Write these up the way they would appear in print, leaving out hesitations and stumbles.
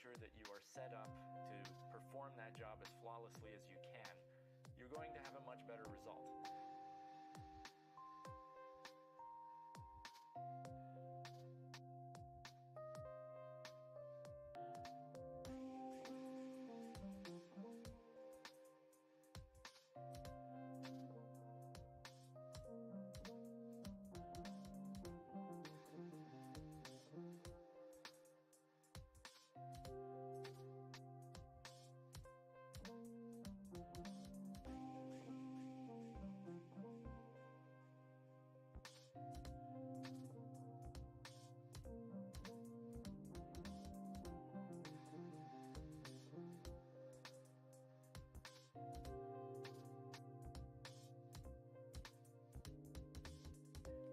sure that you are set up to perform that job as flawlessly as you can, you're going to have a much better result.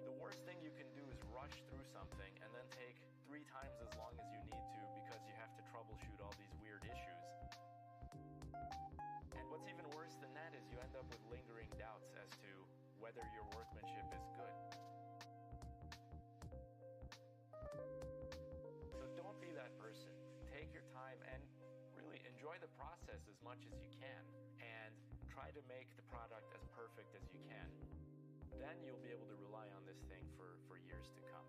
The worst thing you can do is rush through something and then take 3 times as long as you need to because you have to troubleshoot all these weird issues. And what's even worse than that is you end up with lingering doubts as to whether your workmanship is good. So don't be that person. Take your time and really enjoy the process as much as you can and try to make the product as perfect as you can. Then you'll be able to rely on this thing for years to come.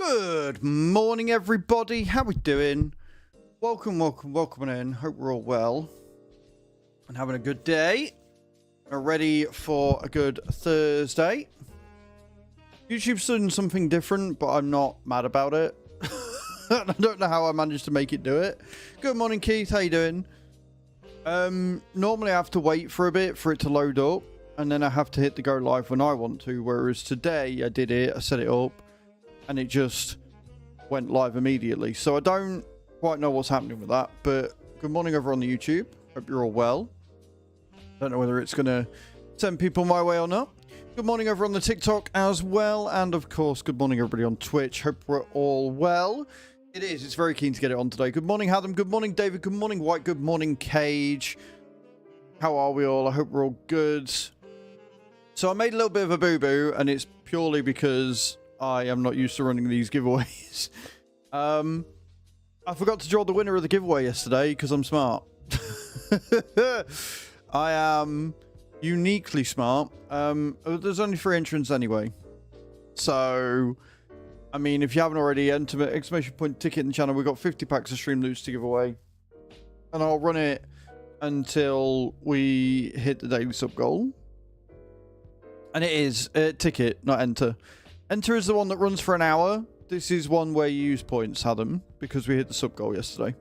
Good morning, everybody. How we doing? Welcome in. Hope we're all well and having a good day. We're ready for a good Thursday. YouTube's doing something different, but I'm not mad about it. I don't know how I managed to make it do it. Good morning, Keith. How you doing? Normally I have to wait for a bit for it to load up, and then I have to hit the go live when I want to. Whereas today I did it. I set it up. And it just went live immediately. So I don't quite know what's happening with that. But good morning over on the YouTube. Hope you're all well. Don't know whether it's going to send people my way or not. Good morning over on the TikTok as well. And of course, good morning everybody on Twitch. Hope we're all well. It is. It's very keen to get it on today. Good morning, Hadam. Good morning, David. Good morning, White. Good morning, Cage. How are we all? I hope we're all good. So I made a little bit of a boo-boo. And it's purely because I am not used to running these giveaways. I forgot to draw the winner of the giveaway yesterday because I'm smart. I am uniquely smart. There's only 3 entrants anyway. So, I mean, if you haven't already, enter exclamation point ticket in the channel. We've got 50 packs of stream loots to give away. And I'll run it until we hit the daily sub goal. And it is ticket, not enter. Enter is the one that runs for an hour. This is one where you use points, Adam, because we hit the sub goal yesterday.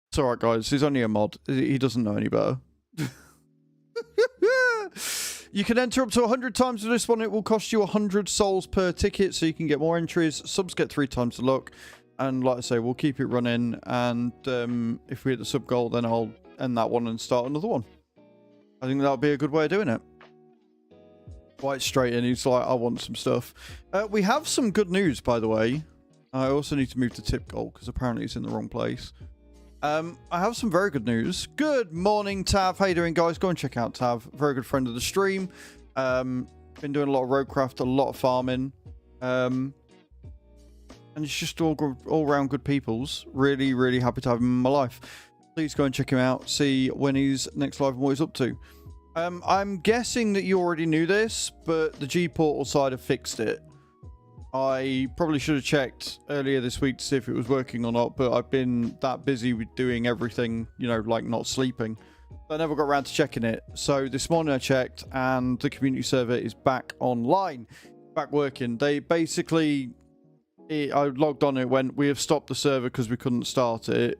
It's alright, guys. He's only a mod. He doesn't know any better. You can enter up to 100 times with this one. It will cost you 100 souls per ticket, so you can get more entries. Subs get 3 times the luck. And like I say, we'll keep it running. And if we hit the sub goal, then I'll end that one and start another one. I think that'll be a good way of doing it. Quite straight in. He's like, I want some stuff. We have some good news, by the way. I also need to move to tip goal because apparently it's in the wrong place. I have some very good news. Good morning, Tav. How you doing, guys? Go and check out Tav. Very good friend of the stream. Been doing a lot of Roadcraft, a lot of farming. And it's just all round good peoples. Really, really happy to have him in my life. Please go and check him out. See when he's next live and what he's up to. I'm guessing that you already knew this, but the G-Portal side have fixed it. I probably should have checked earlier this week to see if it was working or not, but I've been that busy with doing everything, you know, like not sleeping. I never got around to checking it. So this morning I checked, and the community server is back online, back working. They basically, I logged on, it went, we have stopped the server because we couldn't start it.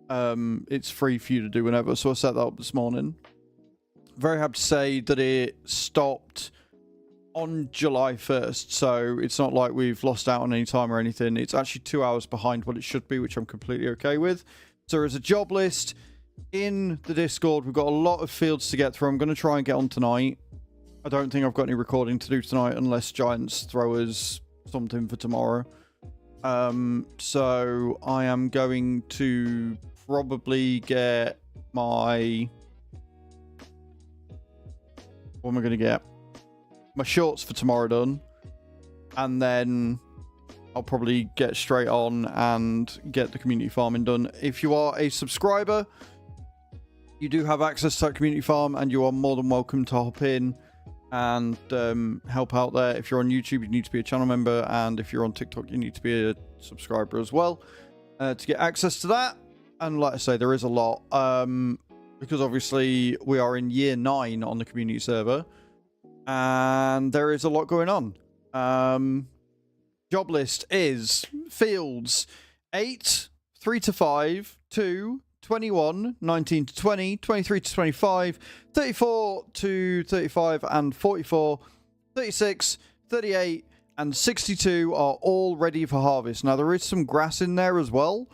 It's free for you to do whenever, so I set that up this morning. Very happy to say that it stopped on July 1st, so it's not like we've lost out on any time or anything. It's actually 2 hours behind what it should be, which I'm completely okay with. So there's a job list in the Discord. We've got a lot of fields to get through. I'm going to try and get on tonight. I don't think I've got any recording to do tonight unless Giants throw us something for tomorrow. So I am going to probably get my... What am I going to get? My shorts for tomorrow done. And then I'll probably get straight on and get the community farming done. If you are a subscriber, you do have access to that community farm, and you are more than welcome to hop in and help out there. If you're on YouTube, you need to be a channel member. And if you're on TikTok, you need to be a subscriber as well to get access to that. And like I say, there is a lot. Because obviously we are in year 9 on the community server, and there is a lot going on. Job list is fields 8, 3 to 5, 2, 21, 19 to 20, 23 to 25, 34 to 35, and 44, 36, 38, and 62 are all ready for harvest. Now, there is some grass in there as well,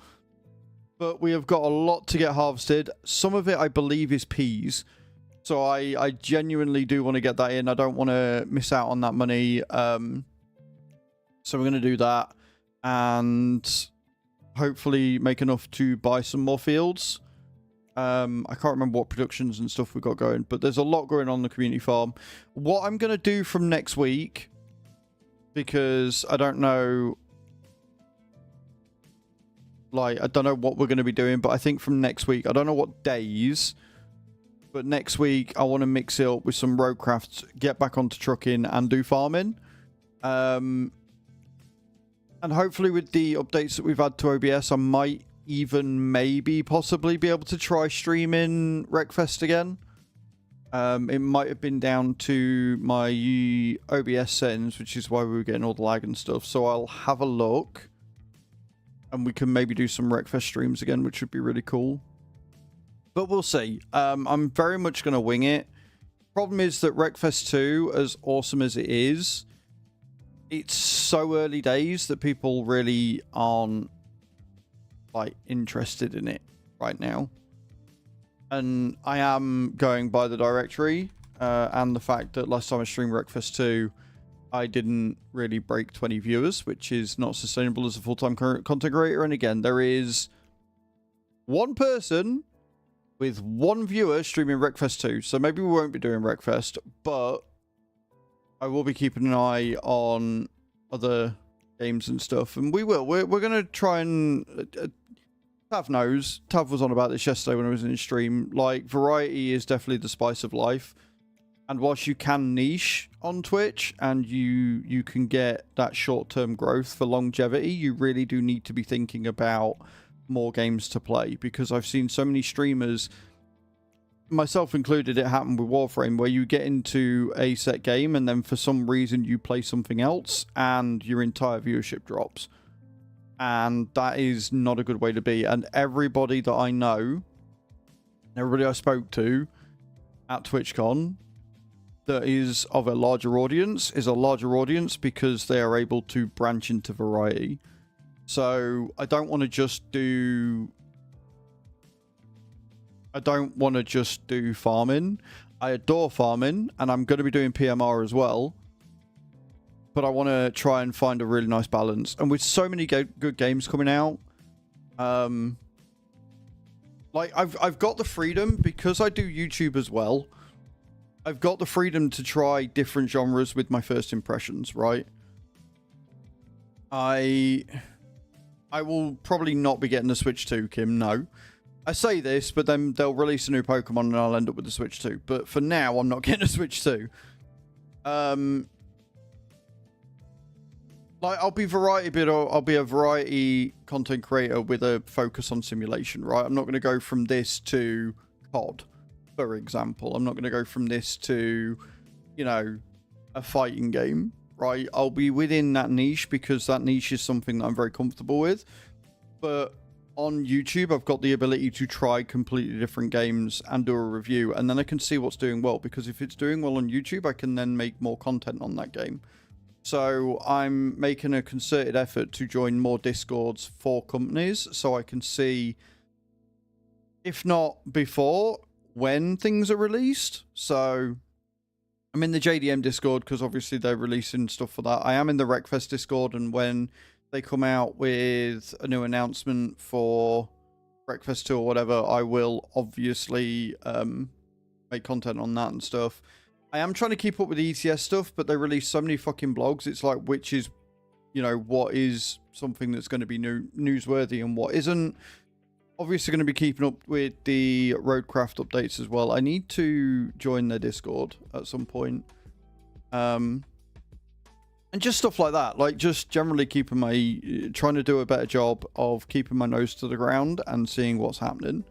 but we have got a lot to get harvested. Some of it, I believe, is peas. So I genuinely do want to get that in. I don't want to miss out on that money. So we're going to do that. And hopefully make enough to buy some more fields. I can't remember what productions and stuff we got going. But there's a lot going on in the community farm. What I'm going to do from next week, because I don't know... Like, I don't know what we're going to be doing, but I think from next week, I don't know what days, but next week I want to mix it up with some Roadcraft, get back onto trucking and do farming. And hopefully with the updates that we've had to OBS, I might even maybe possibly be able to try streaming Wreckfest again. It might have been down to my OBS settings, which is why we were getting all the lag and stuff. So I'll have a look. And we can maybe do some Wreckfest streams again, which would be really cool. But we'll see. I'm very much going to wing it. Problem is that Wreckfest 2, as awesome as it is, it's so early days that people really aren't like interested in it right now. And I am going by the directory and the fact that last time I streamed Wreckfest 2, I didn't really break 20 viewers, which is not sustainable as a full-time content creator. And again, there is one person with one viewer streaming Wreckfest 2. So maybe we won't be doing Wreckfest, but I will be keeping an eye on other games and stuff. And we will. We're going to try and... Tav knows. Tav was on about this yesterday when I was in his stream. Like, variety is definitely the spice of life. And whilst you can niche on Twitch and you can get that short-term growth for longevity, you really do need to be thinking about more games to play. Because I've seen so many streamers, myself included, it happened with Warframe, where you get into a set game and then for some reason you play something else and your entire viewership drops. And that is not a good way to be. And everybody that I know, everybody I spoke to at TwitchCon that is of a larger audience is a larger audience because they are able to branch into variety. So I don't want to just do... farming. I adore farming and I'm going to be doing PMR as well. But I want to try and find a really nice balance. And with so many good games coming out, like I've got the freedom because I do YouTube as well. I've got the freedom to try different genres with my first impressions, right? I will probably not be getting the Switch 2, Kim, no. I say this, but then they'll release a new Pokemon and I'll end up with the Switch 2. But for now, I'm not getting a Switch 2. Like, I'll be a variety content creator with a focus on simulation, right? I'm not going to go from this to COD, for example. I'm not going to go from this to, you know, a fighting game, right? I'll be within that niche because that niche is something that I'm very comfortable with. But on YouTube, I've got the ability to try completely different games and do a review. And then I can see what's doing well. Because if it's doing well on YouTube, I can then make more content on that game. So I'm making a concerted effort to join more Discords for companies so I can see, if not before, when things are released. So I'm in the JDM Discord because obviously they're releasing stuff for that. I am in the Wreckfest Discord, and when they come out with a new announcement for Wreckfest 2 or whatever, I will obviously make content on that and stuff. I am trying to keep up with the ETS stuff, but they release so many fucking blogs. It's like, which is, you know, what is something that's going to be newsworthy and what isn't. Obviously going to be keeping up with the Roadcraft updates as well. I need to join their Discord at some point. And just stuff like that. Like, just generally keeping trying to do a better job of keeping my nose to the ground and seeing what's happening.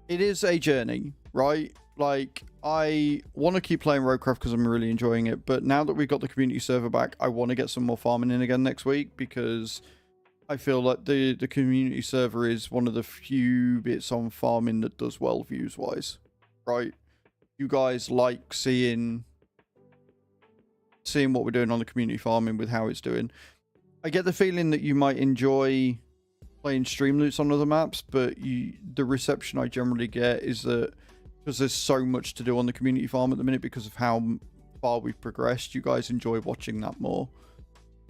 It is a journey, right? Like, I want to keep playing Roadcraft because I'm really enjoying it, but now that we've got the community server back, I want to get some more farming in again next week because I feel like the community server is one of the few bits on farming that does well views-wise, right? You guys like seeing what we're doing on the community farming with how it's doing. I get the feeling that you might enjoy playing stream loots on other maps, but the reception I generally get is that because there's so much to do on the community farm at the minute because of how far we've progressed, you guys enjoy watching that more.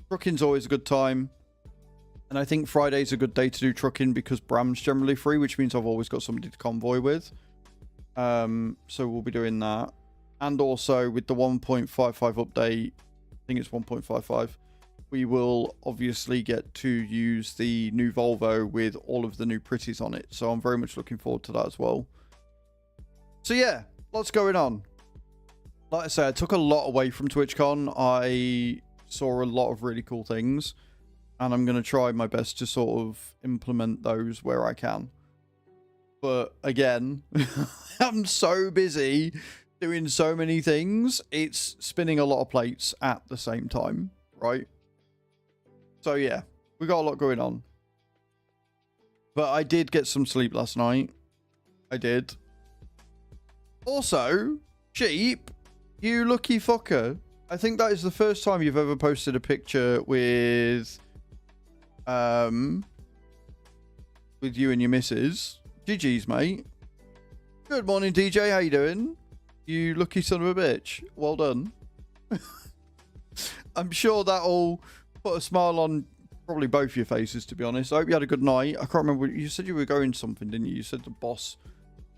Trucking's always a good time. And I think Friday's a good day to do trucking because Bram's generally free, which means I've always got somebody to convoy with. So we'll be doing that. And also with the 1.55 update, I think it's 1.55, we will obviously get to use the new Volvo with all of the new pretties on it. So I'm very much looking forward to that as well. So yeah, lots going on. Like I said, I took a lot away from TwitchCon. I saw a lot of really cool things, and I'm going to try my best to sort of implement those where I can. But again, I'm so busy doing so many things, it's spinning a lot of plates at the same time, right? So yeah, we got a lot going on. But I did get some sleep last night. I did. Also, Sheep, you lucky fucker. I think that is the first time you've ever posted a picture with you and your missus. GG's, mate. Good morning, DJ. How you doing? You lucky son of a bitch. Well done. I'm sure that'll put a smile on probably both your faces, to be honest. I hope you had a good night. I can't remember. You said you were going something, didn't you? You said the boss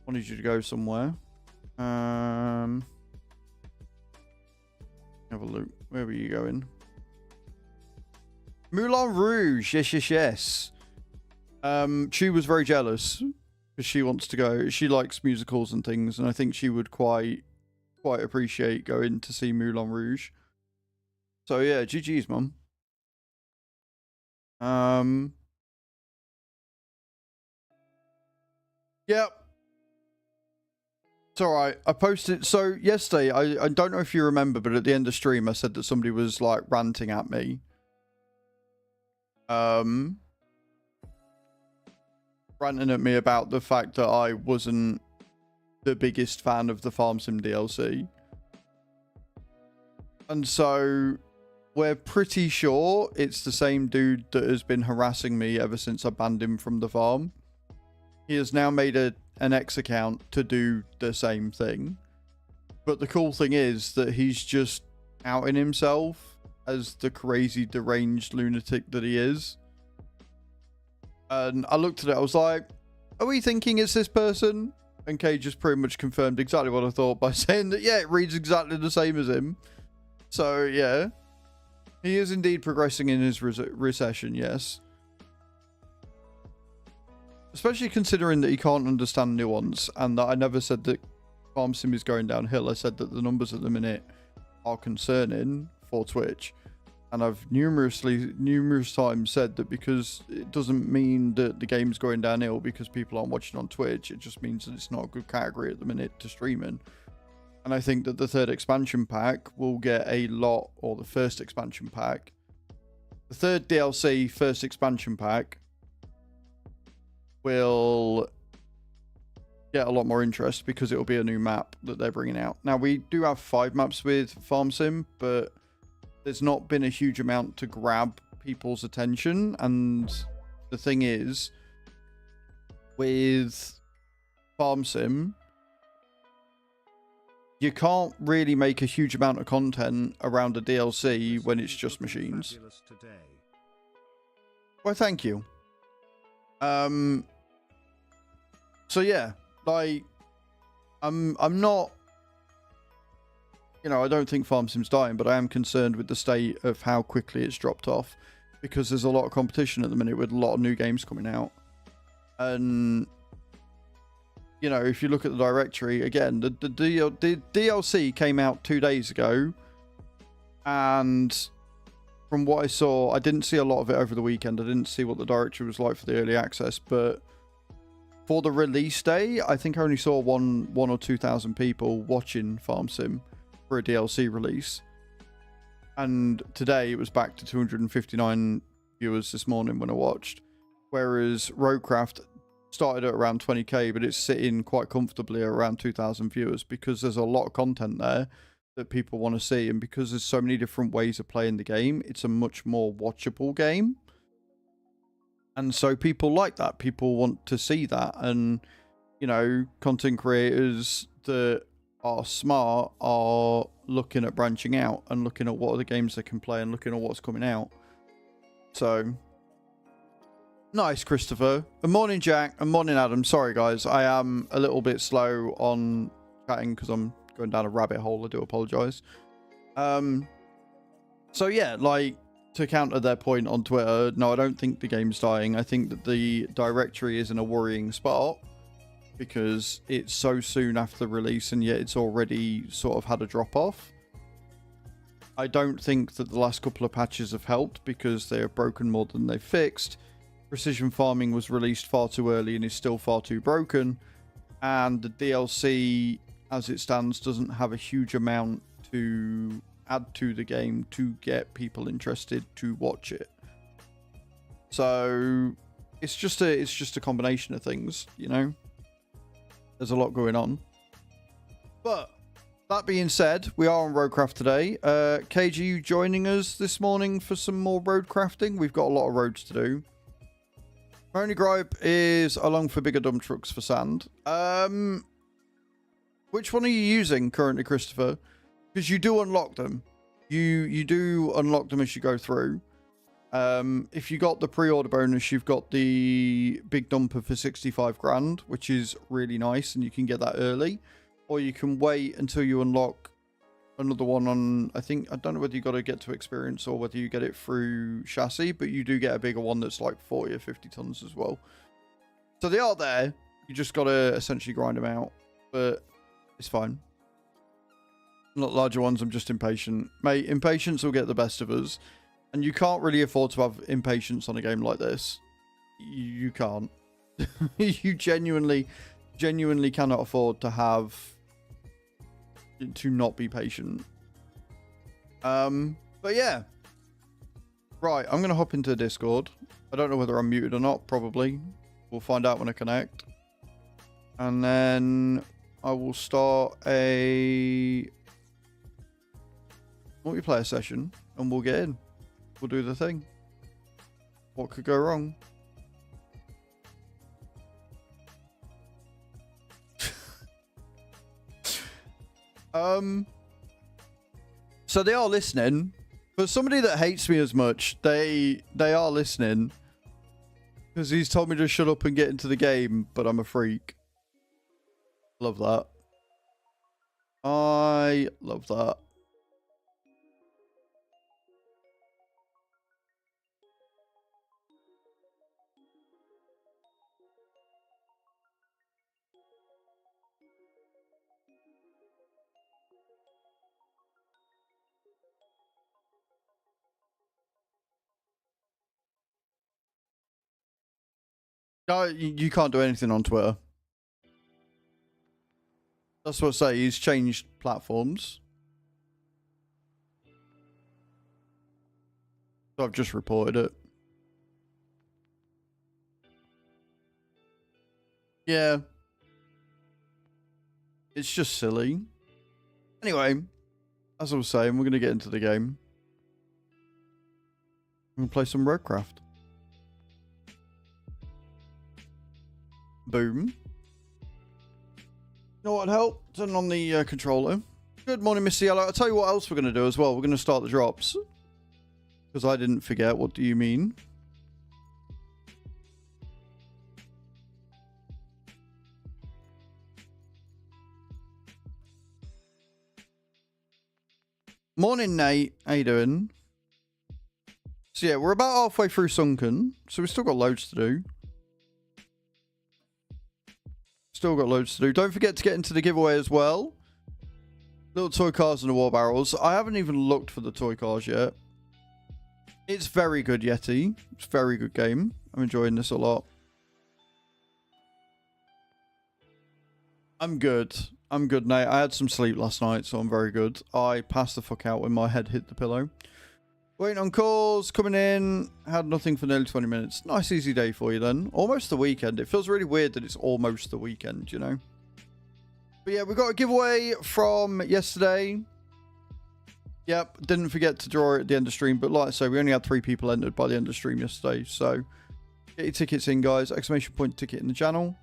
wanted you to go somewhere. Have a look. Where were you going? Moulin Rouge. Yes, yes, yes. She was very jealous because she wants to go. She likes musicals and things, and I think she would quite appreciate going to see Moulin Rouge. So yeah, GG's, mum. Yep. It's alright. I posted, so yesterday, I don't know if you remember, but at the end of stream, I said that somebody was like ranting at me. Ranting at me about the fact that I wasn't the biggest fan of the Farm Sim DLC. And so we're pretty sure it's the same dude that has been harassing me ever since I banned him from the farm. He has now made an X account to do the same thing. But the cool thing is that he's just outing himself as the crazy deranged lunatic that he is. And I looked at it, I was like, are we thinking it's this person? And Kay just pretty much confirmed exactly what I thought by saying that, yeah, it reads exactly the same as him. So, yeah. He is indeed progressing in his recession, yes. Especially considering that he can't understand nuance, and that I never said that Farm Sim is going downhill. I said that the numbers at the minute are concerning for Twitch. And I've numerous times said that because it doesn't mean that the game's going downhill because people aren't watching on Twitch. It just means that it's not a good category at the minute to streaming. And I think that the third expansion pack will get a lot, or the first expansion pack. The third DLC first expansion pack will get a lot more interest because it will be a new map that they're bringing out. Now, we do have 5 maps with Farm Sim, but there's not been a huge amount to grab people's attention. And the thing is, with Farm Sim, you can't really make a huge amount of content around a DLC when it's just machines. Well, thank you. So yeah, like, I'm not, you know, I don't think Farm Sim's dying, but I am concerned with the state of how quickly it's dropped off, because there's a lot of competition at the minute with a lot of new games coming out. And, you know, if you look at the directory, again, the DLC came out 2 days ago, and from what I saw, I didn't see a lot of it over the weekend. I didn't see what the directory was like for the early access, but for the release day, I think I only saw one or 2,000 people watching Farm Sim for a DLC release. And today it was back to 259 viewers this morning when I watched. Whereas Roadcraft started at around 20k, but it's sitting quite comfortably at around 2,000 viewers because there's a lot of content there that people want to see. And because there's so many different ways of playing the game, it's a much more watchable game. And so people like that. People want to see that. And, you know, content creators that are smart are looking at branching out and looking at what other games they can play and looking at what's coming out. So, nice, Christopher. Good morning, Jack. And morning, Adam. Sorry, guys. I am a little bit slow on chatting because I'm going down a rabbit hole. I do apologize. So, yeah, like, to counter their point on Twitter, no, I don't think the game's dying. I think that the directory is in a worrying spot because it's so soon after release and yet it's already sort of had a drop off. I don't think that the last couple of patches have helped because they have broken more than they've fixed. Precision farming was released far too early and is still far too broken. And the DLC, as it stands, doesn't have a huge amount to add to the game to get people interested to watch it. So it's just a combination of things, you know. There's a lot going on. But that being said, we are on Roadcraft today. KG, you joining us this morning for some more road crafting? We've got a lot of roads to do. My only gripe is along for bigger dump trucks for sand. Which one are you using currently, Christopher? Because you do unlock them. You do unlock them as you go through. If you got the pre-order bonus, you've got the big dumper for 65 grand, which is really nice, and you can get that early. Or you can wait until you unlock another one on, I don't know whether you got to get to experience or whether you get it through chassis, but you do get a bigger one that's like 40 or 50 tons as well. So they are there. You just got to essentially grind them out, but it's fine. Not larger ones, I'm just impatient. Mate, impatience will get the best of us. And you can't really afford to have impatience on a game like this. You can't. You genuinely cannot afford to have... to not be patient. But yeah. Right, I'm going to hop into Discord. I don't know whether I'm muted or not, probably. We'll find out when I connect. And then I will start a multiplayer session and we'll get in. We'll do the thing. What could go wrong? So they are listening. For somebody that hates me as much, they are listening. Because he's told me to shut up and get into the game, but I'm a freak. Love that. I love that. No, you can't do anything on Twitter. That's what I say. He's changed platforms. So I've just reported it. Yeah. It's just silly. Anyway, as I was saying, we're going to get into the game. I'm going to play some Roadcraft. Boom. You know what help? Turn on the controller. Good morning, Mr. Yellow. I'll tell you what else we're going to do as well. We're going to start the drops. Because I didn't forget. What do you mean? Morning, Nate. How you doing? So yeah, we're about halfway through Sunken. So we've still got loads to do. Still got loads to do. Don't forget to get into the giveaway as well. Little toy cars and the war barrels. I haven't even looked for the toy cars yet. It's very good, Yeti. It's a very good game. I'm enjoying this a lot. I'm good. I'm good, Nate. I had some sleep last night, so I'm very good. I passed the fuck out when my head hit the pillow. Waiting on calls, coming in. Had nothing for nearly 20 minutes. Nice easy day for you then. Almost the weekend. It feels really weird that it's almost the weekend, you know? But yeah, we got a giveaway from yesterday. Yep, didn't forget to draw it at the end of stream. But like I say, we only had 3 people entered by the end of stream yesterday. So get your tickets in, guys. Exclamation point ticket in the channel.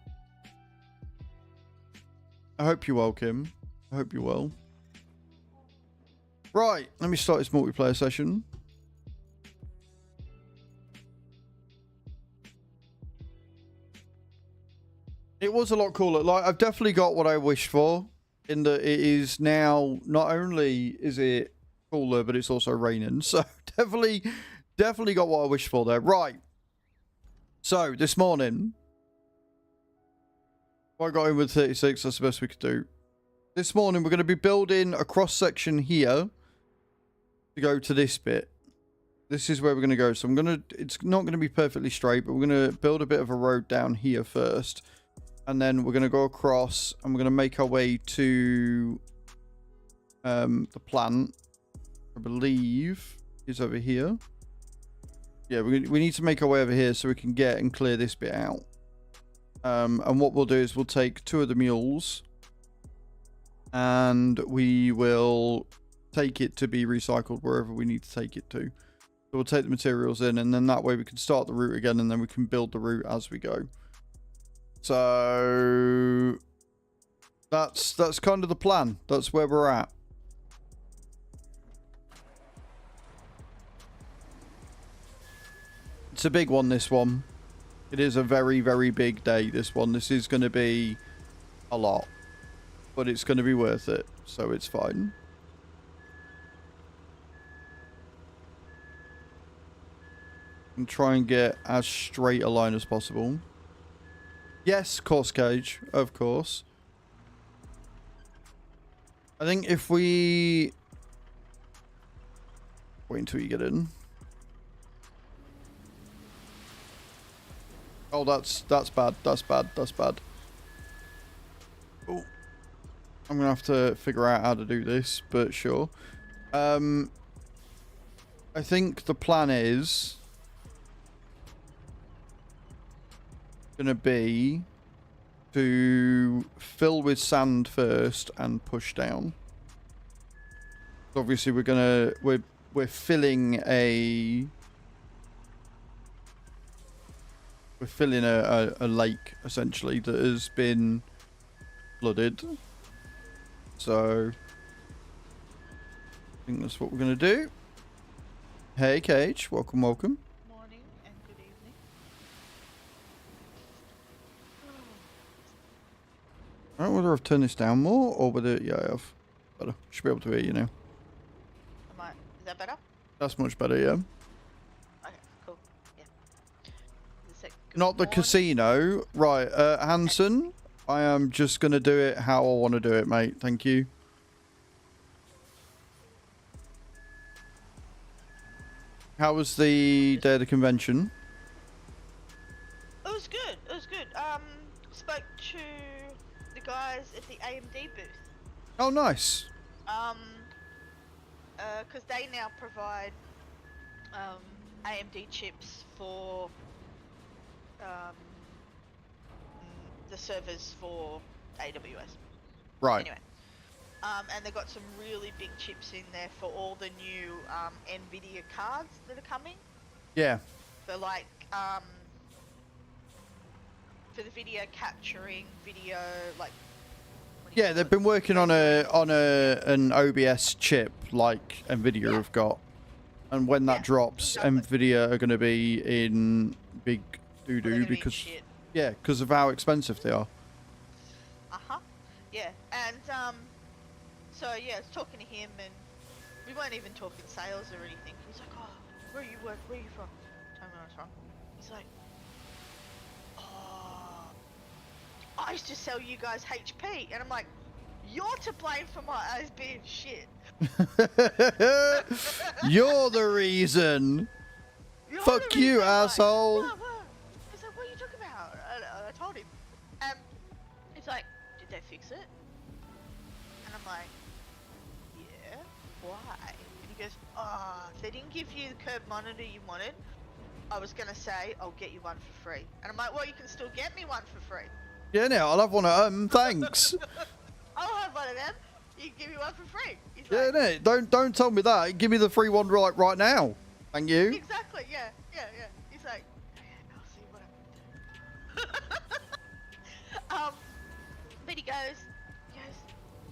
I hope you're well, Kim. I hope you're well. Right, let me start this multiplayer session. It was a lot cooler. Like, I've definitely got what I wished for. In that it is now, not only is it cooler, but it's also raining. So, definitely got what I wished for there. Right. So, this morning, I got in with 36. That's the best we could do. This morning, we're going to be building a cross-section here. to go to this bit. This is where we're going to go. So I'm going to, it's not going to be perfectly straight, but we're going to build a bit of a road down here first. And then we're going to go across and we're going to make our way to the plant. I believe is over here. Yeah, we need to make our way over here so we can get and clear this bit out. And what we'll do is we'll take 2 of the mules and we will take it to be recycled wherever we need to take it to. So we'll take the materials in, and then that way we can start the route again, and then we can build the route as we go. So that's kind of the plan. That's where we're at. It's a big one, this one. It is a very, very big day, this one. This is going to be a lot, but it's going to be worth it, so it's fine. And try and get as straight a line as possible. Yes, course cage, of course. I think if we wait until you get in. Oh, that's bad. That's bad. That's bad. Oh, I'm gonna have to figure out how to do this, but sure. I think the plan is gonna be to fill with sand first and push down. Obviously we're filling a lake essentially that has been flooded. So I think that's what we're gonna do. Hey Cage, welcome. Morning and good evening. I don't know whether I've turned this down more or whether, yeah, I have. Better. Should be able to hear you now. Is that better? That's much better, yeah. Okay, cool. Yeah. Not the casino. Right, Hanson, I am just going to do it how I want to do it, mate. Thank you. How was the day of the convention? It was good. It was good. Spoke to the guys at the AMD booth. Oh, nice. Because they now provide AMD chips for the servers for AWS. Right. Anyway, and they've got some really big chips in there for all the new NVIDIA cards that are coming. Yeah. For like for the video capturing video, like. Yeah, they've been working on an OBS chip like Nvidia have got, and when that drops, exactly. Nvidia are going to be in big doo doo because because of how expensive they are. Yeah, and so yeah, I was talking to him, and we weren't even talking sales or anything. He was like, "Oh, where are you from?" Tell me where I was from. He's like, "Oh, I used to sell you guys HP," and I'm like, "You're to blame for my eyes being shit." You're the reason. Fuck you, asshole. What? He's like, "What are you talking about?" I told him. He's like, "Did they fix it?" And I'm like, "Yeah, why?" And he goes, "Oh, if they didn't give you the curved monitor you wanted, I was gonna say I'll get you one for free." And I'm like, "Well, you can still get me one for free." Yeah, no, I'll have one of them. Thanks. I'll have one of them. You can give me one for free. He's Yeah, like, no, don't tell me that. Give me the free one right now. Thank you. Exactly. Yeah. He's like, I'll see what I can do. But he goes, you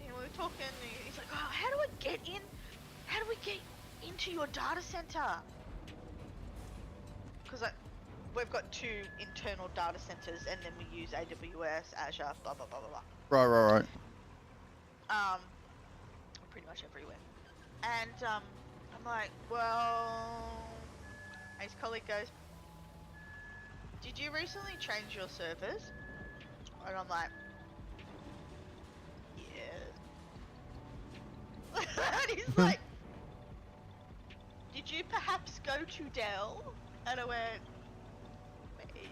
know, we were talking. And he's like, "Oh, how do we get into your data center?" Because we've got 2 internal data centers, and then we use AWS, Azure, blah blah blah blah blah. Right. Pretty much everywhere. And I'm like, well, his colleague goes, "Did you recently change your servers?" And I'm like, "Yeah." And he's like, you, Del? And I went, maybe.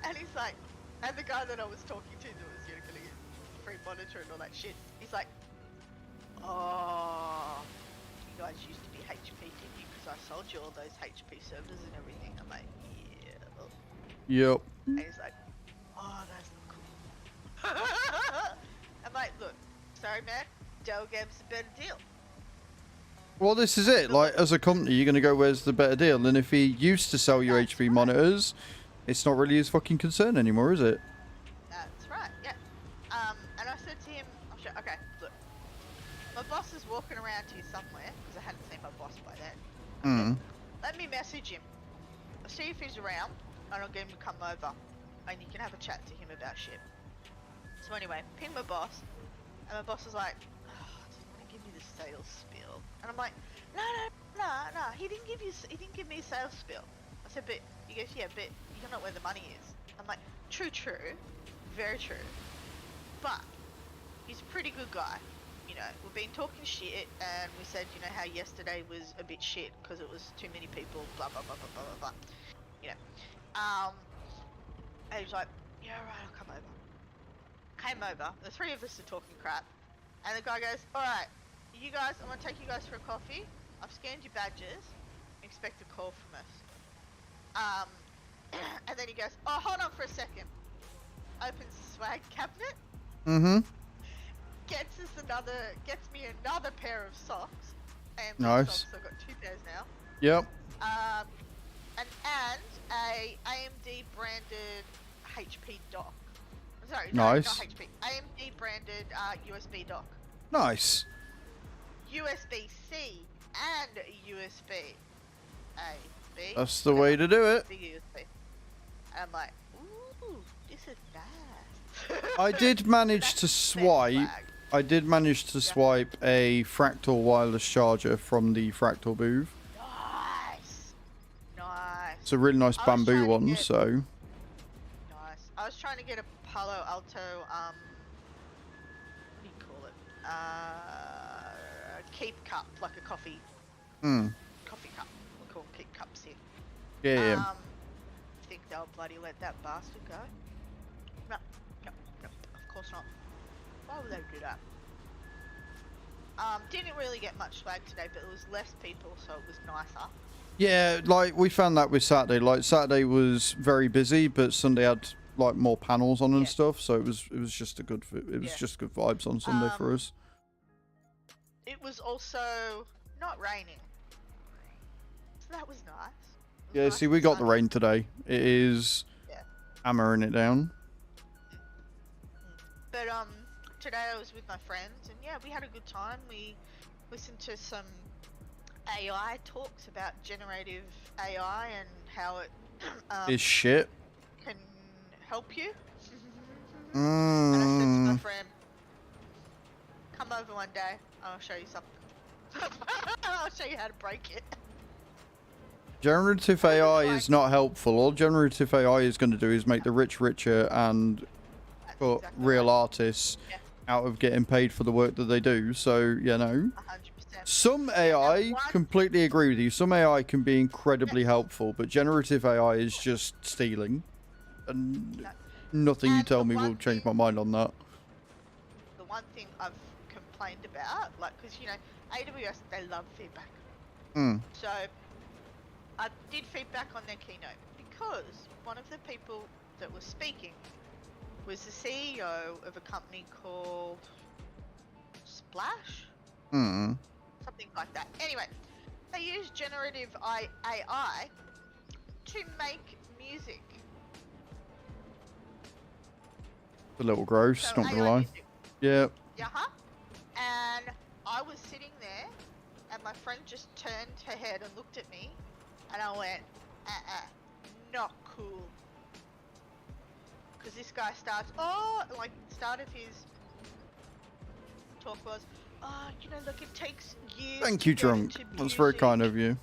And he's like, and the guy that I was talking to that was gonna get free monitor and all that shit, he's like, oh, you guys used to be HP, didn't you? Because I sold you all those HP servers and everything. I'm like, yeah. Yep. And he's like, oh, that's not cool. I'm like, look, sorry man, Dell gave us a better deal. Well, this is it. Like, as a company, you're going to go, where's the better deal? And if he used to sell you That's HP right. monitors, it's not really his fucking concern anymore, is it? That's right, yeah. And I said to him, okay, look, my boss is walking around here somewhere, because I hadn't seen my boss by then. I said, let me message him. I'll see if he's around, and I'll get him to come over, and you can have a chat to him about shit. So anyway, ping my boss, and my boss was like, oh, doesn't want to give me the sales spiel. And I'm like, no, he didn't give me a sales spiel. I said, but, he goes, yeah, but you don't know where the money is. I'm like, true, very true. But, he's a pretty good guy. You know, we've been talking shit, and we said, you know, how yesterday was a bit shit, because it was too many people, blah, blah, blah, blah, blah, blah, blah. You know, and he was like, yeah, alright, I'll come over. Came over, the three of us are talking crap, and the guy goes, alright, you guys, I'm gonna take you guys for a coffee. I've scanned your badges. Expect a call from us. And then he goes, oh, hold on for a second. Opens the swag cabinet. Gets me another pair of socks. And Nice. socks, I've got 2 pairs now. Yep. And a AMD branded HP dock. Sorry, Nice. not HP. AMD branded USB dock. Nice. USB-C and USB A, B. That's the way to do it. Big USB. And I'm like, ooh, this is nice. I did manage to swipe. I did manage to swipe a Fractal wireless charger from the Fractal booth. Nice. It's a really nice bamboo one, so. Nice. I was trying to get a Palo Alto, what do you call it? Keep cup, like a coffee. Coffee cup. We call them keep cups here. Yeah. I think they'll bloody let that bastard go. No, of course not. Why would they do that? Didn't really get much swag today, but there was less people, so it was nicer. Yeah, like we found that with Saturday. Like Saturday was very busy, but Sunday had like more panels on and stuff, so it was just a good just good vibes on Sunday for us. It was also not raining, so that was nice. Yeah, nice see, we got the rain today. It is hammering it down. But today I was with my friends, and yeah, we had a good time. We listened to some AI talks about generative AI and how it Is shit. can help you. And I said to my friend, come over one day, I'll show you something. I'll show you how to break it. Generative AI is not helpful. All generative AI is going to do is make the rich richer and put real artists out of getting paid for the work that they do. So, you know, 100%. some AI, completely agree with you. Some AI can be incredibly helpful, but generative AI is just stealing. And nothing you tell me will change my mind on that. The one thing I've complained about, like, because, you know, AWS, they love feedback. So I did feedback on their keynote because one of the people that was speaking was the CEO of a company called Splash? Something like that. Anyway, they use generative AI to make music. A little gross, So not gonna AI lie. music. Yeah. And I was sitting there, and my friend just turned her head and looked at me, and I went, not cool. Because this guy started his talk was, oh, you know, look, it takes years. Thank you, Drunk. That's very kind of you.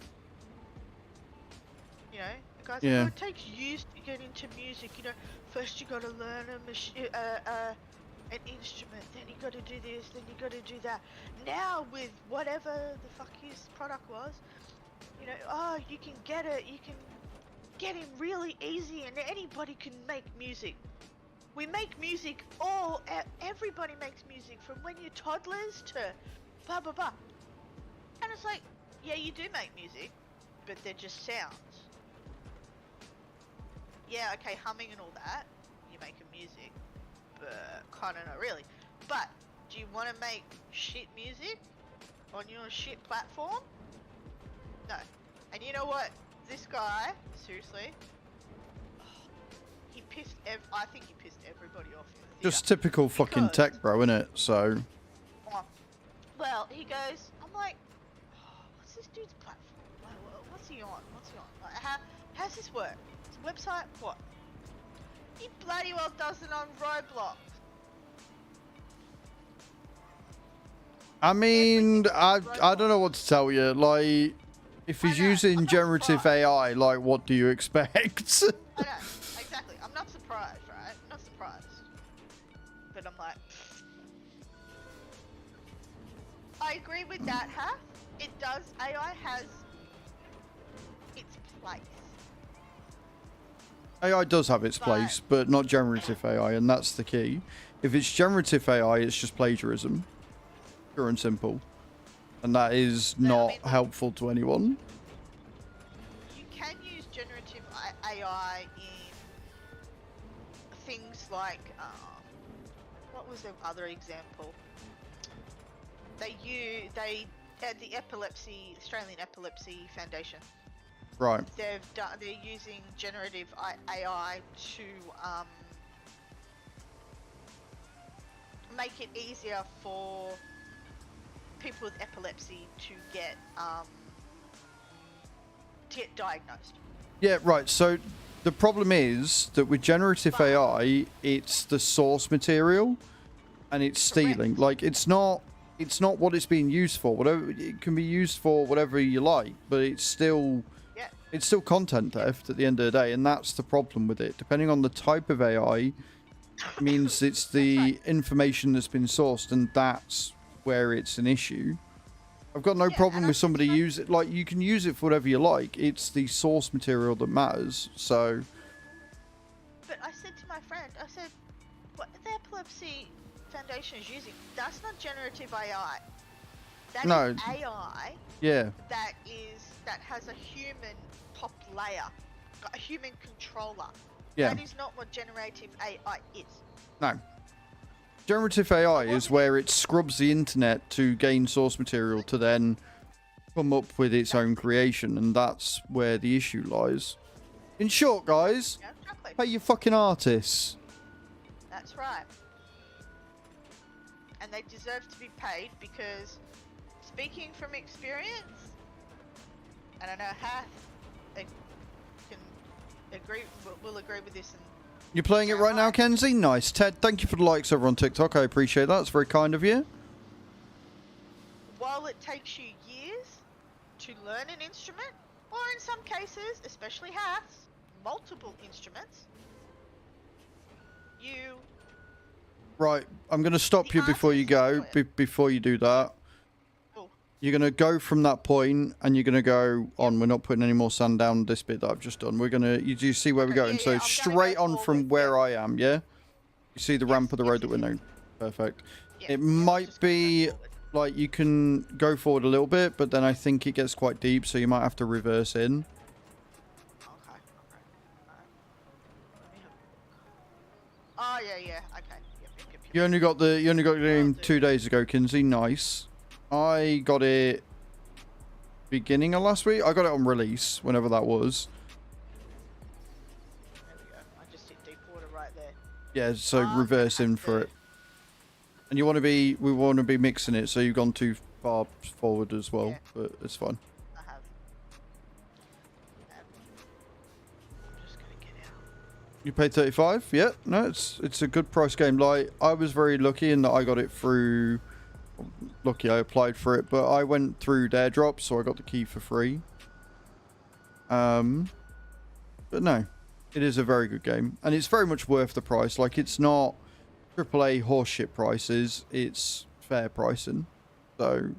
You know, the guy's like, oh, it takes years to get into music. You know, first you got to learn an instrument, then you got to do this, then you got to do that. Now with whatever the fuck his product was, you know, oh, you can get it, you can get him really easy, and anybody can make music. We make music, everybody makes music, from when you're toddlers to blah blah blah. And it's like, yeah, you do make music, but they're just sounds. Yeah, okay, humming and all that, you're making music, but kinda not really. But, do you want to make shit music on your shit platform? No. And you know what? This guy, seriously, I think he pissed everybody off in the Just typical fucking tech bro, innit? So. Well, he goes, I'm like, oh, what's this dude's platform? Like, what's he on? What's he on? Like, how's this work? It's a website? What? He bloody well does it on Roblox. I mean, I don't know what to tell you. Like, if he's using generative AI, like, what do you expect? I know, exactly. I'm not surprised, right? I'm not surprised. But I'm like, I agree with that, Hath. It does. AI has its place. AI does have its place, but not generative AI, and that's the key. If it's generative AI, it's just plagiarism. Pure and simple. And that is not helpful to anyone. You can use generative AI in things like, what was the other example? They at the Australian Epilepsy Foundation. Right. They're using generative AI to make it easier for people with epilepsy to get diagnosed. Yeah, right. So the problem is that with generative AI, it's the source material, and it's stealing. Like, it's not what it's being used for. Whatever it can be used for, whatever you like, but it's still content theft at the end of the day, and that's the problem with it. Depending on the type of AI, means it's the information that's been sourced, and that's where it's an issue. I've got no problem with somebody use it. Like, you can use it for whatever you like. It's the source material that matters. So. But I said to my friend, I said, what the Epilepsy Foundation is using, that's not generative AI. That is AI. Yeah. That has a human top layer, a human controller. Yeah. That is not what generative AI is. No. Generative AI is where it scrubs the internet to gain source material to then come up with its own creation, and that's where the issue lies. In short, guys, pay your fucking artists. That's right. And they deserve to be paid because, speaking from experience, and I know Hath can agree, will agree with this. And you're playing it right now, Kenzie? Nice. Ted, thank you for the likes over on TikTok. I appreciate that. It's very kind of you. While it takes you years to learn an instrument, or in some cases, especially Hath's, multiple instruments, Right, I'm going to stop you before you go, before you do that. You're going to go from that point, and you're going to go on. We're not putting any more sand down this bit that I've just done. We're going to, you see where we're going. So straight on from where I am, yeah? You see the ramp of the road that we're on. Perfect. It might be, like, you can go forward a little bit, but then I think it gets quite deep, so you might have to reverse in. Okay. Oh, yeah, okay. Yep. You only got the game 2 days ago, Kinsey. Nice. I got it beginning of last week. I got it on release, whenever that was. There we go. I just hit deep water right there. Yeah, so reverse in for it. And we want to be mixing it, so you've gone too far forward as well, but it's fine. I have. I'm just gonna get out. You paid 35? Yeah, no, it's a good price game. Like, I was very lucky in that I got it through. Lucky I applied for it, but I went through their drop, so I got the key for free. But no, it is a very good game, and it's very much worth the price. Like, it's not AAA horseshit prices, it's fair pricing. So Okay.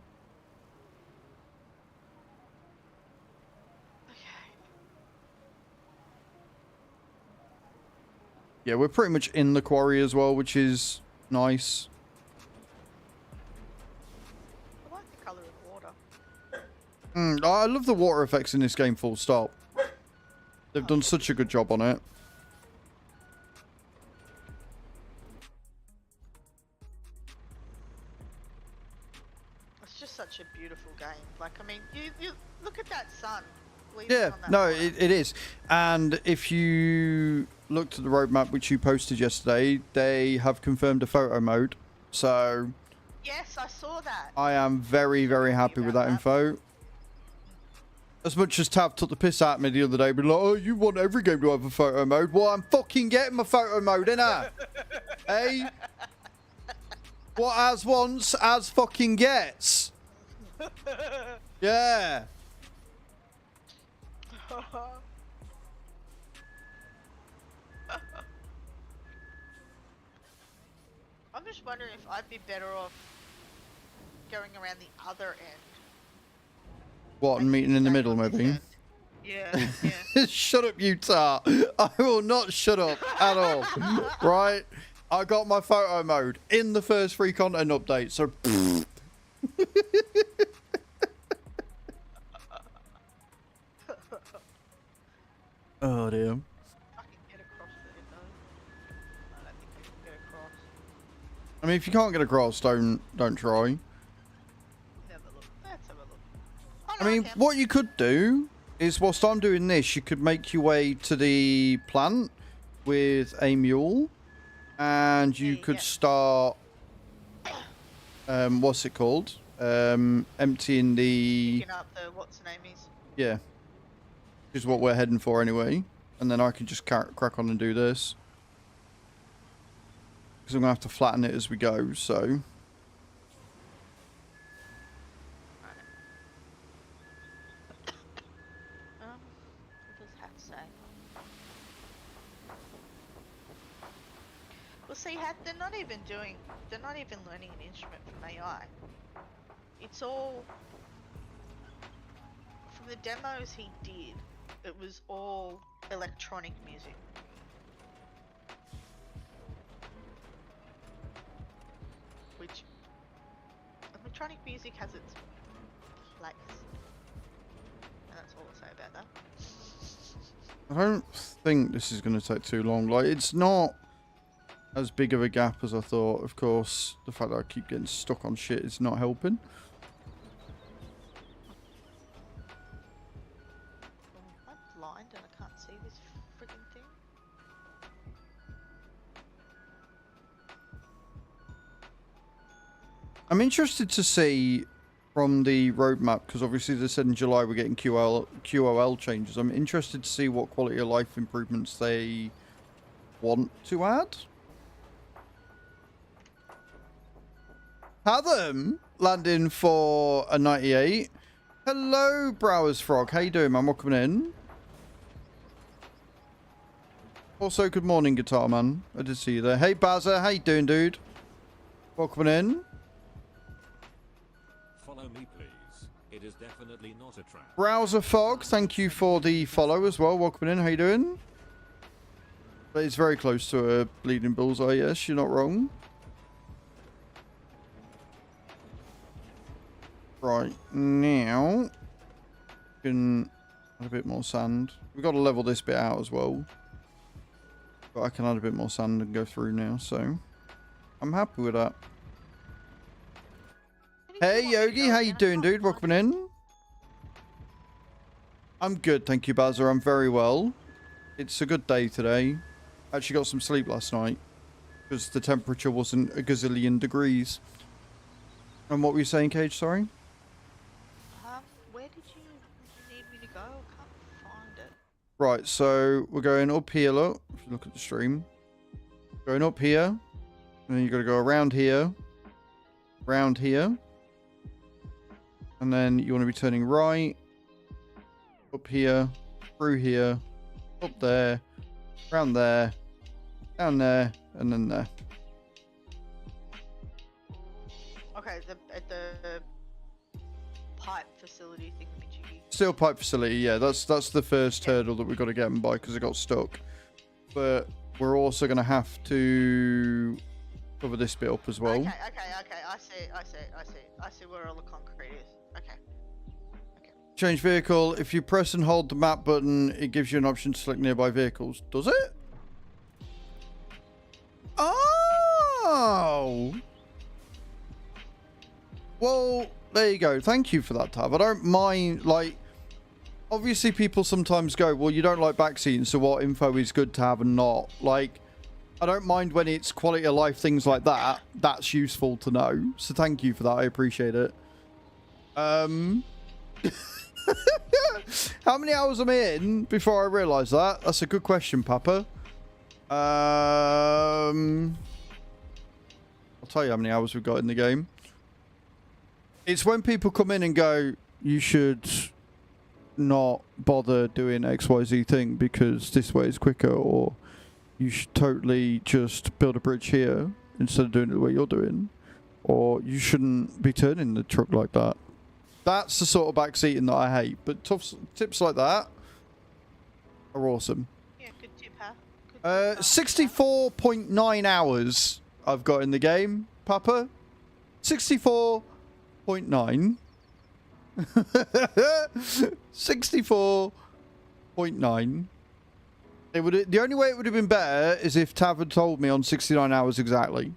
yeah, we're pretty much in the quarry as well, which is nice. I like the colour of water. I love the water effects in this game, full stop. They've done such a good job on it. It's just such a beautiful game. Like, I mean, you look at that sun. Yeah, On that no, water. it is. And if you looked at the roadmap which you posted yesterday, they have confirmed a photo mode. So Yes, I saw that. I am very, very happy with that info. As much as Tav took the piss out of me the other day, being like, oh, you want every game to have a photo mode. Well, I'm fucking getting my photo mode, innit? Hey? What as wants, as fucking gets. Yeah. I'm just wondering if I'd be better off going around the other end. What, and meeting in the middle, Staying on this maybe? end. Yeah, yeah. Shut up, you tart. I will not shut up at all. Right? I got my photo mode in the first free content update, so... Oh, dear. I can get across it though. I don't think I can get across. I mean, if you can't get across, don't try. Let's have a look. Oh, I no, mean, can. what you could do is, whilst I'm doing this, you could make your way to the plant with a mule, and you could start, what's it called? Emptying the... Picking up the what's the name is. Yeah. Which is what we're heading for anyway. And then I can just crack on and do this. Because I'm going to have to flatten it as we go, so... What does Hat say? Well, see, Hat, they're not even learning an instrument from AI. It's all from the demos he did. It was all electronic music. Which electronic music has its place. And that's all I'll say about that. I don't think this is going to take too long. Like, it's not as big of a gap as I thought. Of course, the fact that I keep getting stuck on shit is not helping. Am I blind and I can't see this freaking thing? I'm interested to see from the roadmap, because obviously they said in July we're getting QOL changes. I'm interested to see what quality of life improvements they want to add. Hatham landing for a 98. Hello, Browers Frog. How you doing, man? Welcome in. Also, good morning, Guitar Man. I did see you there. Hey, Bazza. How you doing, dude? Welcome in. Follow me, please. It is definitely not a trap. Browser Fog, thank you for the follow as well. Welcome in. How you doing? But it's very close to a bleeding bullseye. Yes, you're not wrong. Right, now we can add a bit more sand. We've got to level this bit out as well. But I can add a bit more sand and go through now, so I'm happy with that. Hey Yogi, how you doing, dude? Welcome in. I'm good, thank you, Bazza. I'm very well. It's a good day today. Actually got some sleep last night because the temperature wasn't a gazillion degrees. And what were you saying, Cage? Sorry. Where did you need me to go? I can't find it. Right, so we're going up here. Look, if you look at the stream, going up here, and then you got to go around here, and then you want to be turning right, up here, through here, up there, around there, down there, and then there. Okay, at the pipe facility thingamajiggy. Steel pipe facility, yeah, that's the first hurdle that we've got to get them by because it got stuck. But we're also going to have to cover this bit up as well. Okay. I see where all the concrete is. Okay. Change vehicle. If you press and hold the map button, it gives you an option to select nearby vehicles. Does it? Oh! Well, there you go. Thank you for that, Tav. I don't mind, like, obviously people sometimes go, well, you don't like backseating, so what info is good to have and not? Like, I don't mind when it's quality of life, things like that. That's useful to know. So thank you for that. I appreciate it. How many hours am I in before I realise that? That's a good question, Papa. I'll tell you how many hours we've got in the game. It's when people come in and go, you should not bother doing XYZ thing because this way is quicker, or you should totally just build a bridge here instead of doing it the way you're doing, or you shouldn't be turning the truck like that. That's the sort of backseating that I hate. But tips like that are awesome. Yeah, good tip, huh? 64.9 hours I've got in the game, Papa. 64.9. 64.9. It would. The only way it would have been better is if Tav had told me on 69 hours exactly.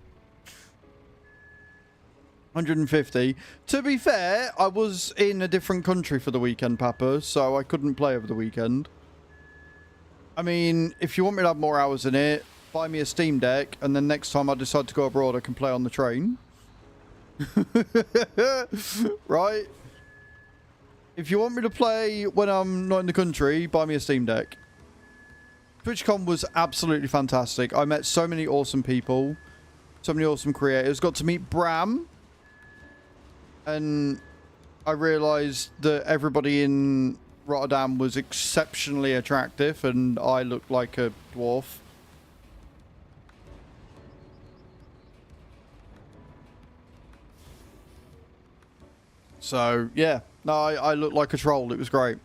150. To be fair, I was in a different country for the weekend, Papa, so I couldn't play over the weekend. I mean, if you want me to have more hours in it, buy me a Steam Deck, and then next time I decide to go abroad, I can play on the train. Right? If you want me to play when I'm not in the country, buy me a Steam Deck. TwitchCon was absolutely fantastic. I met so many awesome people, so many awesome creators. Got to meet Bram. And I realised that everybody in Rotterdam was exceptionally attractive, and I looked like a dwarf. So, yeah. No, I looked like a troll. It was great.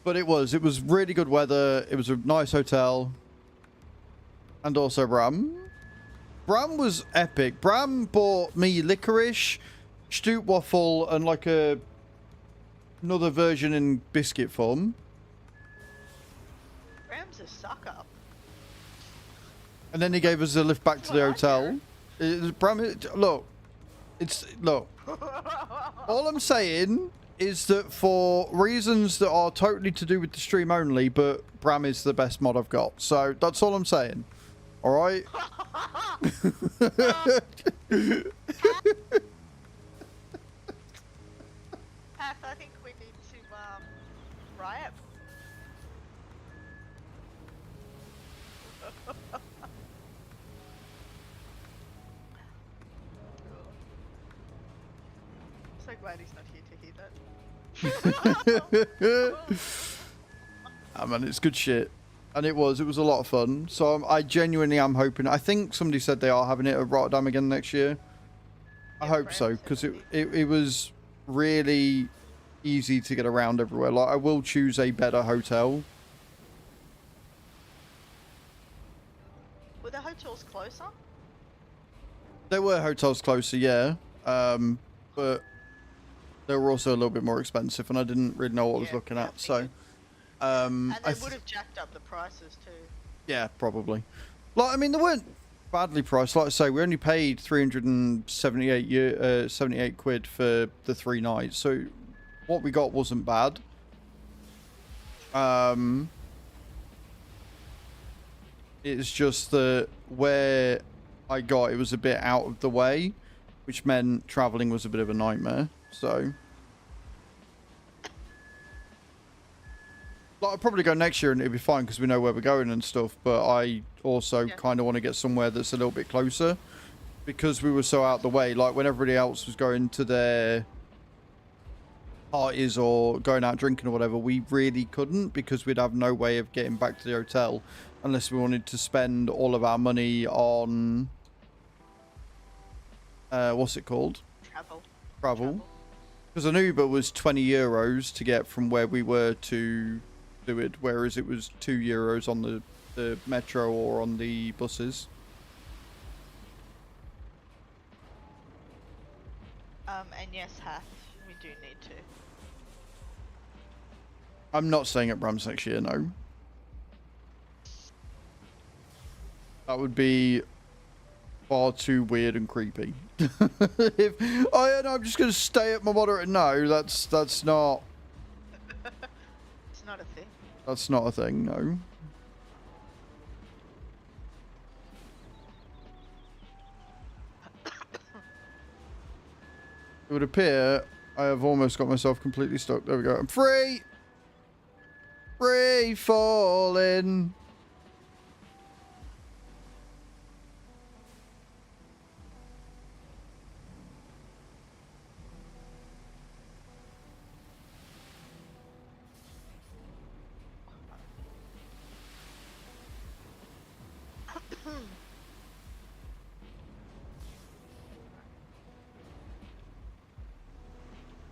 But it was really good weather. It was a nice hotel. And also Bram. Bram was epic. Bram bought me licorice, Stootwaffle, and like another version in biscuit form. Bram's a sucker. And then he gave us a lift back to the hotel. Bram, look. Look. All I'm saying is that for reasons that are totally to do with the stream only, but Bram is the best mod I've got. So that's all I'm saying. All right. Path, I think we need to riot. So glad he's not here to hear that. Ah, man, it's good shit. And it was a lot of fun. So I genuinely am hoping. I think somebody said they are having it at Rotterdam again next year. I hope so, because it was really easy to get around everywhere. Like, I will choose a better hotel. Were the hotels closer? There were hotels closer, yeah. But they were also a little bit more expensive, and I didn't really know what I was looking at. So, and they would have jacked up the prices too. Yeah, probably. Like, I mean, they weren't badly priced. Like I say, we only paid 378 quid for the 3 nights. So what we got wasn't bad. It's just that where I got, it was a bit out of the way, which meant traveling was a bit of a nightmare. So, like, I'll probably go next year and it'll be fine because we know where we're going and stuff. But I also kind of want to get somewhere that's a little bit closer because we were so out the way. Like, when everybody else was going to their parties or going out drinking or whatever, we really couldn't because we'd have no way of getting back to the hotel unless we wanted to spend all of our money on what's it called? Travel. Because an Uber was 20 euros to get from where we were to do it, whereas it was 2 euros on the metro or on the buses. And yes, Hath, we do need to. I'm not staying at Bram's next year, no. That would be far too weird and creepy. I'm just going to stay at my moderate. No, that's not. It's not a thing. That's not a thing, no. It would appear I have almost got myself completely stuck. There we go. I'm free! Free falling!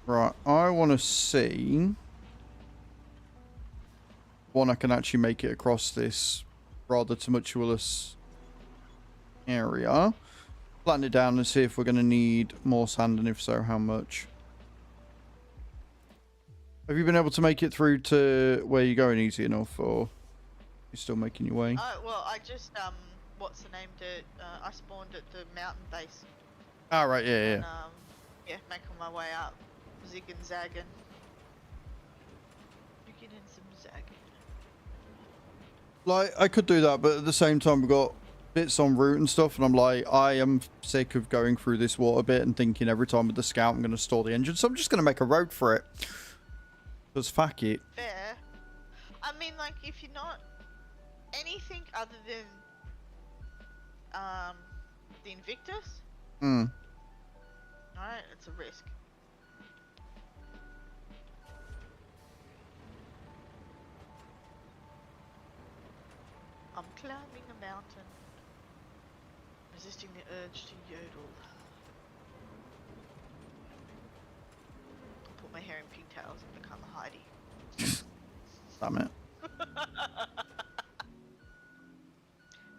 Right, I want to see one I can actually make it across this rather tumultuous area. Flatten it down and see if we're going to need more sand, and if so, how much. Have you been able to make it through to where you're going easy enough, or you're still making your way? Well, I just, what's the name? I spawned at the mountain base. Ah, right, yeah, yeah. And, yeah, making my way up. Zig and zagging. Zigging and some zagging. Like, I could do that, but at the same time, we've got bits en route and stuff, and I'm like, I am sick of going through this water bit and thinking every time with the scout I'm going to store the engine, so I'm just going to make a road for it. Because fuck it. Fair. I mean, like, if you're not anything other than, the Invictus, alright, it's a risk. I'm climbing a mountain, resisting the urge to yodel. I'll put my hair in pigtails and become a Heidi. Damn it.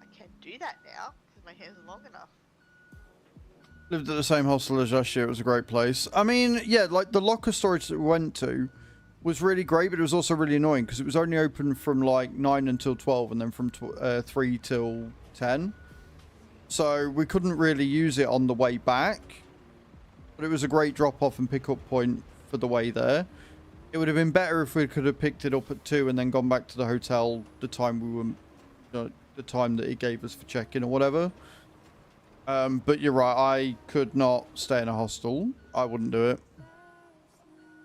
I can do that now, because my hair's long enough. Lived at the same hostel as last year. It was a great place. I mean, yeah, like the locker storage that we went to was really great, but it was also really annoying because it was only open from like 9 until 12 and then from 3 till 10. So we couldn't really use it on the way back, but it was a great drop off and pick up point for the way there. It would have been better if we could have picked it up at 2 and then gone back to the hotel the time we were, the time that it gave us for check-in or whatever. But you're right, I could not stay in a hostel. I wouldn't do it.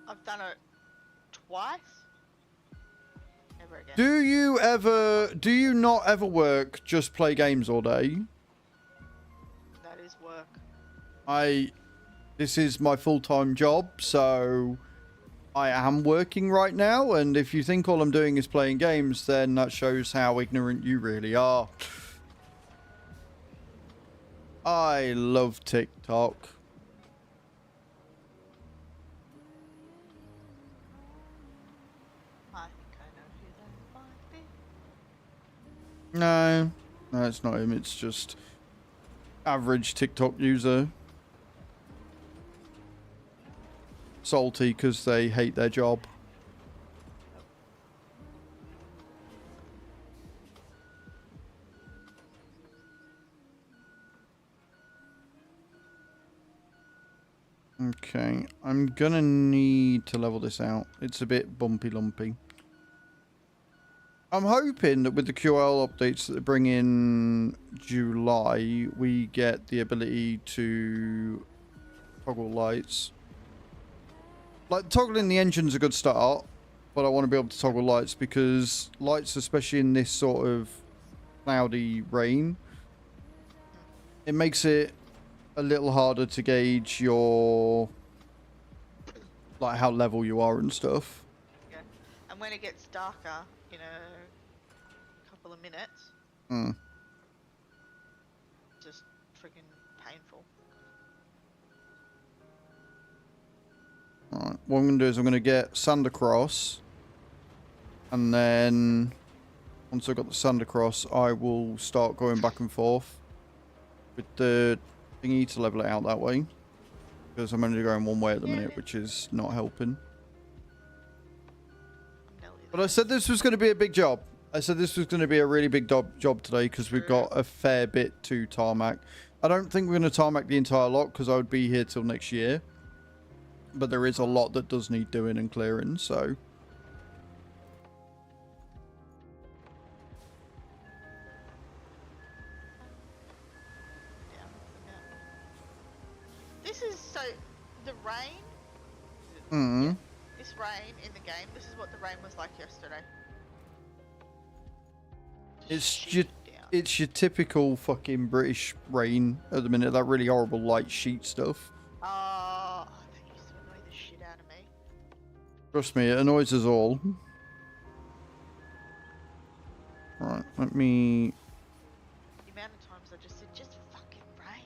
I've done it twice. Never again. Do you not ever work, just play games all day? That is work. This is my full-time job, so I am working right now, and if you think all I'm doing is playing games, then that shows how ignorant you really are. I love TikTok. I think I know who that might be. No, it's not him. It's just average TikTok user. Salty because they hate their job. Okay, I'm gonna need to level this out. It's a bit bumpy lumpy. I'm hoping that with the QL updates that they bring in July, we get the ability to toggle lights. Like, toggling the engine's a good start, but I want to be able to toggle lights because lights, especially in this sort of cloudy rain, it makes it a little harder to gauge your, like, how level you are and stuff. Yeah. And when it gets darker, in a couple of minutes, just freaking painful. what I'm going to do is I'm going to get sand across. And then once I've got the sand across, I will start going back and forth with the thingy to level it out that way. Because I'm only going one way at the minute, which is not helping. But I said this was going to be a big job. I said this was going to be a really big job today because we've got a fair bit to tarmac. I don't think we're going to tarmac the entire lot because I would be here till next year. But there is a lot that does need doing and clearing, so... This is so... The rain... Mm. This rain in the game, this is what the rain was like yesterday. It's your typical fucking British rain at the minute. That really horrible light sheet stuff. Oh, that used to annoy the shit out of me. Trust me, it annoys us all. Right, let me... The amount of times I just said, just fucking rain.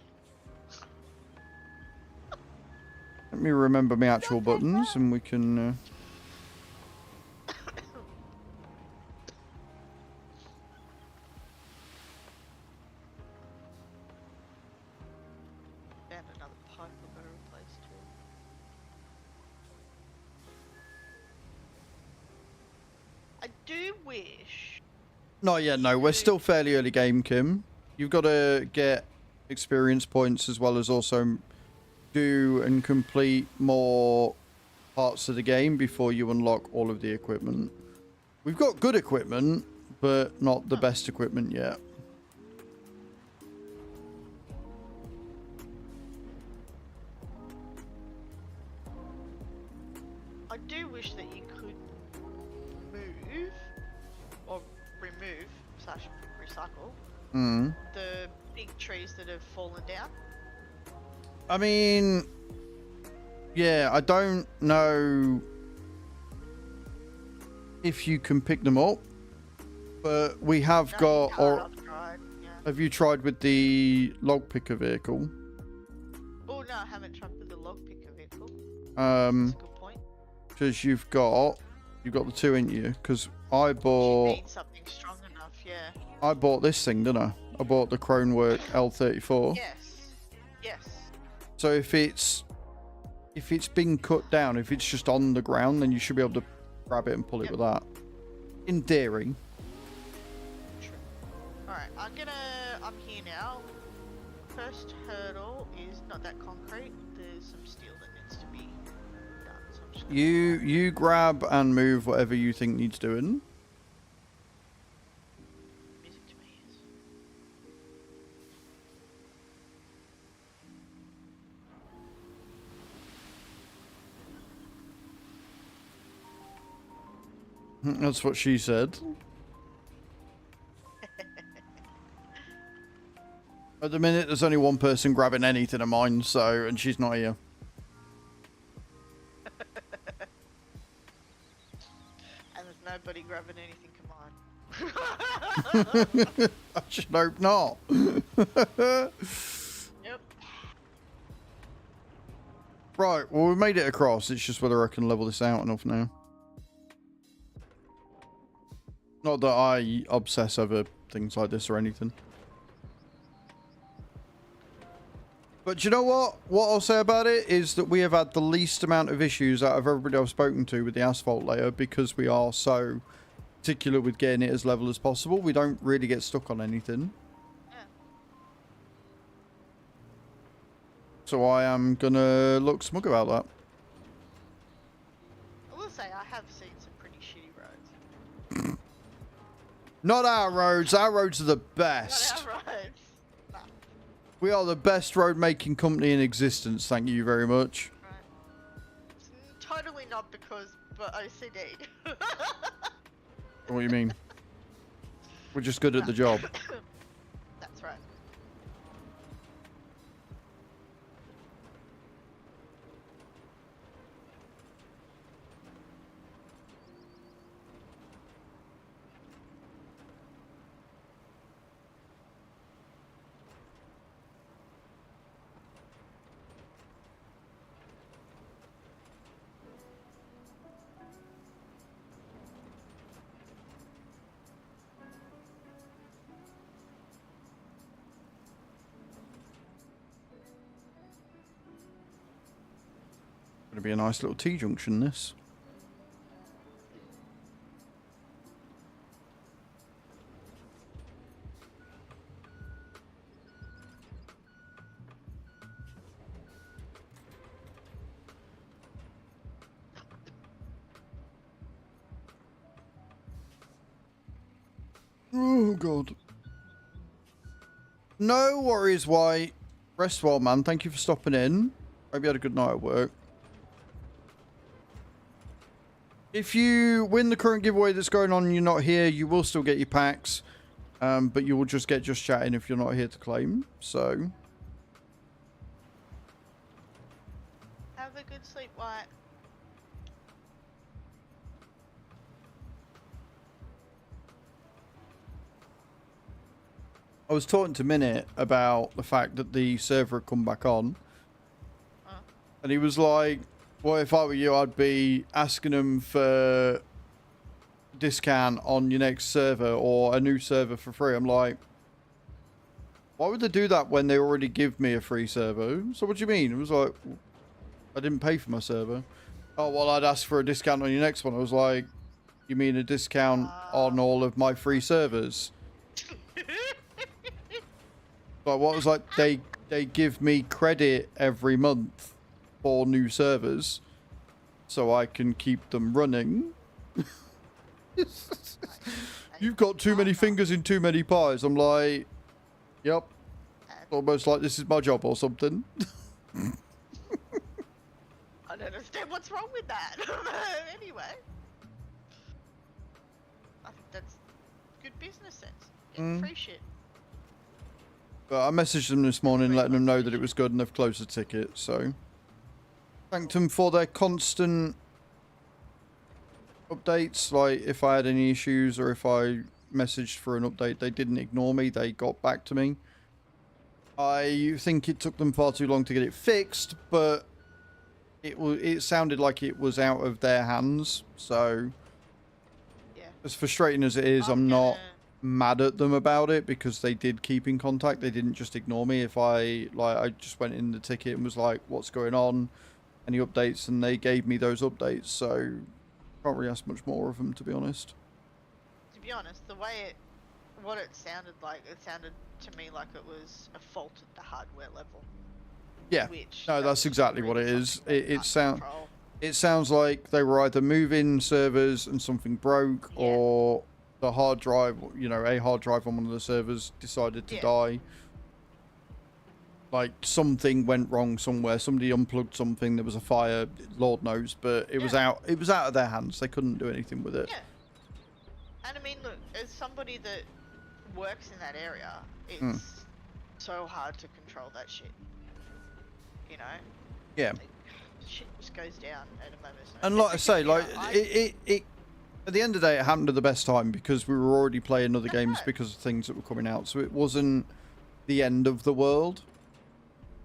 Let me remember my actual buttons and we can... Found another pipe I've got to replace too. I do wish... Not yet, no. We're still fairly early game, Kim. You've got to get experience points as well as also do and complete more parts of the game before you unlock all of the equipment. We've got good equipment, but not the best equipment yet. I do wish that you could move or remove / recycle the big trees that have fallen down. I mean, yeah, I don't know if you can pick them up, but we have got... I've tried, yeah. Have you tried with the log picker vehicle? Oh no, I haven't tried with the log picker vehicle. That's Um, a good point. because you've got the two, ain't you? Because I You bought need something strong enough, yeah. I bought this thing, didn't I? I bought the Cronework L34. Yes. Yes. So if it's been cut down, if it's just on the ground, then you should be able to grab it and pull it with that. In theory. True. Alright, I'm here now. First hurdle is not that concrete. There's some steel that needs to be done. So I'm just gonna You grab and move whatever you think needs doing. music to my ears. That's what she said. At the minute, there's only one person grabbing anything of mine, so, and she's not here. And there's nobody grabbing anything of mine. I should hope not. Yep. Right, well, we made it across. It's just whether I can level this out enough now. Not that I obsess over things like this or anything. But do you know what? What I'll say about it is that we have had the least amount of issues out of everybody I've spoken to with the asphalt layer because we are so particular with getting it as level as possible. We don't really get stuck on anything. Yeah. So I am going to look smug about that. I will say I have seen some pretty shitty roads. Not our roads. Our roads are the best. Not our roads. Nah. We are the best road making company in existence. Thank you very much. Right. It's totally not but OCD. What do you mean? We're just good at the job. That's right. Gonna be a nice little T-junction, this. Oh, God. No worries, White. Rest well, man. Thank you for stopping in. Hope you had a good night at work. If you win the current giveaway that's going on and you're not here, you will still get your packs. But you will just get just chatting if you're not here to claim. So... Have a good sleep, White. I was talking to Minute about the fact that the server had come back on. And he was like, well, if I were you, I'd be asking them for discount on your next server or a new server for free. I'm like, why would they do that when they already give me a free server? So what do you mean? It was like, I didn't pay for my server. Oh, well, I'd ask for a discount on your next one. I was like, you mean a discount on all of my free servers? Like, what was like, they give me credit every month for new servers so I can keep them running. You've got too many fingers in too many pies. I'm like, yep. Almost like this is my job or something. I don't understand what's wrong with that. Anyway. I think that's good business sense. Getting free shit. But I messaged them this morning letting them know that it was good and they've closed the ticket, so... Thanked them for their constant updates. Like, if I had any issues or if I messaged for an update, they didn't ignore me. They got back to me. I think it took them far too long to get it fixed, but it sounded like it was out of their hands. So, Yeah. as frustrating as it is, I'm not mad at them about it because they did keep in contact. They didn't just ignore me. If I just went in the ticket and was like, what's going on? Any updates? And they gave me those updates. So, can't really ask much more of them, to be honest. To be honest, the way what it sounded like, it sounded to me like it was a fault at the hardware level. Yeah, no, that's exactly what it is. It sounds like they were either moving servers and something broke, or the hard drive, you know, a hard drive on one of the servers decided to die. Like, something went wrong somewhere. Somebody unplugged something. There was a fire. Lord knows, but it was out. It was out of their hands. They couldn't do anything with it. Yeah. And I mean, look, as somebody that works in that area, it's so hard to control that shit. You know? Yeah. Like, shit just goes down at a moment's notice. And like I say, like it at the end of the day, it happened at the best time because we were already playing other games because of things that were coming out. So it wasn't the end of the world.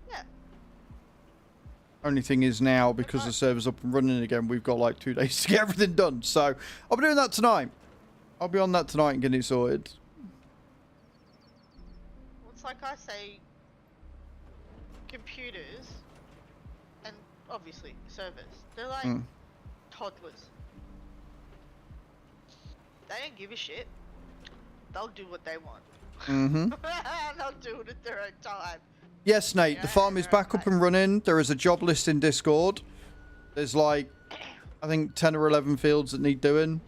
Yeah. Only thing is now, because the server's up and running again, we've got like 2 days to get everything done. So I'll be doing that tonight. I'll be on that tonight and getting it sorted. Well, it's like I say, computers, and obviously servers, they're like toddlers. They don't give a shit. They'll do what they want. They'll do it at their own time. Yes, Nate, the farm is back up and running. There is a job list in Discord. There's like, I think 10 or 11 fields that need doing.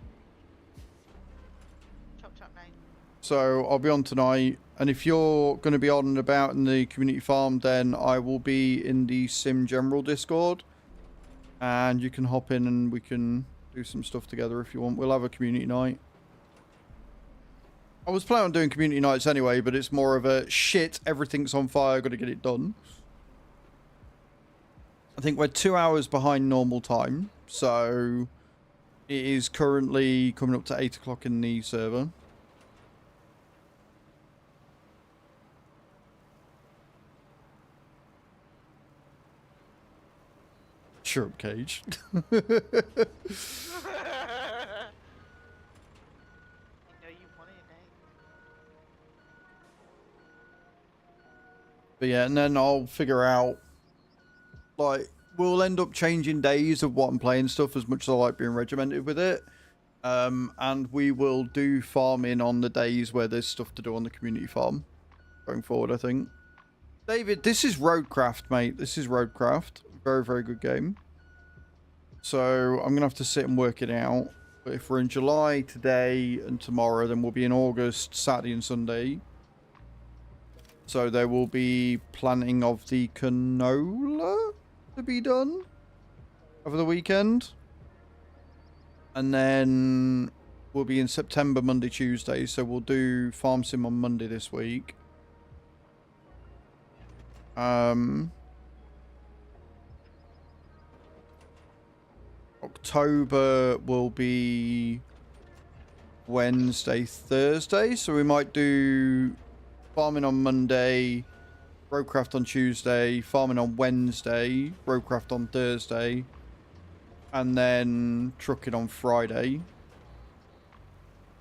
Chop chop, Nate. So I'll be on tonight. And if you're going to be on and about in the community farm, then I will be in the Sim General Discord. And you can hop in and we can do some stuff together if you want. We'll have a community night. I was planning on doing community nights anyway, but it's more of a shit, everything's on fire, got to get it done. I think we're 2 hours behind normal time, so it is currently coming up to 8 o'clock in the server. Sure, Cage. But yeah, and then I'll figure out, like, we'll end up changing days of what I'm playing stuff as much as I like being regimented with it. And we will do farming on the days where there's stuff to do on the community farm going forward, I think. David, this is Roadcraft, mate. This is Roadcraft. Very, very good game. So I'm going to have to sit and work it out. But if we're in July today and tomorrow, then we'll be in August, Saturday and Sunday. So there will be planting of the canola to be done over the weekend. And then we'll be in September, Monday, Tuesday. So we'll do farm sim on Monday this week. October will be Wednesday, Thursday. So we might do farming on Monday, Roadcraft on Tuesday, farming on Wednesday, Roadcraft on Thursday, and then trucking on Friday.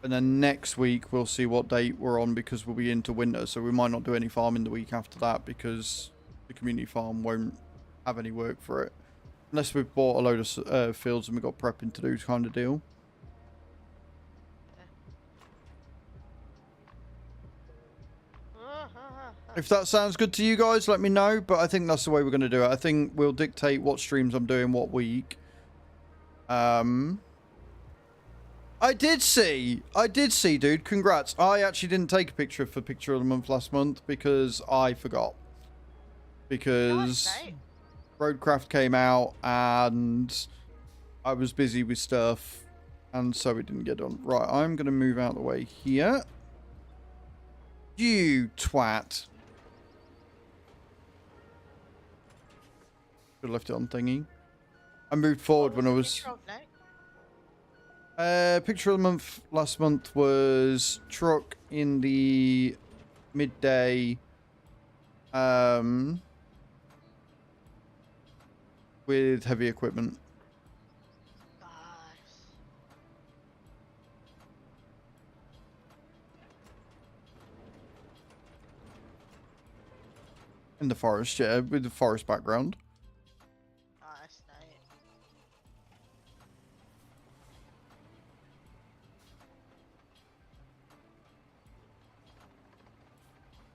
And then next week we'll see what date we're on because we'll be into winter. So we might not do any farming the week after that because the community farm won't have any work for it. Unless we've bought a load of fields and we've got prepping to do kind of deal. If that sounds good to you guys, let me know. But I think that's the way we're going to do it. I think we'll dictate what streams I'm doing what week. I did see, dude. Congrats. I actually didn't take a picture for Picture of the Month last month because I forgot. Because Roadcraft came out and I was busy with stuff. And so it didn't get done. Right, I'm going to move out of the way here. You twat. Should have left it on thingy. I moved forward when I was... Picture of the month last month was truck in the midday. With heavy equipment. In the forest, yeah, with the forest background. Nice, nice.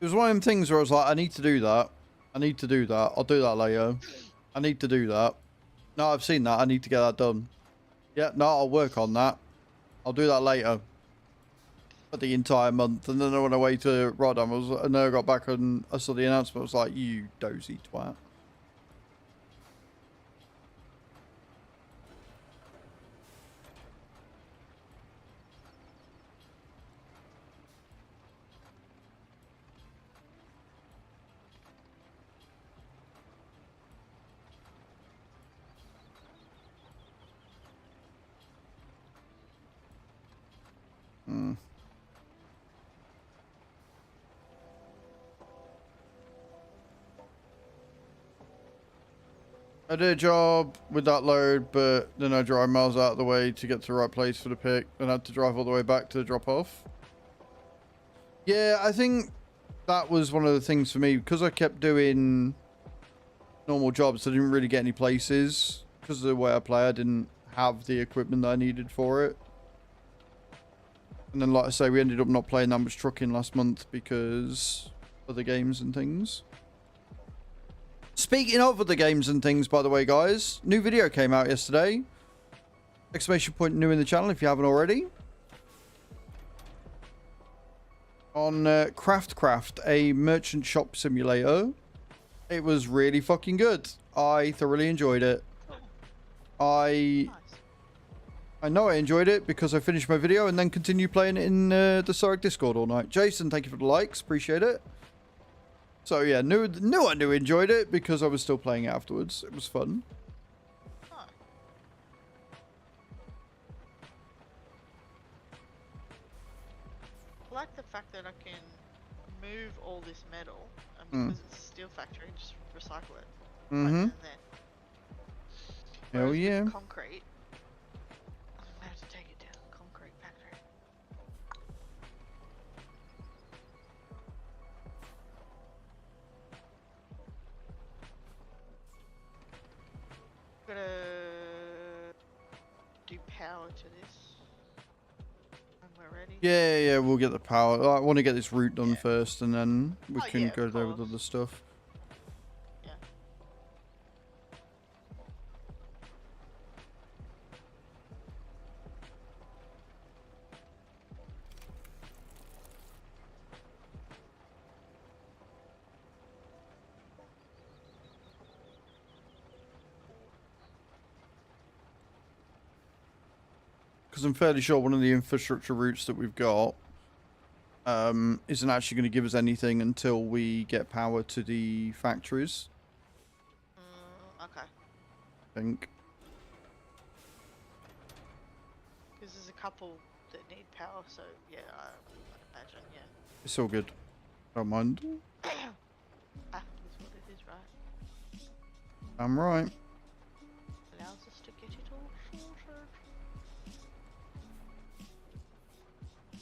It was one of them things where I was like, I need to do that. I need to do that. I'll do that later. I need to do that. No, I've seen that. I need to get that done. Yeah, no, I'll work on that. I'll do that later. For the entire month. And then I went away to Rotterdam. And then I got back and I saw the announcement. I was like, you dozy twat. I did a job with that load, but then I drive miles out of the way to get to the right place for the pick. Then I had to drive all the way back to drop off. Yeah, I think that was one of the things for me. Because I kept doing normal jobs, I didn't really get any places. Because of the way I play, I didn't have the equipment that I needed for it. And then, like I say, we ended up not playing that much trucking last month because of the games and things. Speaking of other games and things, by the way, guys, new video came out yesterday. Exclamation point new in the channel if you haven't already. On Craft, a merchant shop simulator. It was really fucking good. I thoroughly enjoyed it. I know I enjoyed it because I finished my video and then continued playing it in the Sorek Discord all night. Jason, thank you for the likes. Appreciate it. So yeah, knew I enjoyed it because I was still playing it afterwards. It was fun. Huh. I like the fact that I can move all this metal, and because it's a steel factory, just recycle it. Right then and then. Hell Whereas yeah. with concrete, I'm gonna have to take it down. Concrete factory. power to this when we're ready. Yeah, we'll get the power. I want to get this route done Yeah. first, and then we Oh, can yeah, go of there with course. other stuff. Yeah. Because I'm fairly sure one of the infrastructure routes that we've got isn't actually going to give us anything until we get power to the factories, Okay. I think. Because there's a couple that need power, so yeah, I'd imagine, yeah. It's all good. Don't mind. Ah, that's what it is, right? I'm right. Allows us to get it all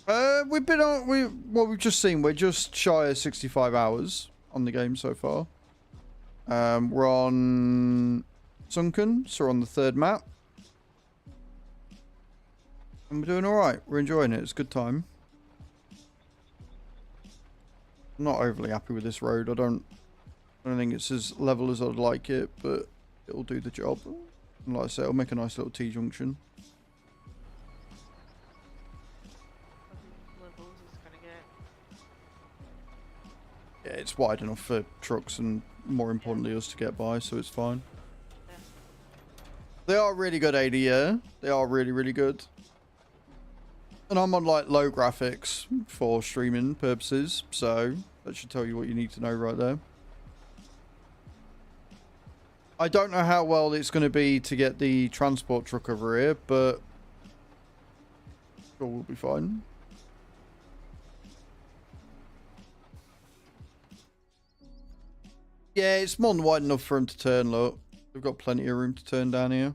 sorted. We've been on. What we've just seen. We're just shy of 65 hours on the game so far. We're on Sunken, so we're on the 3rd map, and we're doing all right. We're enjoying it. It's a good time. I'm not overly happy with this road. I don't think it's as level as I'd like it, but it'll do the job. And like I said, it'll make a nice little T-junction. Levels is gonna get. Yeah, it's wide enough for trucks and, more importantly, us to get by, so it's fine. Yeah. They are really good AD, yeah. They are really, really good. And I'm on, like, low graphics for streaming purposes, so that should tell you what you need to know right there. I don't know how well it's going to be to get the transport truck over here, but sure we'll be fine. Yeah, it's more than wide enough for him to turn, look. We've got plenty of room to turn down here.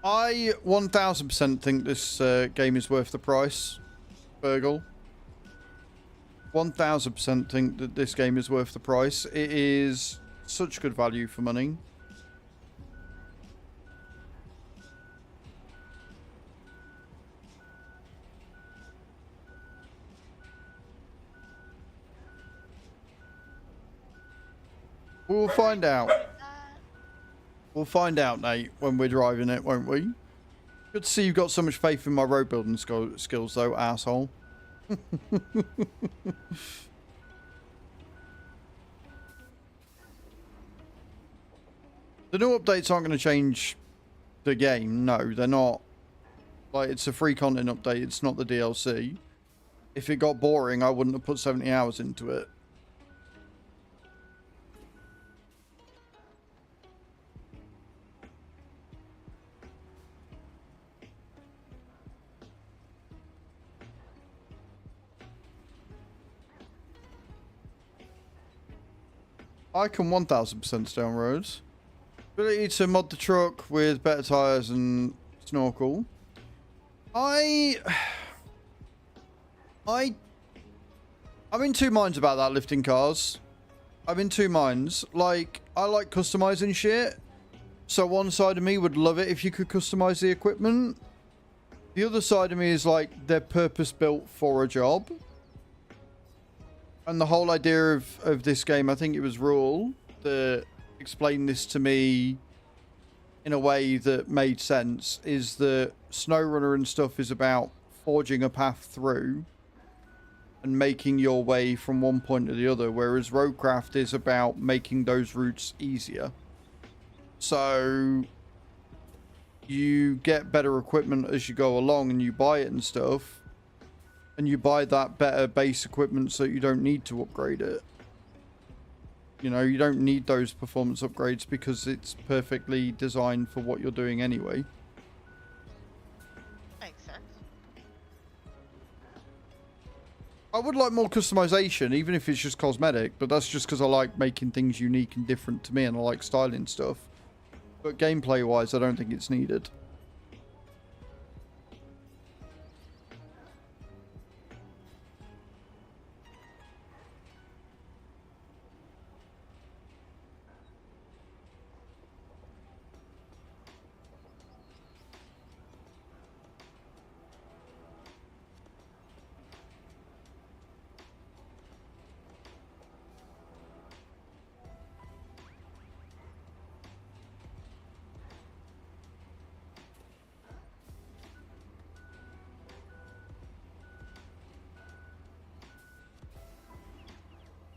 I 1000% think this game is worth the price, Virgil. 1000% think that this game is worth the price. It is such good value for money. We'll find out. We'll find out, Nate, when we're driving it, won't we? Good to see you've got so much faith in my road building skills, though, asshole. The new updates aren't going to change the game. No, they're not. Like, it's a free content update. It's not the DLC. If it got boring, I wouldn't have put 70 hours into it. I can 1000% stay on roads. Ability to mod the truck with better tyres and snorkel. I'm in two minds about that, lifting cars. I'm in two minds. Like, I like customizing shit. So one side of me would love it if you could customize the equipment. The other side of me is like, they're purpose built for a job. And the whole idea of this game, I think it was Rule that explained this to me in a way that made sense, is that SnowRunner and stuff is about forging a path through and making your way from one point to the other, whereas Roadcraft is about making those routes easier. So you get better equipment as you go along and you buy it and stuff. And you buy that better base equipment so you don't need to upgrade it. You know, you don't need those performance upgrades because it's perfectly designed for what you're doing anyway. Makes sense. I would like more customization, even if it's just cosmetic, but that's just because I like making things unique and different to me and I like styling stuff. But gameplay-wise, I don't think it's needed.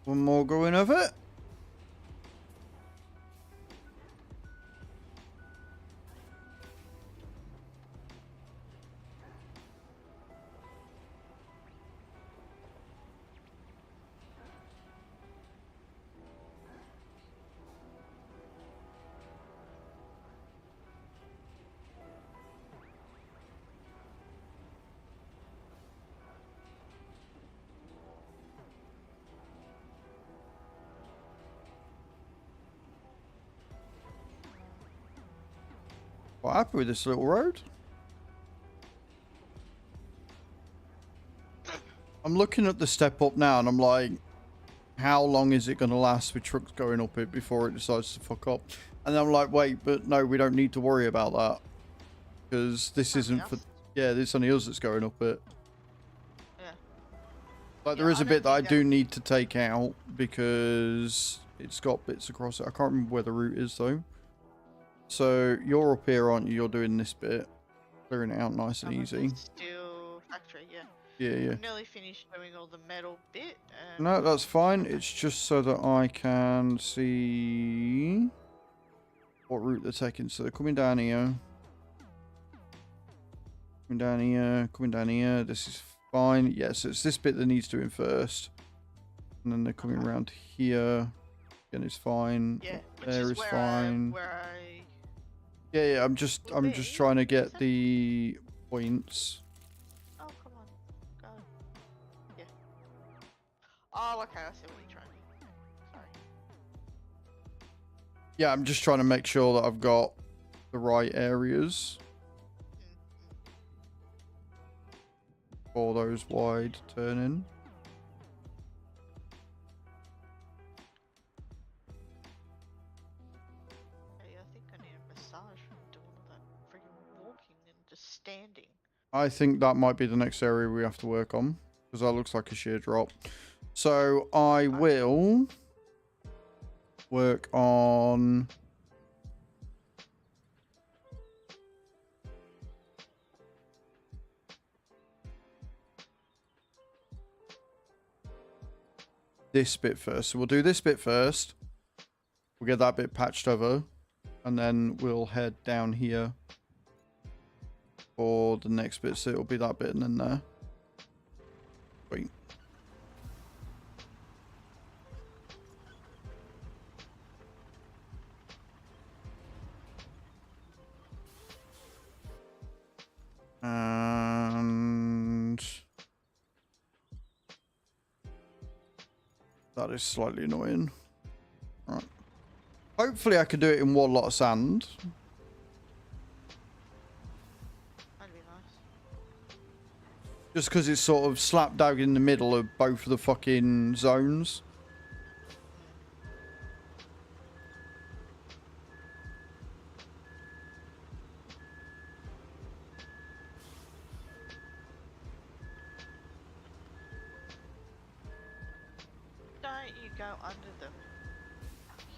One more going of it. Quite happy with this little road. I'm looking at the step up now and I'm like, how long is it going to last with trucks going up it before it decides to fuck up? And I'm like, wait, but no, we don't need to worry about that. Because this isn't for... Yeah, it's only us that's going up it. Yeah. Like, there is a bit that I do need to take out because it's got bits across it. I can't remember where the route is, though. So, you're up here, aren't you? You're doing this bit. Clearing it out nice and easy. Steel factory, yeah. Yeah. I'm nearly finished doing all the metal bit. No, that's fine. It's just so that I can see what route they're taking. So, they're coming down here. Coming down here. Coming down here. This is fine. Yeah, so it's this bit that needs doing first. And then they're coming around here. Again, it's fine. Yeah, there is fine. I Yeah, I'm just trying to get the points. Oh, come on. Go. Yeah. Oh, okay, I see what you're trying to do. Sorry. Yeah, I'm just trying to make sure that I've got the right areas for those wide turn-in. Standing. I think that might be the next area we have to work on because that looks like a sheer drop. So I will work on this bit first. So we'll do this bit first. We'll get that bit patched over and then we'll head down here for the next bit, so it'll be that bit and then there. Wait. And that is slightly annoying. Right. Hopefully I can do it in one lot of sand. Just because it's sort of slap dab in the middle of both of the fucking zones. Don't you go under the fucking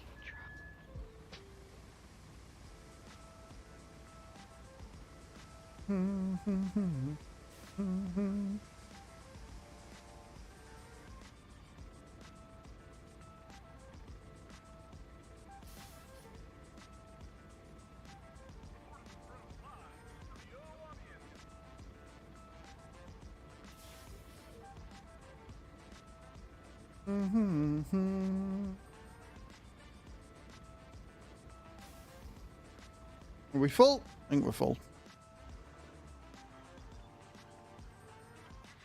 Are we full? I think we're full.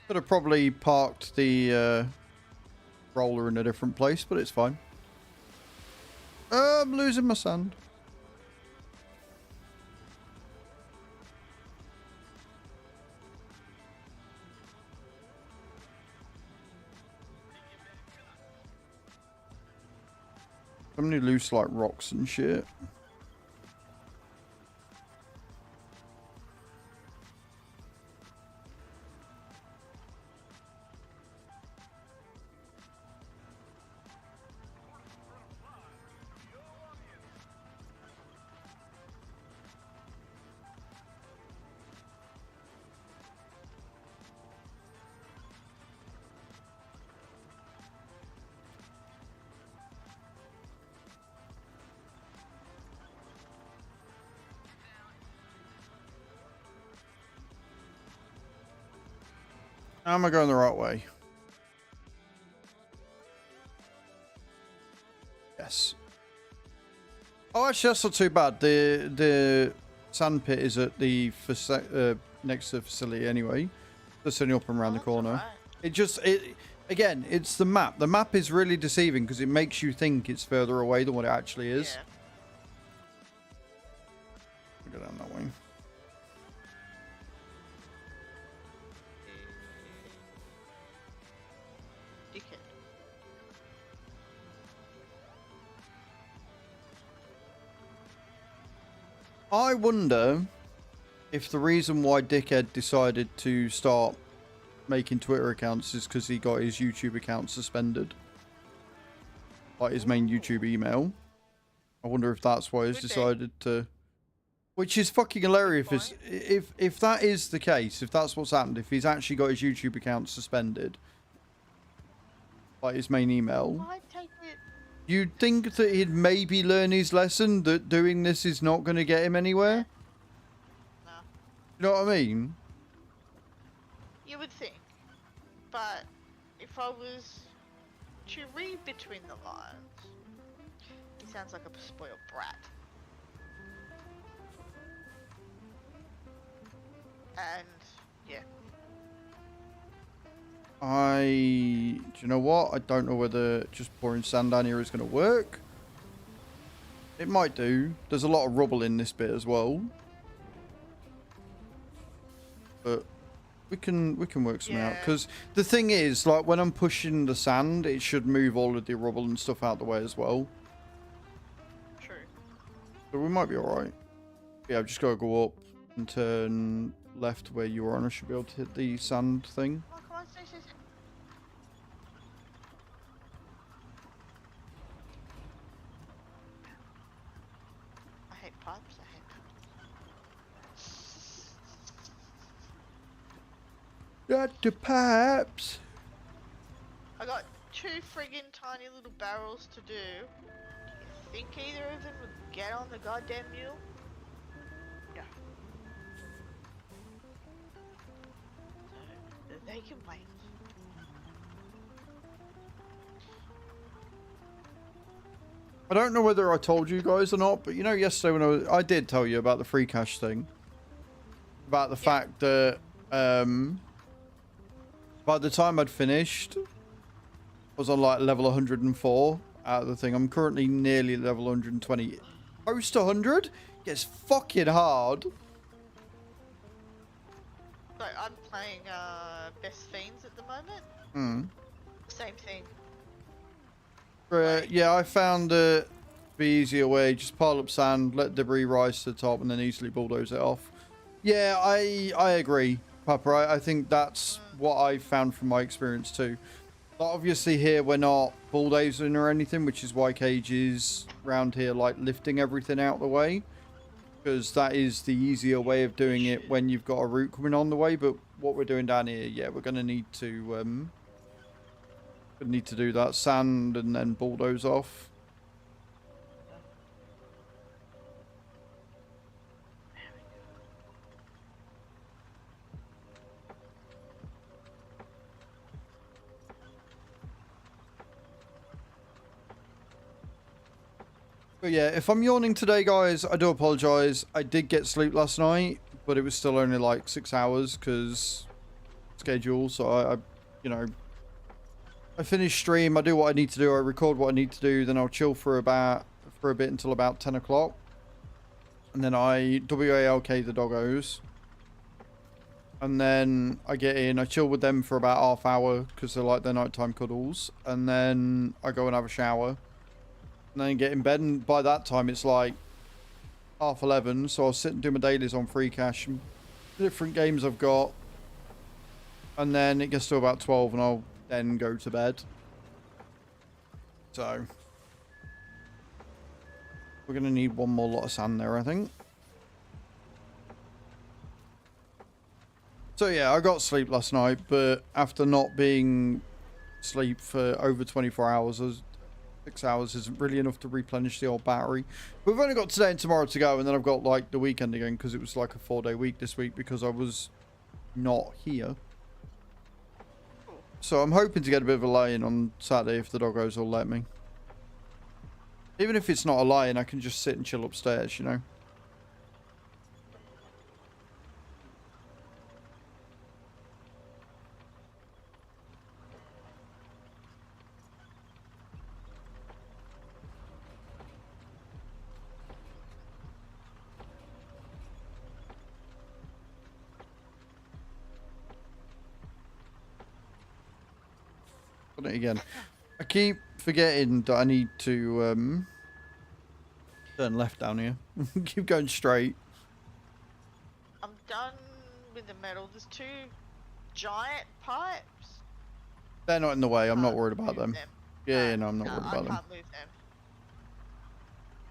Could have probably parked the roller in a different place, but it's fine. I'm losing my sand. So many loose like rocks and shit. Am I going the right way? Yes. Oh, actually, that's not too bad. The sand pit is at the next to the facility anyway. Just only up and around the corner. Right. Again, it's the map. The map is really deceiving because it makes you think it's further away than what it actually is. Yeah. We'll go down that way. Dickhead. I wonder if the reason why Dickhead decided to start making Twitter accounts is because he got his YouTube account suspended. Like his main YouTube email. I wonder if that's why he's Could be. decided to... Which is fucking hilarious. If that is the case, if that's what's happened, if he's actually got his YouTube account suspended, like his main email, I take it. you'd think that he'd maybe learn his lesson that doing this is not going to get him anywhere. No. You know what I mean? You would think. But if I was to read between the lines, he sounds like a spoiled brat. And yeah. Do you know what? I don't know whether just pouring sand down here is going to work. It might do. There's a lot of rubble in this bit as well. But we can work something out. Yeah. Because the thing is, like, when I'm pushing the sand, it should move all of the rubble and stuff out the way as well. True. So we might be alright. Yeah, I've just got to go up and turn left where you were on. I should be able to hit the sand thing. Oh, come on, stay. I hate pipes. Got the pipes. I got 2 friggin' tiny little barrels to do. Do you think either of them would get on the goddamn mule? No. So, they can wait. I don't know whether I told you guys or not, but you know, yesterday when I did tell you about the free cash thing, about the fact that by the time I'd finished, I was on like level 104 out of the thing. I'm currently nearly level 120. Post 100 gets fucking hard. So I'm playing Best Fiends at the moment. Hmm. Same thing. Yeah, I found the easier way. Just pile up sand, let debris rise to the top, and then easily bulldoze it off. Yeah, I agree, Papa. I think that's what I found from my experience too. But obviously here we're not bulldozing or anything, which is why Cage is around here like lifting everything out the way. Because that is the easier way of doing it when you've got a route coming on the way. But what we're doing down here, yeah, we're going to need to... need to do that sand and then bulldoze off. But yeah, if I'm yawning today, guys, I do apologize. I did get sleep last night, but it was still only like 6 hours because schedule. So I you know, I finish stream, I do what I need to do, I record what I need to do, then I'll chill for a bit until about 10 o'clock. And then I WALK the doggos. And then I get in, I chill with them for about half hour because they're like their nighttime cuddles. And then I go and have a shower. And then get in bed, and by that time it's like 11:30, so I'll sit and do my dailies on free cash and different games I've got. And then it gets to about 12 and I'll then go to bed. So we're going to need one more lot of sand there, I think. So yeah, I got sleep last night, but after not being asleep for over 24 hours, 6 hours isn't really enough to replenish the old battery. We've only got today and tomorrow to go, and then I've got like the weekend again because it was like a 4-day week this week because I was not here. So I'm hoping to get a bit of a lay-in on Saturday if the doggos will let me. Even if it's not a lay-in, I can just sit and chill upstairs, you know. Done it again. I keep forgetting that I need to turn left down here. Keep going straight. I'm done with the metal. There's 2 giant pipes. They're not in the way. I'm not Can't worried about move them. Yeah, no, I'm not worried about them. I can't move them.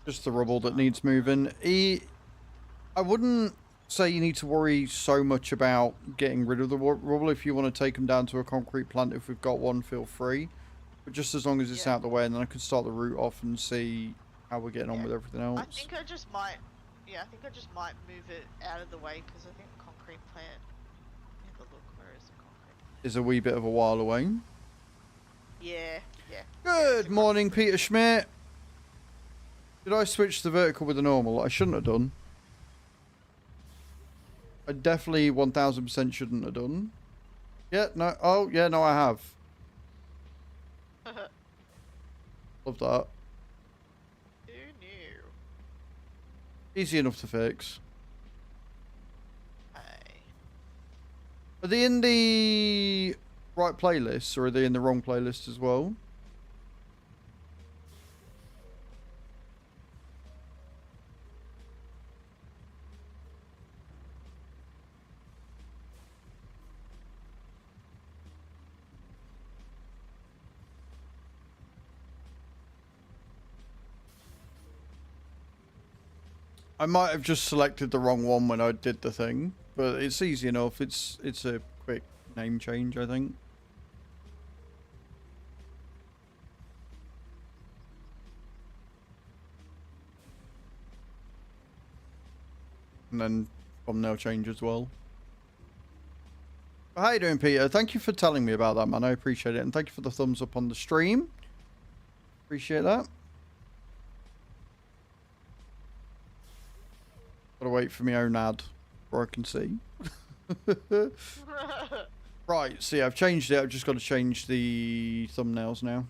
Just the rubble that needs moving. I wouldn't say you need to worry so much about getting rid of the rubble. If you want to take them down to a concrete plant, if we've got one, feel free. But just as long as it's out of the way, and then I can start the route off and see how we're getting on with everything else. I think I just might move it out of the way because I think concrete plant. Have a look. Where is the concrete? Is a wee bit of a while away. Yeah. Good morning, Peter Schmidt. Did I switch the vertical with the normal? I shouldn't have done. I definitely 1000% shouldn't have done. Yeah, no. Oh, yeah, no, I have. Love that. Who knew? Easy enough to fix. Hey. Are they in the right playlist, or are they in the wrong playlist as well? I might have just selected the wrong one when I did the thing, but it's easy enough. It's a quick name change, I think. And then thumbnail change as well. But how you doing, Peter? Thank you for telling me about that, man. I appreciate it. And thank you for the thumbs up on the stream. Appreciate that. Gotta wait for my own ad before I can see. Right, see, I've changed it. I've just got to change the thumbnails now.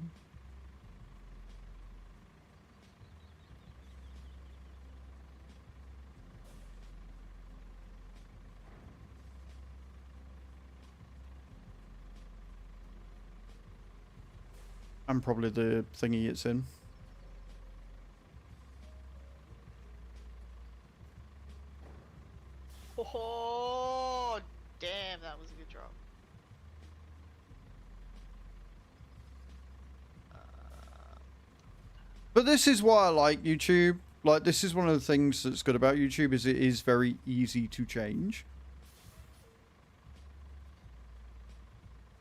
And probably the thingy it's in. Oh, damn, that was a good drop. But this is why I like YouTube. Like, this is one of the things that's good about YouTube, is it is very easy to change.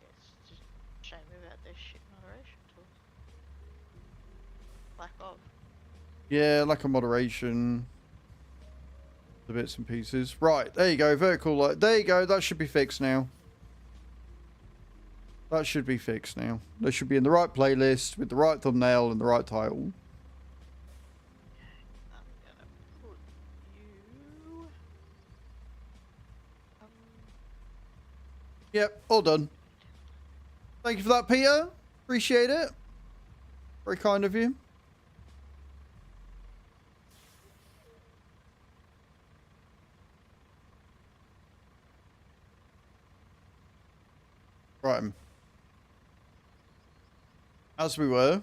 It's just a shame about this shit moderation tool. Lack of. Yeah, lack of moderation. The bits and pieces. Right, there you go. Vertical light. There you go. That should be fixed now. That should be fixed now. They should be in the right playlist with the right thumbnail and the right title. I'm gonna put you. Yep, all done. Thank you for that, Peter. Appreciate it. Very kind of you. Right. As we were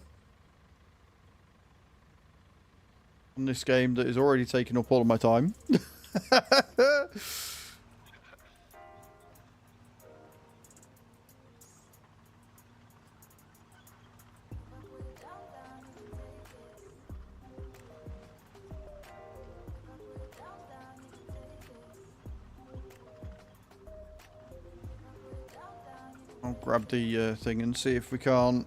on this game that is already taking up all of my time. I'll grab the thing and see if we can't.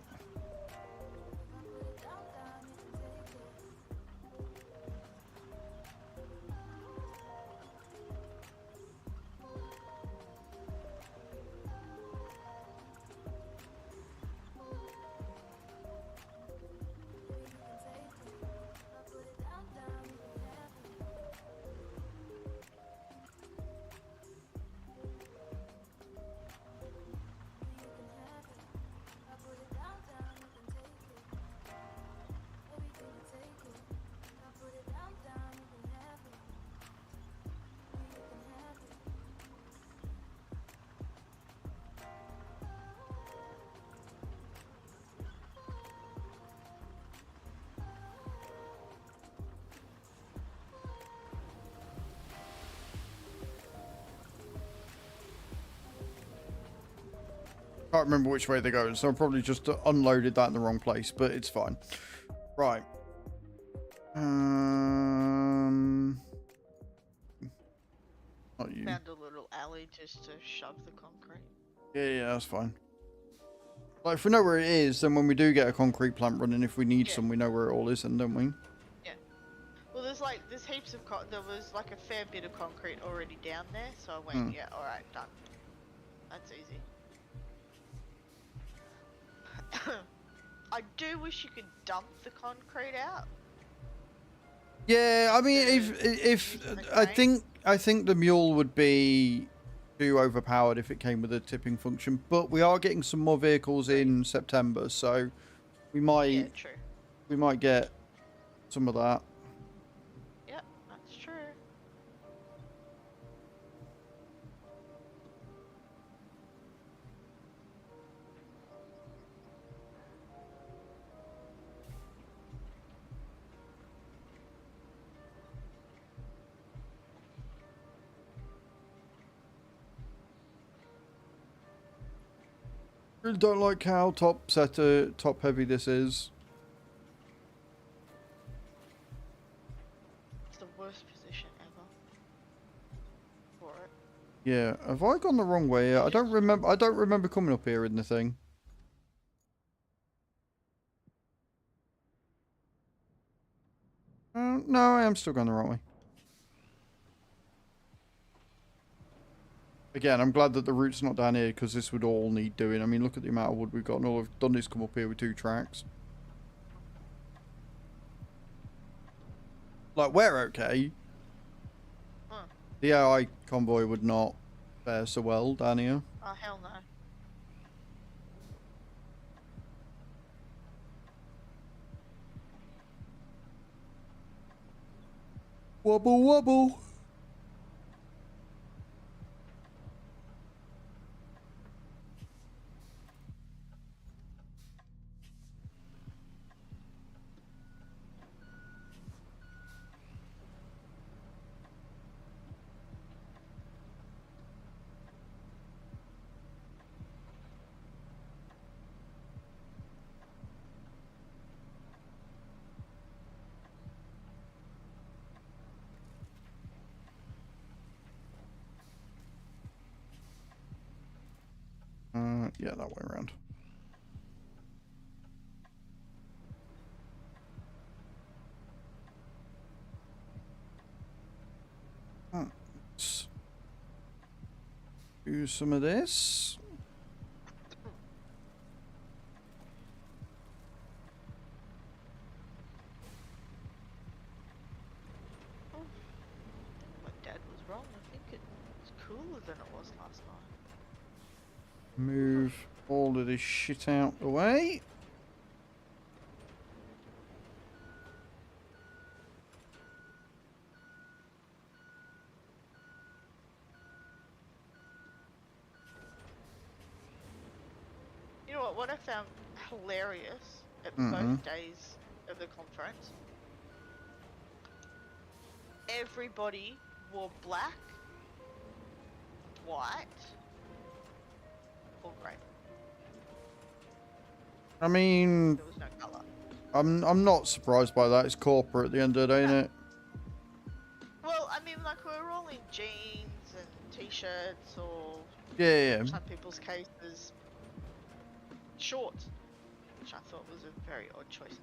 Can't remember which way they're going, so I probably just unloaded that in the wrong place, but it's fine. Right. Not you. Found a little alley just to shove the concrete. Yeah, that's fine. Like, if we know where it is, then when we do get a concrete plant running, if we need some, we know where it all is, then, don't we? Yeah. Well, there's heaps of there was like a fair bit of concrete already down there, so I went, yeah, all right, done. That's easy. I do wish you could dump the concrete out. Yeah, I mean, if I think the mule would be too overpowered if it came with a tipping function, but we are getting some more vehicles in September, so we might we might get some of that. Yep, that's true. Really don't like how top heavy this is. It's the worst position ever for it. Yeah, have I gone the wrong way? I don't remember. I don't remember coming up here in the thing. No, I am still going the wrong way. Again, I'm glad that the route's not down here, because this would all need doing. I mean, look at the amount of wood we've got, and all I've done is come up here with 2 tracks. Like, we're okay. Huh. The AI convoy would not fare so well down here. Oh, hell no. Wobble, wobble. Yeah, that way around. Let's do some of this. My dad was wrong. I think it's cooler than it was last night. Move all of this shit out the way. You know what I found hilarious at both days of the conference? Everybody wore black, white, or grey. I mean, There was no colour. I'm not surprised by that. It's corporate at the end of the day, isn't it? Well, I mean, like, we were all in jeans and t-shirts, or Yeah. some people's cases, shorts, which I thought was a very odd choice.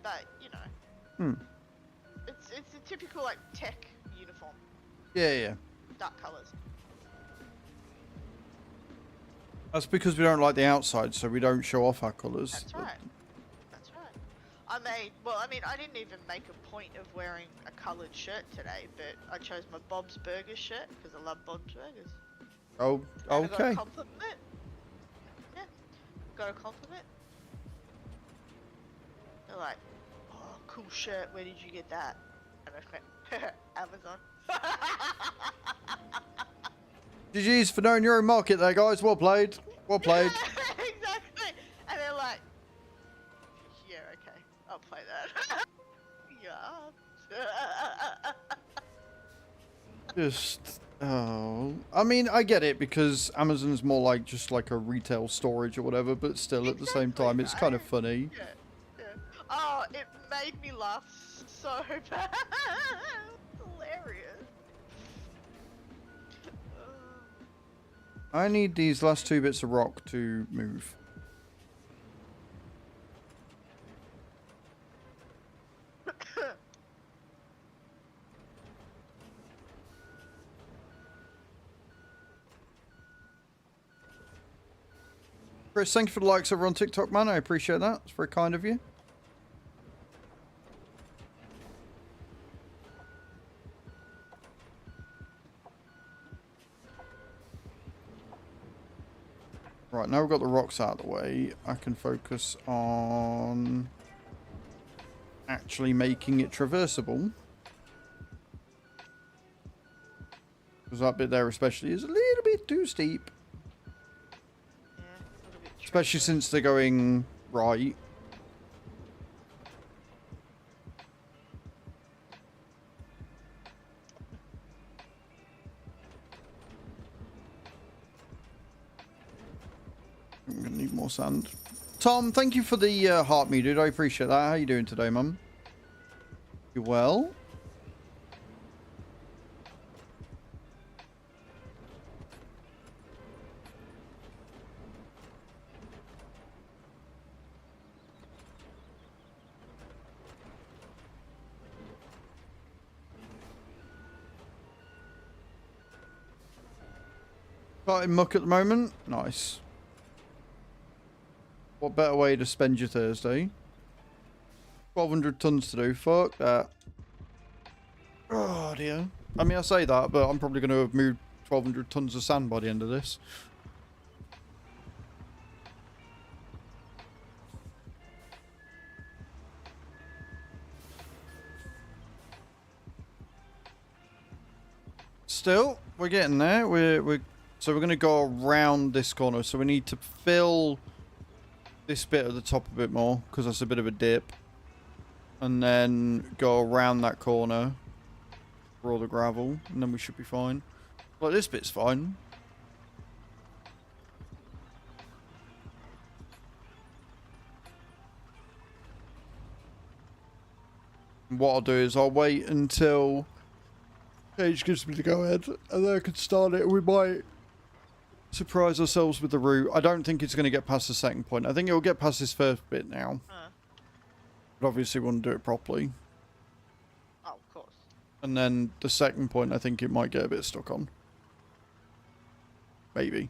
But you know, it's a typical like tech uniform, Yeah. dark colours. That's because we don't like the outside, so we don't show off our colours. That's right. That's right. I mean, I didn't even make a point of wearing a coloured shirt today, but I chose my Bob's Burgers shirt because I love Bob's Burgers. Oh, And I got a okay. compliment. Yeah, got a compliment. They're like, "Oh, cool shirt. Where did you get that?" And I went, "Amazon." GG's for knowing your own market there, guys. Well played. Well played. Exactly. And they're like, "Yeah, okay, I'll play that." Yeah. Just Oh, I mean, I get it because Amazon's more like just like a retail storage or whatever, but still at the same Exactly, time, it's kind of right? funny. Yeah, yeah. Oh, it made me laugh so bad. Hilarious. I need these last 2 bits of rock to move. Chris, thank you for the likes over on TikTok, man. I appreciate that. It's very kind of you. Right, now we've got the rocks out of the way, I can focus on actually making it traversable. Because that bit there especially is a little bit too steep. Yeah, a little bit Especially tricky. since they're going right. I'm going to need more sand. Tom, thank you for the heart me, dude. I appreciate that. How you doing today, mum? You well? Starting muck at the moment? Nice. What better way to spend your Thursday? 1,200 tons to do. Fuck that. Oh, dear. I mean, I say that, but I'm probably going to have moved 1,200 tons of sand by the end of this. Still, we're getting there. So we're going to go around this corner. So we need to fill this bit at the top a bit more because that's a bit of a dip. And then go around that corner for all the gravel. And then we should be fine. Like, this bit's fine. And what I'll do is I'll wait until Paige gives me the go ahead. And then I can start it. We might surprise ourselves with the route. I don't think it's going to get past the second point. I think it'll get past this first bit now. But obviously we want to do it properly. Oh, of course. And then the second point I think it might get a bit stuck on. Maybe.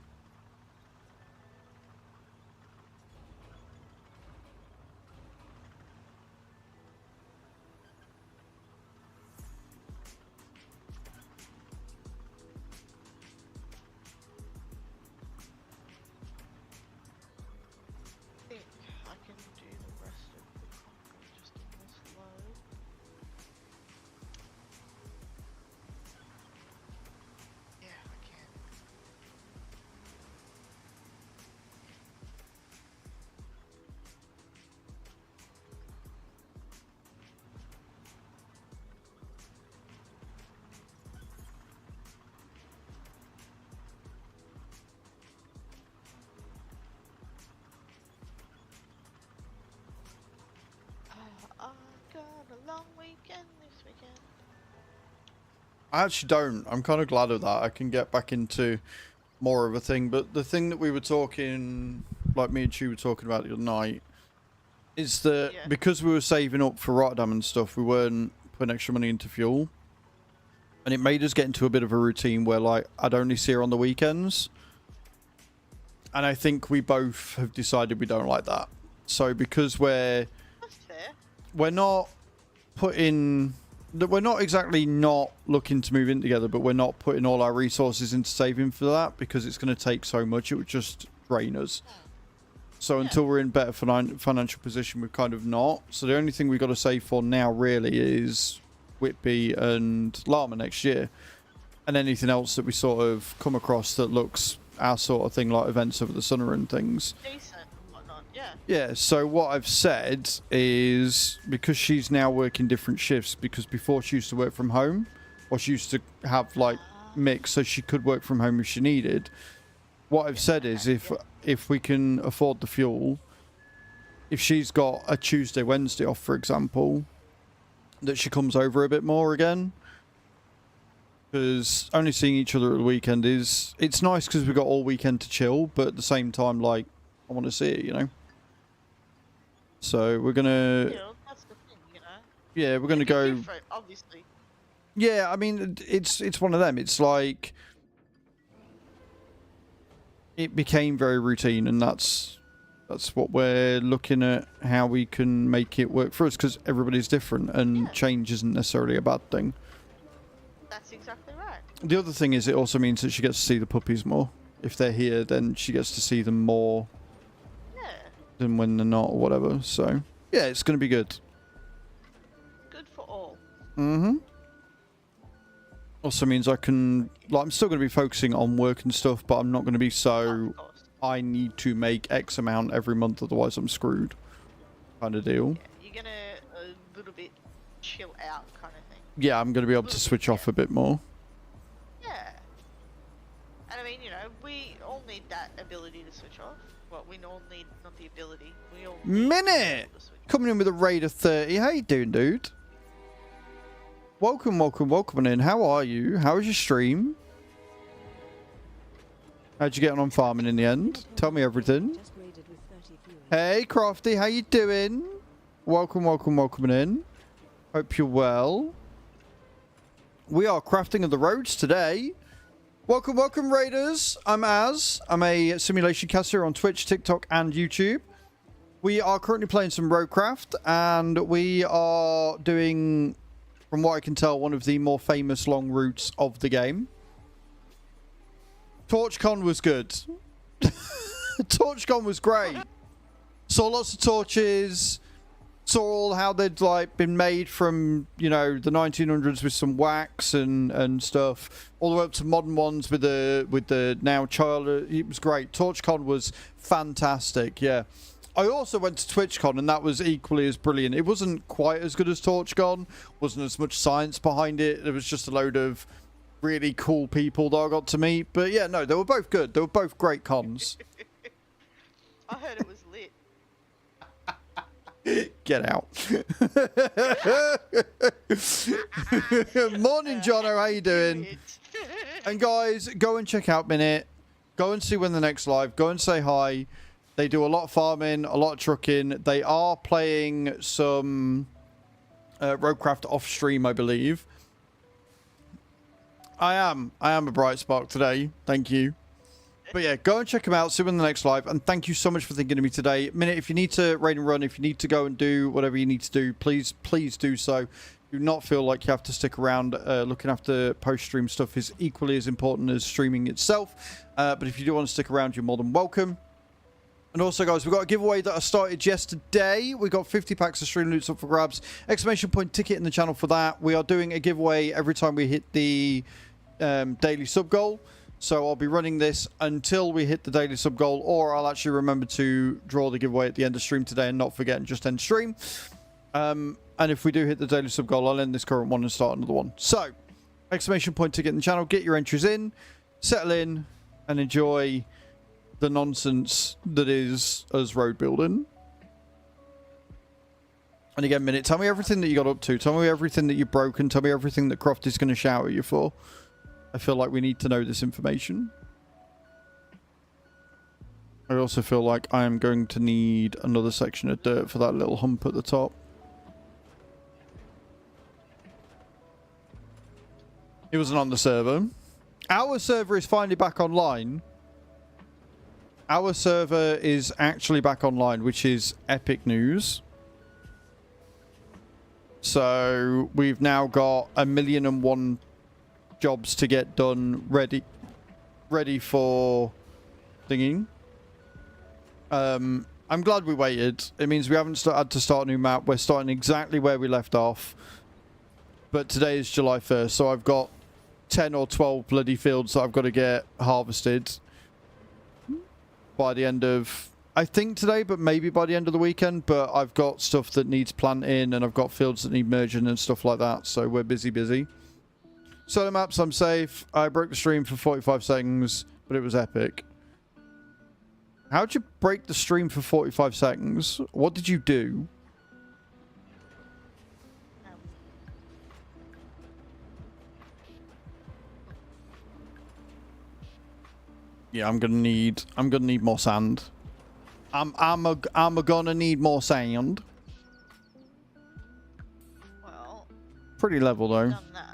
I think I can do the rest of the concrete just on this load. Yeah, I can. I got a long weekend this weekend. I actually don't. I'm kind of glad of that. I can get back into more of a thing. But the thing that we were talking, like me and Chu were talking about the other night, is that Yeah. because we were saving up for Rotterdam and stuff, we weren't putting extra money into fuel. And it made us get into a bit of a routine where, like, I'd only see her on the weekends. And I think we both have decided we don't like that. So because That's fair. we're not putting... We're not exactly not looking to move in together, but we're not putting all our resources into saving for that because it's going to take so much. It would just drain us. So until we're in better financial position, we're kind of not. So the only thing we've got to save for now really is Whitby and Llama next year. And anything else that we sort of come across that looks our sort of thing, like events over the summer and things. Decent and whatnot, yeah. Yeah, so what I've said is because she's now working different shifts, because before she used to work from home, or she used to have like mix, so she could work from home if she needed. What I've said is if we can afford the fuel, if she's got a Tuesday, Wednesday off, for example, that she comes over a bit more again. Because only seeing each other at the weekend it's nice because we've got all weekend to chill, but at the same time, like, I want to see it, you know? So we're gonna... Yeah, that's the thing, you know? Yeah, we're gonna go... Different, obviously. Yeah, I mean, it's one of them. It's like... It became very routine, and that's what we're looking at, how we can make it work for us, because everybody's different, and change isn't necessarily a bad thing. That's exactly right. The other thing is it also means that she gets to see the puppies more. If they're here, then she gets to see them more than when they're not or whatever. So, yeah, it's going to be good. Good for all. Mm-hmm. Also means I can... Like, I'm still going to be focusing on work and stuff, but I'm not going to be so... I need to make X amount every month, otherwise I'm screwed. Kind of deal. Yeah, you're going to a little bit chill out kind of thing. Yeah, I'm going to be able to switch off a bit more. Yeah. And I mean, you know, we all need that ability to switch off. Well, we all need, not the ability, we all need Minute! Coming in with a raid of 30. How you doing, dude? Welcome in. How are you? How was your stream? How'd you get on farming in the end? Tell me everything. Hey, Crafty, how you doing? Welcome in. Hope you're well. We are crafting of the roads today. Welcome, Raiders. I'm Az. I'm a simulation caster on Twitch, TikTok, and YouTube. We are currently playing some Roadcraft, and we are doing, from what I can tell, one of the more famous long routes of the game. TorchCon was good. TorchCon was great. Saw lots of torches. Saw all how they'd like been made from, you know, the 1900s with some wax and stuff, all the way up to modern ones with the now child. It was great. TorchCon was fantastic. Yeah. I also went to TwitchCon, and that was equally as brilliant. It wasn't quite as good as TorchCon. Wasn't as much science behind it. It was just a load of really cool people that I got to meet. But yeah, no, they were both good. They were both great cons. I heard it was lit. Get out. Morning, Jono. How you doing? And guys, go and check out Minute. Go and see when the next live. Go and say hi. They do a lot of farming, a lot of trucking. They are playing some Roadcraft off stream, I believe. I am a bright spark today. Thank you. But yeah, go and check them out. See them in the next live. And thank you so much for thinking of me today. Minute, if you need to raid and run, if you need to go and do whatever you need to do, please do so. Do not feel like you have to stick around. Looking after post-stream stuff is equally as important as streaming itself. But if you do want to stick around, you're more than welcome. And also, guys, we've got a giveaway that I started yesterday. We got 50 packs of stream loots up for grabs. Exclamation point ticket in the channel for that. We are doing a giveaway every time we hit the daily sub goal. So I'll be running this until we hit the daily sub goal, or I'll actually remember to draw the giveaway at the end of stream today and not forget and just end stream. And if we do hit the daily sub goal, I'll end this current one and start another one. So, exclamation point ticket in the channel. Get your entries in, settle in, and enjoy the nonsense that is us road building. And again, Minute, tell me everything that you got up to. Tell me everything that you've broken. Tell me everything that Croft is going to shout at you for. I feel like we need to know this information. I also feel like I am going to need another section of dirt for that little hump at the top. It wasn't on the server. Our server is finally back online. Our server is actually back online, which is epic news. So we've now got 1,000,001 jobs to get done, ready for thinking. I'm glad we waited. It means we haven't had to start a new map. We're starting exactly where we left off. But today is July 1st, so I've got 10 or 12 bloody fields that I've got to get harvested by the end of, I think today, but maybe by the end of the weekend. But I've got stuff that needs planting, and I've got fields that need merging and stuff like that. So we're busy. Solo maps, I'm safe. I broke the stream for 45 seconds, but it was epic. How'd you break the stream for 45 seconds? What did you do? Yeah, I'm gonna need more sand. I'm gonna need more sand. Well, pretty level though. done that.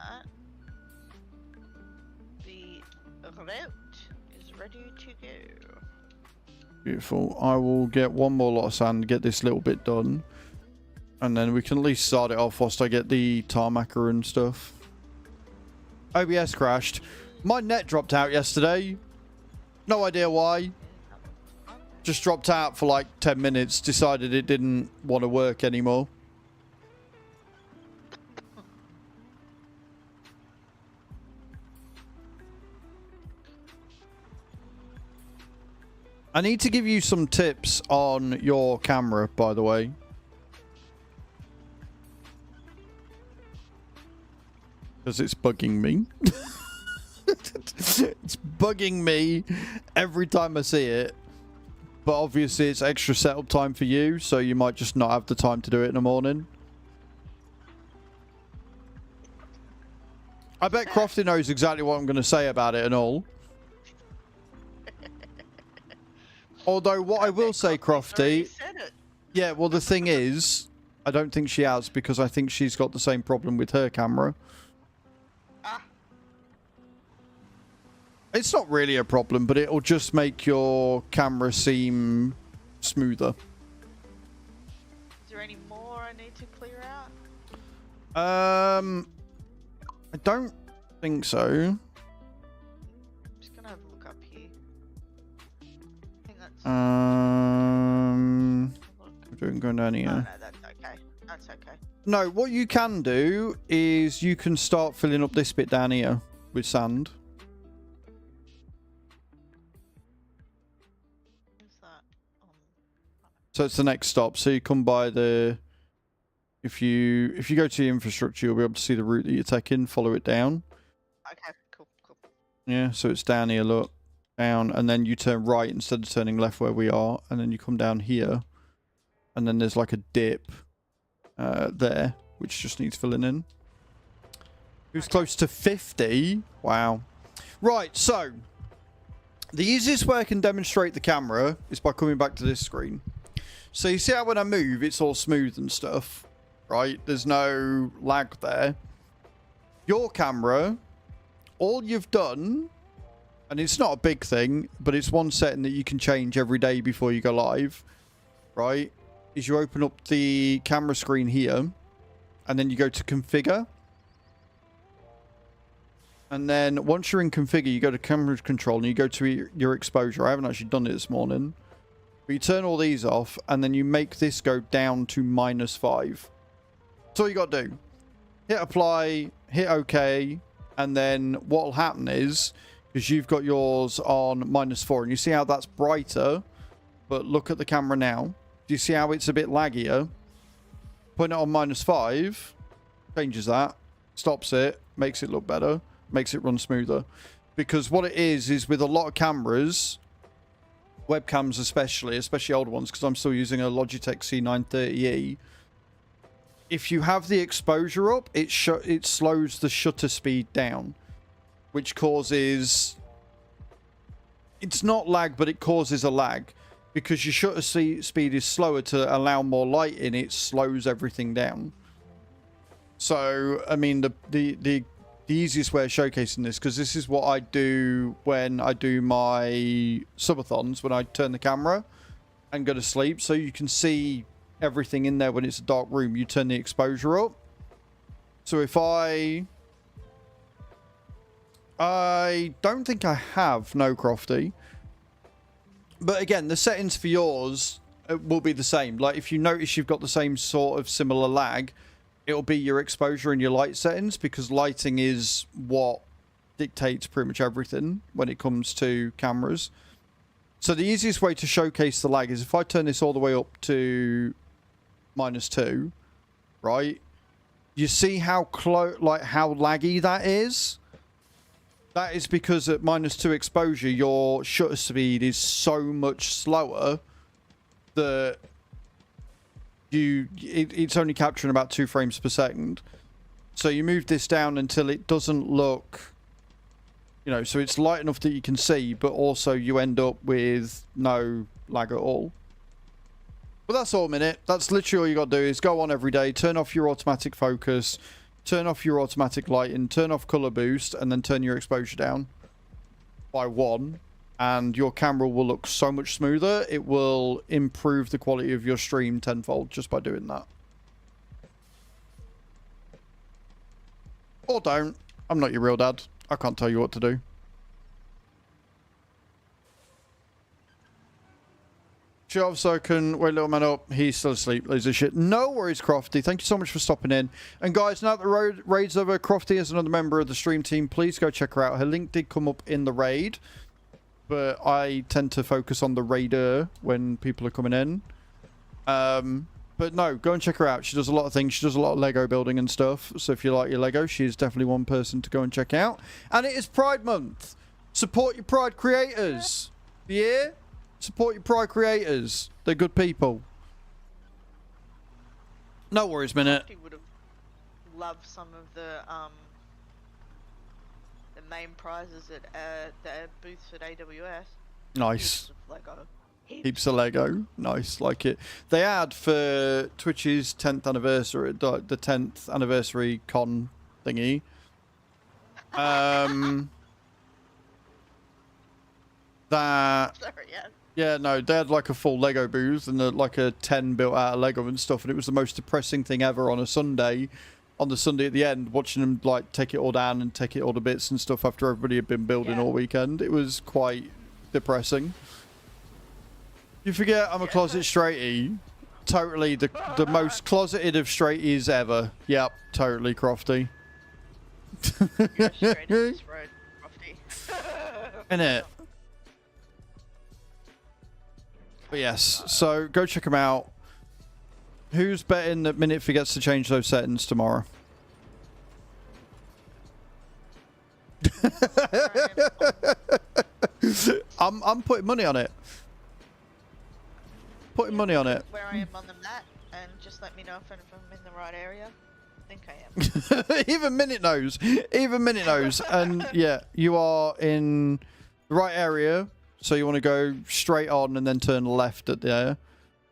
The route is ready to go. Beautiful. I will get one more lot of sand, get this little bit done. And then we can at least start it off whilst I get the tarmacer and stuff. OBS crashed. My net dropped out yesterday. No idea why. Just dropped out for like 10 minutes. Decided it didn't want to work anymore. I need to give you some tips on your camera, by the way. Because it's bugging me. It's bugging me every time I see it. But obviously it's extra setup time for you, so you might just not have the time to do it in the morning. I bet Crofty knows exactly what I'm going to say about it and all. Although what I will say, Crofty... Yeah, well the thing is, I don't think she has, because I think she's got the same problem with her camera. It's not really a problem, but it'll just make your camera seem smoother. Is there any more I need to clear out? I don't think so. I'm just gonna have a look up here. I think that's... We're doing going down here. Oh, no, that's okay. That's okay. No, what you can do is you can start filling up this bit down here with sand. So it's the next stop. So you come by the... If you go to the infrastructure, you'll be able to see the route that you're taking. Follow it down. Okay, cool. Yeah, so it's down here, look. Down, and then you turn right instead of turning left where we are. And then you come down here. And then there's like a dip there, which just needs filling in. Who's close to 50? Wow. Right, so... The easiest way I can demonstrate the camera is by coming back to this screen. So you see how when I move, it's all smooth and stuff, right? There's no lag there. Your camera, all you've done, and it's not a big thing, but it's one setting that you can change every day before you go live, right? Is you open up the camera screen here, and then you go to configure. And then once you're in configure, you go to camera control and you go to your exposure. I haven't actually done it this morning. But you turn all these off, and then you make this go down to -5. That's all you got to do. Hit apply, hit OK, and then what will happen is, because you've got yours on -4, and you see how that's brighter, but look at the camera now. Do you see how it's a bit laggier? Putting it on -5 changes that, stops it, makes it look better, makes it run smoother. Because what it is with a lot of cameras... Webcams especially older ones, because I'm still using a Logitech C930E. If you have the exposure up, it slows the shutter speed down, which causes... It's not lag, but it causes a lag. Because your shutter speed is slower to allow more light in, it slows everything down. So, I mean, the easiest way of showcasing this, because this is what I do when I do my subathons, when I turn the camera and go to sleep, so you can see everything in there when it's a dark room. You turn the exposure up. So if I don't think I have, no, Crofty. But again, the settings for yours will be the same. Like, if you notice you've got the same sort of similar lag, it'll be your exposure and your light settings, because lighting is what dictates pretty much everything when it comes to cameras. So the easiest way to showcase the lag is if I turn this all the way up to -2, right? You see how how laggy that is? That is because at -2 exposure, your shutter speed is so much slower that it's only capturing about 2 frames per second. So you move this down until it doesn't look, you know, so it's light enough that you can see, but also you end up with no lag at all. But that's all a minute. That's literally all you got to do is go on every day, turn off your automatic focus, turn off your automatic lighting, turn off color boost, and then turn your exposure down by 1. And your camera will look so much smoother. It will improve the quality of your stream tenfold just by doing that. Or don't. I'm not your real dad. I can't tell you what to do. Shut up so I can wake little man up. He's still asleep. Loser shit. No worries, Crofty. Thank you so much for stopping in. And guys, now that the raid's over, Crofty is another member of the stream team. Please go check her out. Her link did come up in the raid, but I tend to focus on the raider when people are coming in. But no, go and check her out. She does a lot of things. She does a lot of Lego building and stuff. So if you like your Lego, she is definitely one person to go and check out. And it is Pride Month. Support your Pride creators. Yeah? Support your Pride creators. They're good people. No worries, minute. He would have loved some of the main prizes at the booths at AWS. Nice. Heaps of Lego. Heaps of Lego. Nice, like it. They had for Twitch's 10th anniversary, the 10th anniversary con thingy. That... Sorry, yeah. Yeah, no, they had like a full Lego booth and like a 10 built out of Lego and stuff, and it was the most depressing thing ever on a Sunday. On the Sunday at the end, watching them like take it all down and take it all to bits and stuff after everybody had been building all weekend. It was quite depressing. You forget I'm a closet straighty. Totally the most closeted of straighties ever. Yep, totally, Crofty. You're straight in this road, Crofty. Innit? But yes, so go check them out. Who's betting that Minute forgets to change those settings tomorrow? I'm putting money on it. Putting money on it. Where I am on the map, and just let me know if I'm in the right area. I think I am. Even Minute knows. Even Minute knows. And yeah, you are in the right area. So you want to go straight on and then turn left at there.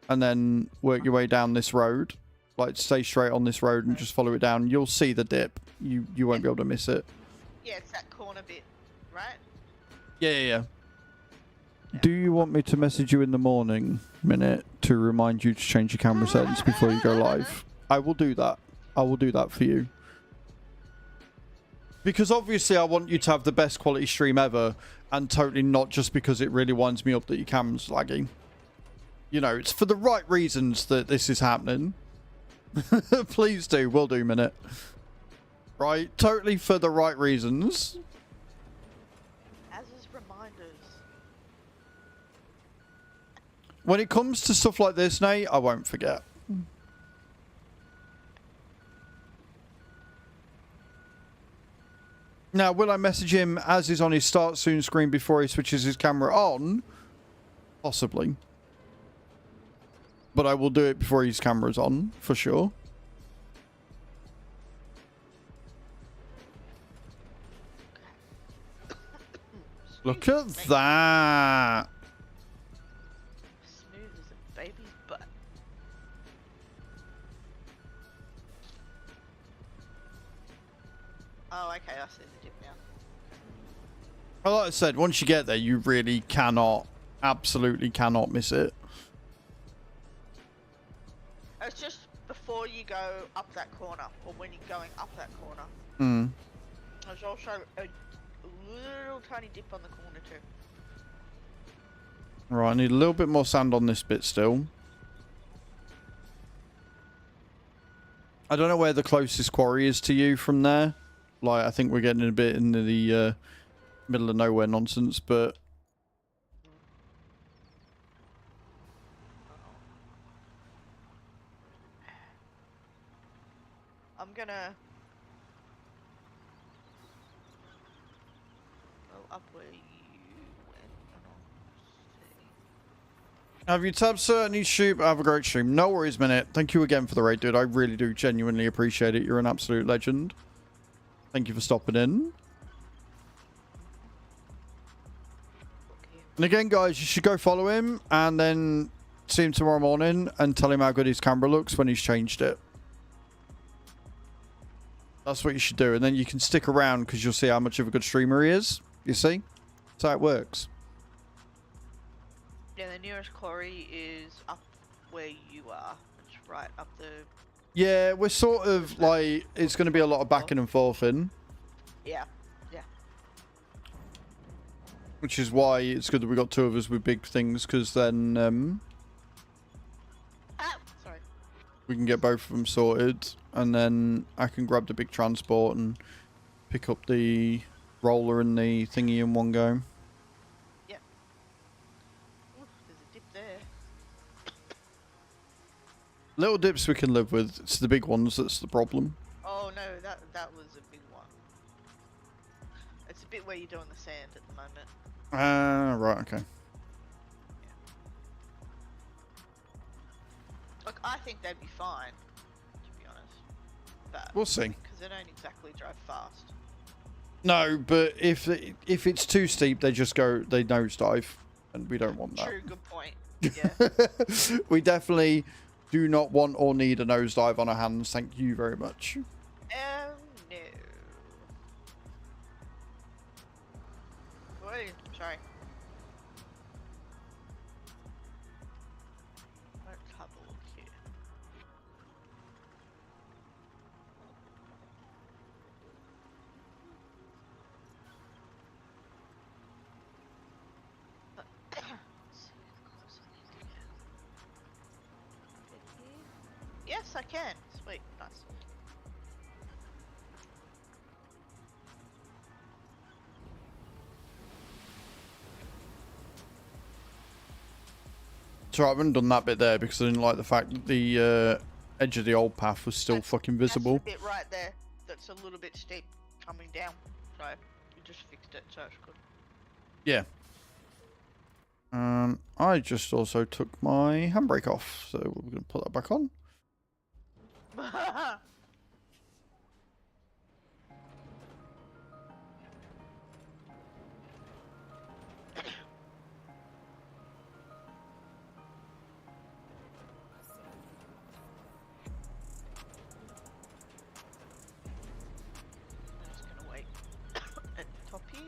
And then work your way down this road. Like stay straight on this road and just follow it down. You'll see the dip. You won't be able to miss it. Yeah, it's that corner bit, right? Yeah. Do you want me to message you in the morning, Minute, to remind you to change your camera settings before you go live? I will do that. I will do that for you. Because obviously I want you to have the best quality stream ever, and totally not just because it really winds me up that your camera's lagging. You know, it's for the right reasons that this is happening. Please do. Will do, Minute. Right? Totally for the right reasons. When it comes to stuff like this, Nate, I won't forget. Now, will I message him as he's on his start soon screen before he switches his camera on? Possibly. But I will do it before his camera's on, for sure. Look at that. Baby's butt. Oh, okay, I see the dip now. Well, like I said, once you get there, you really cannot, absolutely cannot miss it. It's just before you go up that corner, or when you're going up that corner. Hmm. There's also a little tiny dip on the corner too. Right, I need a little bit more sand on this bit still. I don't know where the closest quarry is to you from there. Like, I think we're getting a bit into the middle of nowhere nonsense, but... I'm gonna... up where you went. And I'll see. Have you tabbed certainly shoot? Have a great stream. No worries, Minute. Thank you again for the raid, dude. I really do genuinely appreciate it. You're an absolute legend. Thank you for stopping in. Okay. And again, guys, you should go follow him and then see him tomorrow morning and tell him how good his camera looks when he's changed it. That's what you should do. And then you can stick around because you'll see how much of a good streamer he is. You see? That's how it works. Yeah, the nearest quarry is up where you are. It's right up the... Yeah, we're sort of like... It's going to be a lot of backing and forthing. Yeah, yeah. Which is why it's good that we got two of us with big things, because then Ah, sorry. we can get both of them sorted. And then I can grab the big transport and pick up the roller and the thingy in one go. Yep. Ooh, there's a dip there. Little dips we can live with. It's the big ones that's the problem. Oh no, that was a big one. It's a bit where you're doing the sand at the moment. Right, okay. Look, I think they'd be fine, to be honest. But We'll see. because they don't exactly drive fast. No, but if it's too steep, they nosedive, and we don't want that. True, good point. Yeah. We definitely do not want or need a nosedive on our hands. Thank you very much. No. Wait, sorry. Let's have a look here. Yes, I can. Sweet, nice. So I haven't done that bit there because I didn't like the fact that the edge of the old path was still fucking visible. That's the bit right there that's a little bit steep coming down. So you just fixed it, so it's good. Yeah. I just also took my handbrake off, so we're going to put that back on. I'm just gonna wait at the top here.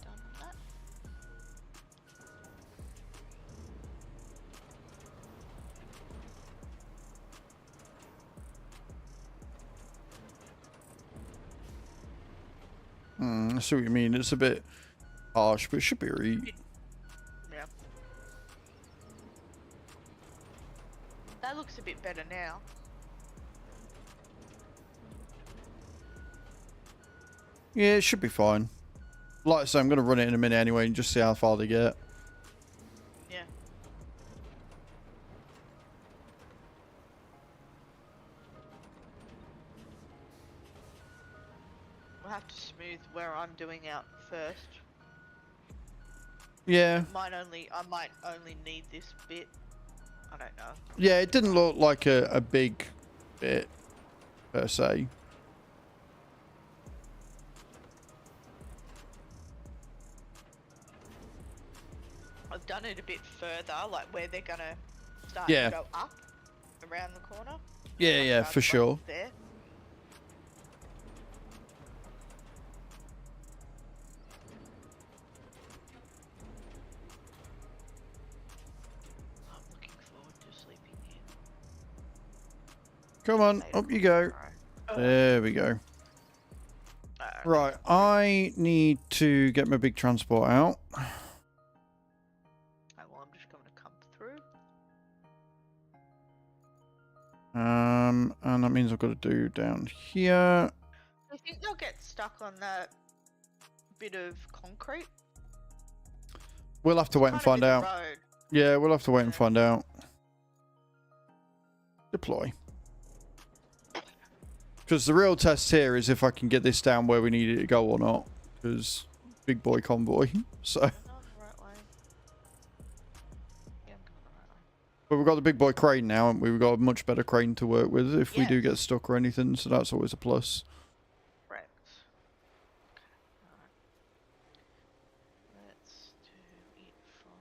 Done that. I see what you mean. It's a bit harsh, but it should be alright. Yeah. That looks a bit better now. Yeah, it should be fine. Like I say, I'm going to run it in a minute anyway and just see how far they get. Yeah. We'll have to smooth where I'm doing out first. Yeah. I might only need this bit. I don't know. Yeah, it didn't look like a big bit, per se. I've done it a bit further, like where they're gonna start Yeah. to go up around the corner. Yeah, Like yeah, around for the sure. bottom there. I'm looking forward to sleeping in. Come on, later up you go. tomorrow. There we go. Right, I need to get my big transport out. Okay, well, I'm just going to come through. And that means I've got to do down here. I think they'll get stuck on that bit of concrete. We'll have to wait and Kind of find in the out. road. Yeah, we'll have to wait and Yeah. find out. Deploy. Because the real test here is if I can get this down where we need it to go or not. Because big boy convoy. So. I'm going the right way. Yeah, I'm going the right way. But we've got the big boy crane now, and we've got a much better crane to work with if we do get stuck or anything. So that's always a plus. Correct. Okay, alright. Let's do it from...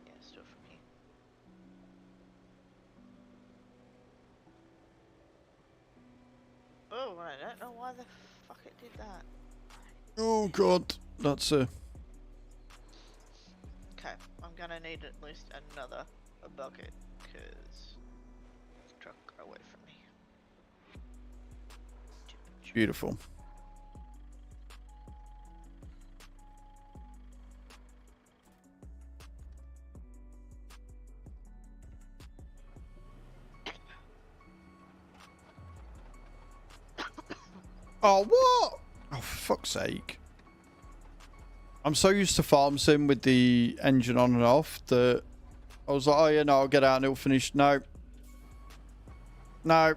Yeah, let's do it from here. Oh, I don't know why the fuck it did that. Oh god, that's a... Okay, I'm gonna need at least another bucket, because the truck got away from me. Beautiful. Oh, what? Oh, for fuck's sake. I'm so used to farm sim with the engine on and off that I was like, oh yeah, no, I'll get out and it'll finish. No. No.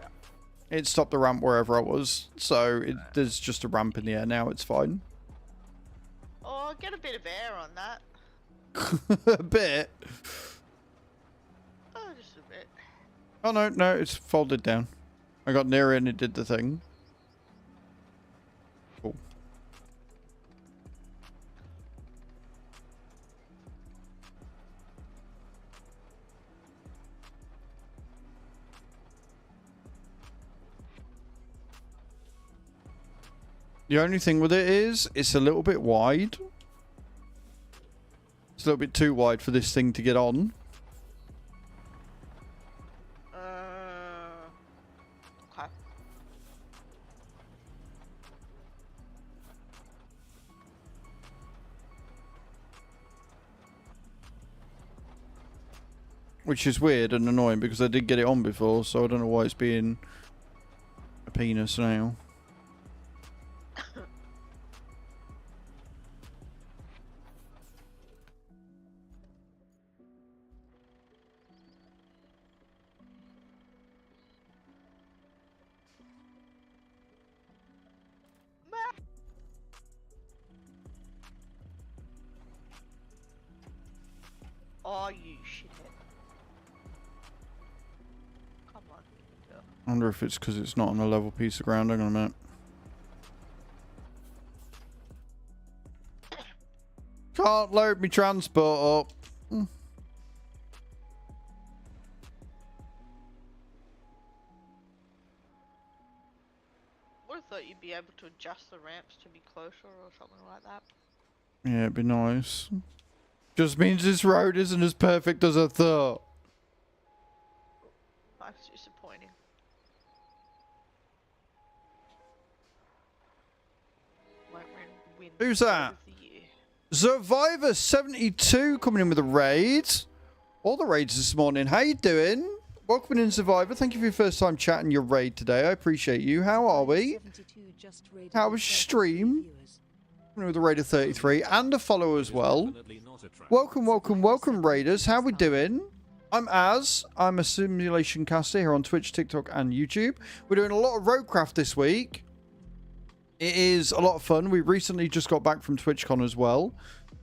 It stopped the ramp wherever I was. So there's just a ramp in the air now. It's fine. Oh, I'll get a bit of air on that. A bit. Oh, just a bit. Oh, no, no, it's folded down. I got near it and it did the thing. Cool. The only thing with it is, it's a little bit wide. It's a little bit too wide for this thing to get on. Okay. Which is weird and annoying because I did get it on before, so I don't know why it's being a penis now. Oh, you shithead. Come on. Go. I wonder if it's because it's not on a level piece of ground. Hang on a minute. Can't load me transport up. Would have thought you'd be able to adjust the ramps to be closer or something like that. Yeah, it'd be nice. Just means this road isn't as perfect as I thought. That's disappointing. Won't win Who's that? of the year. Survivor 72 coming in with a raid. All the raids this morning. How you doing? Welcome in, Survivor. Thank you for your first time chatting your raid today. I appreciate you. How are we? How was your stream? Coming in with a raid of 33 and a follow as well. Welcome, welcome, welcome, raiders. How we doing? I'm Az. I'm a simulation caster here on Twitch, TikTok, and YouTube. We're doing a lot of Roadcraft this week. It is a lot of fun. We recently just got back from TwitchCon as well.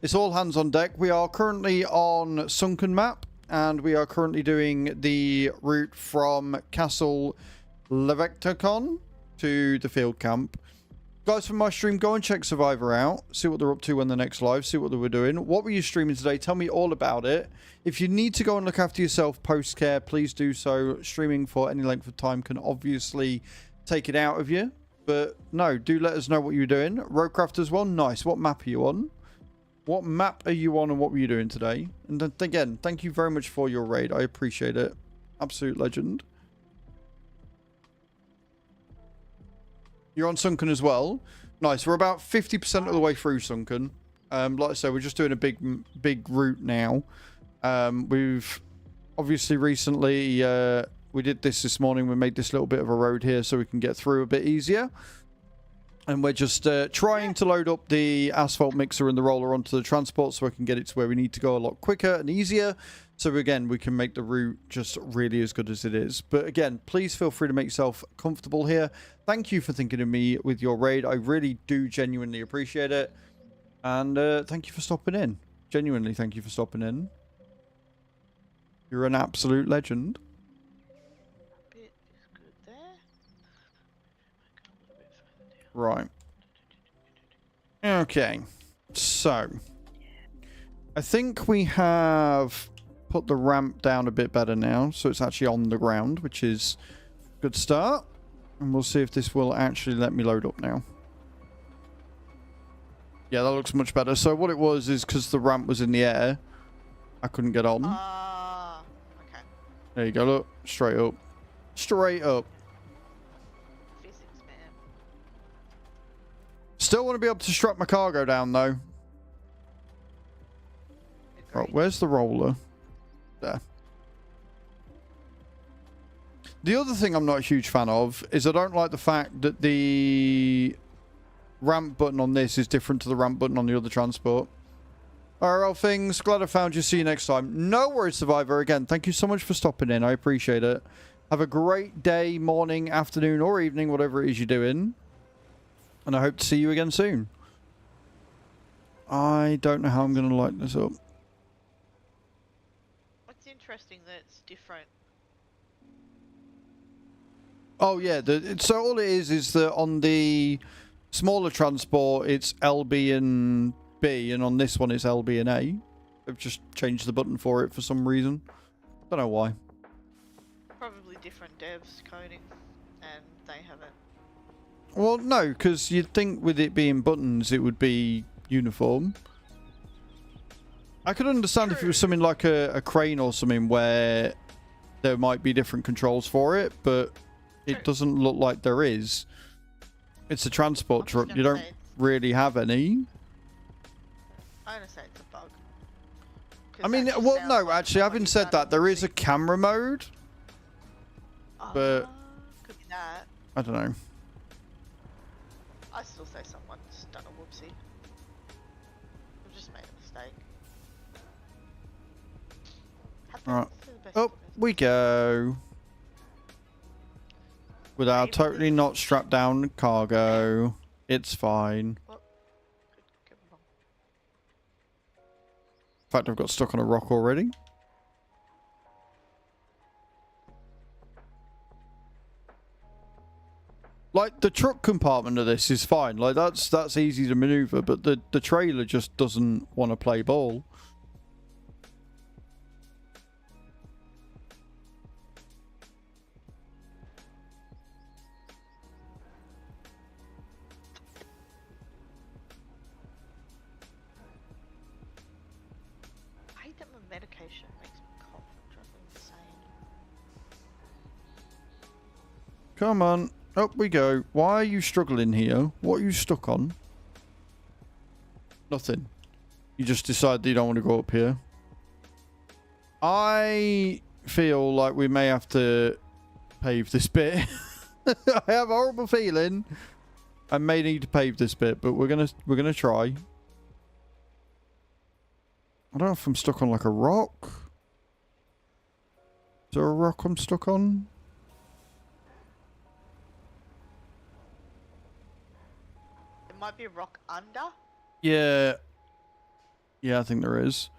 It's all hands on deck. We are currently on Sunken Map, and we are currently doing the route from Castle Levectacon to the field camp. Guys, from my stream, go and check Survivor out. See what they're up to when the next live. See what they were doing. What were you streaming today? Tell me all about it. If you need to go and look after yourself post-care, please do so. Streaming for any length of time can obviously take it out of you. But no, do let us know what you're doing. Roadcraft as well. Nice. What map are you on? What map are you on and what were you doing today? And then, again, thank you very much for your raid. I appreciate it. Absolute legend. You're on Sunken as well. Nice. We're about 50% of the way through Sunken. Like I said, we're just doing a big route now. We've obviously recently we did this morning. We made this little bit of a road here so we can get through a bit easier. And we're just trying to load up the asphalt mixer and the roller onto the transport so we can get it to where we need to go a lot quicker and easier. So again, we can make the route just really as good as it is. But again, please feel free to make yourself comfortable here. Thank you for thinking of me with your raid. I really do genuinely appreciate it. And thank you for stopping in. Genuinely, thank you for stopping in. You're an absolute legend. Bit is good there. Go a little bit further down. Right. Okay. So, I think we have put the ramp down a bit better now. So it's actually on the ground, which is a good start. And we'll see if this will actually let me load up now. Yeah, that looks much better. So what it was is because the ramp was in the air, I couldn't get on. Okay. There you go, look. Straight up. Straight up. Physics, man. Still want to be able to strap my cargo down, though. Right, Agreed. where's the roller? There. The other thing I'm not a huge fan of is I don't like the fact that the ramp button on this is different to the ramp button on the other transport. RL things, glad I found you. See you next time. No worries, Survivor. Again, thank you so much for stopping in. I appreciate it. Have a great day, morning, afternoon, or evening, whatever it is you're doing. And I hope to see you again soon. I don't know how I'm going to light this up. What's interesting that it's different. Oh, yeah. So all it is that on the smaller transport, it's LB and B, and on this one, it's LB and A. They've just changed the button for it for some reason. Don't know why. Probably different devs coding, and they haven't. Well, no, because you'd think with it being buttons, it would be uniform. I could understand if it was something like a crane or something where there might be different controls for it, but it doesn't look like there is. It's a transport truck. You don't really have any. I'm gonna say it's a bug. I mean, well, no, actually, having said that, there is a camera mode, but could be that. I don't know. I still say someone's done a whoopsie. We've just made a mistake. Right. Happens to the best Up of us. we go. With our Maybe totally this- not strapped down cargo. It's fine. Could be wrong. In fact, I've got stuck on a rock already. Like, the truck compartment of this is fine. Like, that's easy to maneuver, but the trailer just doesn't want to play ball. I hate that my medication makes me cough. It drives me insane. Come on. Up we go. Why are you struggling here? What are you stuck on? Nothing. You just decide that you don't want to go up here. I feel like we may have to pave this bit. I have a horrible feeling I may need to pave this bit, but we're gonna try. I don't know if I'm stuck on like a rock. Is there a rock I'm stuck on? There might be a rock under. Yeah. Yeah, I think there is.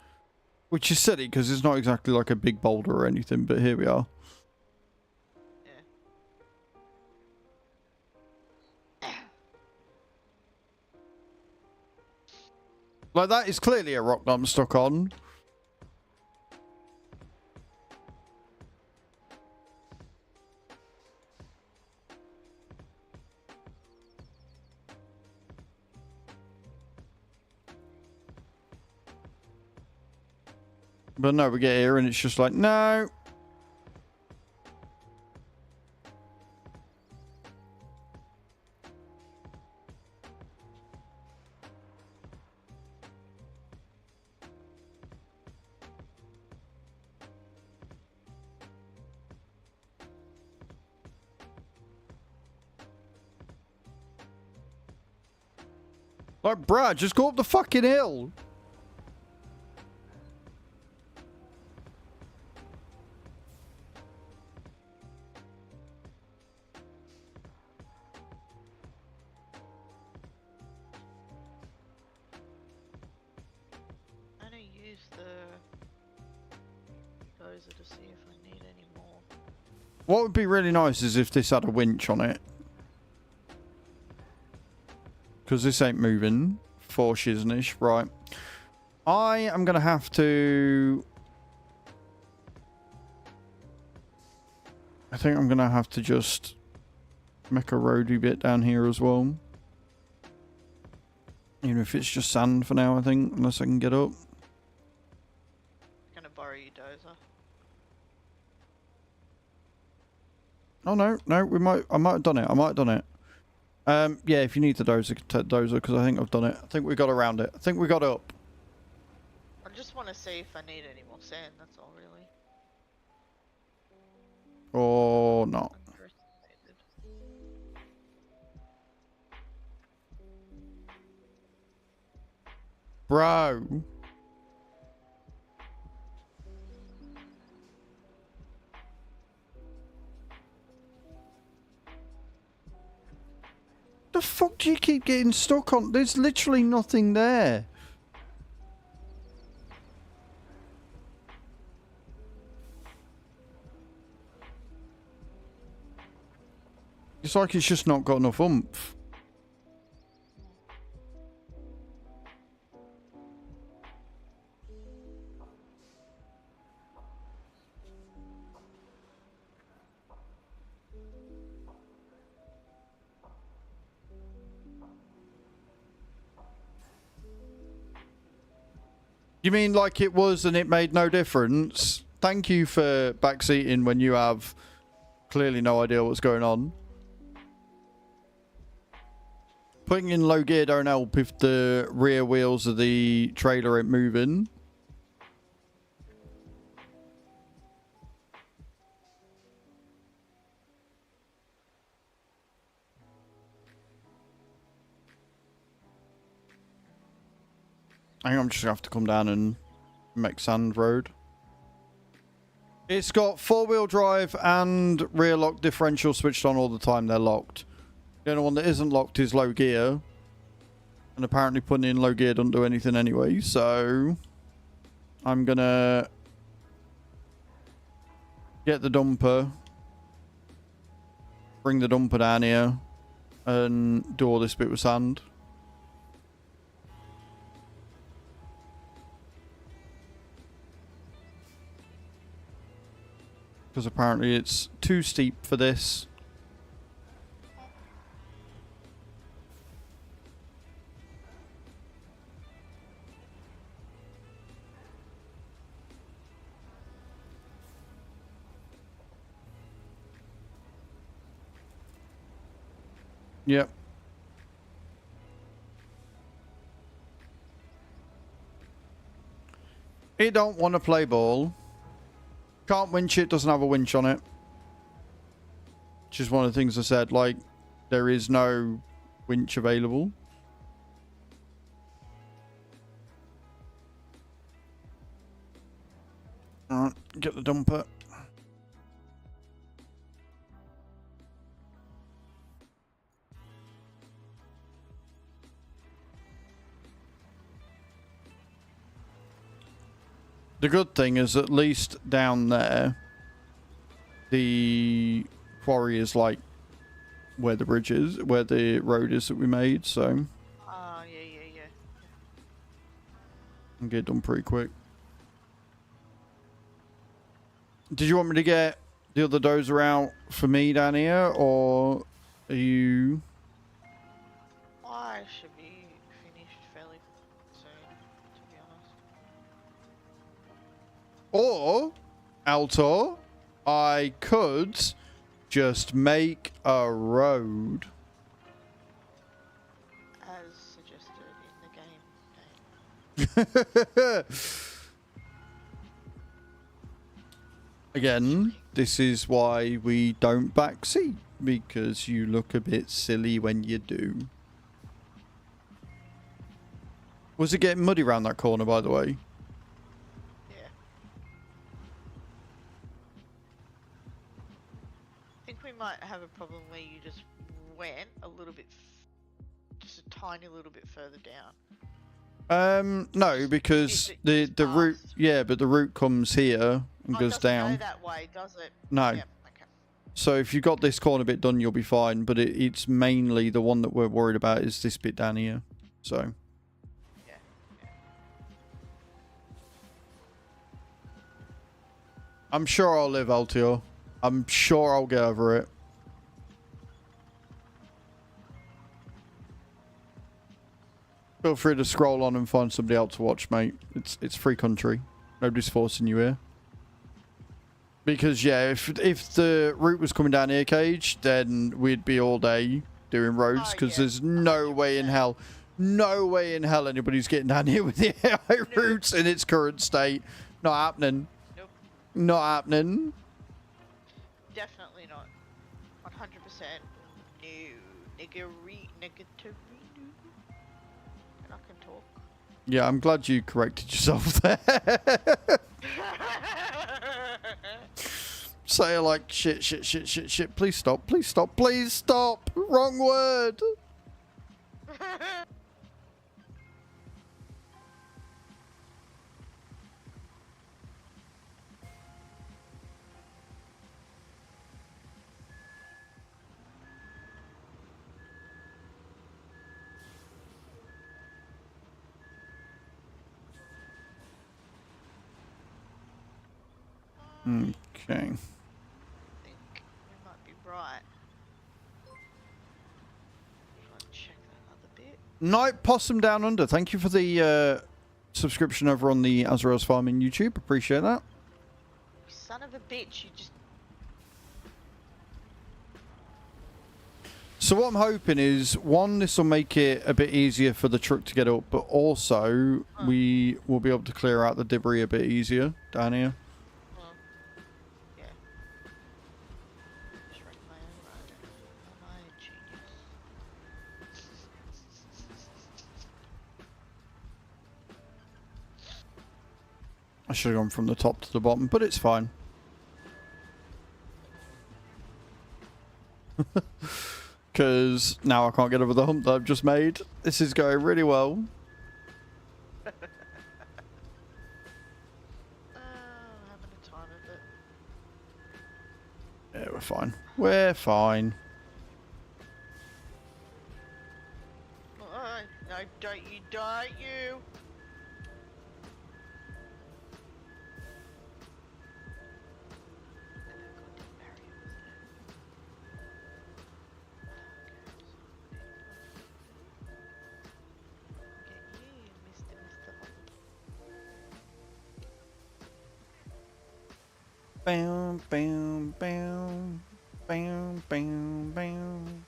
Which is silly because it's not exactly like a big boulder or anything, but here we are. Yeah. Like, that is clearly a rock that I'm stuck on. But no, we get here and it's just like, no. Like, bruh, just go up the fucking hill. I'm gonna use the dozer to see if I need any more. What would be really nice is if this had a winch on it. Because this ain't moving. 4 shizness. Right. I am going to have to... I think I'm going to have to just make a roady bit down here as well. Even if it's just sand for now, I think. Unless I can get up. I'm gonna borrow your dozer. Oh, no. No, I might have done it. Yeah, if you need the dozer, take the dozer, because I think I've done it. I think we got around it. I think we got up. I just want to see if I need any more sand, that's all really. Or not. Underestimated. Bro. The fuck do you keep getting stuck on? There's literally nothing there. It's like it's just not got enough oomph. You mean like it was and it made no difference? Thank you for backseating when you have clearly no idea what's going on. Putting in low gear don't help if the rear wheels of the trailer ain't moving. I think I'm just gonna have to come down and make sand road. It's got 4-wheel drive and rear lock differential switched on all the time. They're locked. The only one that isn't locked is low gear. And apparently putting in low gear doesn't do anything anyway. So I'm gonna get the dumper. Bring the dumper down here. And do all this bit with sand. Because apparently it's too steep for this. Yep. It don't want to play ball. Can't winch it, doesn't have a winch on it. Which is one of the things I said, like, there is no winch available. Alright, get the dumper. The good thing is, at least down there, the quarry is like where the bridge is, where the road is that we made, so. Yeah. And get it done pretty quick. Did you want me to get the other dozer out for me down here, or are you... I should be finished fairly soon, to be honest. Or, Altor, I could just make a road. As suggested in the game. Again, this is why we don't backseat, because you look a bit silly when you do. Was it getting muddy around that corner, by the way? Yeah. I think we might have a problem where you just went a little bit, just a tiny little bit further down. No, because the route, yeah, but the route comes here and goes down. It doesn't go that way, does it? No. Yep, okay. So if you got this corner bit done, you'll be fine. But it's mainly the one that we're worried about is this bit down here. So. Yeah. I'm sure I'll live, Altior. I'm sure I'll get over it. Feel free to scroll on and find somebody else to watch, mate. It's free country. Nobody's forcing you here. Because yeah, if the route was coming down here, Cage, then we'd be all day doing roads. Because there's no way in hell, anybody's getting down here with the AI routes in its current state. Not happening. Nope. Not happening. Definitely not. 100% no. Negativity. And I can talk. Yeah, I'm glad you corrected yourself there. Say like shit. Please stop. Please stop. Please stop. Wrong word. Okay. I think we might be right. Try and check that other bit. Night Possum Down Under. Thank you for the subscription over on the Azraels Farm in YouTube. Appreciate that. You son of a bitch, you just... So what I'm hoping is, one, this will make it a bit easier for the truck to get up, but also we will be able to clear out the debris a bit easier down here. Yeah. Just wreck my own road. Am I a genius? I should have gone from the top to the bottom, but it's fine. Because now I can't get over the hump that I've just made. This is going really well. Having a time of it. Yeah, we're fine. We're fine. No, don't you. Bam, bam, bam, bam, bam, bam.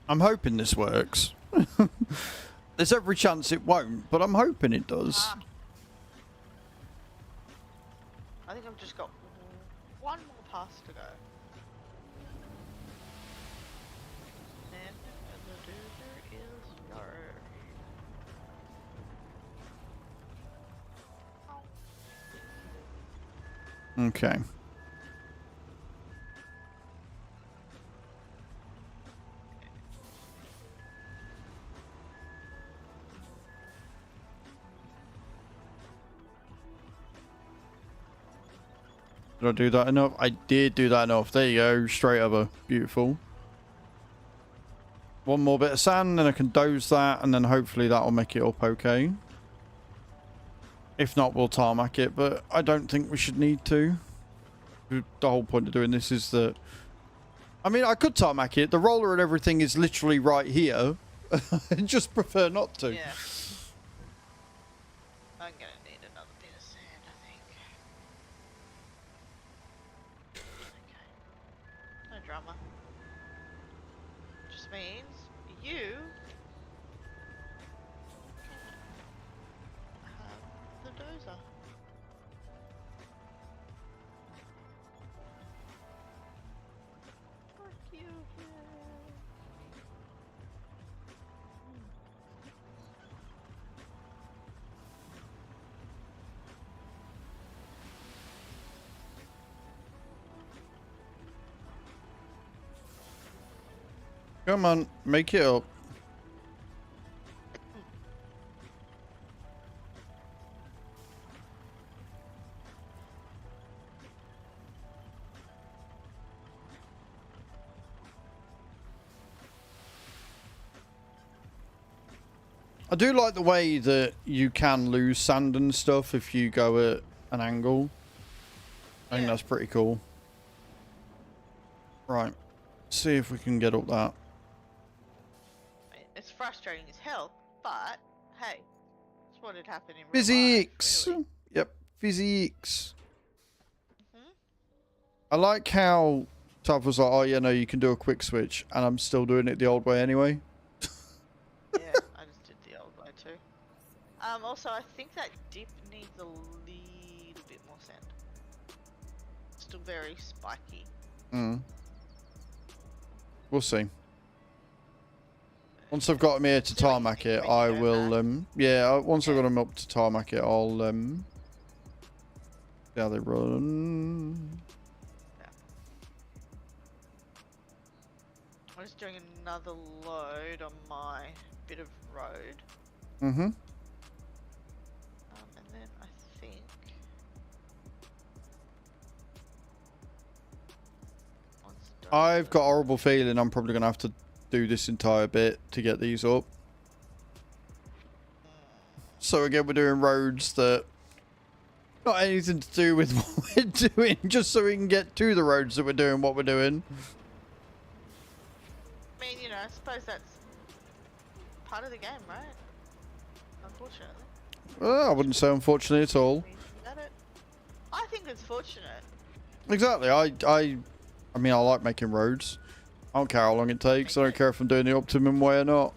I'm hoping this works. There's every chance it won't, but I'm hoping it does. I think I've just got one more pass to go. And the duder is no. Okay. Did I do that enough? I did do that enough. There you go. Straight over. Beautiful. One more bit of sand, and I can doze that, and then hopefully that'll make it up okay. If not, we'll tarmac it, but I don't think we should need to. The whole point of doing this is that... I mean, I could tarmac it. The roller and everything is literally right here. I just prefer not to. Yeah. I'm gonna need another bit of sand, I think. Okay. No drama. Just means you have the dozer. Fuck you, yeah. Come on, make it up. I do like the way that you can lose sand and stuff if you go at an angle. I think that's pretty cool. Right. See if we can get up that. It's frustrating as hell, but hey, it's what had happened in real Physics! life, really. Yep, physics. Mhm. I like how Tav was like, oh yeah, no, you can do a quick switch, and I'm still doing it the old way anyway. Yeah, I just did the old way too. Also, I think that dip needs a little bit more sand. It's still very spiky. Mm. We'll see. Once I've got him here to tarmac it, I will, yeah, once I've got him up to tarmac it, I'll, see how they run. Yeah. I'm just doing another load on my bit of road. Mm-hmm. And then I think... I've got a horrible feeling I'm probably going to have to do this entire bit to get these up. So again, we're doing roads that not anything to do with what we're doing, just so we can get to the roads that we're doing what we're doing. I mean, you know, I suppose that's part of the game, right? Unfortunately. Well, I wouldn't say unfortunately at all. I think it's fortunate. Exactly. I mean, I like making roads. I don't care how long it takes. I don't care if I'm doing the optimum way or not.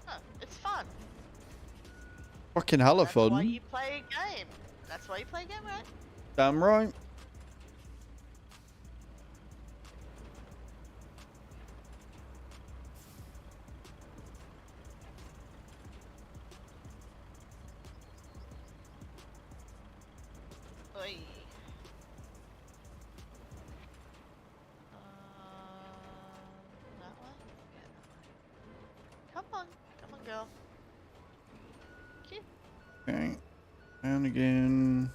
Oh, it's fun. Fucking hella That's why fun. you play a game. That's why you play a game, right? Damn right. Oi. That one? Yeah, that one. Come on, girl. Cute. Okay. And again.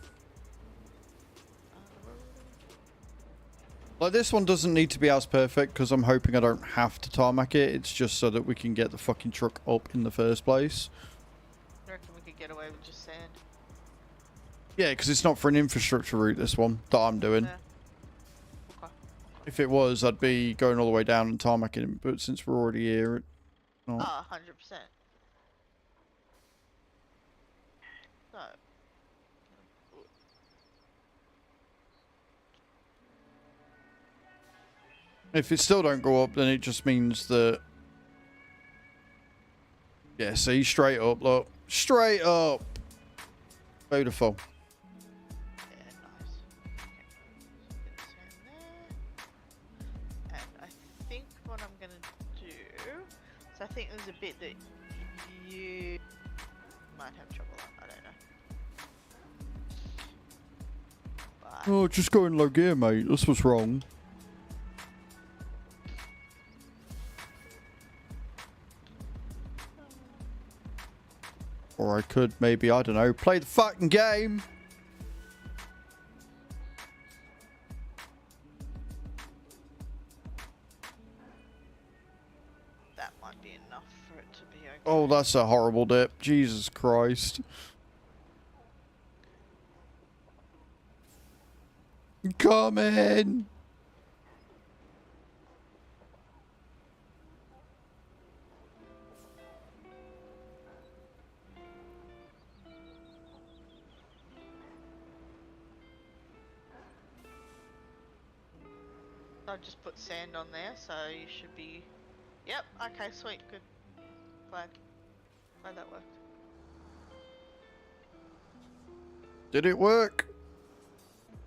Like, this one doesn't need to be as perfect because I'm hoping I don't have to tarmac it. It's just so that we can get the fucking truck up in the first place. I reckon we could get away with just sand. Yeah, because it's not for an infrastructure route, this one, that I'm doing. Yeah. Okay. If it was, I'd be going all the way down and tarmacking it, but since we're already here, it's not. Ah, 100%. So. If it still don't go up, then it just means that... Yeah, see, straight up, look. Straight up! Beautiful. Yeah, nice. Okay. And I think what I'm gonna do... So I think there's a bit that you might have trouble on. I don't know. But Oh, just go in low gear, mate. That's what's wrong. Or I could maybe, I don't know, play the fucking game. that might be enough for it to be okay. Oh, that's a horrible dip. Jesus Christ. Coming. I just put sand on there, so you should be. Yep. Okay. Sweet. Good. Glad that worked. Did it work?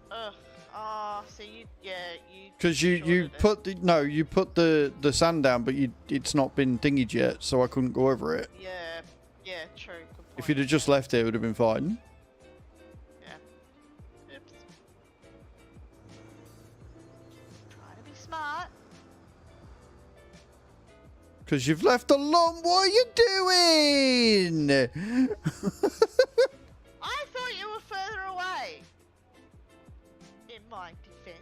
Ugh. Ah. So you. Yeah. You. Because you shorted it. put the no, you put the sand down, but it's not been dinged yet, so I couldn't go over it. Yeah. Yeah. True. Good point. If you'd have just left it, it would have been fine. Yeah. Oops. Try to be smart. Because you've left a lump. What are you doing? I thought you were further away. In my defense.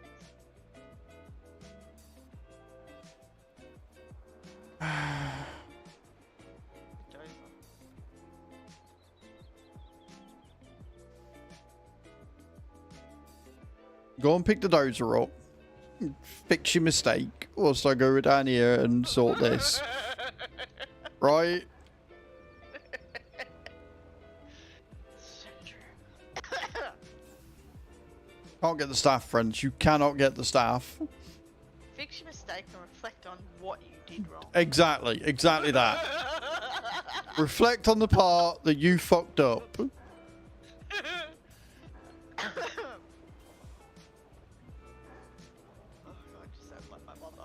Go and pick the dozer up. Fix your mistake. Whilst I go down here and sort this. Right? So true. Can't get the staff, friends. You cannot get the staff. Fix your mistake and reflect on what you did wrong. Exactly. Exactly that. Reflect on the part that you fucked up. I just sound like my mother.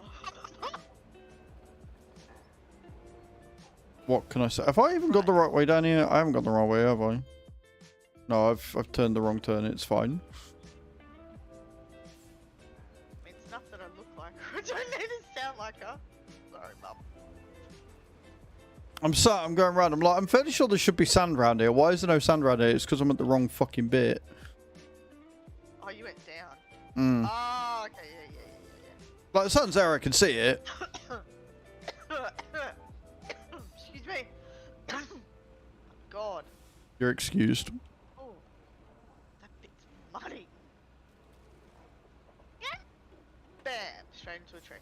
What can I say? Have I even got the right way down here? I haven't got the right way, have I? No, I've turned the wrong turn. It's fine. It's not that I look like her. I don't need to sound like her. Sorry, mum. I'm going around. I'm fairly sure there should be sand around here. Why is there no sand around here? It's because I'm at the wrong fucking bit. Oh, you went down. Mm. Oh, okay, yeah. Like, the sun's there, I can see it. Excuse me. God. You're excused. Oh, that bit's muddy. Yeah. Bam! Straight into a tree.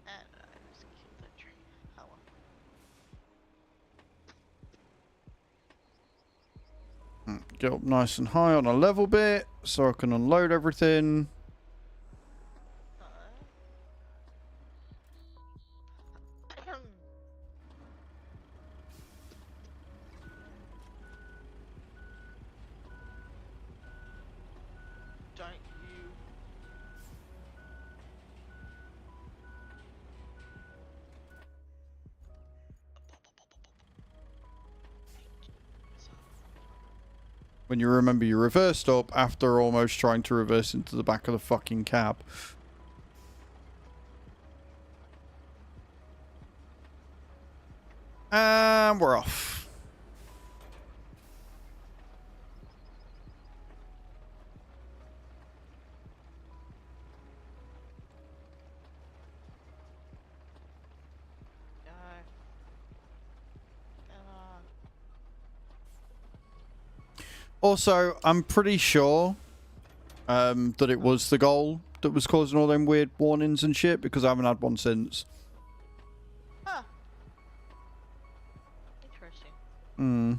And I just killed that tree. Oh well. Get up nice and high on a level bit so I can unload everything. Don't you? When you remember you reversed up after almost trying to reverse into the back of the fucking cab. And we're off. No. Also, I'm pretty sure that it was the goal that was causing all them weird warnings and shit, because I haven't had one since. Huh. Interesting. Hmm.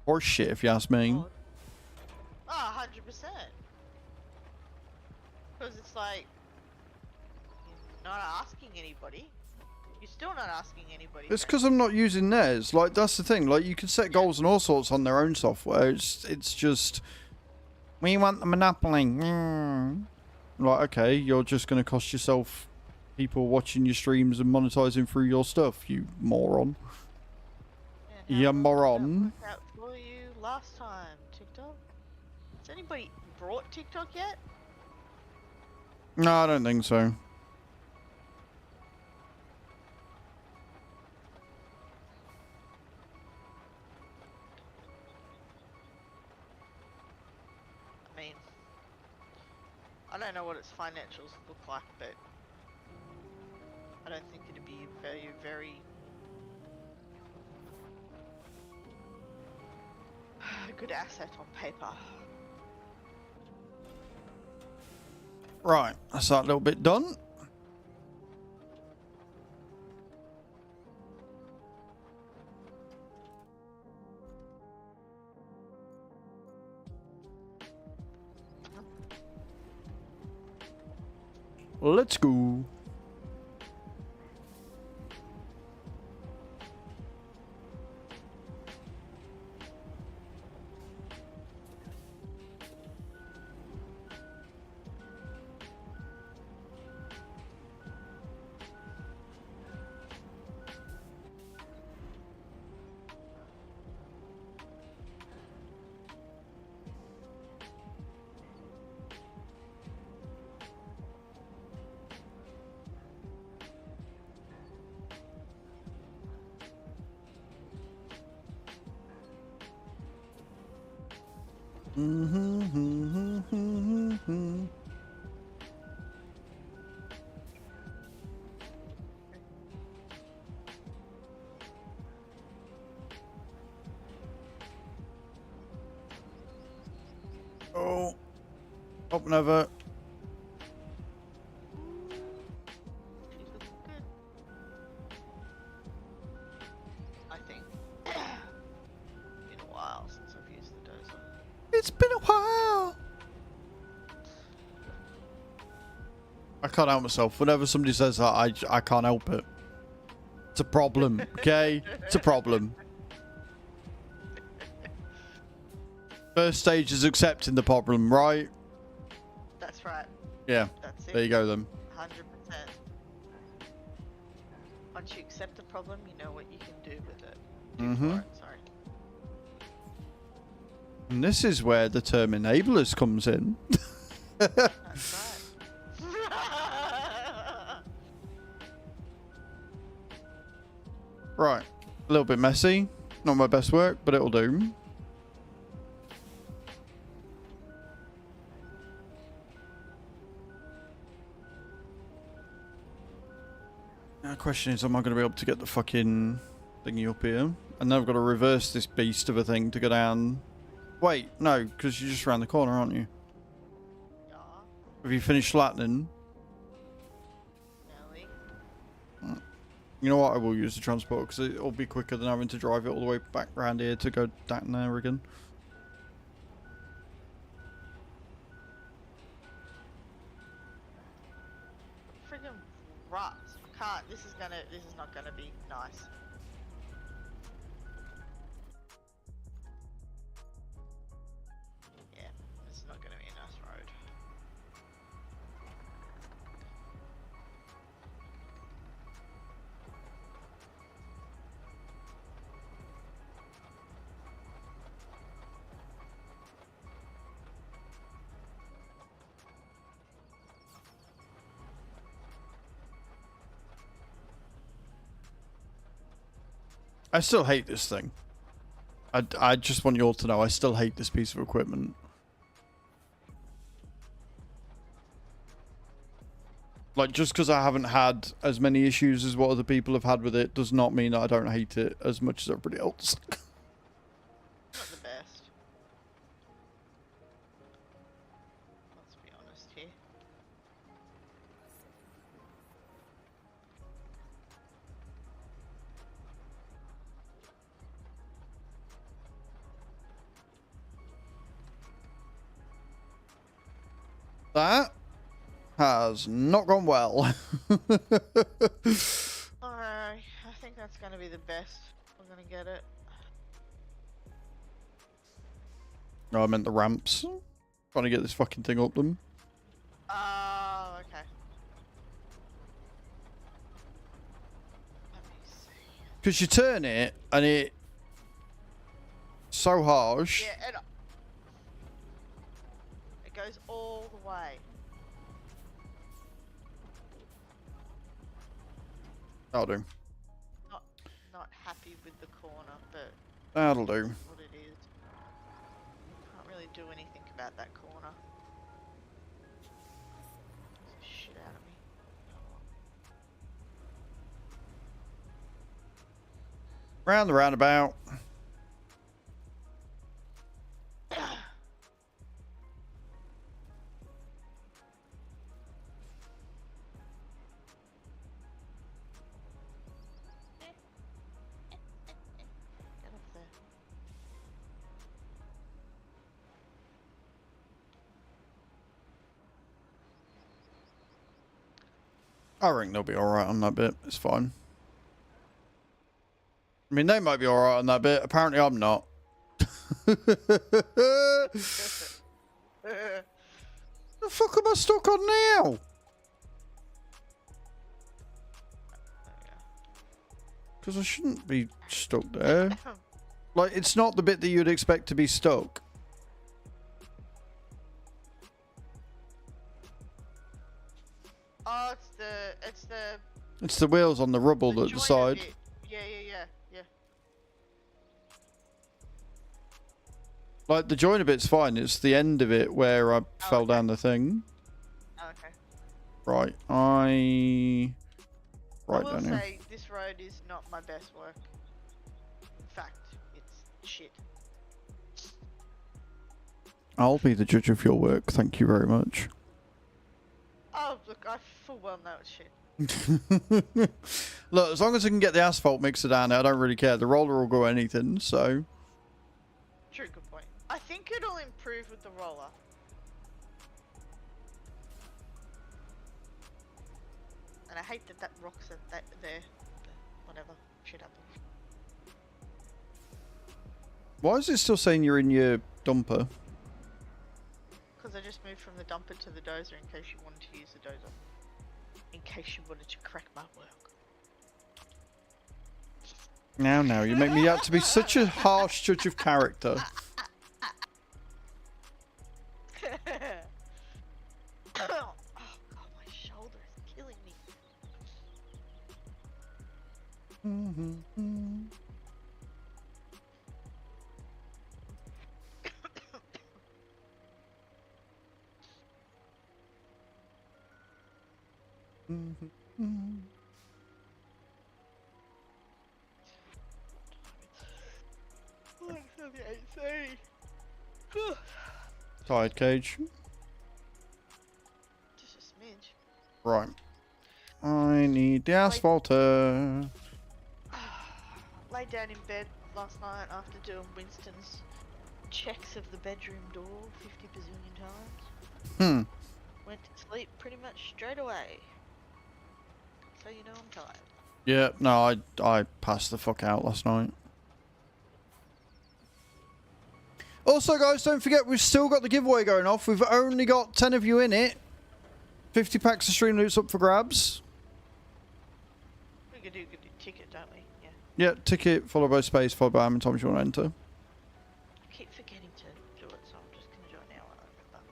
Or shit, if you ask me. Odd. Oh, 100%. Because it's like, you're not asking anybody. You're still not asking anybody. It's because I'm not using theirs. Like, that's the thing. Like, you can set goals and all sorts on their own software. It's just, we want the monopoly. Like, okay, you're just going to cost yourself people watching your streams and monetizing through your stuff, you moron. And You how well did moron. that work out for you last time, TikTok? Has anybody brought TikTok yet? No, I don't think so. I mean, I don't know what its financials look like, but I don't think it'd be very, very a good asset on paper. Right, that's that little bit done. Let's go. Oh, up and over. She's looking good. I think. Been a while since I've used the dozer. It's been a while. I can't help myself. Whenever somebody says that, I can't help it. It's a problem, okay? It's a problem. First stage is accepting the problem, right? That's right. Yeah. That's it. There you go then. 100%. Once you accept the problem, you know what you can do with it. For it, sorry. And this is where the term enablers comes in. That's right. Right. A little bit messy. Not my best work, but it'll do. Now the question is, am I going to be able to get the fucking thingy up here? And then I've got to reverse this beast of a thing to go down. Wait, no, because you're just around the corner, aren't you? Yeah. Have you finished flattening? Nelly. You know what? I will use the transport because it'll be quicker than having to drive it all the way back round here to go down there again. Friggin' ruts. I can't. This is not gonna be nice. Yeah, this is not gonna be a nice road. I still hate this thing. I just want you all to know I still hate this piece of equipment. Like, just because I haven't had as many issues as what other people have had with it does not mean that I don't hate it as much as everybody else. Not the best. Let's be honest here. That has not gone well. Alright, I think that's gonna be the best. We're gonna get it. No, I meant the ramps. Trying to get this fucking thing up them. Oh, okay. Let me see. Because you turn it and it's so harsh. Yeah, it goes all the way. That'll do. Not happy with the corner, but That'll do. what it is. Can't really do anything about that corner. Scares the shit out of me. Round the roundabout. I reckon they'll be alright on that bit. It's fine. I mean, they might be alright on that bit. Apparently, I'm not. The fuck am I stuck on now? Because I shouldn't be stuck there. Like, it's not the bit that you'd expect to be stuck. Oh, It's the wheels on the rubble at the joiner side. bit. Yeah. Like, the joiner bit's fine. It's the end of it where I fell down the thing. Oh, okay. Right, I Right will down here. say this road is not my best work. In fact, it's shit. I'll be the judge of your work. Thank you very much. Oh, look, I full well know it's shit. Look, as long as I can get the asphalt mixer down there, I don't really care. The roller will go anything, so... True, good point. I think it'll improve with the roller. And I hate that rock's at that there. Whatever. Shit happens. Why is it still saying you're in your dumper? Because I just moved from the dumper to the dozer in case you wanted to use the dozer. In case you wanted to crack my work. Now, you make me out to be such a harsh judge of character. Oh god, my shoulder is killing me. Oh, it's only 8:30. Tired, Cage. Just a smidge. Right. I need the asphalter. Lay down in bed last night after doing Winston's checks of the bedroom door 50 bazillion times. Went to sleep pretty much straight away. So you know I'm tired. Yeah, no, I passed the fuck out last night. Also, guys, don't forget we've still got the giveaway going off. We've only got 10 of you in it. 50 packs of stream loots up for grabs. We could do ticket, don't we? Yeah. Yeah, ticket followed by space followed by how many times you want to enter. I keep forgetting to do it, so I'm just gonna do it now when I remember.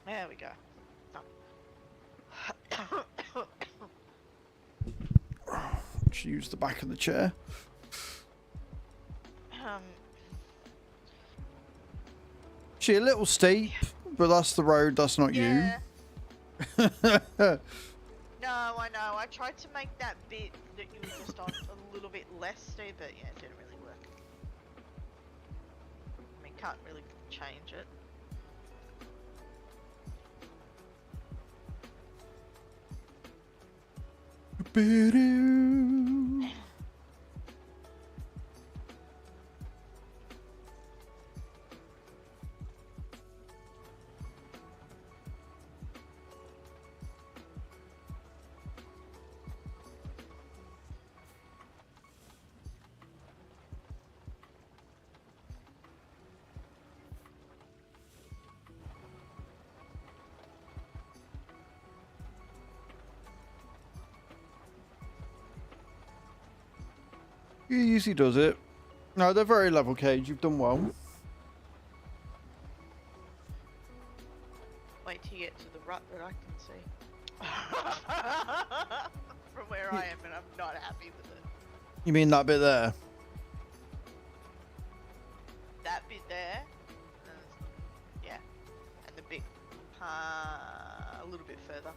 There we go. Just use the back of the chair. She a little steep, but that's the road, that's not yeah. you. No, I know. I tried to make that bit that you were just on a little bit less steep, but yeah, it didn't really work. I mean, can't really change it. He easy does it. No, they're very level, Cage. You've done well. Wait till you get to the rut that I can see. From where I am, and I'm not happy with it. You mean that bit there? That bit there, yeah, and the bit a little bit further.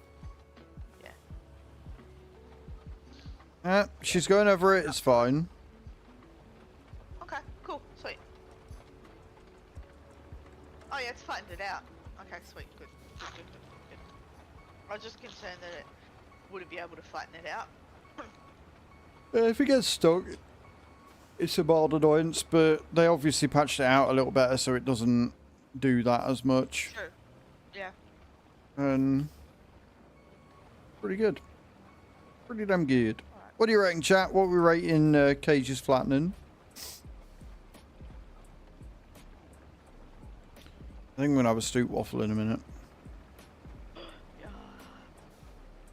Yeah. She's going over it. It's fine. Okay, cool, sweet. Oh yeah, it's flattened it out. Okay, sweet, good. I was just concerned that it wouldn't be able to flatten it out. If it gets stuck, it's a mild annoyance, but they obviously patched it out a little better so it doesn't do that as much. True. Yeah. And Pretty good. Pretty damn good. What do you reckon, chat? What are we rating Cage's flattening? I think I'm going to have a stoop waffle in a minute.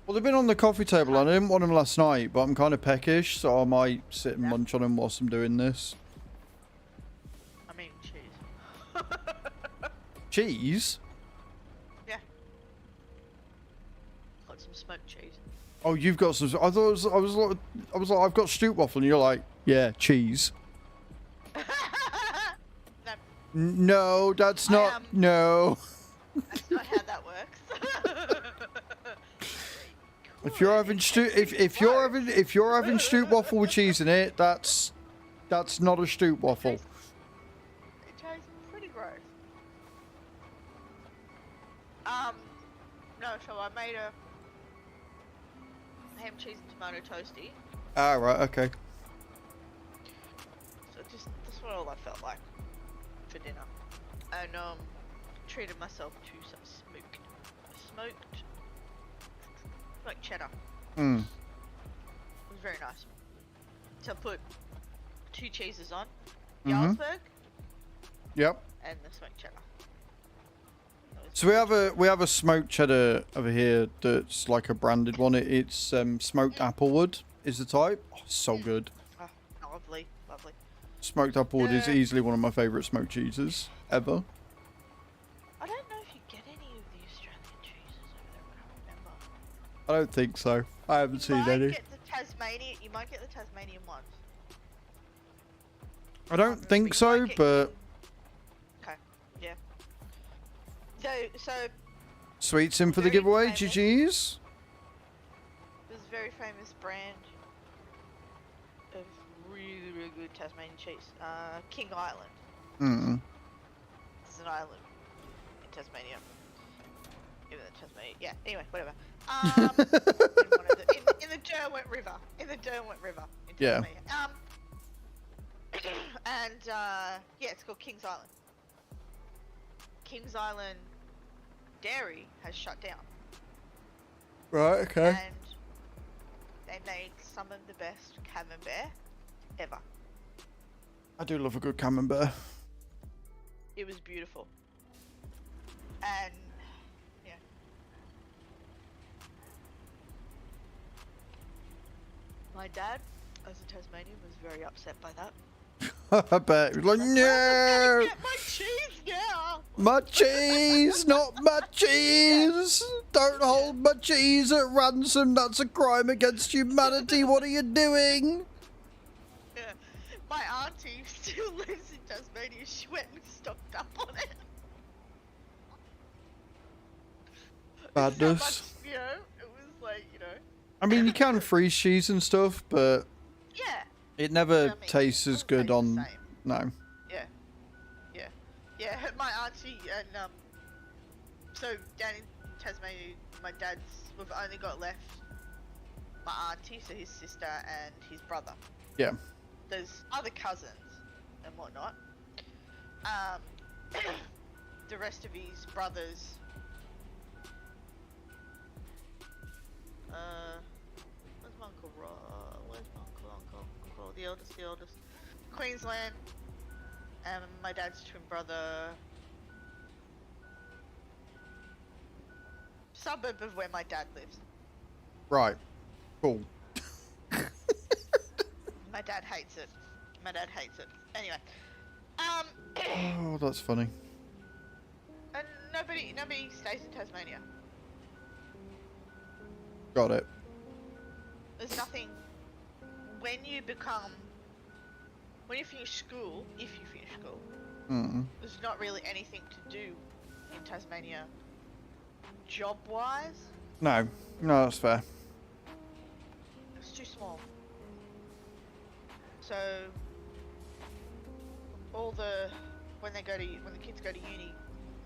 Well, they've been on the coffee table. I didn't want them last night, but I'm kind of peckish, so I might sit and munch on them whilst I'm doing this. I mean, cheese. Cheese? Yeah. Got some smoked cheese. Oh, you've got some. I thought I was like, I've got stoop waffle, and you're like, yeah, cheese. No, No, that's not. No. that's not how that works. If you're having if you're having stoop waffle with cheese in it, that's not a stoop waffle. It tastes pretty gross. No, so I made a ham, cheese, and tomato toasty. Ah, right, okay. So that's what all I felt like for dinner, and treated myself to some smoked cheddar. Mm. It was very nice. So I put 2 cheeses on, Jarlsberg Yep. and the smoked cheddar. So we have a smoked cheddar over here that's like a branded one. It's smoked applewood is the type. Oh, so good. Oh, lovely, lovely. Smoked applewood is easily one of my favourite smoked cheeses ever. I don't know if you get any of the Australian cheeses over there, but I remember. I don't think so. I haven't seen any. You might get the Tasmanian ones. I don't think so, but Okay, yeah. So sweets in for the Very giveaway. famous. GG's. there's a very famous brand of really, really good Tasmanian cheese. King Island. Mm. It's an island in Tasmania. Even though Tasmania, yeah. Anyway, whatever. In the Derwent River. In Yeah. Tasmania. And yeah, it's called Kings Island. Kings Island Dairy has shut down, Right. Okay. and they made some of the best camembert ever. I do love a good camembert. It was beautiful, and yeah. My dad, as a Tasmanian, was very upset by that. I bet. He was like, I'm no, gonna get my cheese now. my cheese, not my cheese. Don't hold my cheese at ransom. That's a crime against humanity. What are you doing? Yeah. My auntie still lives in Tasmania. She went and stocked up on it. Badness. So much, it was like, I mean, you can freeze cheese and stuff, but yeah. it never I mean, tastes it as doesn't good taste the on. same. No. Yeah, my auntie and so down in Tasmania, my dad's, we've only got left my auntie, so his sister and his brother. Yeah. There's other cousins and whatnot. The rest of his brothers. Where's my uncle Rob? Where's my uncle? The eldest. Queensland. And my dad's twin brother. Suburb of where my dad lives. Right. Cool. My dad hates it. Anyway. Oh, that's funny. And nobody stays in Tasmania. Got it. There's nothing. When you finish school, if you finish school, there's not really anything to do in Tasmania, job-wise. No, that's fair. It's too small. So when the kids go to uni,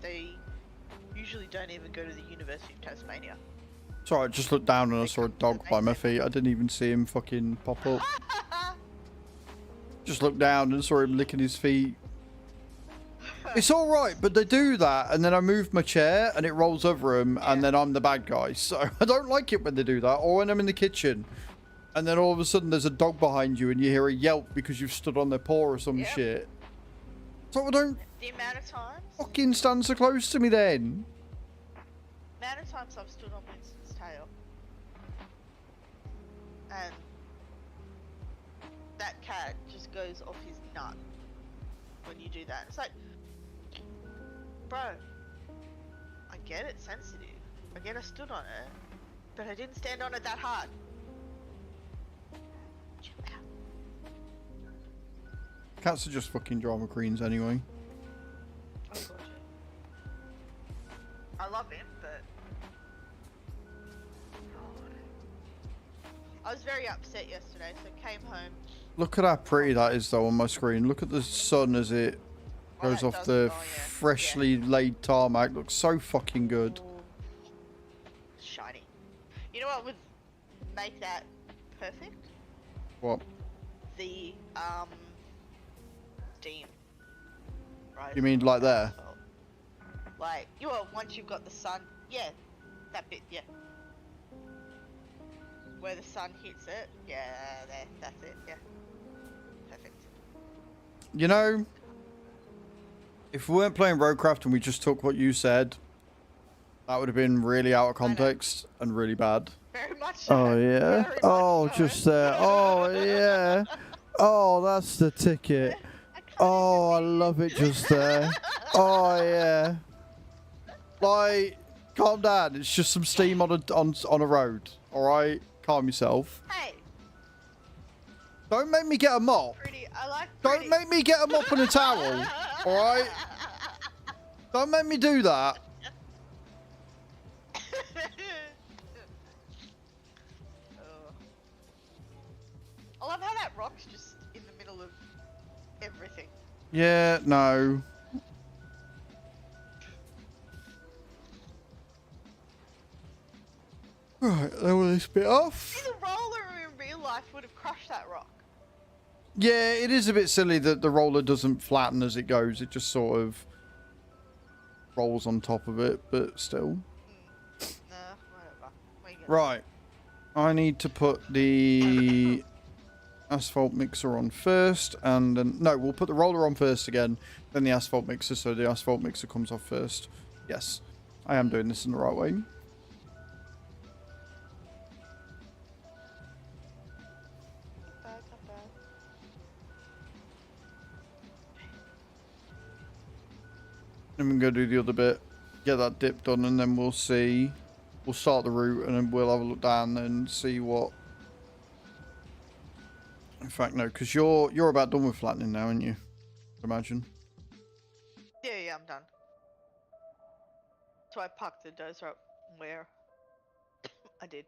they usually don't even go to the University of Tasmania. Sorry, I just looked down and I saw a dog by my feet. I didn't even see him fucking pop up. Just looked down and saw him licking his feet. It's all right, but they do that, and then I move my chair, and it rolls over them, and then I'm the bad guy. So I don't like it when they do that, or when I'm in the kitchen, and then all of a sudden there's a dog behind you, and you hear a yelp because you've stood on their paw or some shit. So I don't The amount of times. fucking stand so close to me then. The amount of times I've stood on Winston's tail, and that cat just goes off his nut when you do that. It's like, bro, I get it's sensitive. I get I stood on it, but I didn't stand on it that hard. Chill out. Cats are just fucking drama queens anyway. Oh, God, I love him, but I was very upset yesterday, so came home. Look at how pretty that is though on my screen. Look at the sun as it goes off the freshly laid tarmac. Looks so fucking good. Ooh. Shiny. You know what would make that perfect? What? The steam. Right. You mean like there? Like, once you've got the sun, that bit, where the sun hits it, there, that's it, perfect. You know, if we weren't playing Roadcraft and we just took what you said, that would have been really out of context and really bad. Very much so. Oh yeah. Very Oh, much so. just there. Oh yeah. Oh, that's the ticket. Oh, I love it just there. Oh yeah. Like, calm down. It's just some steam on a road. All right, calm yourself. Hey. Don't make me get a mop. Pretty. I like Don't pretty. make me get a mop and a towel. All right. Don't make me do that. I love how that rock's just in the middle of everything. Yeah. No. Right, level this bit off. See, the roller in real life would have crushed that rock. Yeah, it is a bit silly that the roller doesn't flatten as it goes. It just sort of rolls on top of it, but still. Nah, whatever. What are you gonna Right. I need to put the asphalt mixer on first, and then... No, we'll put the roller on first again, then the asphalt mixer, so the asphalt mixer comes off first. Yes, I am doing this in the right way. Not bad. Then we're going to do the other bit, get that dip done, and then we'll see. We'll start the route, and then we'll have a look down and see what... In fact, no, because you're about done with flattening now, aren't you? Imagine. Yeah, I'm done. So I parked the dozer up where I did.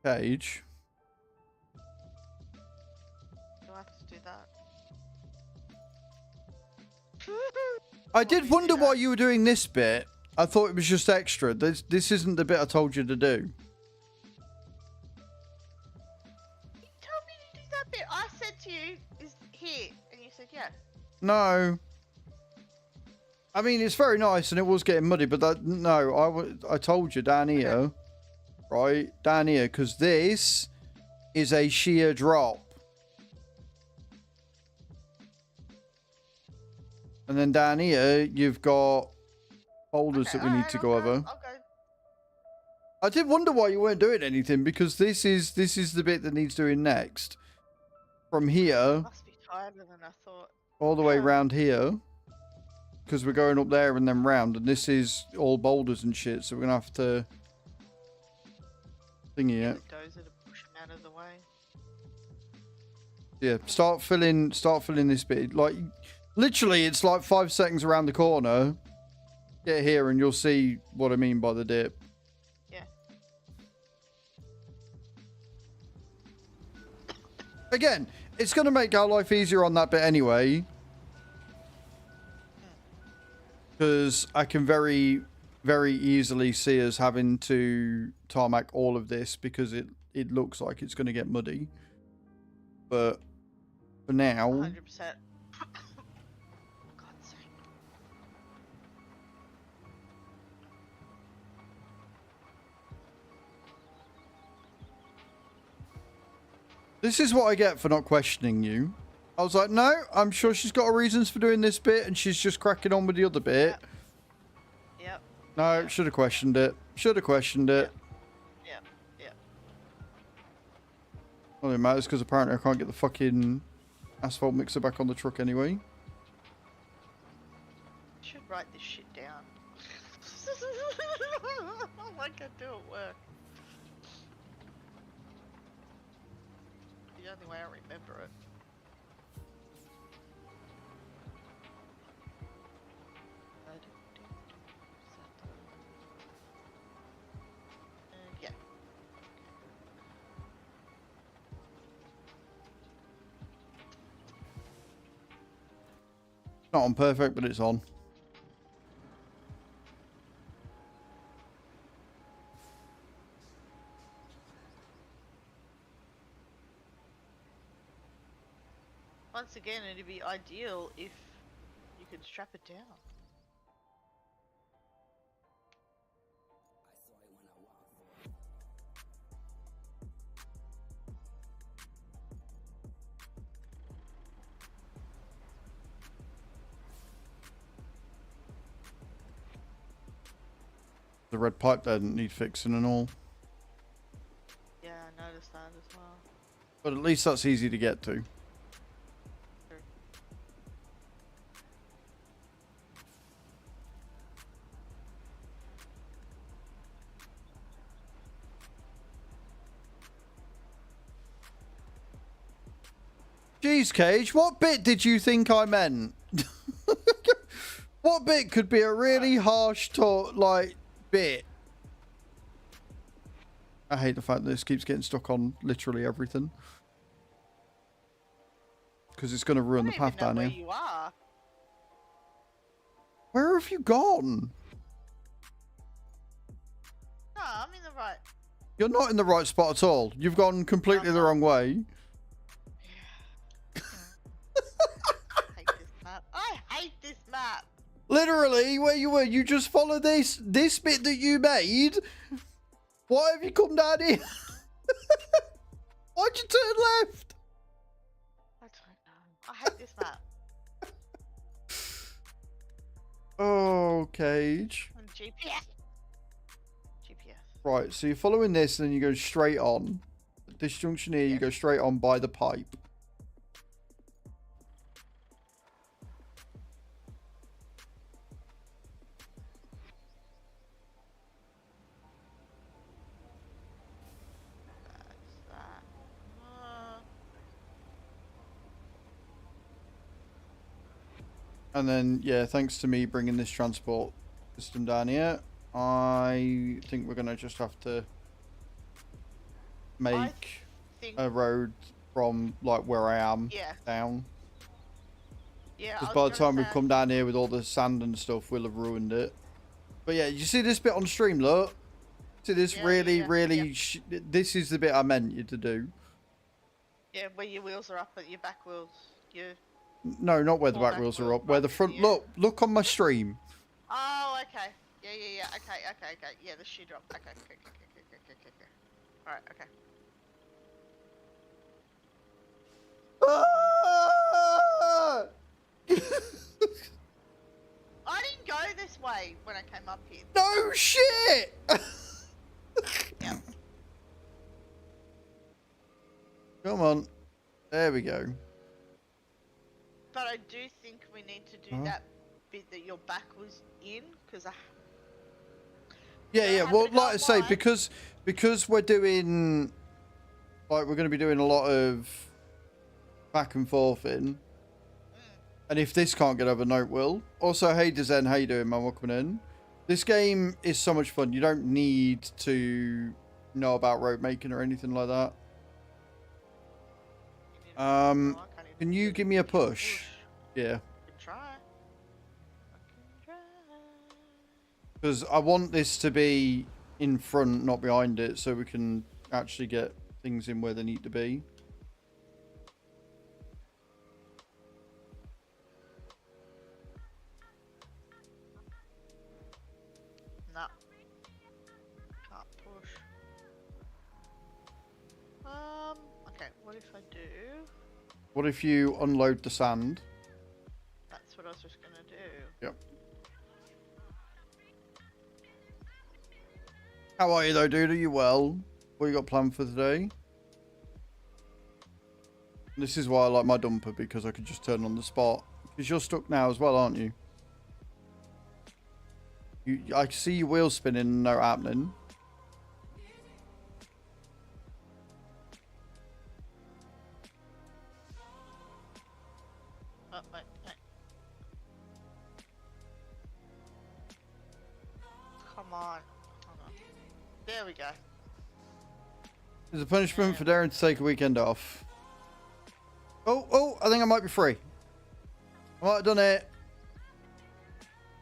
Page. Do I have to do that? I did wonder why you were doing this bit. I thought it was just extra. This isn't the bit I told you to do. You told me to do that bit. I said to you, is here, and you said yeah. No. I mean, it's very nice, and it was getting muddy, but that, no, I told you down here, right? Down here, because this is a sheer drop. And then down here, you've got boulders that we need to go over. I'll go. I did wonder why you weren't doing anything, because this is the bit that needs doing next. From here, Must be tighter than I thought. all the way round here, because we're going up there and then round, and this is all boulders and shit, so we're gonna have to thingy it. Dozer to push him out of the way. Yeah, start filling this bit. Like, literally, it's like 5 seconds around the corner. Get here, and you'll see what I mean by the dip. Yeah. Again, it's gonna make our life easier on that bit anyway. Because I can very, very easily see us having to tarmac all of this because it looks like it's going to get muddy. But for now. 100%. God's sake. This is what I get for not questioning you. I was like, no, I'm sure she's got her reasons for doing this bit, and she's just cracking on with the other bit. Yep. No, should have questioned it. Should have questioned it. Yep. Yep. Well, it matters because apparently I can't get the fucking asphalt mixer back on the truck anyway. Should write this shit down. Like I do at work. The only way I remember it. Yeah. Not on perfect, but it's on. Once again, it'd be ideal if you could strap it down. The red pipe there didn't need fixing and all. Yeah, I noticed that as well. But at least that's easy to get to. Jeez, Cage, what bit did you think I meant? What bit could be a really harsh bit? I hate the fact that this keeps getting stuck on literally everything. Because it's going to ruin the path down here. Where you are. Where have you gone? No, I'm in the right. You're not in the right spot at all. You've gone completely the wrong way. I hate this map. I hate this map. Literally, where you were, you just follow this bit that you made. Why have you come down here? Why'd you turn left? I don't know. I hate this map. Oh, Cage. And GPS. GPS. Right, so you're following this and then you go straight on. At this junction here, you go straight on by the pipe. And then, yeah, thanks to me bringing this transport system down here, I think we're going to just have to make a road from, like, where I am down. Yeah, because by the time we've come down here with all the sand and stuff, we'll have ruined it. But yeah, you see this bit on stream, look? See this this is the bit I meant you to do. Yeah, where your wheels are up, but your back wheels, No, not where the back wheels are up. Where the front... Look on my stream. Oh, okay. Yeah. Okay. Yeah, the shoe drop. Okay. Alright, okay. I didn't go this way when I came up here. No shit! Yeah. Come on. There we go. But I do think we need to do that bit that your back was in, because I... Yeah. Well, like I say, because we're doing... Like, we're going to be doing a lot of back and forth in. And if this can't get over, no, it will. Also, hey, Dezen, how you doing, man? Welcome in. This game is so much fun. You don't need to know about road making or anything like that. Can you give me a push? Yeah. Try. Because I want this to be in front, not behind it, so we can actually get things in where they need to be. Nah. Can't push. Okay, what if I do? What if you unload the sand? That's what I was just gonna do. Yep. How are you though, dude? Are you well? What you got planned for today? This is why I like my dumper, because I could just turn on the spot. Because you're stuck now as well, aren't you? I see your wheels spinning and no happening. Oh, wait. Come on. Hold on. There we go. There's a punishment for daring to take a weekend off. Oh, I think I might be free. I might have done it.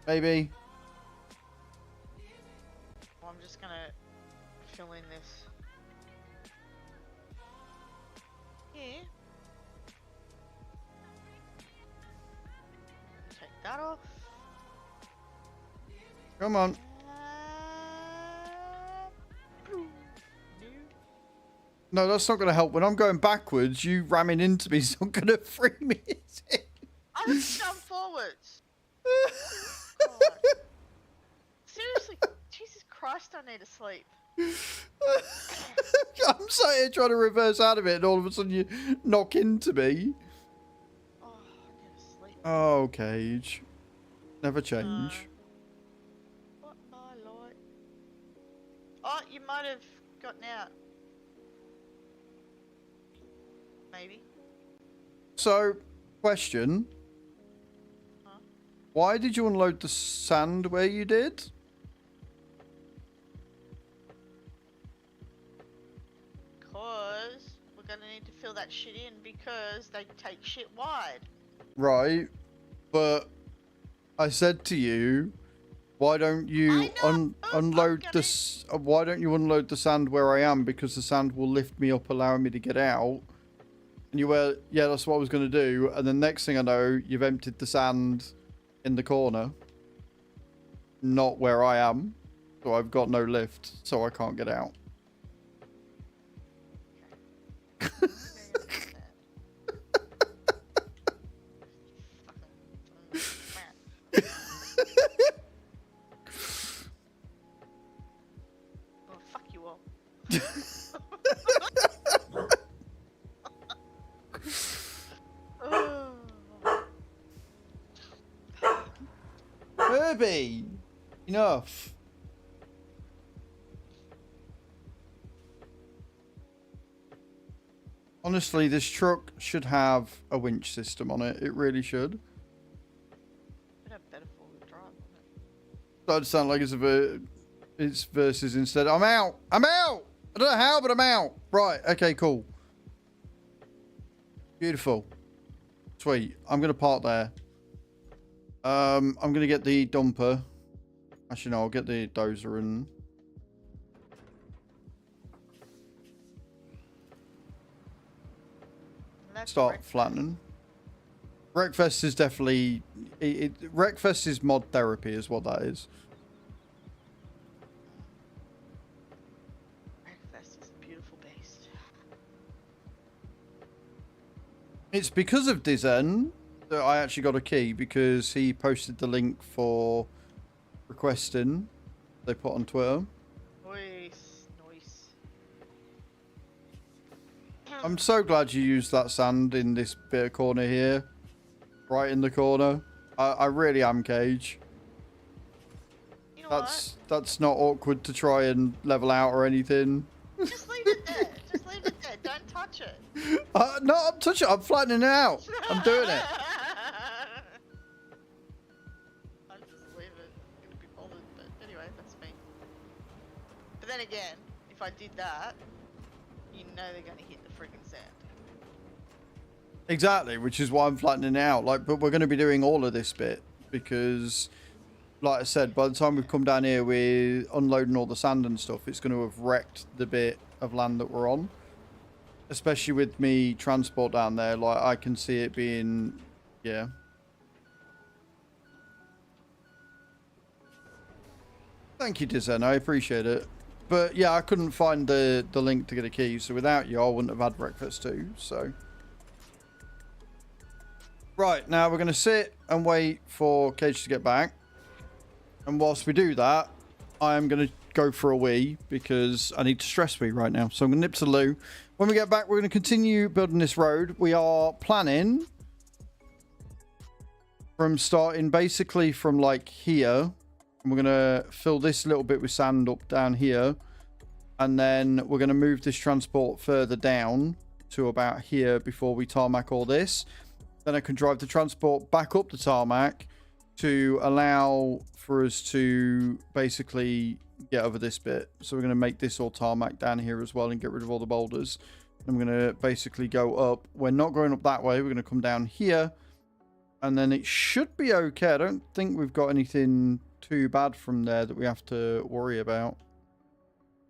Maybe. Well, I'm just gonna fill in this. Here. Take that off. Come on. No, that's not going to help. When I'm going backwards, you ramming into me is not going to free me, is it? I just jump forwards. God. Seriously, Jesus Christ, I need to sleep. I'm sat here trying to reverse out of it, and all of a sudden you knock into me. Oh, I need to sleep. Oh, Cage. Never change. What my lord? Oh, you might have gotten out. Maybe. So, question. Huh? Why did you unload the sand where you did? Because we're gonna need to fill that shit in because they take shit wide. Right. But I said to you, why don't you unload this? Why don't you unload the sand where I am? Because the sand will lift me up, allowing me to get out. And you were, yeah, that's what I was going to do. And then next thing I know, you've emptied the sand in the corner. Not where I am. So I've got no lift, so I can't get out. Oh, fuck you all. Herbie! Enough. Honestly, this truck should have a winch system on it. It really should. It'd have better four-wheel drive on it. That'd sound like it's versus instead. I'm out! I'm out! I don't know how, but I'm out. Right, okay, cool. Beautiful. Sweet. I'm going to park there. I'm going to get the dumper. Actually, no, I'll get the dozer and... start flattening. Wreckfest is definitely... Wreckfest is mod therapy is what that is. Wreckfest is a beautiful beast. It's because of Dizen that I actually got a key, because he posted the link for requesting they put on Twitter. Nice. I'm so glad you used that sand in this bit of corner here. Right in the corner. I really am, Cage. You know That's not awkward to try and level out or anything. what? Just leave it there. Just leave it there. Don't touch it. No, I'm touching it. I'm flattening it out. I'm doing it. I'll just leave it. Gonna be bothered, but anyway, that's me. But then again, if I did that, you know they're gonna hit the friggin' sand. Exactly, which is why I'm flattening it out. Like, but we're going to be doing all of this bit because, like I said, by the time we've come down here with unloading all the sand and stuff, it's going to have wrecked the bit of land that we're on. Especially with me transport down there, like I can see it being, yeah. Thank you, Dizen. I appreciate it. But yeah, I couldn't find the link to get a key, so without you, I wouldn't have had breakfast too. So, right now we're going to sit and wait for Cage to get back. And whilst we do that, I am going to go for a wee because I need to stress wee right now. So I'm going to nip to the loo. When we get back, we're going to continue building this road. We are planning from starting basically from like here. And we're going to fill this little bit with sand up down here. And then we're going to move this transport further down to about here before we tarmac all this. Then I can drive the transport back up the tarmac to allow for us to basically get over this bit. So we're going to make this all tarmac down here as well and get rid of all the boulders. I'm going to basically go up. We're not going up that way. We're going to come down here. And then it should be okay. I don't think we've got anything too bad from there that we have to worry about.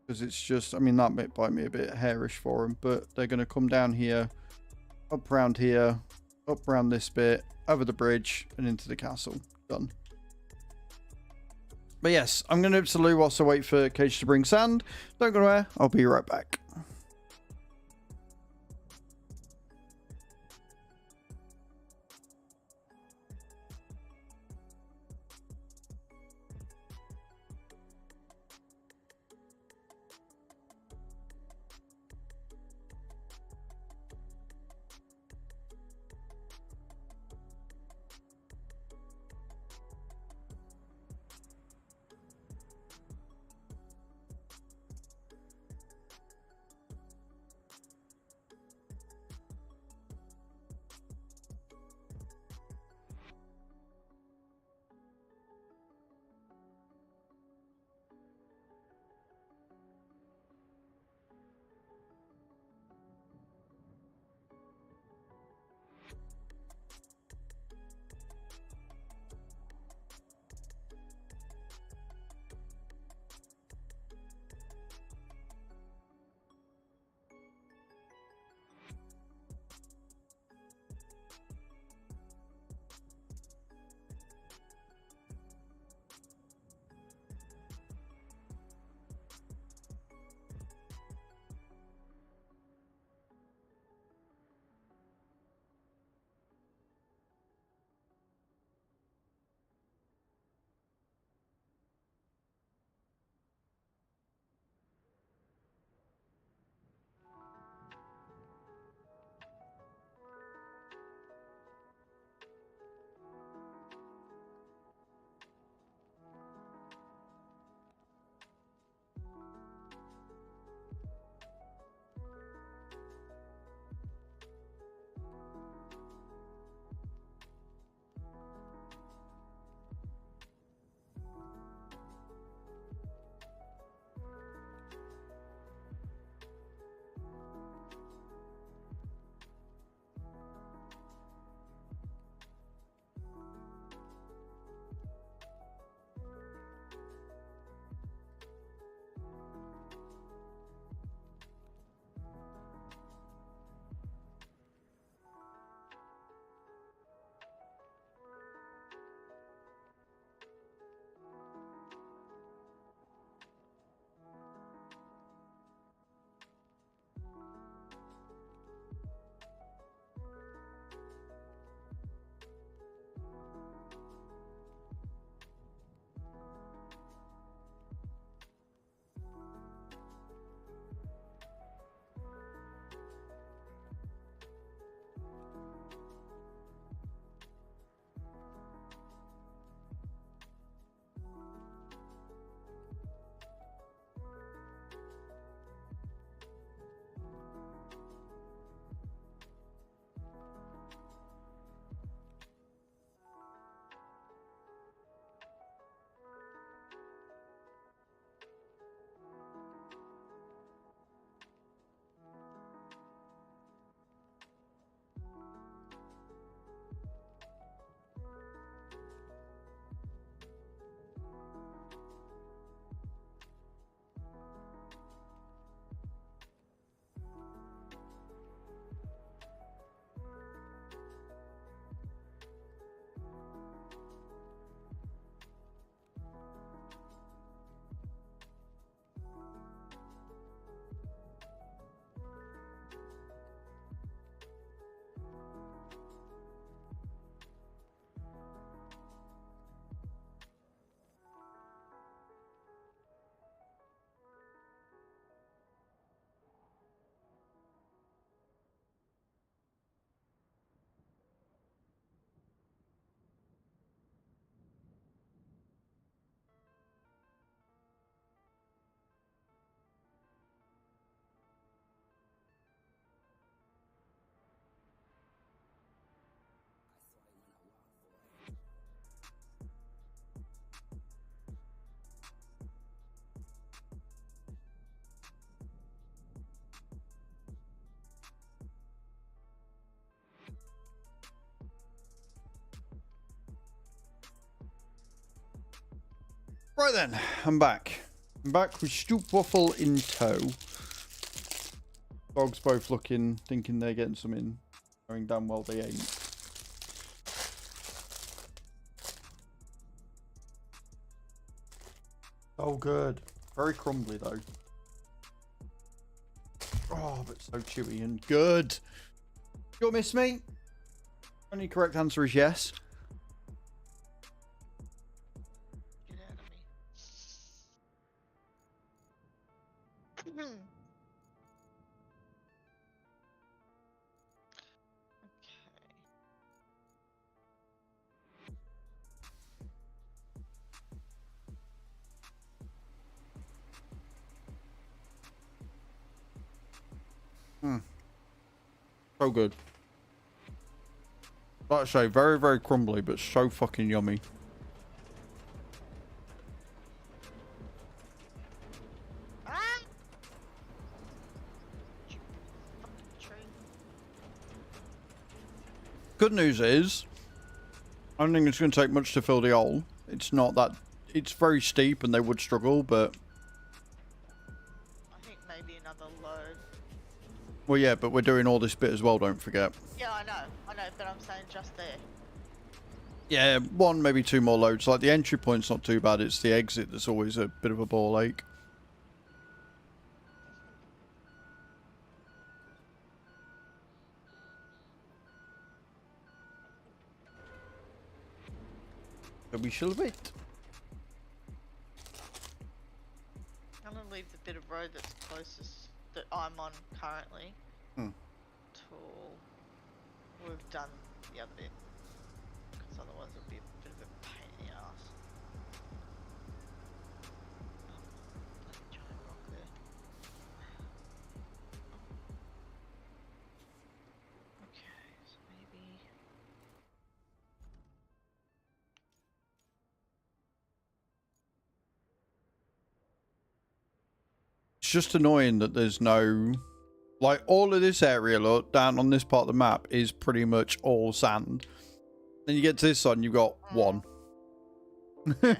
Because it's just, I mean, that might me a bit hairish for them. But they're going to come down here, up around here, up around this bit, over the bridge, and into the castle. Done. But yes, I'm going to nip to the loo whilst I wait for Cage to bring sand. Don't go anywhere. I'll be right back. Right then, I'm back. I'm back with Stoop Waffle in tow. Dogs both looking, thinking they're getting something, going damn well they ain't. Oh, good. Very crumbly though. Oh, but so chewy and good. You'll miss me? Only correct answer is yes. Get out of me. Okay. So good. Like I say, very, very crumbly, but so fucking yummy. Ah! You fucking tree. Good news is, I don't think it's going to take much to fill the hole. It's not that... It's very steep and they would struggle, but... I think maybe another load. Well, yeah, but we're doing all this bit as well, don't forget. Yeah, I know, but I'm saying just there. Yeah, one, maybe two more loads. Like, the entry point's not too bad. It's the exit that's always a bit of a ball ache. But we shall wait. I'm gonna leave the bit of road that's closest that I'm on currently till we've done the other bit, because otherwise it'll be a bit of a pain in the ass. Bloody giant rock there. Okay, so maybe. It's just annoying that there's no... Like, all of this area, look, down on this part of the map is pretty much all sand. Then you get to this one, you got one.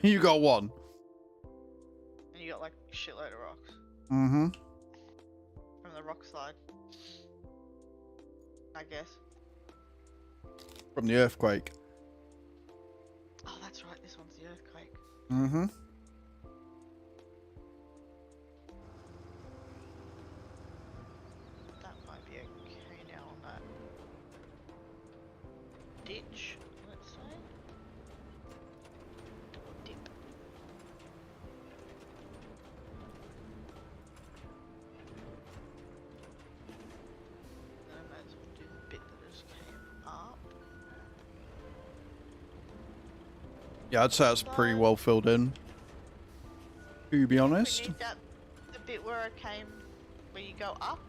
You got one. And you got like a shitload of rocks Mm-hmm. from the rock slide, I guess. From the earthquake. Oh, that's right, this one's the earthquake. Mm-hmm. That might be okay now on that ditch, let's say. Dip. Then I might as well do the bit that just came up. Yeah, I'd say that's pretty well filled in. To be honest. We need that, the bit where I came, where you go up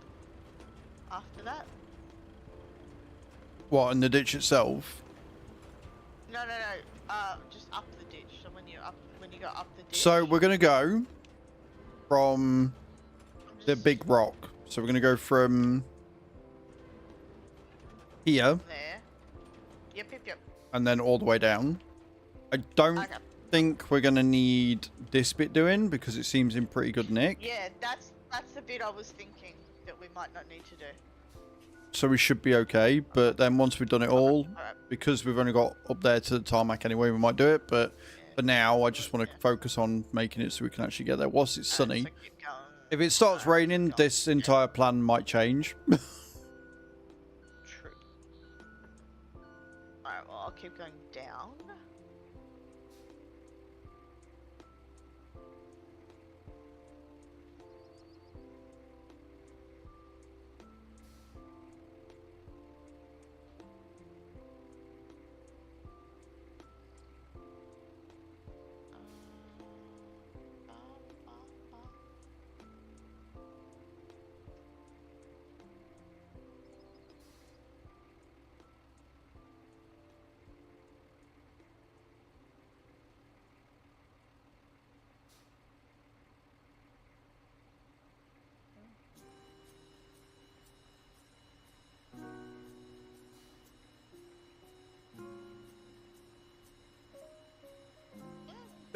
after that. What, in the ditch itself? No, just up the ditch. So when you go up the ditch. So we're gonna go from the big rock. So we're gonna go from here there. Yep. and then all the way down. I don't Okay. think we're gonna need this bit doing because it seems in pretty good nick. Yeah, that's the bit I was thinking that we might not need to do. So we should be okay. But then once we've done it all, Alright. because we've only got up there to the tarmac anyway, we might do it. But for now, I just want to focus on making it so we can actually get there whilst it's sunny. So keep going. If it starts raining, this entire plan might change. True. Alright, well I'll keep going down.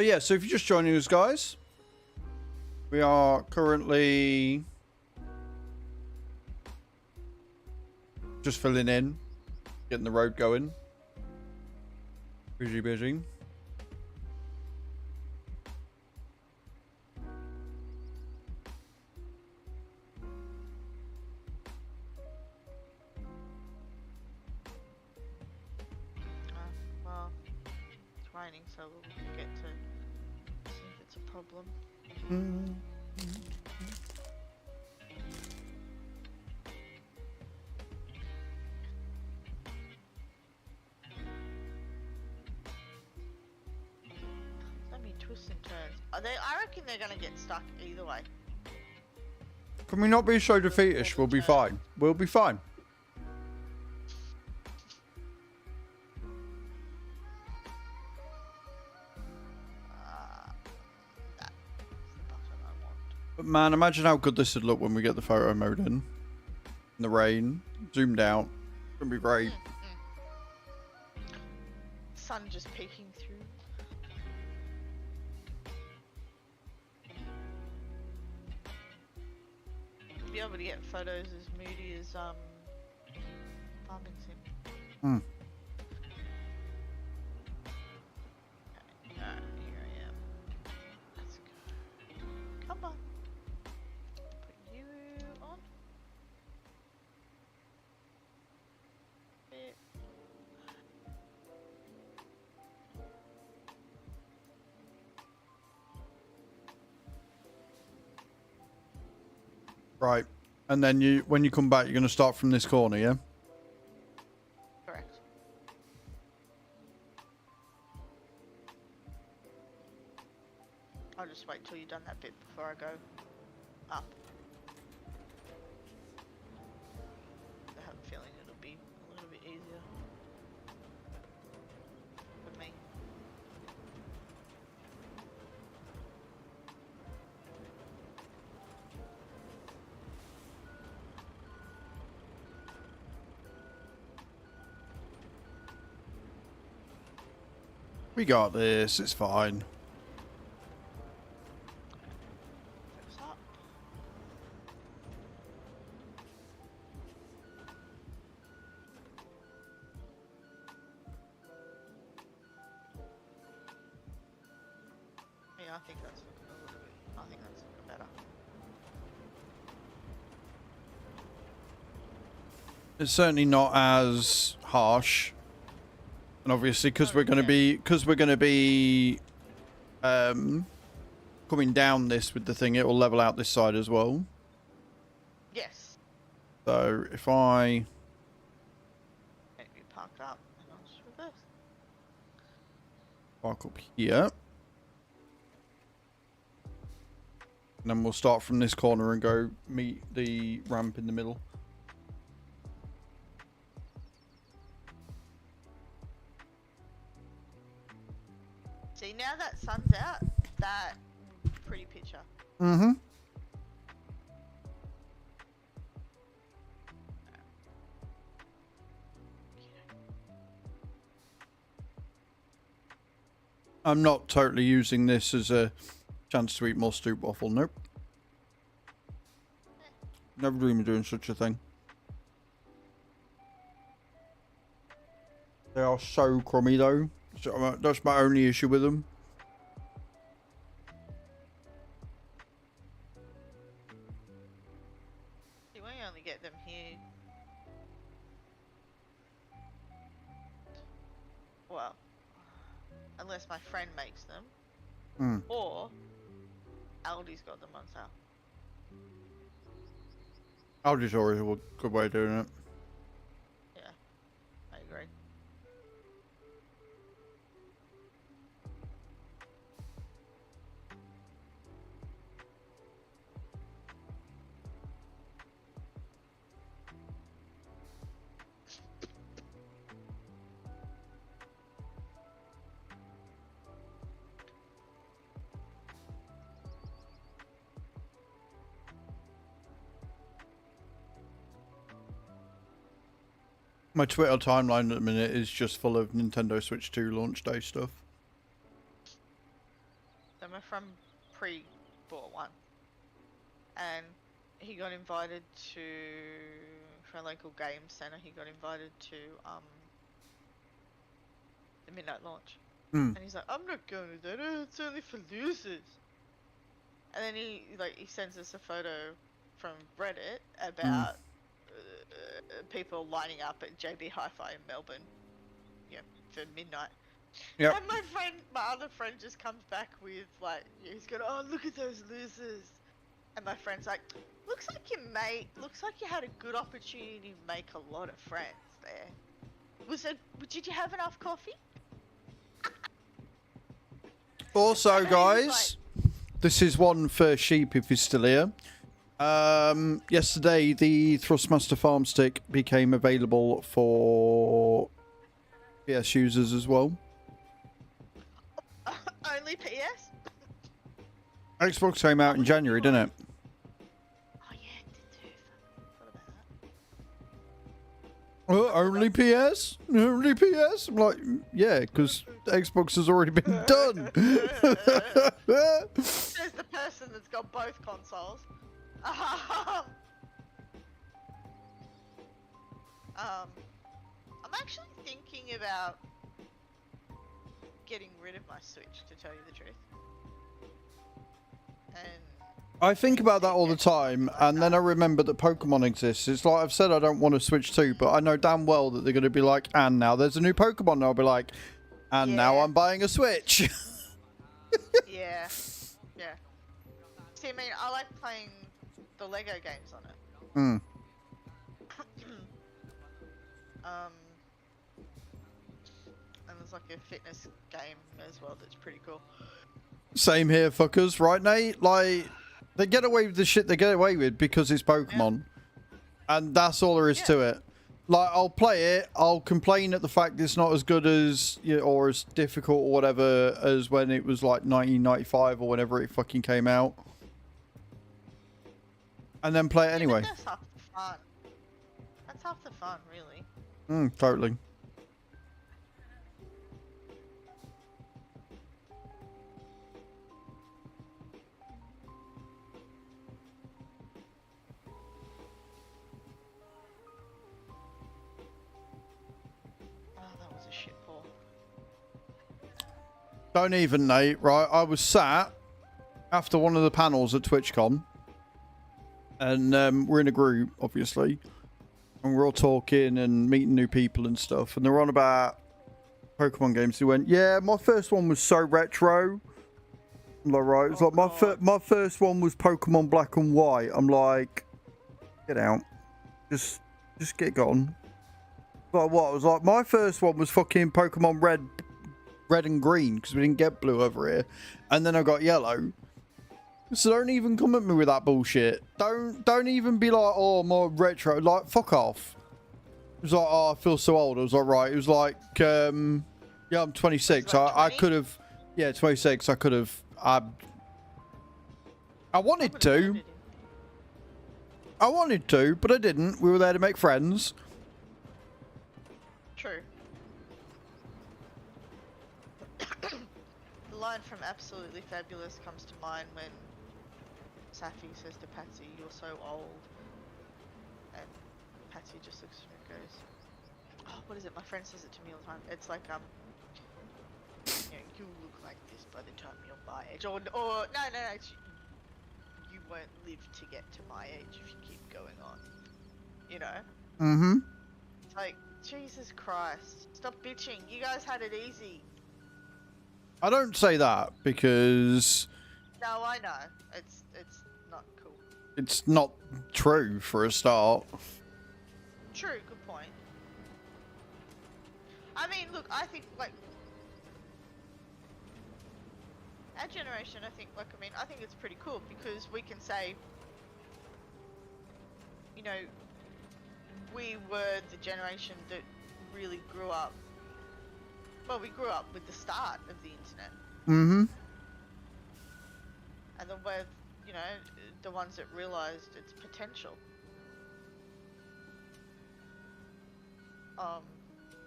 But yeah, so if you're just joining us, guys, we are currently just filling in, getting the road going. Busy, busy. Well, it's raining, so we'll get to see if it's a problem. So many twists and turns. Are they? I reckon they're gonna get stuck either way. Can we not be so defeatish? We'll be fine. We'll be fine. That's the button I want. But man, imagine how good this would look when we get the photo mode in the rain, zoomed out. It's gonna be great. Sun just peeking through. Be able to get photos as moody as farming sim. Hmm. Okay, here I am. Let's go. Come on. Put you on. Bit. Right. And then you, when you come back, you're going to start from this corner, yeah? Correct. I'll just wait till you've done that bit before I go up. I have a feeling it'll be a little bit easier for me. We got this. It's fine. Fix up. Yeah, I think that's looking a little bit. I think that's looking better. It's certainly not as harsh. And obviously, because we're going to be, coming down this with the thing, it will level out this side as well. Yes. So if I Maybe park up and I'll just reverse. park up here, and then we'll start from this corner and go meet the ramp in the middle. See, now that sun's out, that pretty picture. Mm-hmm. I'm not totally using this as a chance to eat more stoop waffle. Nope. Never dream of doing such a thing. They are so crummy though. So that's my only issue with them. See, we only get them here. Well, unless my friend makes them, or Aldi's got them on sale. Aldi's always a good way of doing it. Yeah, I agree. My Twitter timeline at the minute is just full of Nintendo Switch 2 launch day stuff. my friend pre-bought one, and he got invited to for a local game center. He got invited to the midnight launch, and he's like, "I'm not going to that. It's only for losers." And then he sends us a photo from Reddit about people lining up at JB Hi-Fi in Melbourne, for midnight. Yep. And my other friend just comes back with he's going, "Oh, look at those losers." And my friend's like, looks like you had a good opportunity to make a lot of friends there. Did you have enough coffee? Also, guys, this is one for Sheep if he's still here. Yesterday, the Thrustmaster Farm Stick became available for PS users as well. Only PS? Xbox came out in January, didn't it? Oh yeah, it did too. What about that? Only PS? Only PS? I'm like, yeah, because Xbox has already been done. Says the person that's got both consoles. I'm actually thinking about getting rid of my Switch, to tell you the truth. And I think about that all the time, and then I remember that Pokemon exists. It's like I've said I don't want to Switch 2, but I know damn well that they're going to be like, and now there's a new Pokemon, and I'll be like, and now I'm buying a Switch. yeah. See, I mean, I like playing the Lego games on it. And there's like a fitness game as well that's pretty cool. Same here, fuckers, right, Nate? Like, they get away with the shit they get away with because it's Pokemon. And that's all there is to it. Like, I'll play it, I'll complain at the fact it's not as good as, or as difficult or whatever as when it was like 1995 or whenever it fucking came out. And then play it anyway. That's half the fun. That's half the fun, really. Totally. Don't even, Nate, right? I was sat after one of the panels at TwitchCon, and we're in a group, obviously, and we're all talking and meeting new people and stuff, and they're on about Pokemon games. He went, yeah, my first one was so retro. I'm like, right. It's like, my first one was Pokemon Black and White. I'm like, get out. Just get gone. Like, what? I was like, my first one was fucking Pokemon Red and Green, because we didn't get blue over here, and then I got yellow. So don't even come at me with that bullshit. Don't even be like, oh, more retro. Like, fuck off. It was like, oh, I feel so old. I was like, right. It was like, yeah, I'm 26. I could have, yeah, 26. I could have, I wanted to. I wanted to, but I didn't. We were there to make friends. True. The line from Absolutely Fabulous comes to mind when Safi says to Patsy, "You're so old," and Patsy just looks at him and goes, "Oh, what is it? My friend says it to me all the time. It's like, you look like this by the time you're my age, or no, it's, you won't live to get to my age if you keep going on, you know." It's like, Jesus Christ, stop bitching. You guys had it easy. I don't say that because... No, I know. It's not cool. It's not true, for a start. True, good point. I mean, look, I think, like, our generation, I think it's pretty cool because we can say, you know, we were the generation that really grew up. Well, we grew up with the start of the internet. And then we're, you know, the ones that realised its potential.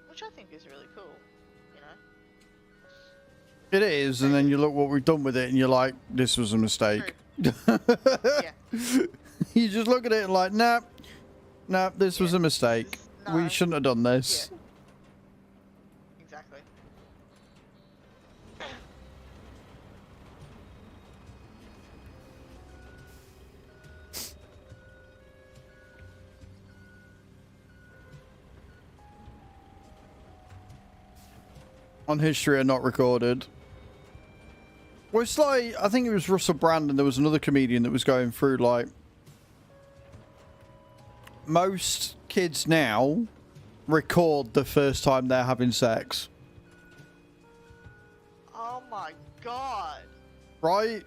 Which I think is really cool, you know. It is, and then you look what we've done with it, and you're like, this was a mistake. Yeah. You just look at it and like, nah, this was a mistake. No. We shouldn't have done this. Yeah. Exactly. On history are not recorded. Well, it's like, I think it was Russell Brand, and there was another comedian that was going through, like, most kids now record the first time they're having sex. Oh my god. Right?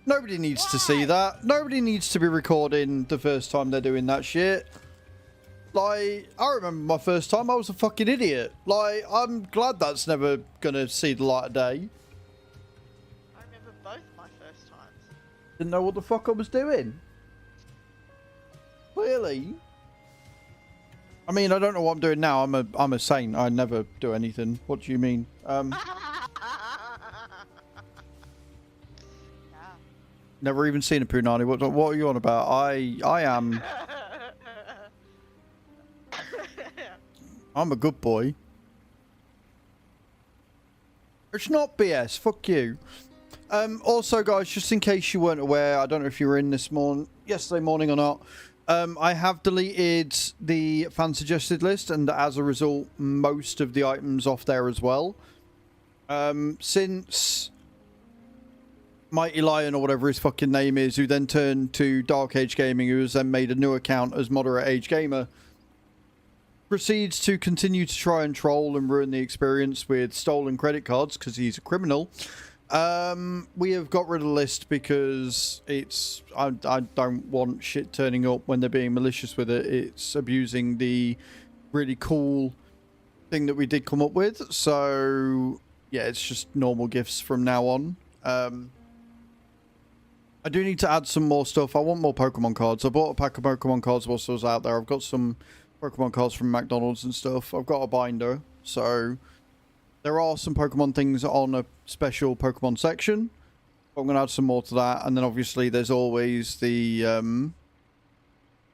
Nobody needs to see Why? that. Nobody needs to be recording the first time they're doing that shit. Like, I remember my first time, I was a fucking idiot. Like, I'm glad that's never gonna see the light of day. I remember both my first times. Didn't know what the fuck I was doing. Clearly. I mean, I don't know what I'm doing now. I'm a saint. I never do anything. What do you mean? Yeah. Never even seen a punani. What are you on about? I am. I'm a good boy. It's not BS. Fuck you. Also, guys, just in case you weren't aware, I don't know if you were in yesterday morning or not. I have deleted the fan suggested list, and as a result, most of the items off there as well. Since Mighty Lion, or whatever his fucking name is, who then turned to Dark Age Gaming, who has then made a new account as Moderate Age Gamer, proceeds to continue to try and troll and ruin the experience with stolen credit cards because he's a criminal. We have got rid of the list because I don't want shit turning up when they're being malicious with it. It's abusing the really cool thing that we did come up with. So yeah, it's just normal gifts from now on. I do need to add some more stuff. I want more Pokemon cards. I bought a pack of Pokemon cards whilst I was out there. I've got some Pokemon cards from McDonald's and stuff. I've got a binder, so there are some Pokemon things on a special Pokemon section. I'm going to add some more to that, and then obviously there's always the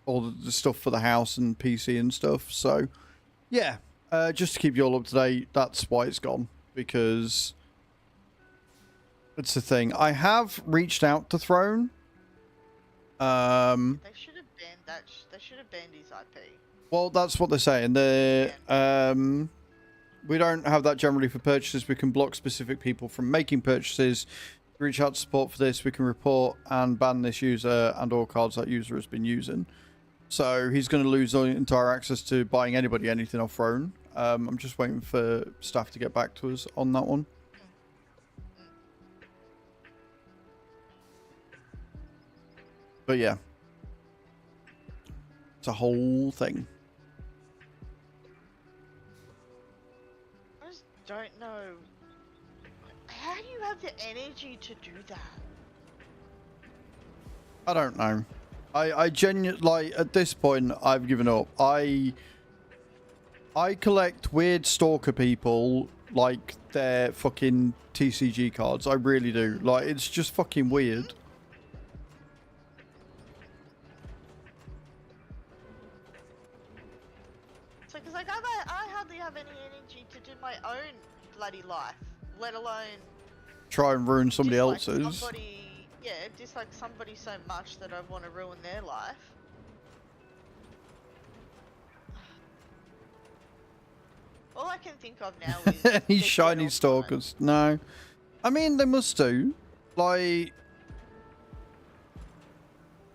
all the stuff for the house and PC and stuff. So yeah, just to keep you all up to date, that's why it's gone, because it's the thing. I have reached out to Throne. They should have banned that. They should have banned his IP. Well, that's what they're saying. We don't have that generally for purchases. We can block specific people from making purchases. Reach out to support for this. We can report and ban this user and all cards that user has been using. So he's going to lose entire access to buying anybody anything off Throne. I'm just waiting for staff to get back to us on that one. But yeah, it's a whole thing. I just don't know. How do you have the energy to do that? I don't know. I genuinely, like, at this point, I've given up. I collect weird stalker people like their fucking TCG cards. I really do. Like, it's just fucking weird. So, because like I hardly have any energy to do my own bloody life, let alone Try and ruin somebody dislike else's. Somebody, yeah, dislike somebody so much that I want to ruin their life. All I can think of now is Any the shiny general stalkers? No. I mean, they must do. Like,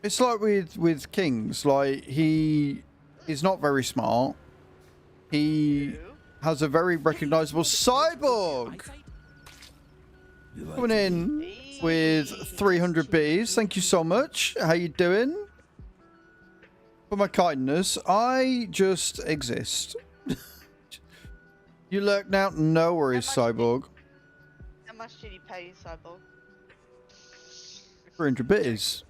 it's like with Kings. Like, he is not very smart. He comment. has a very recognizable cyborg coming in with 300 bees. Thank you so much. How you doing? For my kindness, I just exist. You lurk now? No worries, How much cyborg. How much did he pay you, Cyborg? 300 bees.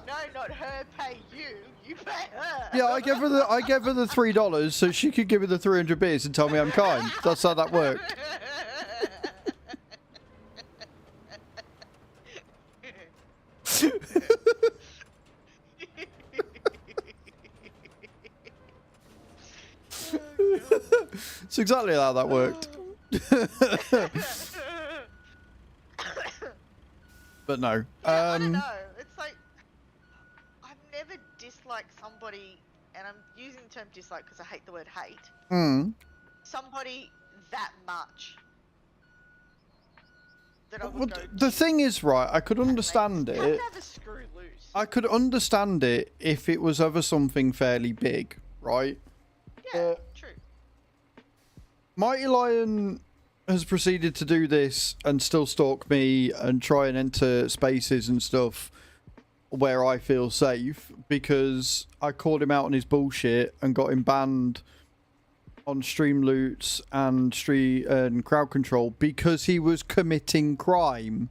No, not her pay you. You pay her. Yeah, I gave her the $3 so she could give me the 300 beers and tell me I'm kind. That's how that worked. It's exactly how that worked. But no. Yeah, I don't know. It's like I've never disliked somebody, and I'm using the term dislike because I hate the word hate. Somebody that much. That I would go the thing is, right, I could understand you it. have to have a screw loose. I could understand it if it was over something fairly big, right? Yeah, true. Mighty Lion has proceeded to do this and still stalk me and try and enter spaces and stuff where I feel safe because I called him out on his bullshit and got him banned on stream loots and crowd control because he was committing crime.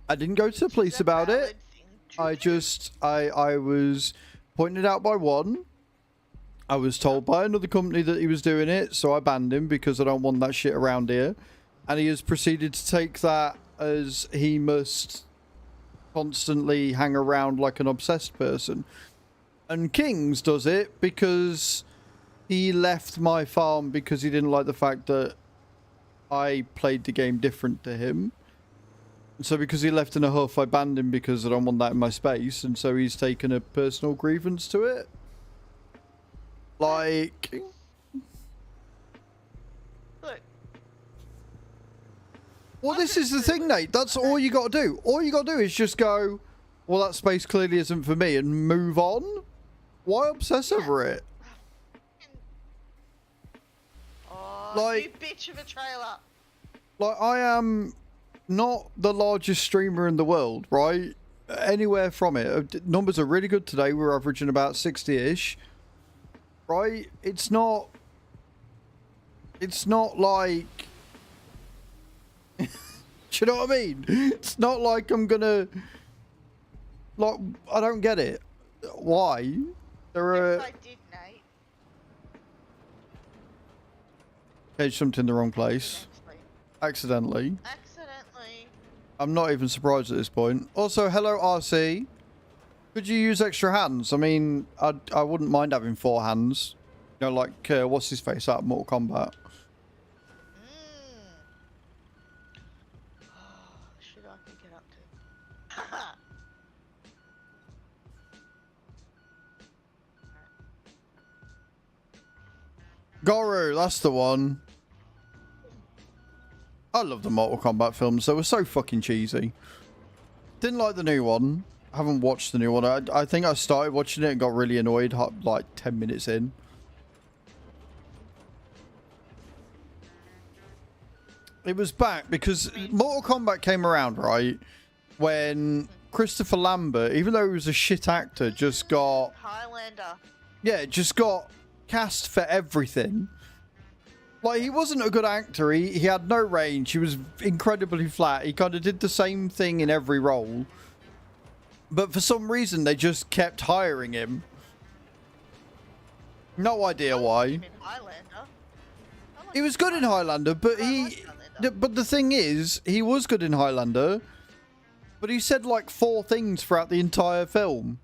I didn't go to the police about it. I was pointed out by one. I was told by another company that he was doing it, so I banned him because I don't want that shit around here. And he has proceeded to take that as he must constantly hang around like an obsessed person. And Kings does it because he left my farm because he didn't like the fact that I played the game different to him. And so because he left in a huff, I banned him because I don't want that in my space. And so he's taken a personal grievance to it. Like, Look. well, this is the thing, Nate. That's all you got to do. All you got to do is just go, well, that space clearly isn't for me, and move on. Why obsess over it? Oh, Like- you bitch of a trailer. Like, I am not the largest streamer in the world, right? Anywhere from it. Numbers are really good today. We're averaging about 60-ish. Right? It's not like... Do you know what I mean? It's not like I'm gonna... Like, I don't get it. Why? There are... Yes, I did, Nate. Okay, jumped in the wrong place. Accidentally. Accidentally. I'm not even surprised at this point. Also, hello, RC. Could you use extra hands? I mean, I wouldn't mind having 4 hands. You know, like, what's his face out of Mortal Kombat? Should I pick it up too? Goru, that's the one. I love the Mortal Kombat films. They were so fucking cheesy. Didn't like the new one. I haven't watched the new one. I think I started watching it and got really annoyed like 10 minutes in. It was back because Mortal Kombat came around, right? When Christopher Lambert, even though he was a shit actor, just got... Highlander. Yeah, just got cast for everything. Like, he wasn't a good actor. He had no range. He was incredibly flat. He kind of did the same thing in every role. But for some reason, they just kept hiring him. No idea why. In Highlander. He was good in Highlander, but but the thing is, he was good in Highlander, but he said like 4 things throughout the entire film.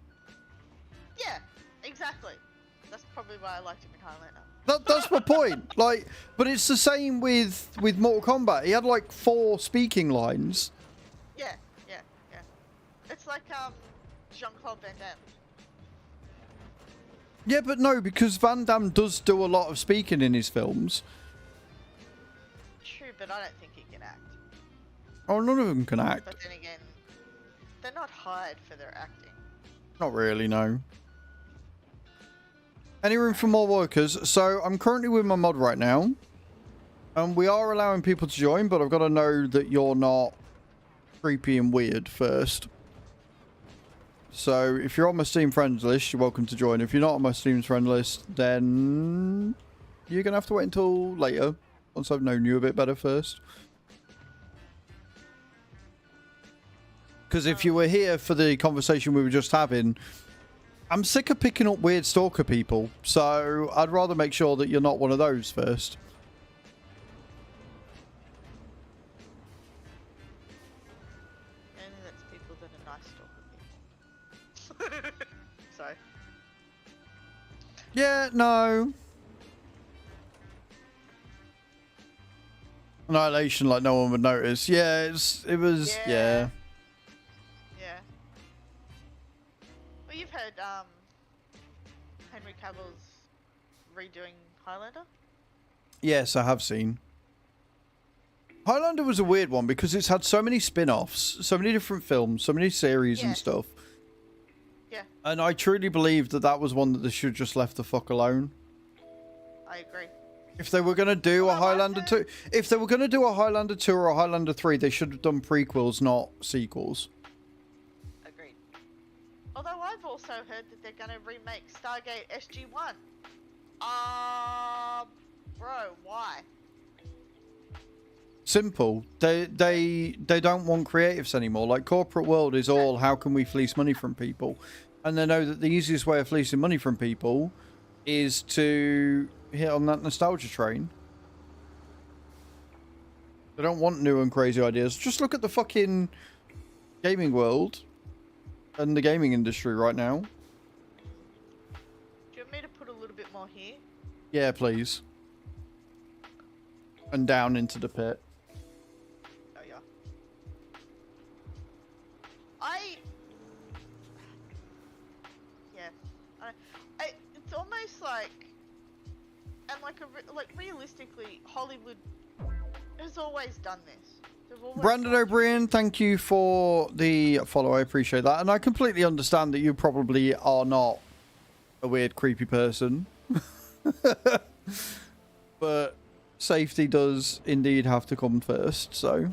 Yeah, exactly. That's probably why I liked him in Highlander. That's my point. Like, but it's the same with Mortal Kombat. He had like 4 speaking lines. Yeah. It's like Jean-Claude Van Damme. Yeah, but no, because Van Damme does do a lot of speaking in his films. True, but I don't think he can act. Oh, none of them can act. But then again, they're not hired for their acting. Not really, no. Any room for more workers? So I'm currently with my mod right now. And we are allowing people to join, but I've got to know that you're not creepy and weird first. So if you're on my Steam friends list, you're welcome to join. If you're not on my Steam friends list, then you're going to have to wait until later. Once I've known you a bit better first. Because if you were here for the conversation we were just having, I'm sick of picking up weird stalker people. So I'd rather make sure that you're not one of those first. And that's people that are nice stalker people. Sorry. Yeah, no. Annihilation like no one would notice. Yeah, it was, yeah. Yeah. Well, you've heard, Henry Cavill's redoing Highlander? Yes, I have seen. Highlander was a weird one because it's had so many spin-offs, so many different films, so many series and stuff. Yeah. And I truly believe that that was one that they should have just left the fuck alone. I agree. If they were going to do a Highlander 2, if they were going to do a Highlander 2 or a Highlander 3, they should have done prequels, not sequels. Agreed. Although I've also heard that they're going to remake Stargate SG-1. Bro, why? Simple. They don't want creatives anymore. Like, corporate world is all, how can we fleece money from people? And they know that the easiest way of fleecing money from people is to hit on that nostalgia train. They don't want new and crazy ideas. Just look at the fucking gaming world and the gaming industry right now. Do you want me to put a little bit more here? Yeah, please. And down into the pit. Oh, yeah. It's almost like, and like realistically, Hollywood has always done this. Brandon O'Brien, thank you for the follow. I appreciate that. And I completely understand that you probably are not a weird, creepy person. But safety does indeed have to come first, so.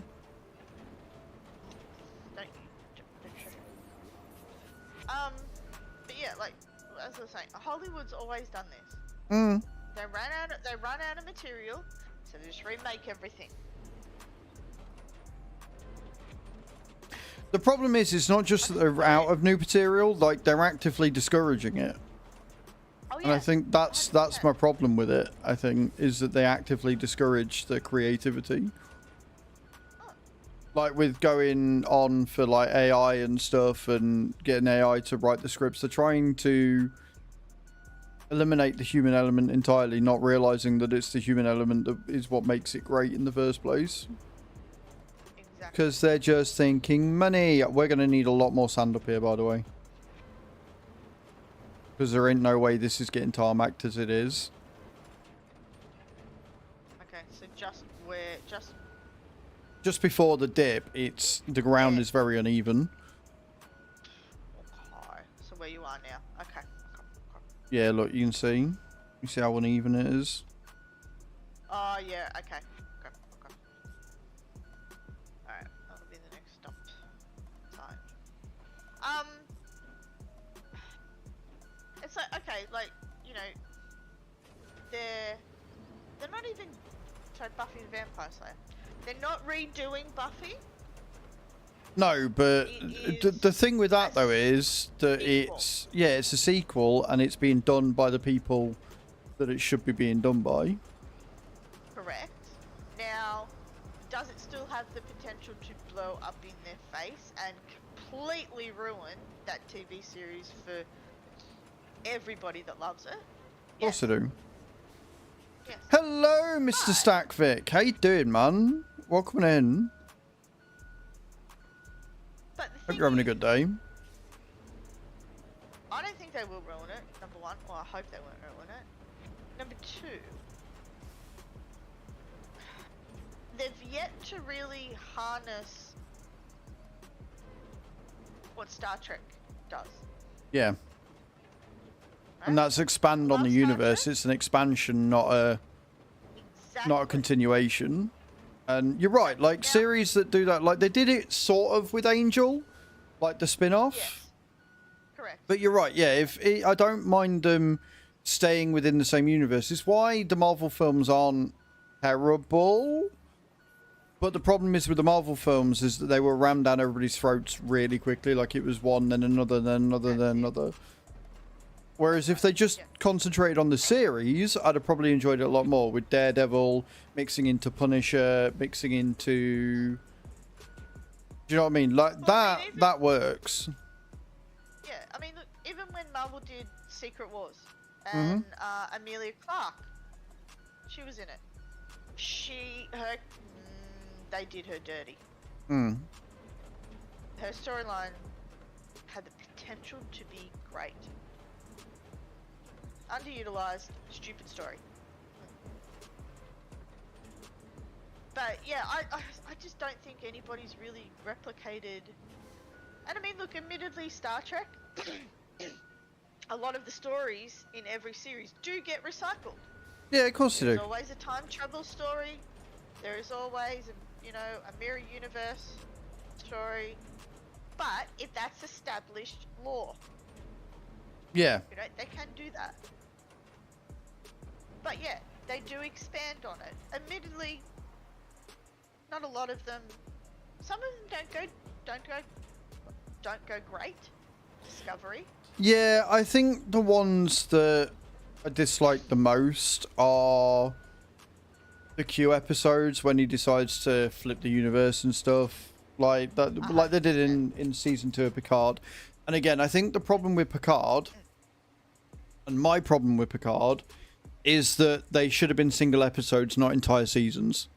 But yeah, like, as I was saying, Hollywood's always done this. Mm. They run out of material, so they just remake everything. The problem is, it's not just that they're out of new material, like, they're actively discouraging it. Oh, yeah. And I think that's my problem with it, I think, is that they actively discourage the creativity. Oh. Like, with going on for, like, AI and stuff and getting AI to write the scripts, they're trying to eliminate the human element entirely, not realizing that it's the human element that is what makes it great in the first place. Because they're just thinking money. We're going to need a lot more sand up here, by the way. Because there ain't no way this is getting tarmacked as it is. Okay, so just before the dip, the ground is very uneven. Okay, so where you are now. Okay. Yeah, look, you can see. You see how uneven it is? Oh, yeah, okay. Alright, that'll be the next stop time. It's like, okay, like, you know, they're not even, sorry, Buffy the Vampire Slayer. They're not redoing Buffy. No, but the thing with that, though, is that it's a sequel, and it's being done by the people that it should be being done by. Correct. Now, does it still have the potential to blow up in their face and completely ruin that TV series for everybody that loves it? Of course I do. Yes. Hello, Mr. Stackvic. How you doing, man? Welcome in. But Hope you're having a good day. I don't think they will ruin it, number one. Or I hope they won't ruin it. Number two, they've yet to really harness what Star Trek does. Yeah. Right? And that's expand on the universe. It's an expansion, not a continuation. And you're right, like series that do that, like they did it sort of with Angel, like the spin-off. Yes. Correct. But you're right, yeah. I don't mind them staying within the same universe. It's why the Marvel films aren't terrible. But the problem is with the Marvel films is that they were rammed down everybody's throats really quickly. Like it was one, then another, then another, then another. Whereas if they just concentrated on the series, I'd have probably enjoyed it a lot more. With Daredevil mixing into Punisher, mixing into... Do you know what I mean? Like that works. Yeah, I mean, look, even when Marvel did Secret Wars and Amelia Clark, she was in it. They did her dirty. Mm. Her storyline had the potential to be great. Underutilized, stupid story. But yeah, I just don't think anybody's really replicated. And I mean, look, admittedly, Star Trek, a lot of the stories in every series do get recycled. Yeah, of course they do. There's always a time travel story. There is always, a mirror universe story. But if that's established lore, Yeah. they can do that. But yeah, they do expand on it. Admittedly, not a lot of them. Some of them don't go great. Discovery. Yeah, I think the ones that I dislike the most are the Q episodes when he decides to flip the universe and stuff. Like that, like they did in season 2 of Picard. And again, I think the problem with Picard, and my problem with Picard, is that they should have been single episodes, not entire seasons.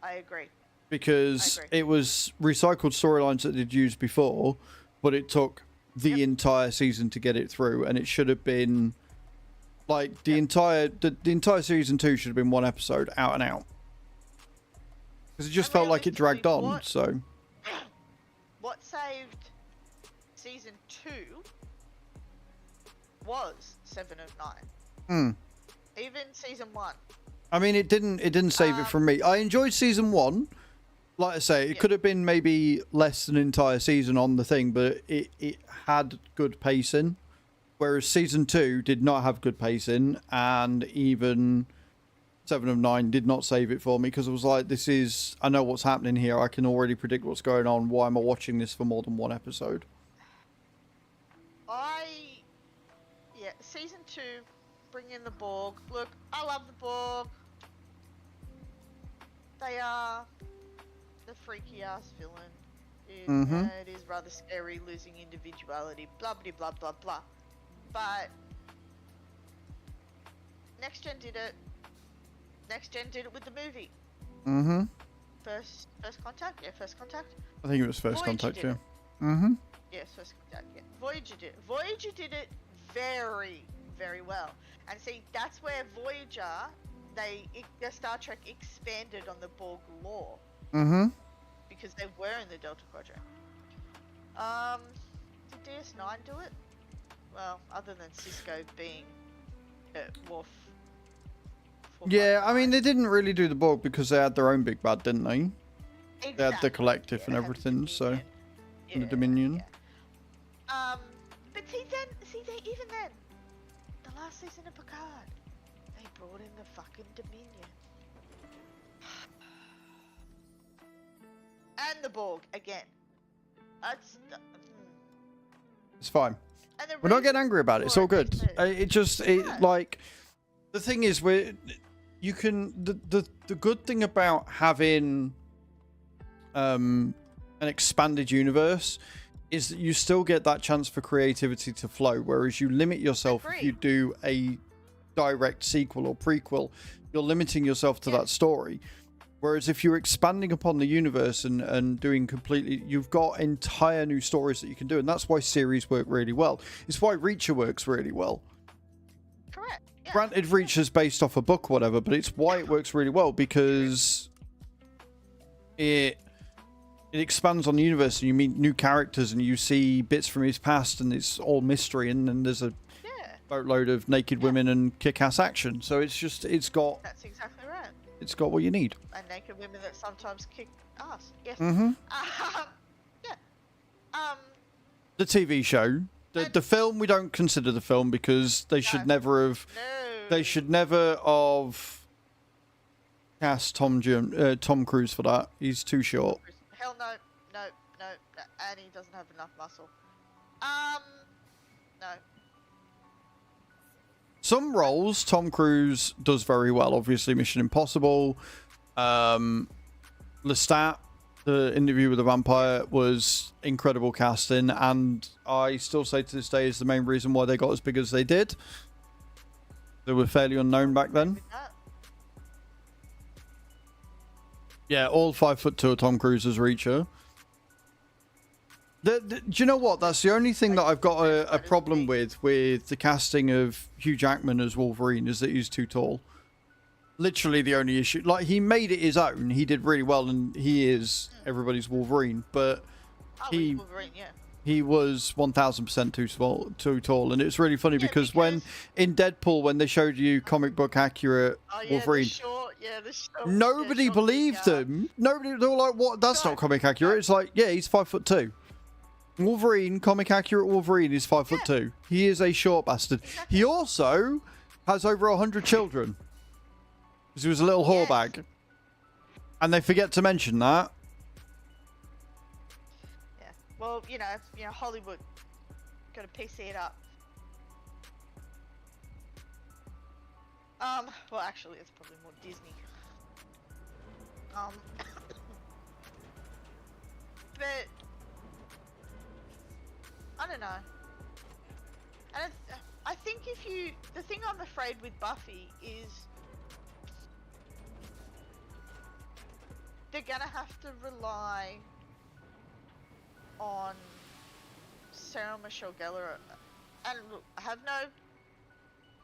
I agree. Because it was recycled storylines that they'd used before, but it took the entire season to get it through, and it should have been like the entire season 2 should have been one episode out and out. Because it just felt like it dragged on. So what saved season 2 was 7 of 9. Even season 1. I mean, it didn't save it from me. I enjoyed season 1. Like I say, it could have been maybe less than an entire season on the thing, but it had good pacing. Whereas season 2 did not have good pacing, and even 7 of 9 did not save it for me, because it was like, I know what's happening here. I can already predict what's going on. Why am I watching this for more than one episode? Season 2, bring in the Borg. Look, I love the Borg. They are the freaky ass villain. It is rather scary, losing individuality, blah blah blah blah blah. But Next Gen did it. Next Gen did it with the movie. First Contact? Yeah, First Contact. I think it was First Voyager Contact, did yeah. it. Yes, First Contact, yeah. Voyager did it. Voyager did it very, very well. And see, that's where Voyager, the Star Trek expanded on the Borg lore. Because they were in the Delta Quadrant. Did DS9 do it? Well, other than Cisco being Worf. Yeah, I mean, they didn't really do the Borg because they had their own big bad, didn't they? Exactly. They had the Collective and everything, so... And the Dominion. Yeah. But even then, the last season of Picard, they brought in the fucking Dominion. And the Borg, again. It's fine. We're not getting angry about it. It's all good. Like, the thing is, the good thing about having an expanded universe is that you still get that chance for creativity to flow, whereas you limit yourself if you do a direct sequel or prequel. You're limiting yourself to that story. Whereas if you're expanding upon the universe and doing completely, you've got entire new stories that you can do, and that's why series work really well. It's why Reacher works really well. Correct. Yeah. Granted, Reacher's based off a book or whatever, but it's why it works really well, because it expands on the universe, and you meet new characters, and you see bits from his past, and it's all mystery, and then there's a boatload of naked women and kick-ass action. So it's got... That's exactly right. It's got what you need. And naked women that sometimes kick ass. Yes. The TV show. The film, we don't consider the film because they should never have... No. They should never have cast Tom Cruise for that. He's too short. Hell no, no, no, no, and he doesn't have enough muscle. No. Some roles Tom Cruise does very well. Obviously, Mission Impossible. Lestat, the Interview with the Vampire, was incredible casting, and I still say to this day is the main reason why they got as big as they did. They were fairly unknown back then. Yeah, all 5'2" Tom Cruise as Reacher. Do you know what? That's the only thing that I've got a problem with the casting of Hugh Jackman as Wolverine, is that he's too tall. Literally the only issue. Like, he made it his own. He did really well, and he is everybody's Wolverine. But he was 1000% too tall, and it's really funny because when in Deadpool, when they showed you comic book accurate Wolverine, nobody believed him. Nobody, they were like, "What? That's not comic accurate." It's like, yeah, he's 5'2". Wolverine, comic accurate Wolverine, is 5'2". He is a short bastard. He also has over 100 children. Because he was a little whorebag. And they forget to mention that. Yeah. Well, you know, Hollywood got to PC it up. Well, actually, it's probably more Disney. But I don't know. And I think the thing I'm afraid with Buffy is they're gonna have to rely on Sarah Michelle Gellar. And look, I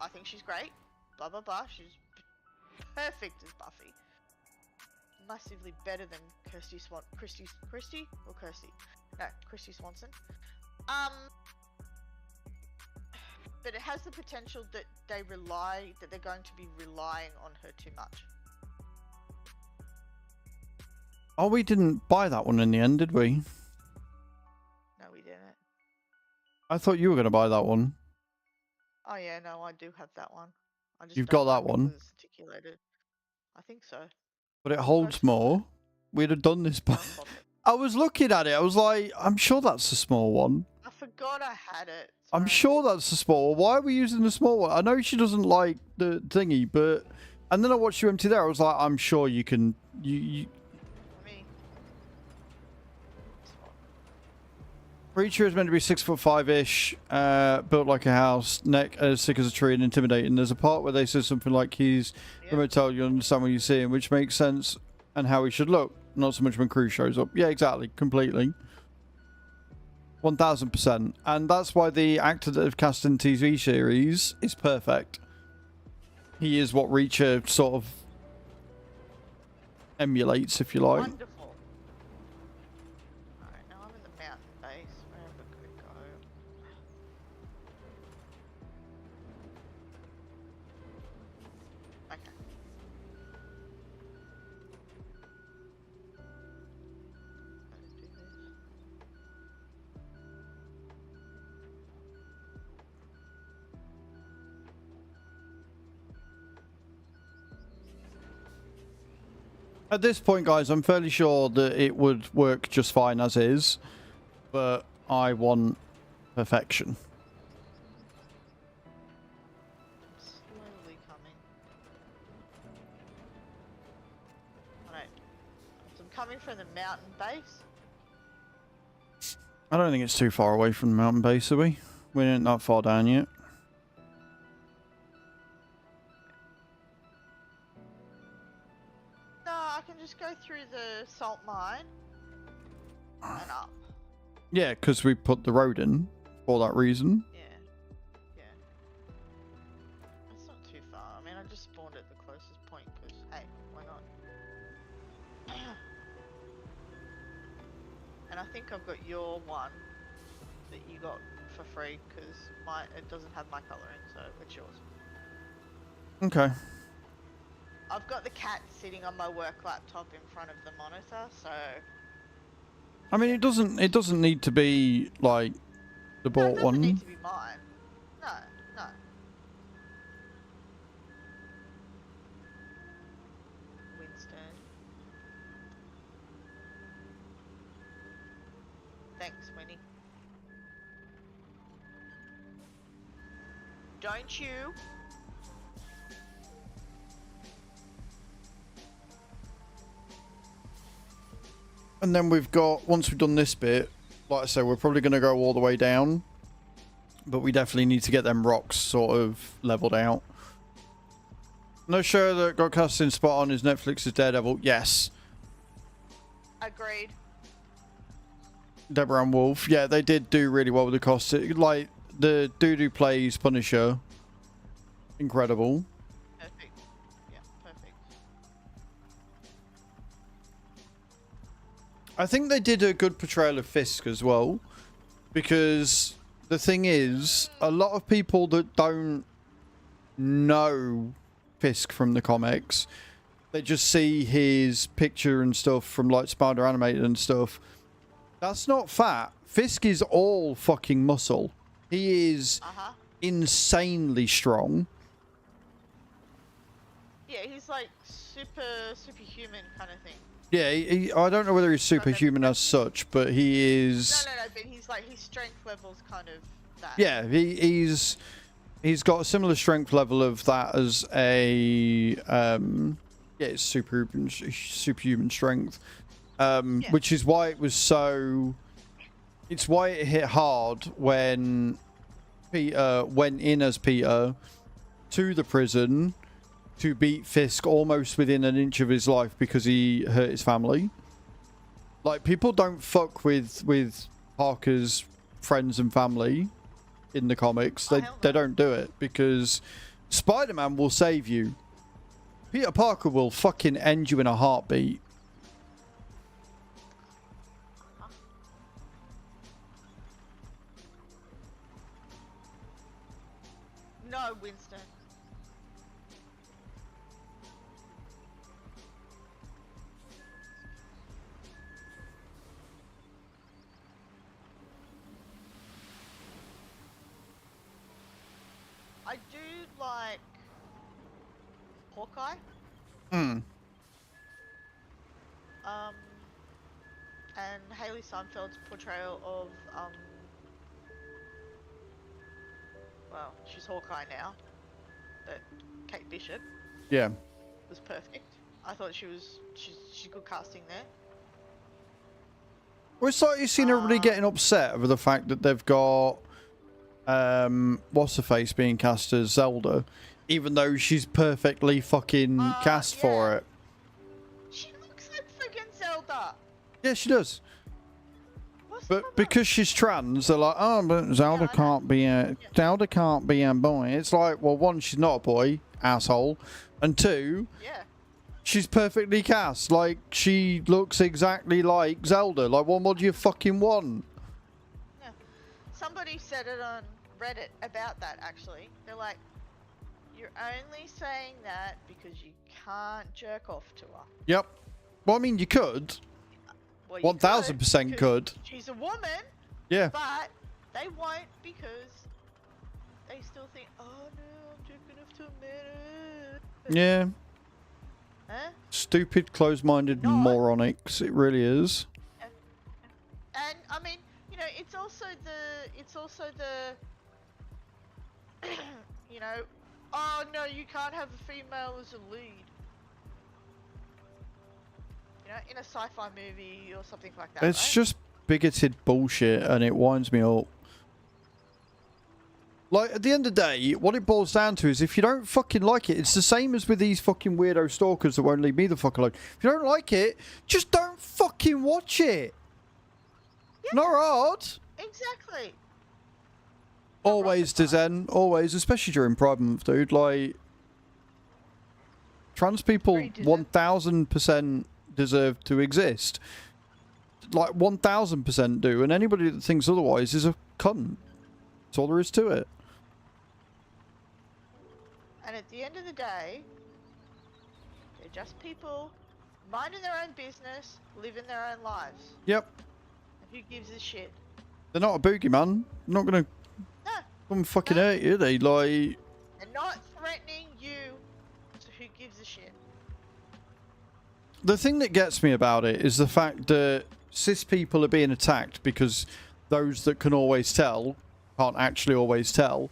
think she's great. Blah blah blah. She's perfect as Buffy. Massively better than Christy Swanson. But it has the potential that they're going to be relying on her too much. Oh, we didn't buy that one in the end, did we? No, we didn't. I thought you were going to buy that one. Oh yeah, no, I do have that one. You've got that one? It's articulated. I think so. But it holds more. We'd have done this, but I was looking at it. I was like, I'm sure that's a small one. I forgot I had it. Sorry. I'm sure that's a small one. Why are we using the small one? I know she doesn't like the thingy, but... And then I watched you empty there. I was like, I'm sure you can... Reacher is meant to be 6'5"-ish, built like a house, neck as thick as a tree and intimidating. There's a part where they say something like he's going to tell you understand what you see, and which makes sense and how he should look. Not so much when Cruz shows up. Yeah, exactly. Completely. 1000%. And that's why the actor that they've cast in TV series is perfect. He is what Reacher sort of emulates, if you like. Wonderful. Alright, now I'm in the mountain base. Wherever could it go? Okay. Let's do this. At this point, guys, I'm fairly sure that it would work just fine as is, but I want perfection. I'm slowly coming. Alright. So I'm coming from the mountain base. I don't think it's too far away from the mountain base, are we? We ain't that far down yet. No, I can just go through the salt mine and up. Yeah, because we put the road in for that reason. Yeah. Yeah. It's not too far. I mean, I just spawned at the closest point because, hey, why not? And I think I've got your one that you got for free because it doesn't have my color in, so it's yours. Okay. I've got the cat sitting on my work laptop in front of the monitor, so... I mean, it doesn't need to be, like, the bought one. No, it doesn't need to be mine. No, no. Thanks, Winnie. Don't you? And then we've got, once we've done this bit, like I say, we're probably going to go all the way down. But we definitely need to get them rocks sort of leveled out. No show that got cast in spot on is Netflix's Daredevil. Yes. Agreed. Deborah and Wolf. Yeah, they did do really well with the cost. Like, the dude who plays Punisher. Incredible. Perfect. Yeah, perfect. I think they did a good portrayal of Fisk as well. Because the thing is, a lot of people that don't know Fisk from the comics, they just see his picture and stuff from like Spider Animated and stuff. That's not fat. Fisk is all fucking muscle. He is insanely strong. Yeah, he's like superhuman kind of thing. Yeah, I don't know whether he's superhuman as such, but he is. No, but he's like his strength level's kind of that. Yeah, he's got a similar strength level of that as a yeah, it's superhuman strength. Yeah. Which is why it was so. It's why it hit hard when Peter went in as Peter to the prison to beat Fisk almost within an inch of his life because he hurt his family. Like, people don't fuck with Parker's friends and family in the comics. They don't do it because Spider-Man will save you. Peter Parker will fucking end you in a heartbeat. No, Winston. I do like Hawkeye. And Haley Steinfeld's portrayal of well, she's Hawkeye now, but Kate Bishop. Yeah. Was perfect. I thought she's good casting there. Well, it's like you've seen everybody getting upset over the fact that they've got what's her face being cast as Zelda, even though she's perfectly fucking cast for it. She looks like friggin' Zelda. Yeah, she does. What's But because she's trans, they're like, oh, but Zelda can't be a boy. It's like, well, one, she's not a boy, asshole, and two, she's perfectly cast. Like, she looks exactly like Zelda. Like, what do you fucking want? Yeah. Somebody said it on Reddit about that, actually. They're like, you're only saying that because you can't jerk off to her. Yep. Well, I mean, you could. Well, 1000% could. She's a woman. Yeah. But they won't because they still think, oh no, I'm jerking off to a man. Yeah. Huh? Stupid, closed-minded moronics. It really is. And I mean, you know, it's also the you know, oh no, you can't have a female as a lead. You know, in a sci-fi movie or something like that. It's just bigoted bullshit, and it winds me up. Like, at the end of the day, what it boils down to is if you don't fucking like it, it's the same as with these fucking weirdo stalkers that won't leave me the fuck alone. If you don't like it, just don't fucking watch it. Yeah. Not hard. Exactly. Always, Dizen. Always, especially during Pride Month, dude. Like, trans people 1000% deserve to exist. Like, 1000% do. And anybody that thinks otherwise is a cunt. That's all there is to it. And at the end of the day, they're just people minding their own business, living their own lives. Yep. And who gives a shit? They're not a boogeyman. They're not gonna come fucking hurt you, they? Like... They're not threatening you, so who gives a shit? The thing that gets me about it is the fact that cis people are being attacked because those that can always tell can't actually always tell.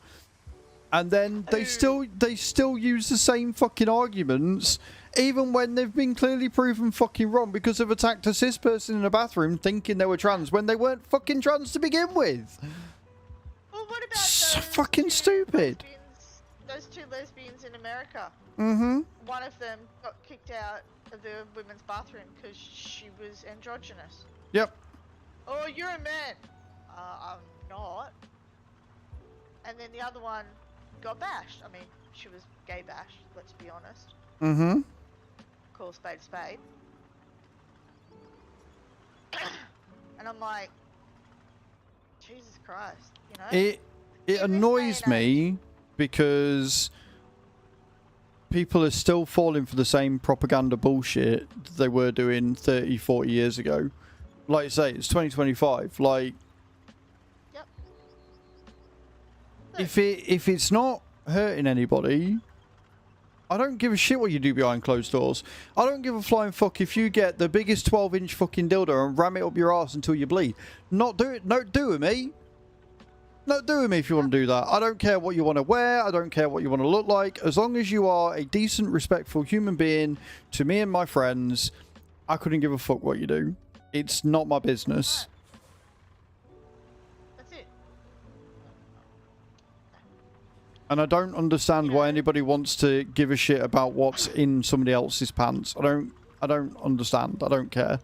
And then they still use the same fucking arguments, even when they've been clearly proven fucking wrong because they've attacked a cis person in a bathroom thinking they were trans when they weren't fucking trans to begin with. Well, what about So those fucking two stupid. Those two lesbians in America? Mm-hmm. One of them got kicked out of the women's bathroom because she was androgynous. Yep. Oh, you're a man. I'm not. And then the other one got bashed. I mean, she was gay bashed, let's be honest. Mm-hmm. Call a spade a spade. And I'm like, Jesus Christ, you know? It In this annoys day and me because people are still falling for the same propaganda bullshit they were doing 30, 40 years ago. Like I say, it's 2025. Like, Yep. if it's not hurting anybody, I don't give a shit what you do behind closed doors. I don't give a flying fuck if you get the biggest 12-inch fucking dildo and ram it up your ass until you bleed. Not do it. Don't do it, me. Not doing me if you want to do that. I don't care what you want to wear. I don't care what you want to look like. As long as you are a decent, respectful human being to me and my friends, I couldn't give a fuck what you do. It's not my business. That's it. And I don't understand why anybody wants to give a shit about what's in somebody else's pants. I don't understand. I don't care.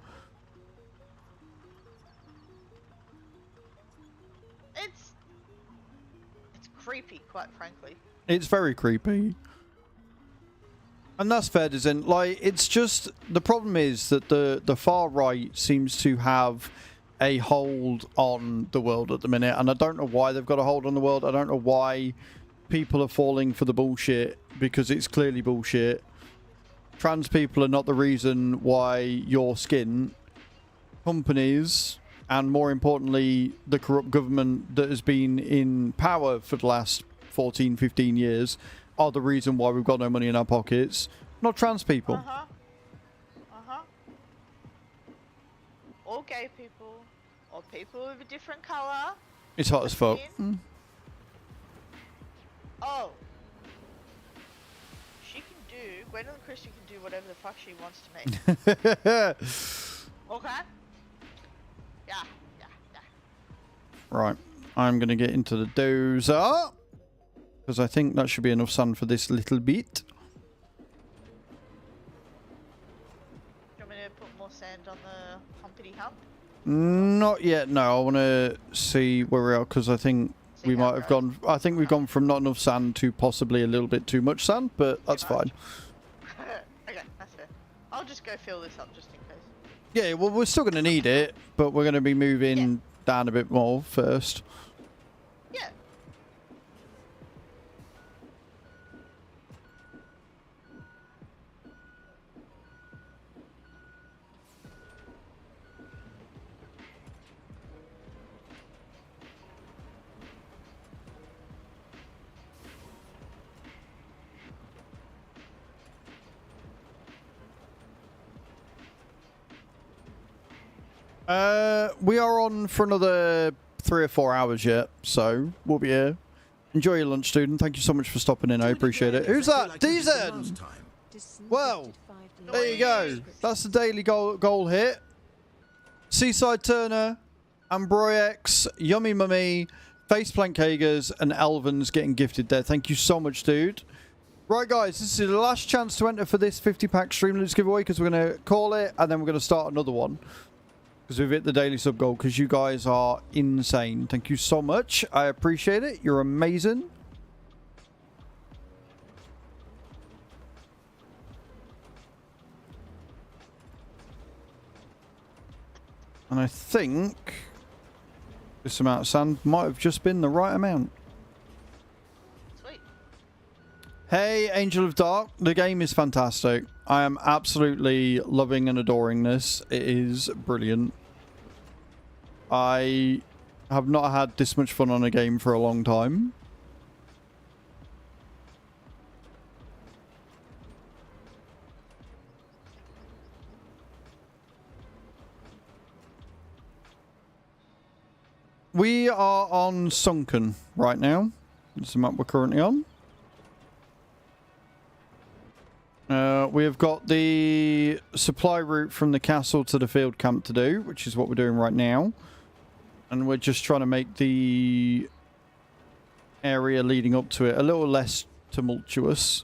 It's creepy, quite frankly. It's very creepy. And that's fair, isn't like it's just the problem is that the far right seems to have a hold on the world at the minute, and I don't know why they've got a hold on the world. I don't know why people are falling for the bullshit because it's clearly bullshit. Trans people are not the reason why your skin. Companies, and more importantly, the corrupt government that has been in power for the last 14, 15 years are the reason why we've got no money in our pockets, not trans people. Uh-huh. Uh-huh. Or gay people, or people with a different colour. It's hot as fuck. Oh. She can do, Gwendolyn Christie can do whatever the fuck she wants to me. Okay? Yeah. Right, I'm going to get into the dozer. Because I think that should be enough sun for this little bit. Do you want me to put more sand on the humpity hump? Not yet, no. I want to see where we are, because I think we might have gone... I think we've gone from not enough sand to possibly a little bit too much sand, but that's fine. Okay, that's fair. I'll just go fill this up just in case. Yeah, well, we're still going to need it, but we're going to be moving down a bit more first. Yeah. We are on for another 3 or 4 hours yet, so we'll be here. Enjoy your lunch, student. Thank you so much for stopping in. I appreciate it. Who's that? Deezen! Well, there you go. That's the daily goal hit. Seaside Turner, Ambroyex, Yummy Mummy, Faceplank Hagers, and Elvins getting gifted there. Thank you so much, dude. Right, guys, this is the last chance to enter for this 50-pack Streamlabs giveaway because we're going to call it and then we're going to start another one. Because we've hit the daily sub goal because you guys are insane. Thank you so much. I appreciate it. You're amazing. And I think this amount of sand might have just been the right amount. Sweet. Hey, Angel of Dark. The game is fantastic. I am absolutely loving and adoring this. It is brilliant. I have not had this much fun on a game for a long time. we are on Sunken right now. That's the map we're currently on. We have got the supply route from the castle to the field camp to do, which is what we're doing right now. And we're just trying to make the area leading up to it a little less tumultuous.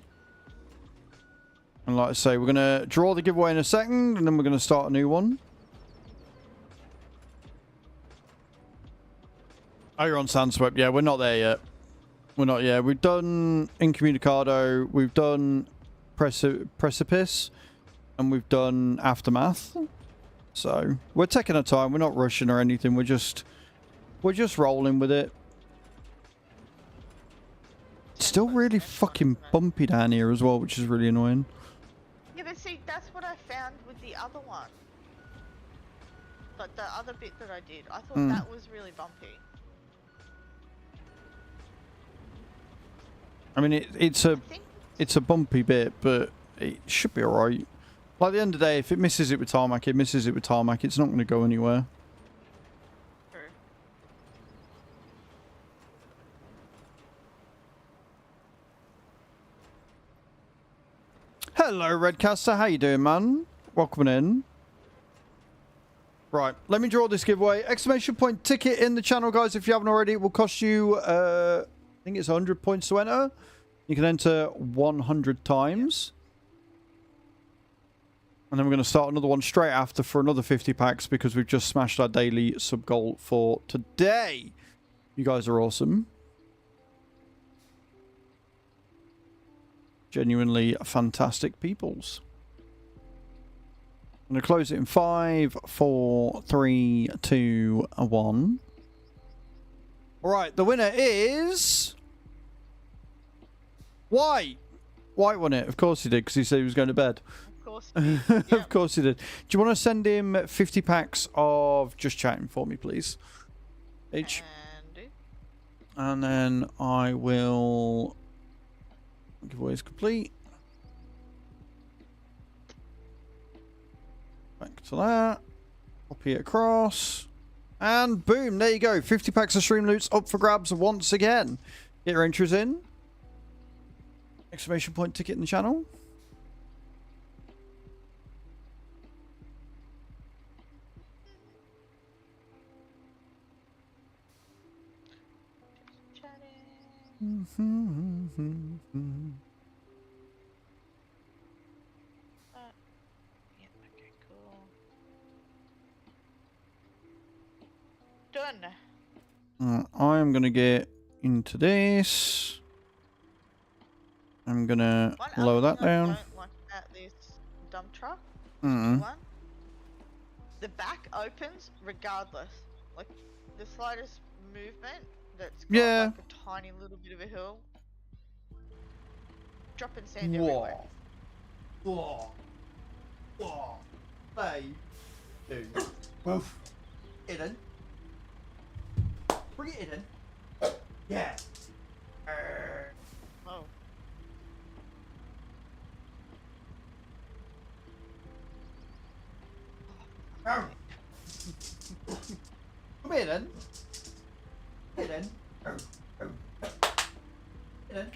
And like I say, we're going to draw the giveaway in a second, and then we're going to start a new one. Oh, you're on Sandswept. Yeah, we're not there yet. We're not yet. We've done Incommunicado, we've done Precipice, and we've done Aftermath. So we're taking our time. We're not rushing or anything. We're just rolling with it. It's still really fucking bumpy down here as well, which is really annoying. Yeah, but see, that's what I found with the other one. But the other bit that I did, I thought that was really bumpy. I mean, it's a bumpy bit, but it should be alright. Like, at the end of the day, if it misses it with tarmac, it misses it with tarmac. It's not going to go anywhere. True. Hello, Redcaster. How you doing, man? Welcome in. Right, let me draw this giveaway. Exclamation point ticket in the channel, guys. If you haven't already, it will cost you, I think it's 100 points to enter. You can enter 100 times. And then we're going to start another one straight after for another 50 packs because we've just smashed our daily sub goal for today. You guys are awesome. Genuinely fantastic peoples. I'm going to close it in 5, 4, 3, 2, 1. Alright, the winner is... White! White won it. Of course he did, because he said he was going to bed. Of course he did. Yeah. Of course he did. Do you want to send him 50 packs of Just Chatting for me, please? H. And then I will... Giveaway is complete. Back to that. Copy it across. And boom, there you go. 50 packs of stream loots up for grabs once again. Get your entries in. Exclamation point ticket in the channel. Yeah, okay, cool. Done. I am going to get into this. I'm going to lower that down. I don't like about this dump truck. Mm. One. The back opens regardless. Like the slightest movement that's got like a tiny little bit of a hill. Dropping sand everywhere. Whoa. Whoa. Hey. Dude. Woof. Eden. Bring it in. Yeah. Oh. Come here then. Here then. Here then.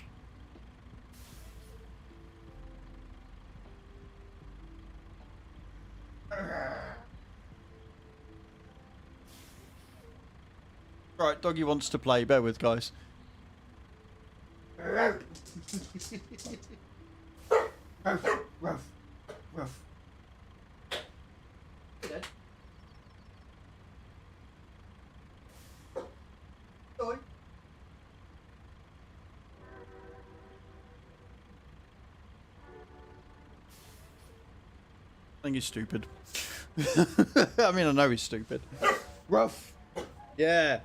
Right, doggy wants to play. Bear with, guys. Ruff. Ruff. Dead. Oi. I think he's stupid. I mean, I know he's stupid. Ruff. Yeah.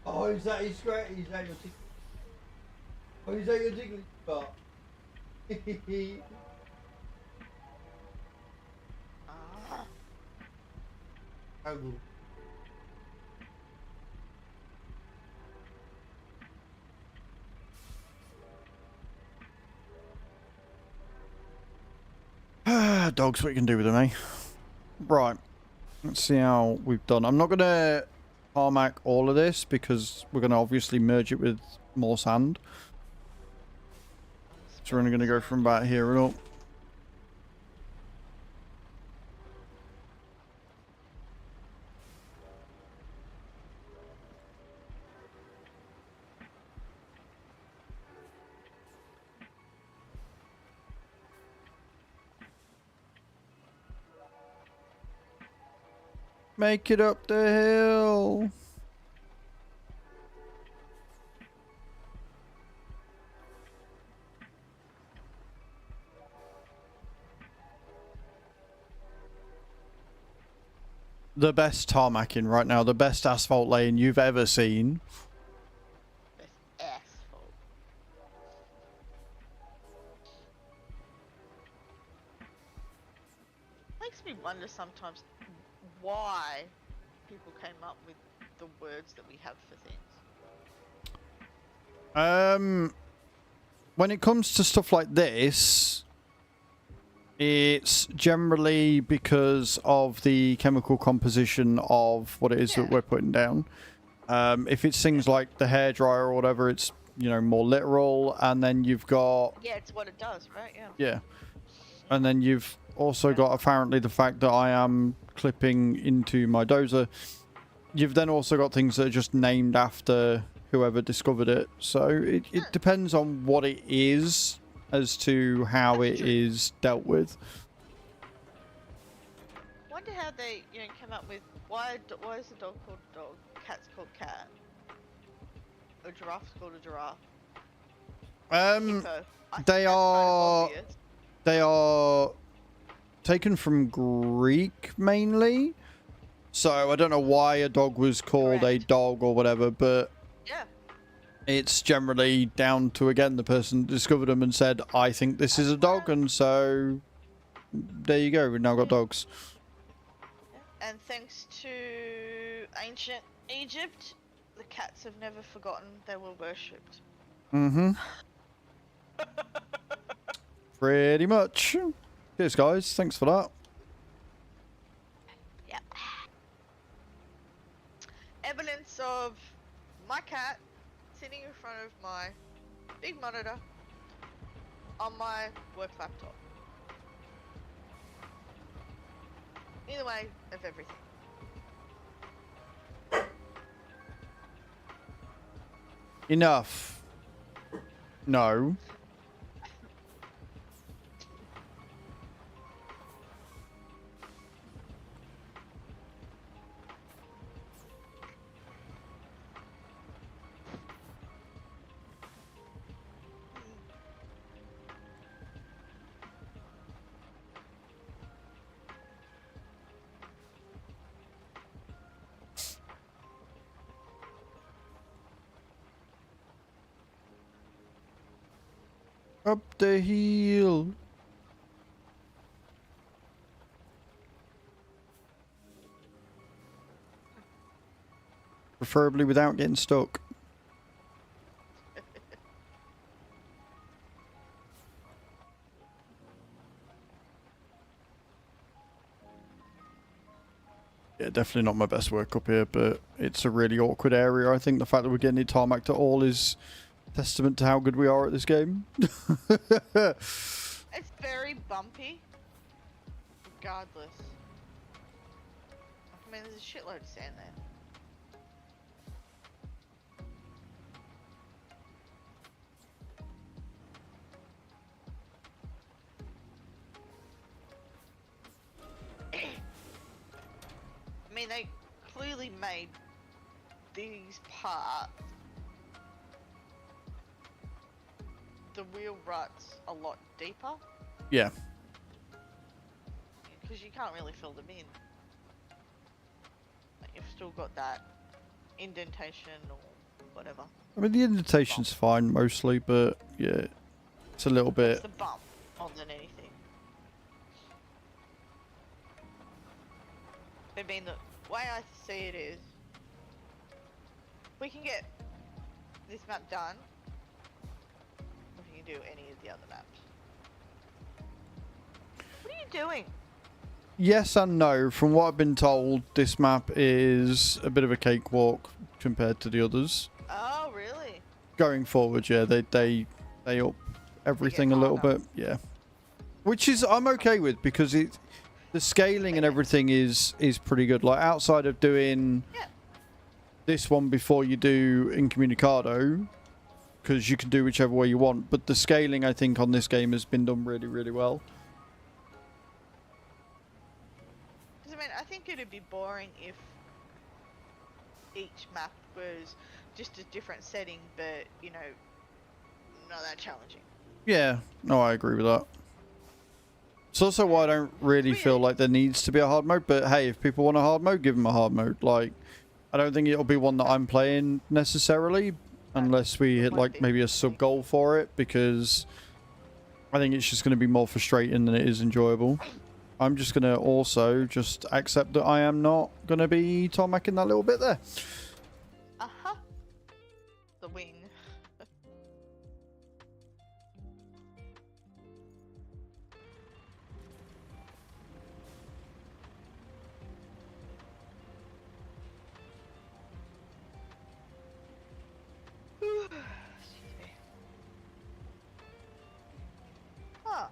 Oh, is that his great? Is that your tickle? Oh, is that your jiggly spot? Oh. Dogs, what you can do with them, eh? Right. Let's see how we've done. I'm not going to tarmac all of this because we're going to obviously merge it with more sand. So we're only going to go from about here and up. Make it up the hill. The best tarmacking right now, the best asphalt lane you've ever seen. Best asphalt. Makes me wonder sometimes why people came up with the words that we have for things. When it comes to stuff like this, it's generally because of the chemical composition of what it is that we're putting down. If it's things like the hairdryer or whatever, it's, you know, more literal. And then you've got... Yeah, it's what it does, right? Yeah. Yeah. And then you've also got apparently the fact that I am clipping into my dozer. You've then also got things that are just named after whoever discovered it. So it depends on what it is as to how it is dealt with. Wonder how they, you know, came up with why is a dog called dog, cat's called cat, a giraffe's called a giraffe. Hippo. I think They that's kind of are obvious. they are taken from Greek mainly. So I don't know why a dog was called a Correct. dog or whatever, but Yeah. it's generally down to, again, the person that discovered them and said, I think this is a dog, and so there you go, we've now got dogs. And thanks to ancient Egypt, the cats have never forgotten they were worshipped. Mm-hmm. Pretty much. Cheers, guys. Thanks for that. Yeah. Evidence of my cat sitting in front of my big monitor on my work laptop. Either way of everything. Enough. No. Up the hill. Preferably without getting stuck. Yeah, definitely not my best work up here, but it's a really awkward area. I think the fact that we're getting it tarmacked at all is testament to how good we are at this game. It's very bumpy, regardless. I mean, there's a shitload of sand there. I mean, they clearly made these parts, the wheel ruts, a lot deeper. Yeah. Because you can't really fill them in. Like, you've still got that indentation or whatever. I mean, the indentation's fine mostly, but yeah, it's a little It's bit. the bump more than anything. I mean, the way I see it is, we can get this map done, we can do any of the other maps. What are you doing? Yes and no. From what I've been told, this map is a bit of a cakewalk compared to the others. Oh, really? Going forward, yeah, they up everything a little bit, yeah. Which is I'm okay with because the scaling and everything is pretty good. Like outside of doing this one before you do Incommunicado, because you can do whichever way you want. But the scaling, I think, on this game has been done really, really well. Because I mean, I think it'd be boring if each map was just a different setting, but you know, not that challenging. Yeah, no, I agree with that. It's also why I don't really feel like there needs to be a hard mode. But hey, if people want a hard mode, give them a hard mode. Like, I don't think it'll be one that I'm playing necessarily, unless we hit like maybe a sub goal for it, because I think it's just going to be more frustrating than it is enjoyable. I'm just going to also just accept that I am not going to be tarmacking that little bit there. Uh-huh. The wing. Huh.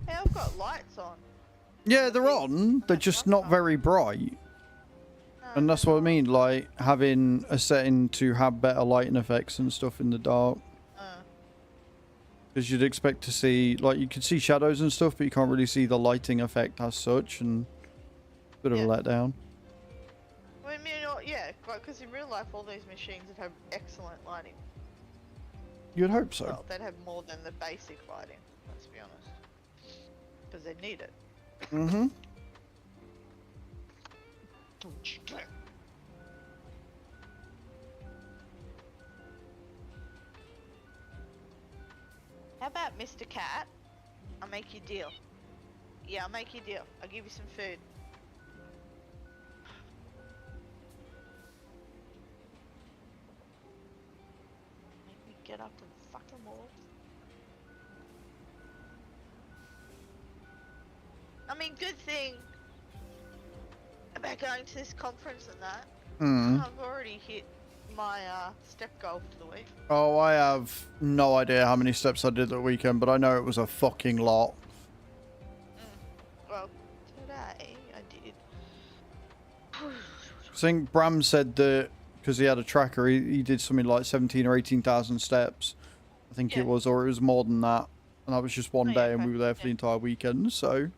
Hey, I've got lights on. Yeah, they're on. They're just not very bright. And that's what I mean, like having a setting to have better lighting effects and stuff in the dark. Because you'd expect to see, like, you could see shadows and stuff, but you can't really see the lighting effect as such, and a bit of a letdown. Well, I mean, yeah, because in real life, all these machines would have excellent lighting. You'd hope so. Well, they'd have more than the basic lighting, let's be honest. Because they need it. Mm-hmm. How about Mr. Cat? I'll make you a deal. Yeah, I'll make you a deal. I'll give you some food. Make me get up and fucking walk. I mean, good thing about going to this conference and that. I've already hit my step goal for the week. Oh, I have no idea how many steps I did that weekend, but I know it was a fucking lot. Well, today I did. I think Bram said that because he had a tracker, he did something like 17 or 18,000 steps. I think it was, or it was more than that. And that was just one day, and we were there for the entire weekend, so...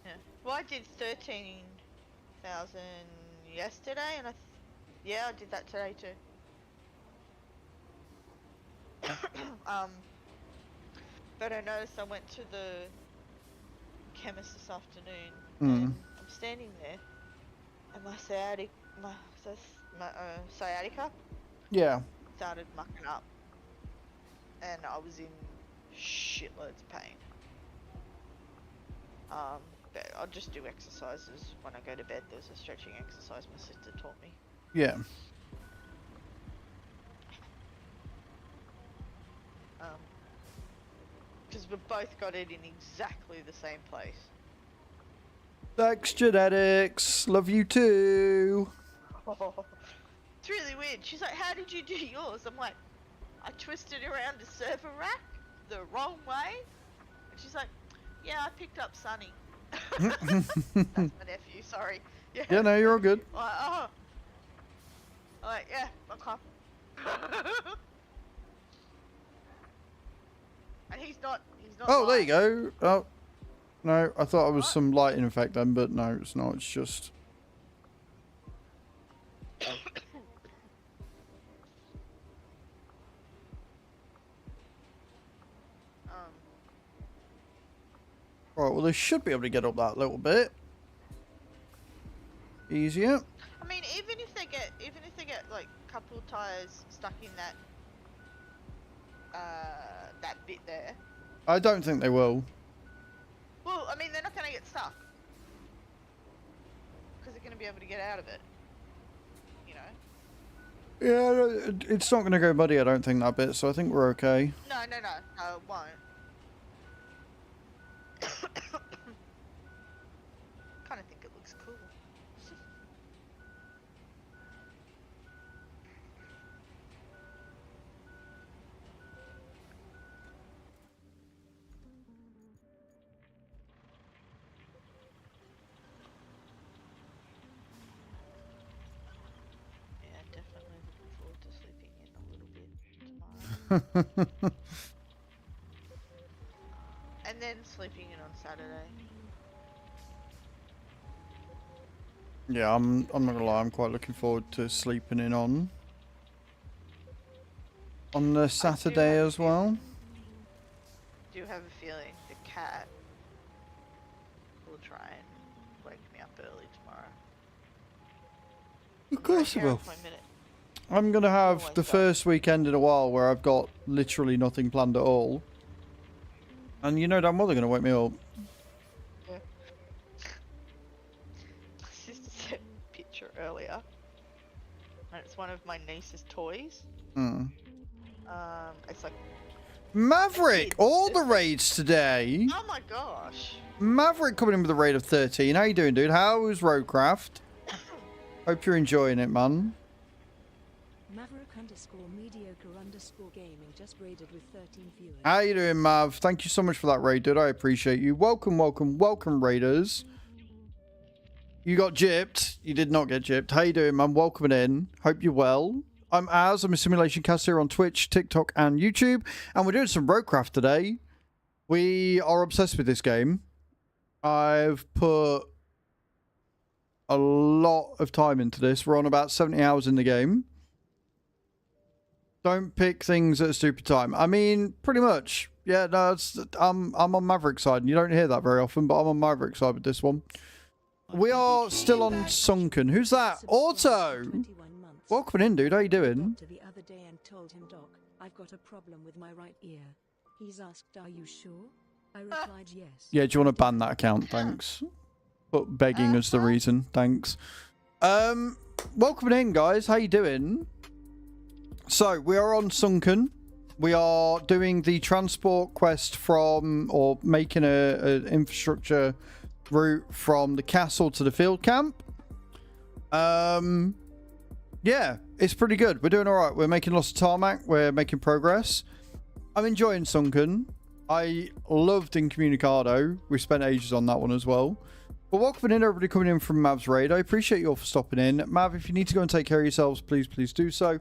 Yeah. Well, I did 13,000 yesterday, and I did that today too. But I noticed I went to the chemist this afternoon, and I'm standing there, and my sciatica started mucking up, and I was in shitloads of pain. But I'll just do exercises when I go to bed. There's a stretching exercise my sister taught me. Yeah. Because we both got it in exactly the same place. Thanks, genetics. Love you too. It's really weird. She's like, how did you do yours? I'm like, I twisted around a server rack the wrong way. And she's like, yeah, I picked up Sunny. That's my nephew, sorry. Yeah, no, you're all good. I'm like, oh. I'm like, yeah, okay. And he's not Oh, there you lying. go. Oh, no, I thought it was some lighting effect then, but no, it's not. It's just... Right, well, they should be able to get up that little bit easier. I mean, even if they get like a couple of tires stuck in that that bit there. I don't think they will. Well, I mean, they're not gonna get stuck because they're gonna be able to get out of it. You know. Yeah, it's not going to go muddy, I don't think, that bit, so I think we're okay. No, it won't. And then sleeping in on Saturday. Yeah, I'm not gonna lie, I'm quite looking forward to sleeping in on the Saturday as well. I do have a feeling the cat will try and wake me up early tomorrow. Of course it will. Appointment I'm gonna have Always the does. first weekend in a while where I've got literally nothing planned at all. And you know damn well they're gonna wake me up. Yeah. My sister sent a picture earlier. And it's one of my niece's toys. Hmm. It's like, Maverick, all the raids today. oh my gosh. Maverick coming in with a raid of 13. How you doing, dude? How's Roadcraft? Hope you're enjoying it, man. Maverick_mediocre_gaming just raided with 13 viewers. How you doing, Mav? Thank you so much for that raid, dude. I appreciate you. Welcome, welcome, welcome, raiders. You got gypped. You did not get gypped. How you doing, man? Welcome in. Hope you're well. I'm Az. I'm a simulation caster on Twitch, TikTok, and YouTube. And we're doing some Roadcraft today. We are obsessed with this game. I've put a lot of time into this. We're on about 70 hours in the game. Don't pick things at a stupid time. I mean, pretty much. Yeah, no, I'm on Maverick's side. And you don't hear that very often, but I'm on Maverick's side with this one. We are still on Sunken. Who's that? Auto! Welcome in, dude. How you doing? The other day and told him, Doc, I've got a problem with my right ear. He's asked, are you sure? I replied, yes. Yeah, do you want to ban that account? Thanks. But begging is the reason. Thanks. Welcome in, guys. How you doing? So, we are on Sunken. We are doing the transport quest from, or making an infrastructure route from the castle to the field camp. Yeah, it's pretty good. We're doing all right. We're making lots of tarmac. We're making progress. I'm enjoying Sunken. I loved Incommunicado. We spent ages on that one as well. But welcome in, everybody coming in from Mav's raid. I appreciate you all for stopping in. Mav, if you need to go and take care of yourselves, please do so.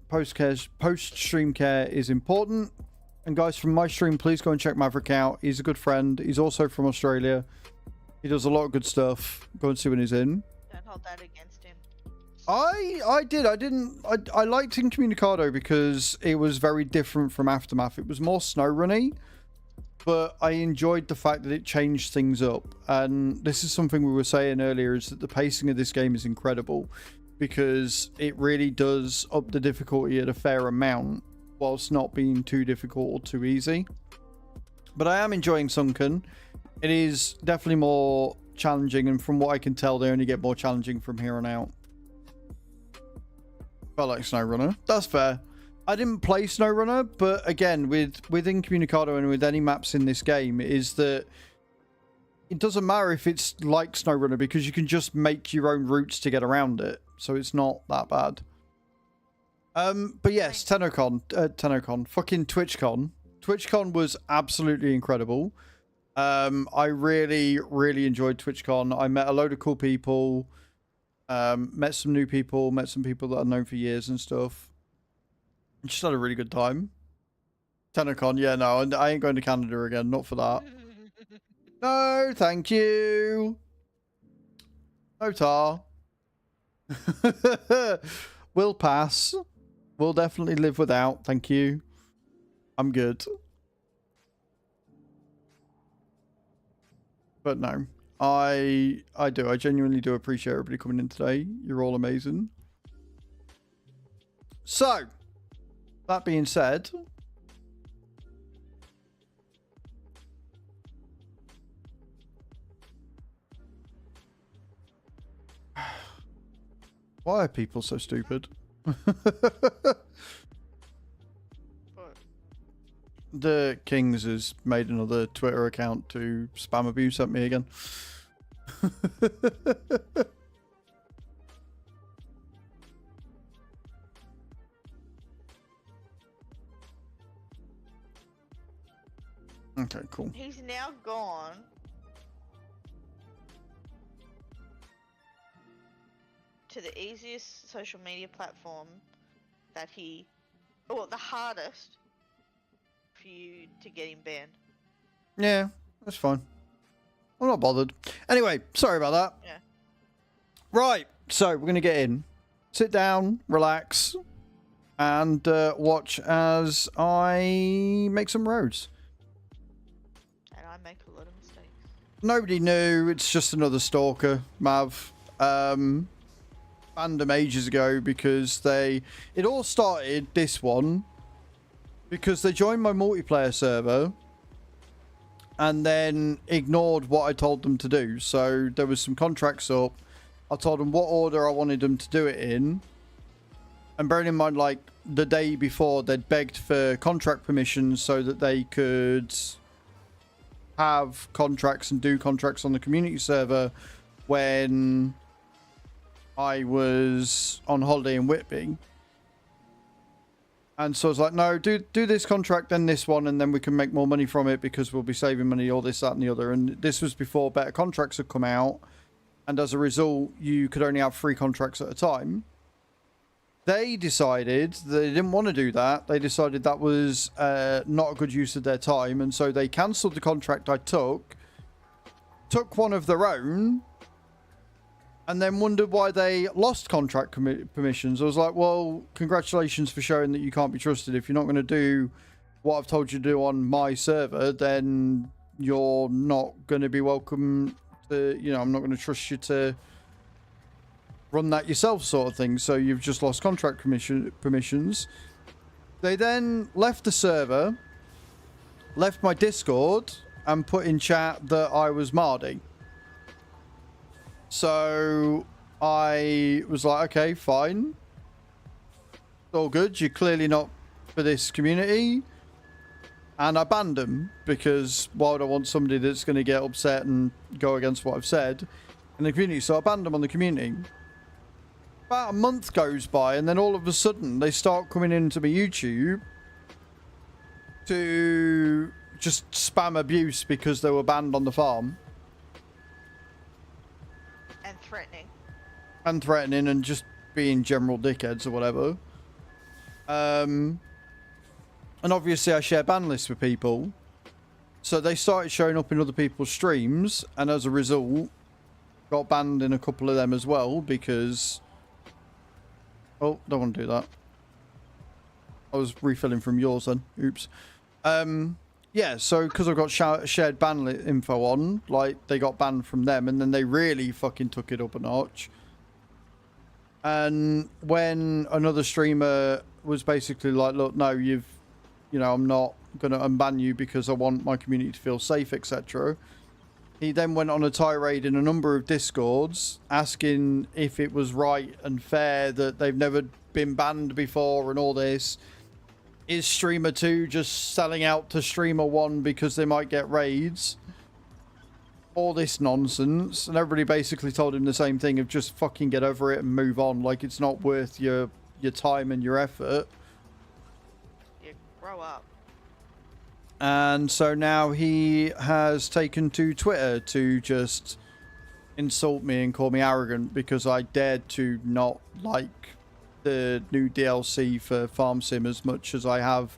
Post-stream care is important. And guys, from my stream, please go and check Maverick out. He's a good friend. He's also from Australia. He does a lot of good stuff. Go and see when he's in. Don't hold that against him. I liked Incommunicado because it was very different from Aftermath. It was more snow runny, but I enjoyed the fact that it changed things up. And this is something we were saying earlier, is that the pacing of this game is incredible because it really does up the difficulty at a fair amount whilst not being too difficult or too easy. But I am enjoying Sunken. It is definitely more challenging, and from what I can tell, they only get more challenging from here on out. I like SnowRunner. That's fair. I didn't play SnowRunner, but again, with Incommunicado and with any maps in this game, is that it doesn't matter if it's like SnowRunner because you can just make your own routes to get around it. So it's not that bad. But yes, TennoCon, fucking TwitchCon. TwitchCon was absolutely incredible. I really enjoyed TwitchCon. I met a load of cool people. Met some new people, met some people that I've known for years and stuff. Just had a really good time. TennoCon, yeah, no, I ain't going to Canada again, not for that. No, thank you. No tar. We'll pass. We'll definitely live without, thank you. I'm good. But no. I genuinely do appreciate everybody coming in today. You're all amazing. So, that being said, why are people so stupid? The Kings has made another Twitter account to spam abuse at me again. Okay, cool. He's now gone to the easiest social media platform that he Well, the hardest for you to get him banned. Yeah, that's fine. I'm not bothered. Anyway, sorry about that. Yeah. Right, so we're going to get in. Sit down, relax, and watch as I make some roads. And I make a lot of mistakes. Nobody knew. It's just another stalker, Mav. Banned them ages ago because it all started, this one, because they joined my multiplayer server and then ignored what I told them to do. So there was some contracts up. I told them what order I wanted them to do it in. And bearing in mind, like, the day before, they'd begged for contract permissions so that they could have contracts and do contracts on the community server when I was on holiday in Whitby. And so I was like, no, do this contract, then this one, and then we can make more money from it because we'll be saving money, all this, that, and the other. And this was before better contracts had come out. And as a result, you could only have 3 contracts at a time. They decided they didn't want to do that. They decided that was not a good use of their time. And so they cancelled the contract I took one of their own, and then wondered why they lost contract permissions. I was like, well, congratulations for showing that you can't be trusted. If you're not going to do what I've told you to do on my server, then you're not going to be welcome to, I'm not going to trust you to run that yourself, sort of thing. So you've just lost contract permissions. They then left the server, left my Discord, and put in chat that I was Mardy. So I was like, okay, fine. All good. You're clearly not for this community. And I banned them because why would I want somebody that's going to get upset and go against what I've said in the community? So I banned them on the community. About a month goes by, and then all of a sudden they start coming into my YouTube to just spam abuse because they were banned on the farm. And threatening and just being general dickheads or whatever. And obviously I share ban lists with people. So they started showing up in other people's streams, and as a result got banned in a couple of them as well because... Oh, don't want to do that. I was refilling from yours then. Oops. Yeah, so because I've got shared ban info on, like, they got banned from them, and then they really fucking took it up a notch. And when another streamer was basically like, look, no, I'm not going to unban you because I want my community to feel safe, etc. He then went on a tirade in a number of Discords asking if it was right and fair that they've never been banned before and all this. Is Streamer 2 just selling out to Streamer 1 because they might get raids? All this nonsense. And everybody basically told him the same thing of just fucking get over it and move on. Like, it's not worth your time and your effort. You grow up. And so now he has taken to Twitter to just insult me and call me arrogant because I dared to not like the new DLC for Farm Sim as much as I have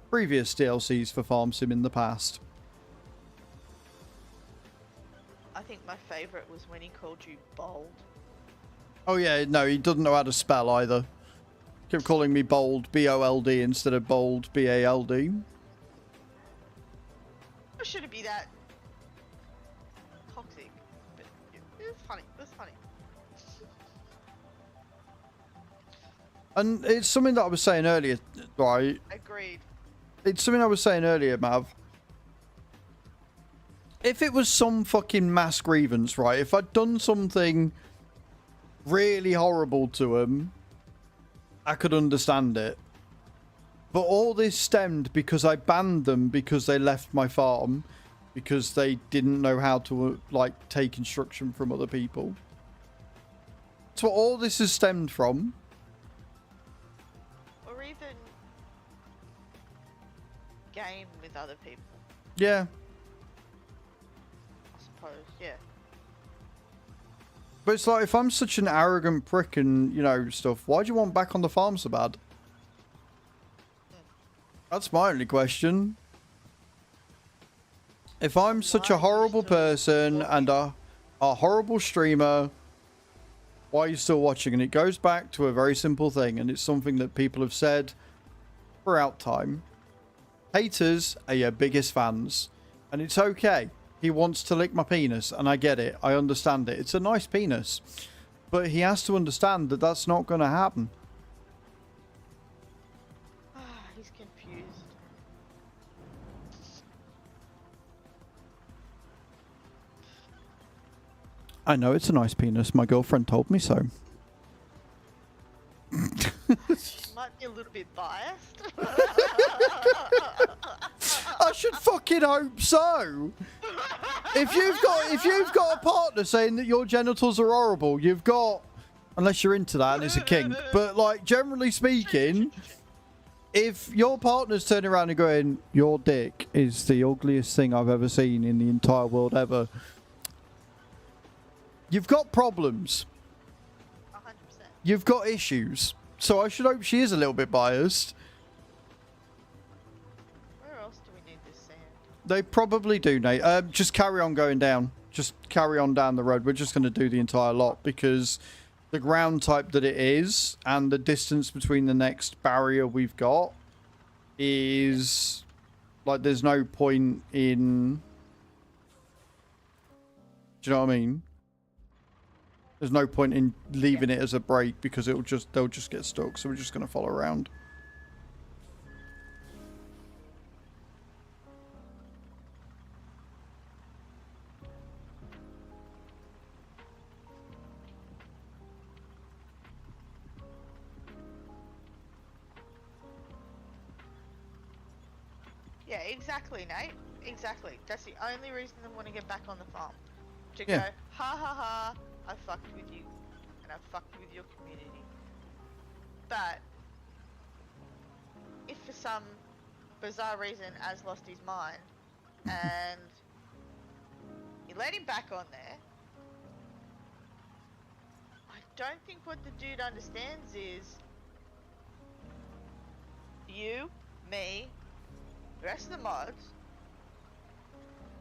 previous DLCs for Farm Sim in the past. I think my favourite was when he called you bold. Oh yeah, no, he doesn't know how to spell either. Kept calling me bold, B-O-L-D instead of bold, B-A-L-D. Should it be that toxic? But it was funny. It was funny. And it's something that I was saying earlier, right? Agreed. It's something I was saying earlier, Mav. If it was some fucking mass grievance, right? If I'd done something really horrible to him, I could understand it. But all this stemmed because I banned them because they left my farm because they didn't know how to, like, take instruction from other people. That's what all this has stemmed from. Or even game with other people. Yeah. I suppose, yeah. But it's like, if I'm such an arrogant prick and, stuff, why do you want back on the farm so bad? That's my only question. If I'm such a horrible person and a horrible streamer, why are you still watching? And it goes back to a very simple thing, and it's something that people have said throughout time. Haters are your biggest fans, and it's okay. He wants to lick my penis, and I get it. I understand it. It's a nice penis, but he has to understand that that's not going to happen. He's confused. I know it's a nice penis. My girlfriend told me so. Might be a little bit biased. I should fucking hope so. If you've got a partner saying that your genitals are horrible, you've got, unless you're into that and it's a kink, but like generally speaking, if your partner's turning around and going, your dick is the ugliest thing I've ever seen in the entire world ever, you've got problems. 100%. You've got issues. So I should hope she is a little bit biased. Where else do we need this sand? They probably do, Nate. Just carry on going down. Just carry on down the road. We're just going to do the entire lot because the ground type that it is and the distance between the next barrier we've got is like there's no point in. Do you know what I mean? There's no point in leaving it as a break because they'll just get stuck. So we're just going to follow around. Yeah, exactly, Nate. Exactly. That's the only reason I want to get back on the farm. To Yeah. go, ha ha ha, I fucked with you. And I fucked with your community. But, if for some bizarre reason Az lost his mind, and you let him back on there, I don't think what the dude understands is you, me, the rest of the mods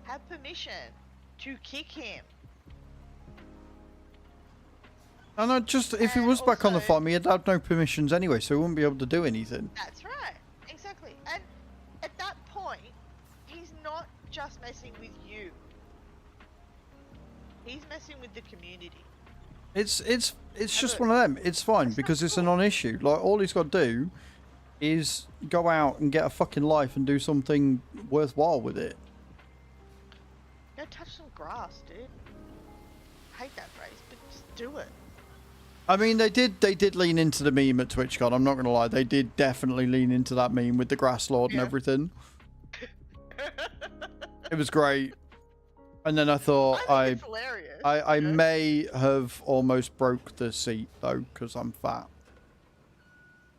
have permission to kick him. And I just, if he And was back on the also- farm, he had had no permissions anyway, so he wouldn't be able to do anything. That's right, exactly. And at that point, he's not just messing with you. He's messing with the community. It's just look, one of them. It's fine that's not because it's a cool. non-issue. Like all he's got to do is go out and get a fucking life and do something worthwhile with it. Go touch some grass, dude. I hate that phrase, but just do it. I mean, they did lean into the meme at TwitchCon. I'm not gonna lie, they did definitely lean into that meme with the grass lord and Yeah. everything. It was great. And then I thought I think it's hilarious. I you know? may have almost broke the seat though because I'm fat.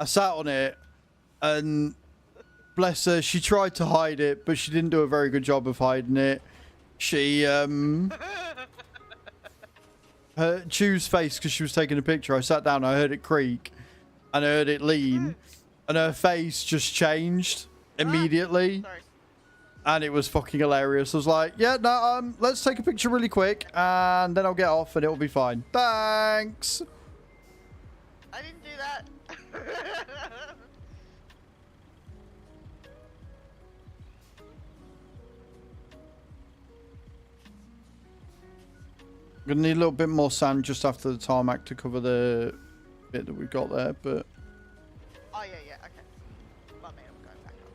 I sat on it, and bless her, she tried to hide it, but she didn't do a very good job of hiding it. She her Chew's face because she was taking a picture. I sat down, I heard it creak, and I heard it lean, and her face just changed immediately. Sorry. And it was fucking hilarious. I was like, yeah, no, let's take a picture really quick, and then I'll get off, and it'll be fine. Thanks. I didn't do that. Gonna need a little bit more sand just after the tarmac to cover the bit that we've got there, but Oh yeah, okay. Well, man, I'm going back up.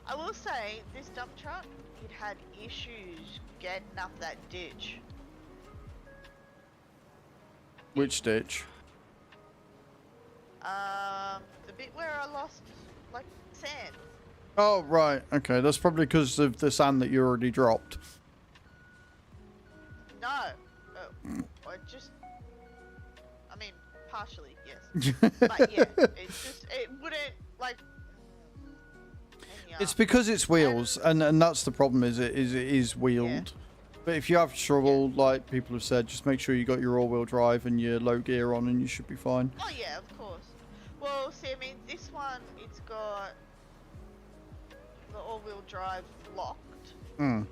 I will say, this dump truck, it had issues getting up that ditch. which ditch? The bit where I lost, like, sand. Oh, right. Okay, that's probably because of the sand that you already dropped. No. I just... I mean, partially, yes. But yeah, it's just, it wouldn't, like... It's because it's wheels, and that's the problem. Is it is wheeled. But if you have trouble, like people have said, just make sure you got your all-wheel drive and your low gear on, and you should be fine. Oh yeah, of course. Well, see, I mean, this one, it's got the all-wheel drive locked. Hmm.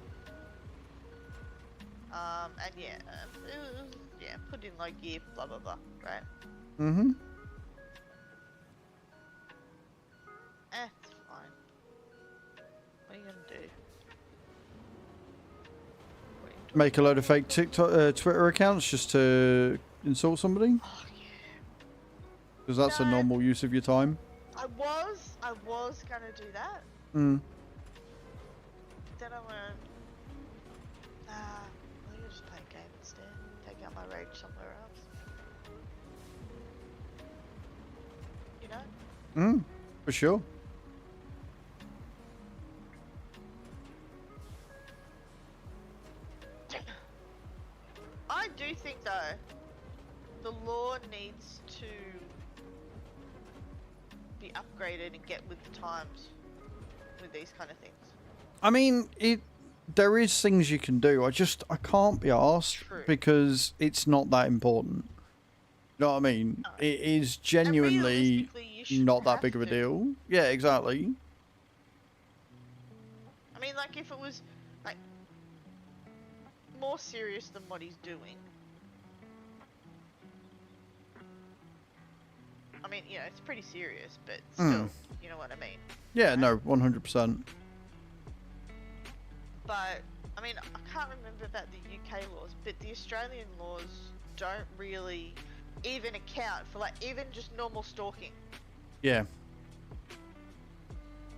And yeah, it was, yeah, put in low gear, blah blah blah, right? Mm-hmm. It's fine. What are you gonna do? What are you doing? Make a load of fake TikTok, Twitter accounts just to insult somebody? Oh yeah. Because that's a No. normal use of your time. I was gonna do that. Hmm. Then I went, nah, I'm gonna just play a game instead. Take out my rage somewhere else. You know? Hmm. For sure. I do think though, the law needs to be upgraded and get with the times with these kind of things. I mean, there is things you can do. I can't be asked True. because it's not that important. You know what I mean? No. It is And genuinely realistically, you shouldn't not that have big of a to. deal. Yeah, exactly. I mean, like if it was like more serious than what he's doing. I mean, you know, it's pretty serious, but still, you know what I mean. Yeah, no, 100%. But I mean, I can't remember about the UK laws, but the Australian laws don't really even account for like even just normal stalking. Yeah.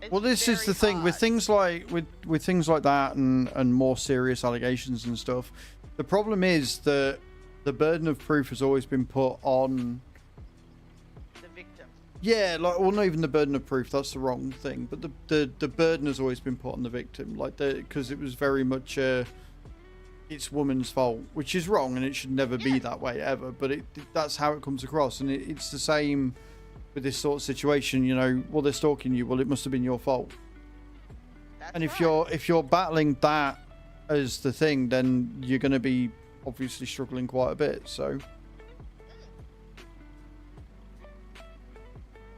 It's Well, this is very the thing with hard. things like with things like that and more serious allegations and stuff. The problem is that the burden of proof has always been put on. The victim. Yeah, like, well, not even the burden of proof. That's the wrong thing. But the burden has always been put on the victim, like because it was very much it's woman's fault, which is wrong, and it should never be Yeah. that way ever. But that's how it comes across, and it's the same with this sort of situation. You know, well, they're stalking you. Well, it must have been your fault. That's And if right. you're battling that as the thing, then you're going to be obviously struggling quite a bit. So.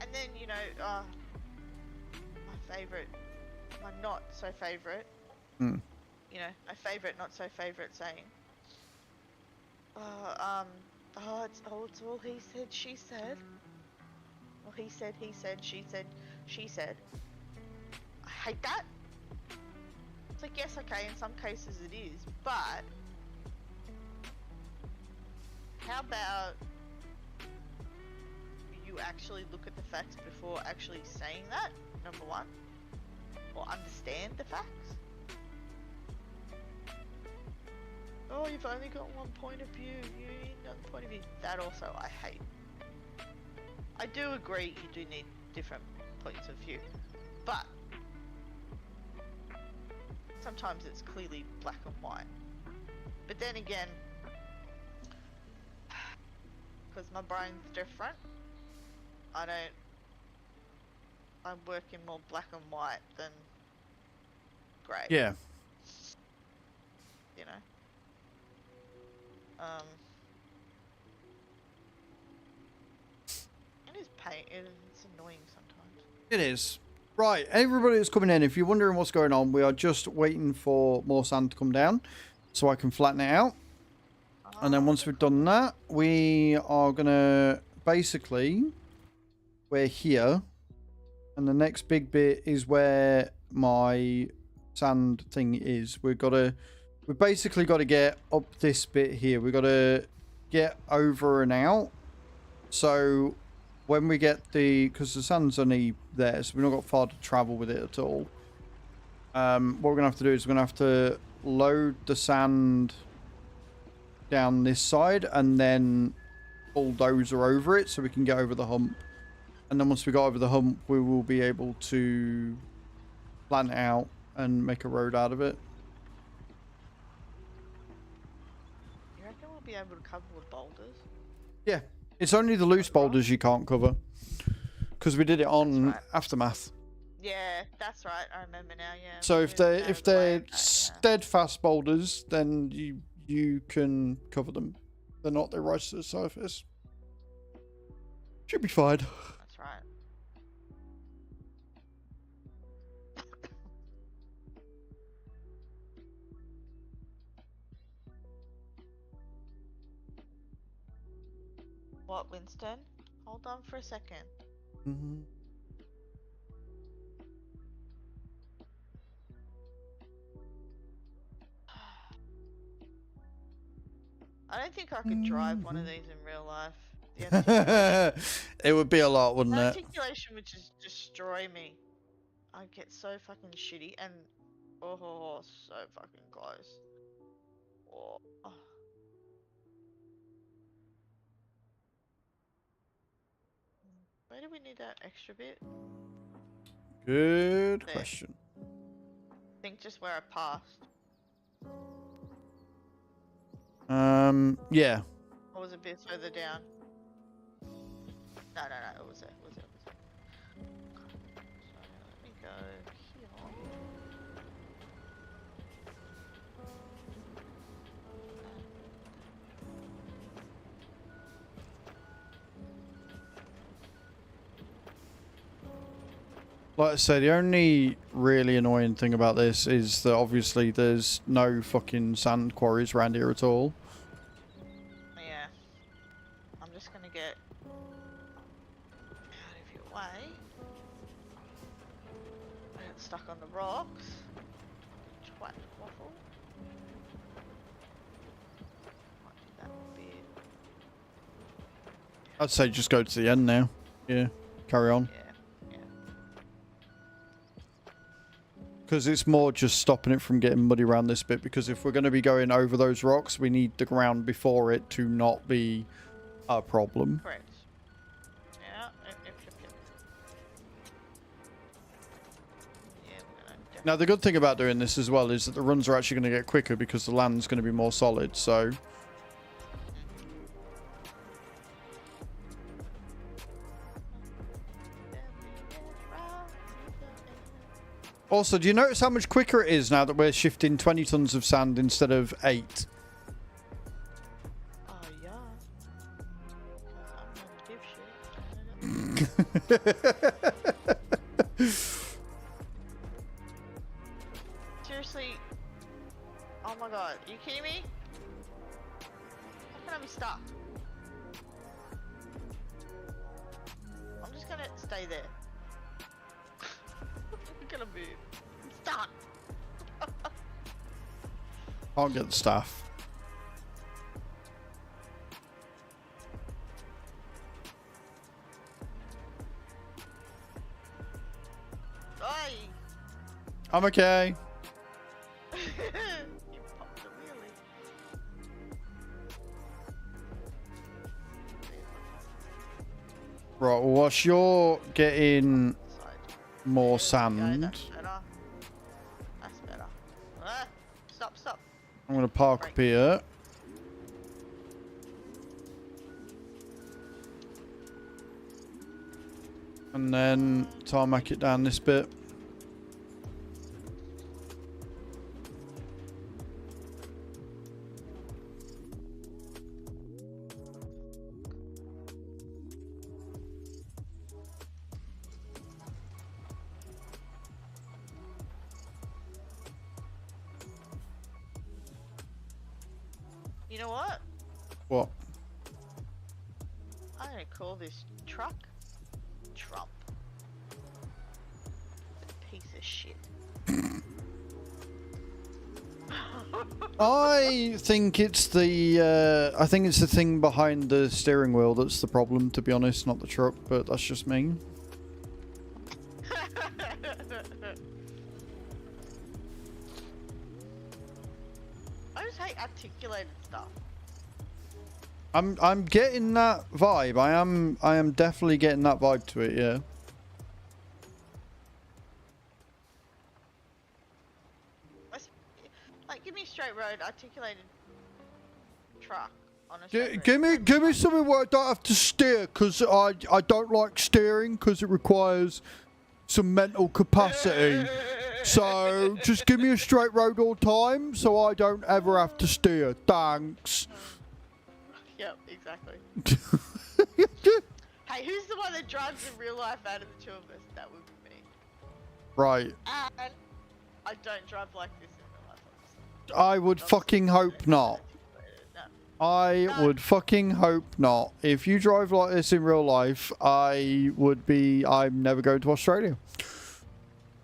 And then, you know, my favourite, my not so favourite, Mm. you know, my favourite, not so favourite saying, it's all he said, she said. Well, he said, she said, she said. I hate that. It's like, yes, okay, in some cases it is, but how about you actually look at the facts before actually saying that, number one, or understand the facts? Oh, you've only got one point of view, you need another point of view. That also I hate. I do agree you do need different points of view, but sometimes it's clearly black and white. But then again, because my brain's different, I work in more black and white than grey. Yeah. You know. It is pain. It's annoying sometimes. It is. Right, everybody that's coming in, if you're wondering what's going on, we are just waiting for more sand to come down so I can flatten it out. And then once we've done that, we are going to basically, we're here. And the next big bit is where my sand thing is. We've basically got to get up this bit here. We've got to get over and out. So when we get because the sand's only there, so we've not got far to travel with it at all. What we're going to have to do is we're going to have to load the sand down this side and then bulldozer over it so we can get over the hump. And then once we got over the hump, we will be able to plan it out and make a road out of it. You reckon we'll be able to cover with boulders? Yeah, it's only the loose boulders you can't cover because we did it on That's right. Aftermath. Yeah, that's right. I remember now. Yeah. So if Moving they're out if of the way. they're Okay, yeah. steadfast boulders, then you can cover them. They're not. They rise to the surface. Should be fine. That's right. What, Winston? Hold on for a second. Mhm. I don't think I could drive one of these in real life. The articulation, It would be a lot, wouldn't the it? articulation would just destroy me. I'd get so fucking shitty and oh, so fucking close. Oh. Where do we need that extra bit? Good There. question. I think just where I passed. Yeah. Or was it a bit further down? No, it was there. So let me go here. Like I say, the only really annoying thing about this is that obviously there's no fucking sand quarries around here at all. Yeah. I'm just gonna get out of your way. I get stuck on the rocks. Twat waffle. Might do that bit. I'd say just go to the end now. Yeah, carry on. Yeah. Because it's more just stopping it from getting muddy around this bit, because if we're going to be going over those rocks, we need the ground before it to not be a problem. Correct. Yeah. Yep. Yeah, we're gonna Now, the good thing about doing this as well is that the runs are actually going to get quicker because the land's going to be more solid, so... Also, do you notice how much quicker it is now that we're shifting 20 tons of sand instead of 8? Oh, yeah. I'm not dipshit. Seriously? Oh my god, are you kidding me? How can I be stuck? I'm just gonna stay there. I'm gonna move. I'm stuck. Can't get the staff. Oi! I'm okay. You popped a wheelie. Right, well, whilst you're getting Side. more There we go, sand, that's better. That's better. Ah, stop. I'm going to park up here. And then tarmac it down this bit. You know what? What? I'm gonna call this truck Trump. Piece of shit. I think it's the thing behind the steering wheel that's the problem, to be honest, not the truck, but that's just me. I just hate articulated stuff. I'm getting that vibe. I am definitely getting that vibe to it, yeah. Like, give me a straight road, articulated truck on a straight road. Give me something where I don't have to steer, because I don't like steering because it requires some mental capacity. So just give me a straight road all the time so I don't ever have to steer. Thanks. Yep, exactly. Hey, who's the one that drives in real life out of the two of us? That would be me. Right. And I don't drive like this in real life, obviously. I would fucking hope not. No. I No. would fucking hope not. If you drive like this in real life, I'm never going to Australia.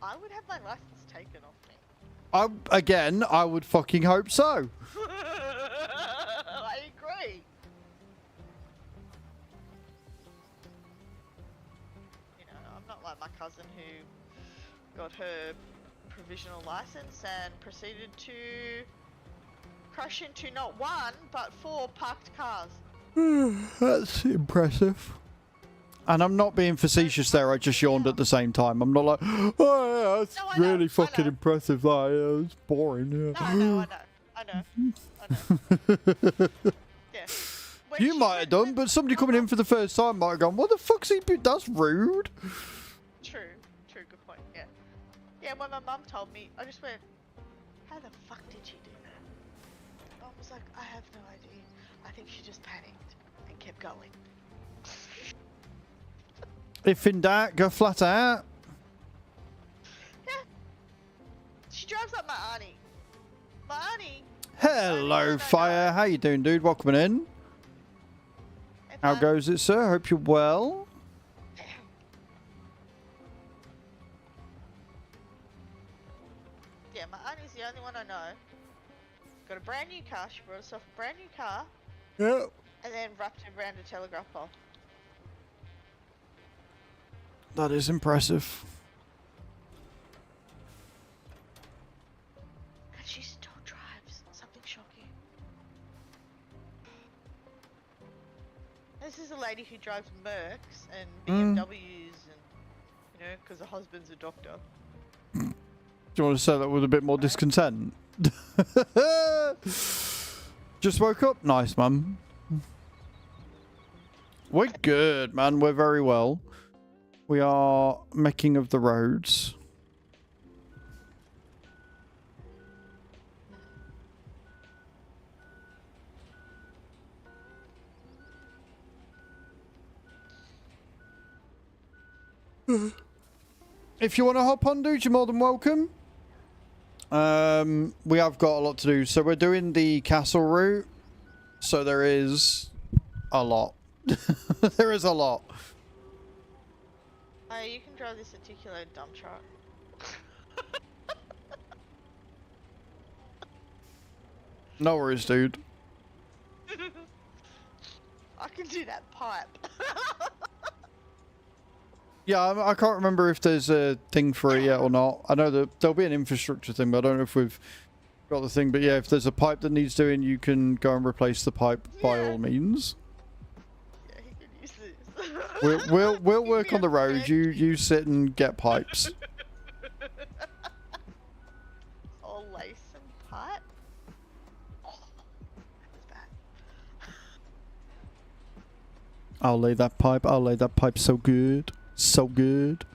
I would have my license taken off me. I would fucking hope so. I agree. You know, I'm not like my cousin who got her provisional license and proceeded to crash into not one, but 4 parked cars. That's impressive. And I'm not being facetious there, I just yawned at the same time. I'm not like, oh yeah, that's No, I know, really I fucking know. impressive. That, yeah, it's boring. Yeah. No, I know. Yeah. When You she might have went- done, but somebody coming in for the first time might have gone, what the fuck's he doing? That's rude. True, good point, yeah. Yeah, when my mum told me, I just went, how the fuck did she do that? Mum was like, I have no idea. I think she just panicked and kept going. If in doubt, go flat out. Yeah. She drives like my auntie. My auntie. Hello, Fire. How you doing, dude? Welcome in. Hey, How Fire. goes it, sir? Hope you're well. Yeah, my auntie's the only one I know. Got a brand new car. She brought herself a brand new car Yeah. and then wrapped it around a telegraph pole. That is impressive. And she still drives. Something shocking. This is a lady who drives Mercs and BMWs and, you know, because her husband's a doctor. Do you want to say that with a bit more discontent? Just woke up? Nice, mum. We're good, man. We're very well. We are making of the roads. If you want to hop on, dude, you're more than welcome. We have got a lot to do. So we're doing the castle route. So there is a lot. There is a lot. Oh, you can drive this articulated dump truck. No worries, dude. I can do that pipe. Yeah, I can't remember if there's a thing for it yet or not. I know that there'll be an infrastructure thing, but I don't know if we've got the thing. But yeah, if there's a pipe that needs doing, you can go and replace the pipe by Yeah. all means. Yeah, he can use this. We'll Give work me on the a road. sec. You sit and get pipes. All lace and pipe. Oh, that's bad. I'll lay that pipe. I'll lay that pipe so good, so good.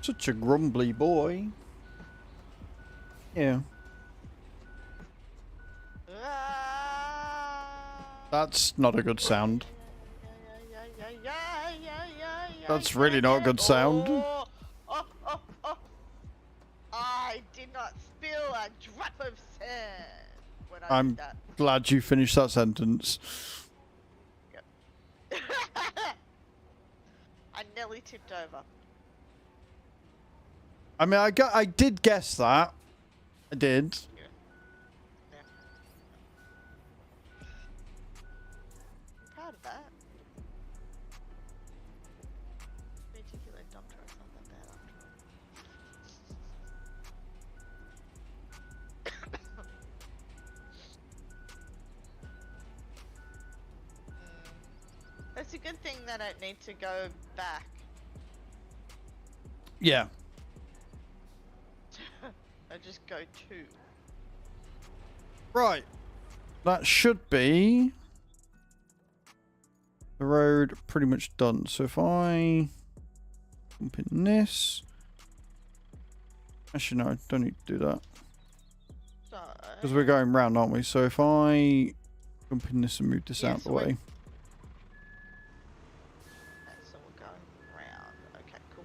Such a grumbly boy. Yeah. That's not a good sound. That's really not a good sound. Oh. I did not spill a drop of sand when I I'm did that. glad you finished that sentence. I nearly tipped over. I mean, I did guess that. I did. Yeah. I'm proud of that. Articulated dump truck's not that bad after all. good thing that I don't need to go back. Yeah. I just go to. Right. That should be the road pretty much done. So if I jump in this. Actually, no, I don't need to do that. So. Because we're going round, aren't we? So if I jump in this and move this out of the way. Okay, so we're going round. Okay, cool.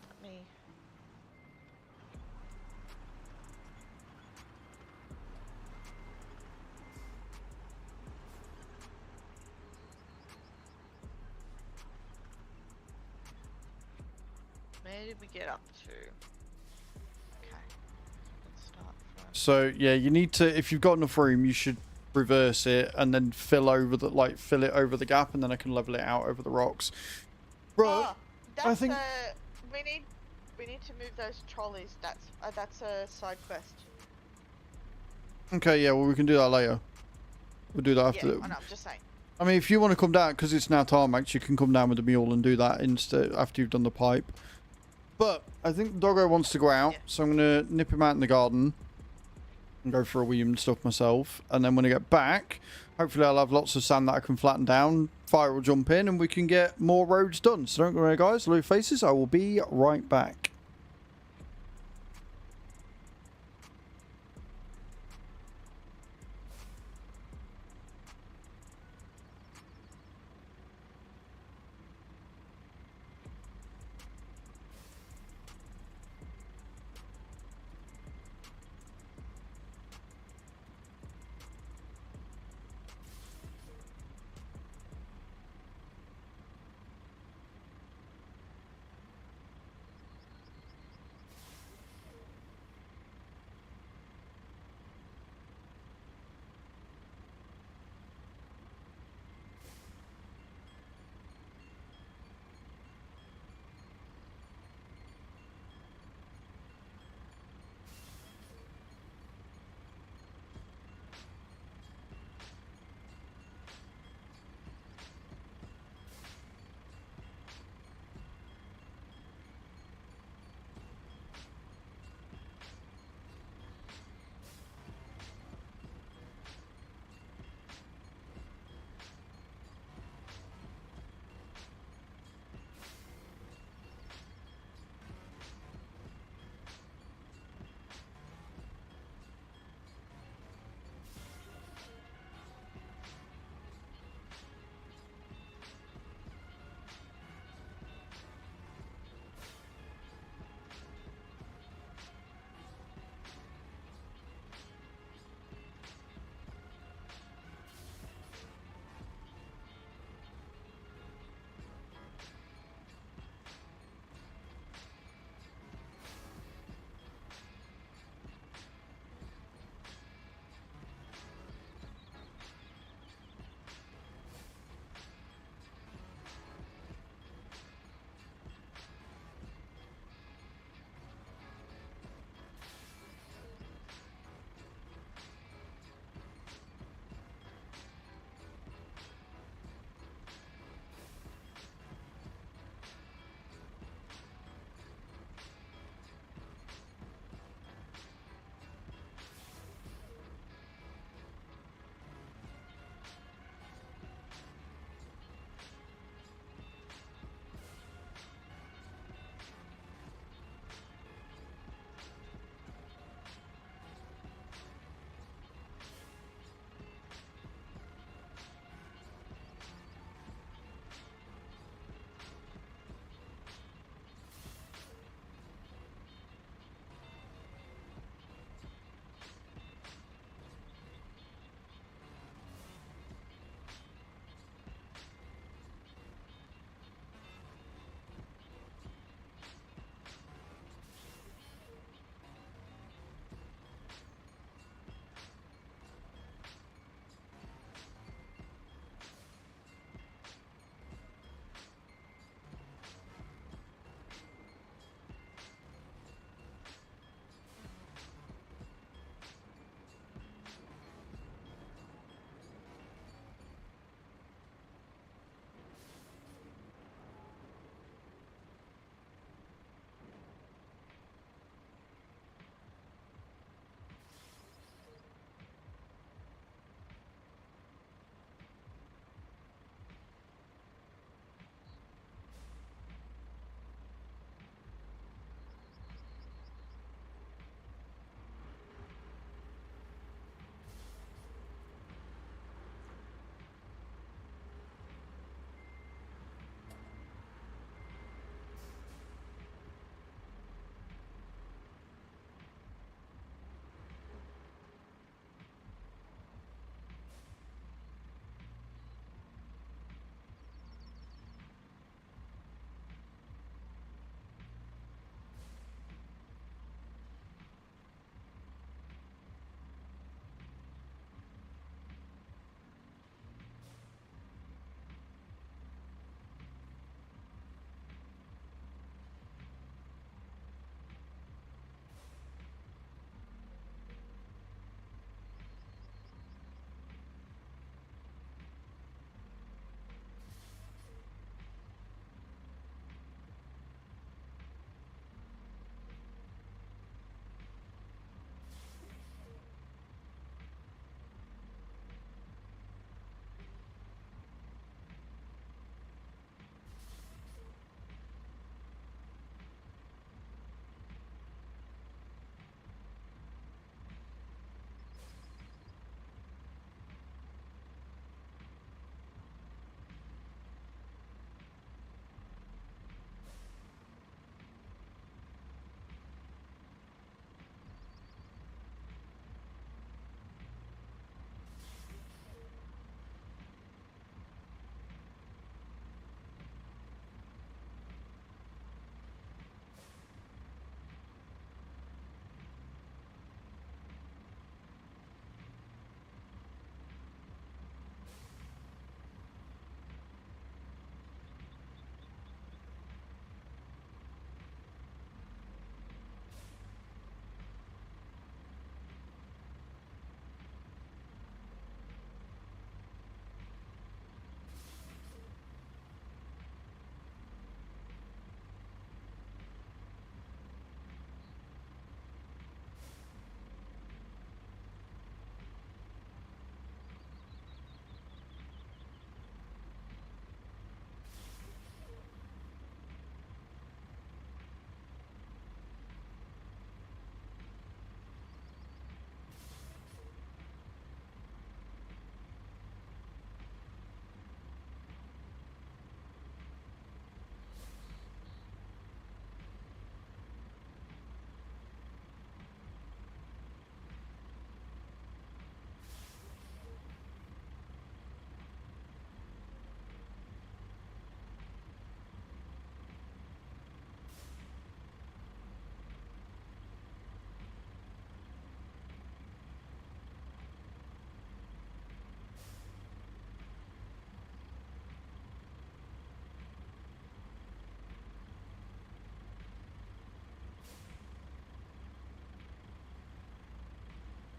Let me. Where did we get up to? Okay. Let's start from. So yeah, you need to, if you've got enough room, you should reverse it and then fill it over the gap, and then I can level it out over the rocks. Right. Oh, that's I think we need to move those trolleys. That's a side quest. okay, yeah, well we can do that later. We'll do that after. Yeah, I know, I'm just saying. I mean, if you want to come down, because it's now tarmac, you can come down with the mule and do that instead after you've done the pipe. But I think the doggo wants to go out, so I'm going to nip him out in the garden and go for a wee and stuff myself. And then when I get back, hopefully I'll have lots of sand that I can flatten down. Fire will jump in and we can get more roads done. So don't worry, guys. Low faces. I will be right back.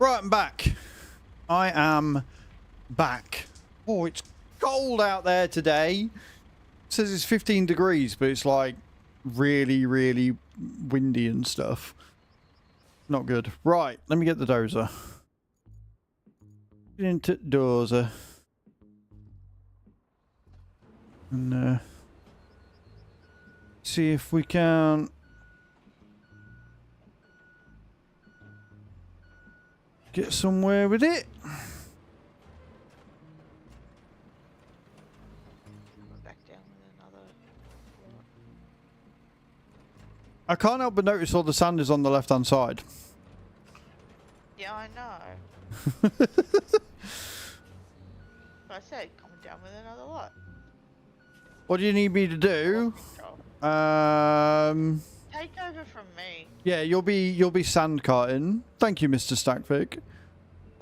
Right, I'm back. I am back. Oh, it's cold out there today. It says it's 15 degrees, but it's like really, really windy and stuff. Not good. Right, let me get the dozer. Get into dozer. And see if we can get somewhere with it. Back down with another. I can't help but notice all the sand is on the left-hand side. Yeah, I know. But I said, coming down with another lot. What do you need me to do? Take over from me. Yeah, you'll be sand carting. Thank you, Mr. Stackvic.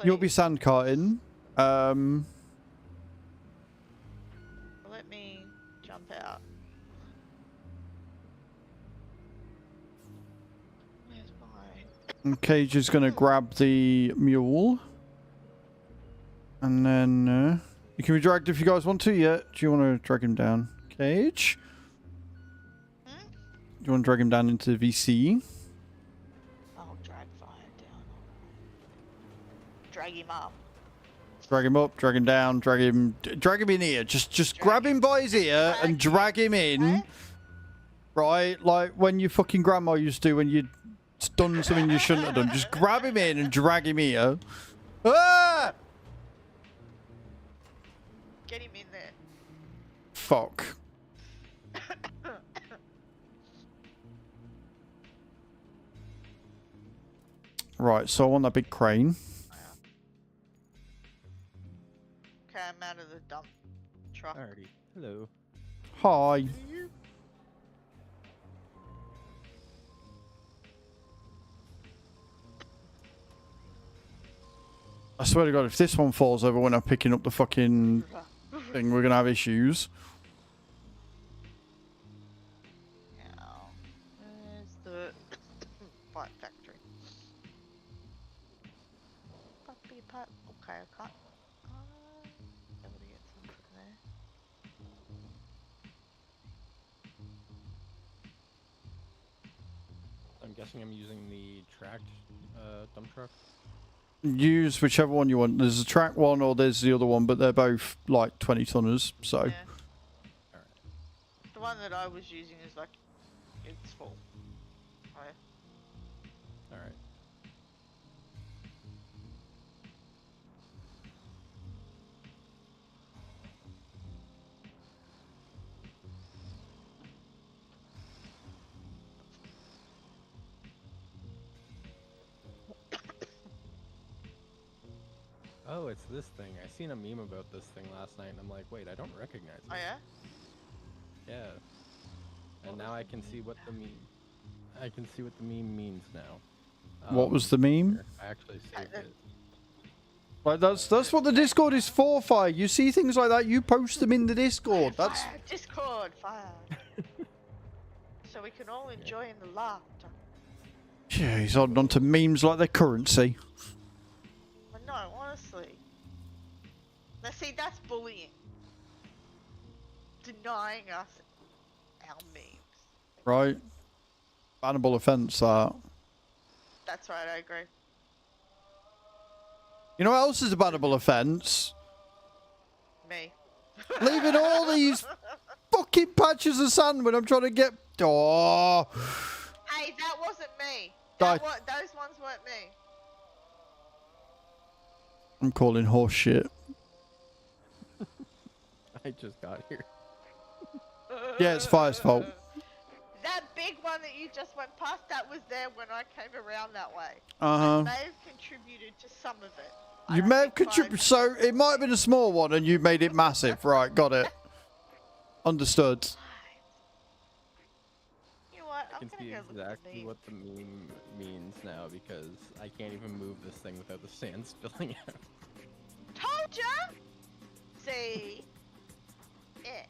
You'll be Please. sand carting. Let me jump out. Where's my... Cage is gonna grab the mule, and then you can be dragged if you guys want to. Yeah, do you want to drag him down, Cage? Hmm? Do you want to drag him down into the VC? I'll drag fire down. Drag him up. Drag him up, drag him down, drag him in here. Just grab him by his ear and drag him in. Okay. Right, like when your fucking grandma used to when you'd done something you shouldn't have done. Just grab him in and drag him here. Ah! Get him in there. Fuck. Right, so I want that big crane. Okay, I'm out of the dump truck. Alrighty. Hello. Hi. I swear to God, if this one falls over when I'm picking up the fucking thing, we're gonna have issues. Now, where's the pipe factory? Puppy pipe. Okay, I can't. Able to get some from there. I'm guessing I'm using the tracked dump truck. Use whichever one you want. There's a track one or there's the other one, but they're both like 20 tonners, so. Yeah. The one that I was using is like, it's full. Oh, yeah. Alright. Oh, it's this thing. I seen a meme about this thing last night, and I'm like, wait, I don't recognize it. Oh yeah? Yeah. And now I can see what the meme. I can see what the meme means now. What was the meme? Here, I actually saved it. Like that's what the Discord is for, Fire. You see things like that, you post them in the Discord. That's Fire, Discord, fire. So we can all enjoy in the laughter. yeah, he's holding on to memes like their currency. But no, honestly. Now see, that's bullying. Denying us our memes. Right? Bannable offence, that. That's right, I agree. You know what else is a bannable offence? Me. Leaving all these fucking patches of sand when I'm trying to get... Oh! Hey, that wasn't me. Die. Those ones weren't me. I'm calling horse shit. I just got here. Yeah, it's Fire's fault. That big one that you just went past, that was there when I came around that way. Uh-huh. I may have contributed to some of it. I You don't may have think contributed... five- So, it might have been a small one and you made it massive. Right, got it. Understood. You know what? I I'm can gonna see go look at the exactly meme. what the meme means now because I can't even move this thing without the sand spilling out. Told ya! See? Yeah.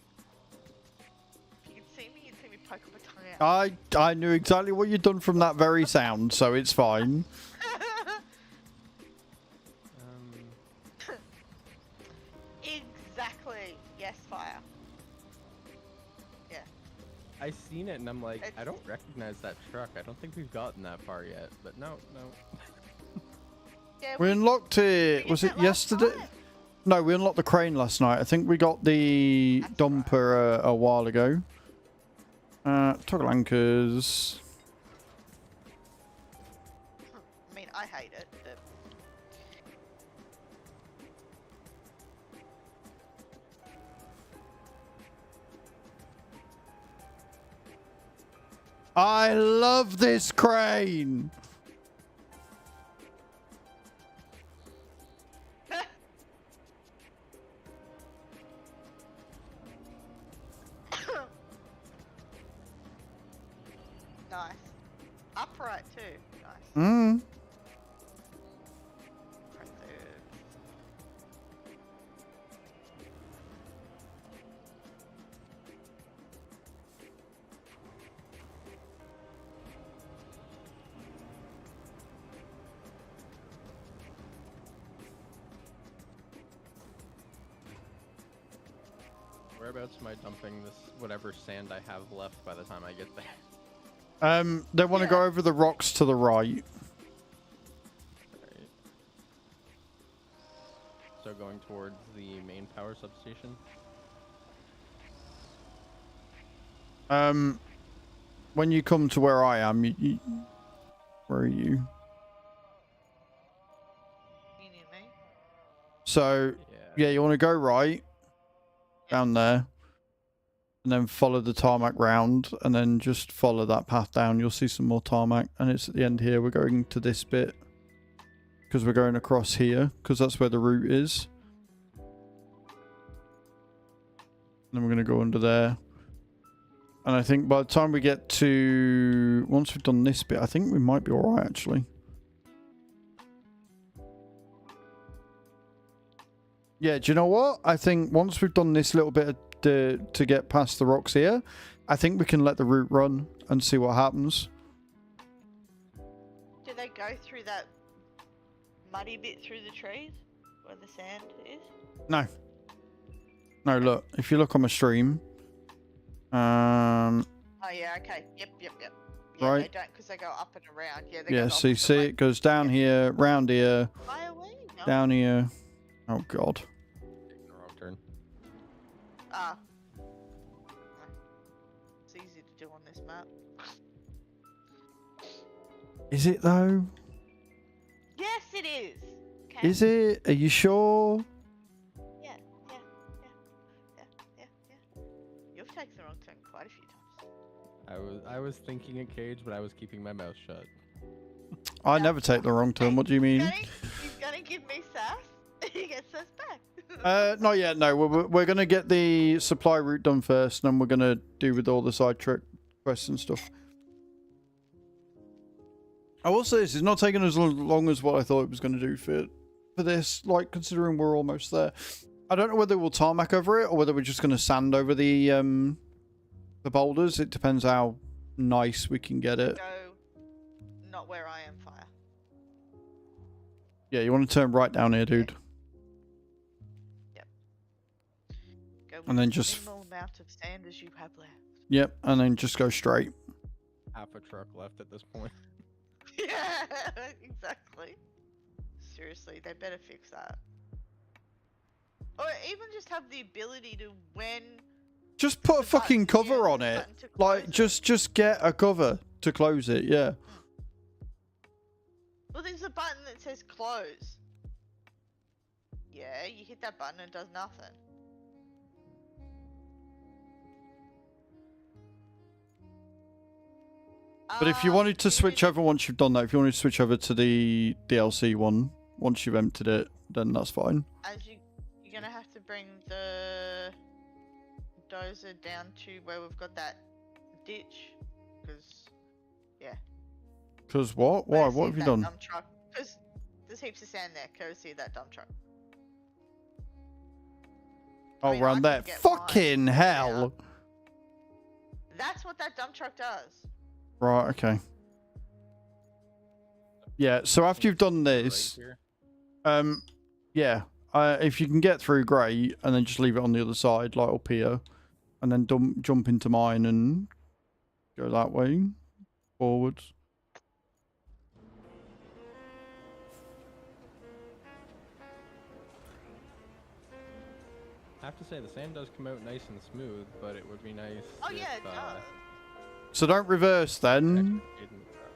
If you can see me, you'd see me poke my tongue out. I knew exactly what you'd done from that very sound, so it's fine. seen it and I'm like, I It's- don't recognize that truck. I don't think we've gotten that far yet. But no. Yeah, We unlocked it. we Was did it that last yesterday? night. No, we unlocked the crane last night. I think we got the That's dumper a while ago. Toggle anchors. I mean, I hate it. But... I love this crane. Nice. Upright too. Nice. Mm. Impressive. Whereabouts am I dumping this whatever sand I have left by the time I get there? They want to go over the rocks to the right. Right. So going towards the main power substation. When you come to where I am, where are you? You need me? So, yeah, you want to go right down there and then follow the tarmac round and then just follow that path down. You'll see some more tarmac and it's at the end here. We're going to this bit because we're going across here because that's where the route is. And then we're going to go under there. And I think by the time we get to... Once we've done this bit, I think we might be alright, actually. Yeah, do you know what? I think once we've done this little bit to get past the rocks here, I think we can let the route run and see what happens. Do they go through that muddy bit through the trees where the sand is? No. No, look. If you look on my stream... Oh yeah, okay. Yep. Yeah, Right. they don't because they go up and around. Yeah, they Yeah, go the so you opposite see way. it goes down here, round here, Fly away? No. down here. Oh, God. Taking the wrong turn. Ah. It's easy to do on this map. Is it, though? Yes, it is. Okay. Is it? Are you sure? Yeah. You've taken the wrong turn quite a few times. I was thinking a cage, but I was keeping my mouth shut. I Yeah. never take the wrong turn. What do you mean? He's gonna give me sass. He gets sass back. Not yet. No, we're gonna get the supply route done first, and then we're gonna do with all the side trick quests and stuff. I will say this is not taking as long as what I thought it was gonna do for this. Like considering we're almost there. I don't know whether we'll tarmac over it or whether we're just gonna sand over the boulders. It depends how nice we can get it. Go not where I am, fire. Yeah, you want to turn right down here, dude. Go with And then the just- minimal amount of sand as you have left. Yep, and then just go straight. Half a truck left at this point. Yeah, exactly. Seriously, they better fix that. Or even just have the ability to when Just put a the fucking button, cover yeah, on the it. button to Like, close it. just get a cover to close it, yeah. Well, there's a button that says close. Yeah, you hit that button and it does nothing. But if you wanted to you switch need- over once you've done that, if you wanted to switch over to the DLC one, once you've emptied it, then that's fine. you're gonna have to bring the dozer down to where we've got that ditch, because Because what? Why? What have you done? Dump truck. Because there's heaps of sand there, courtesy of that dump truck. Oh, mean, I around can there. get mine Fucking hell. That's what that dump truck does. Right, okay. Yeah, so after you've done this, Right here. yeah, if you can get through, great, and then just leave it on the other side, like up here, and then jump into mine and go that way, forwards. I have to say, the sand does come out nice and smooth, but it would be nice Oh if, yeah, it does. So don't reverse then. actually stayed in the truck.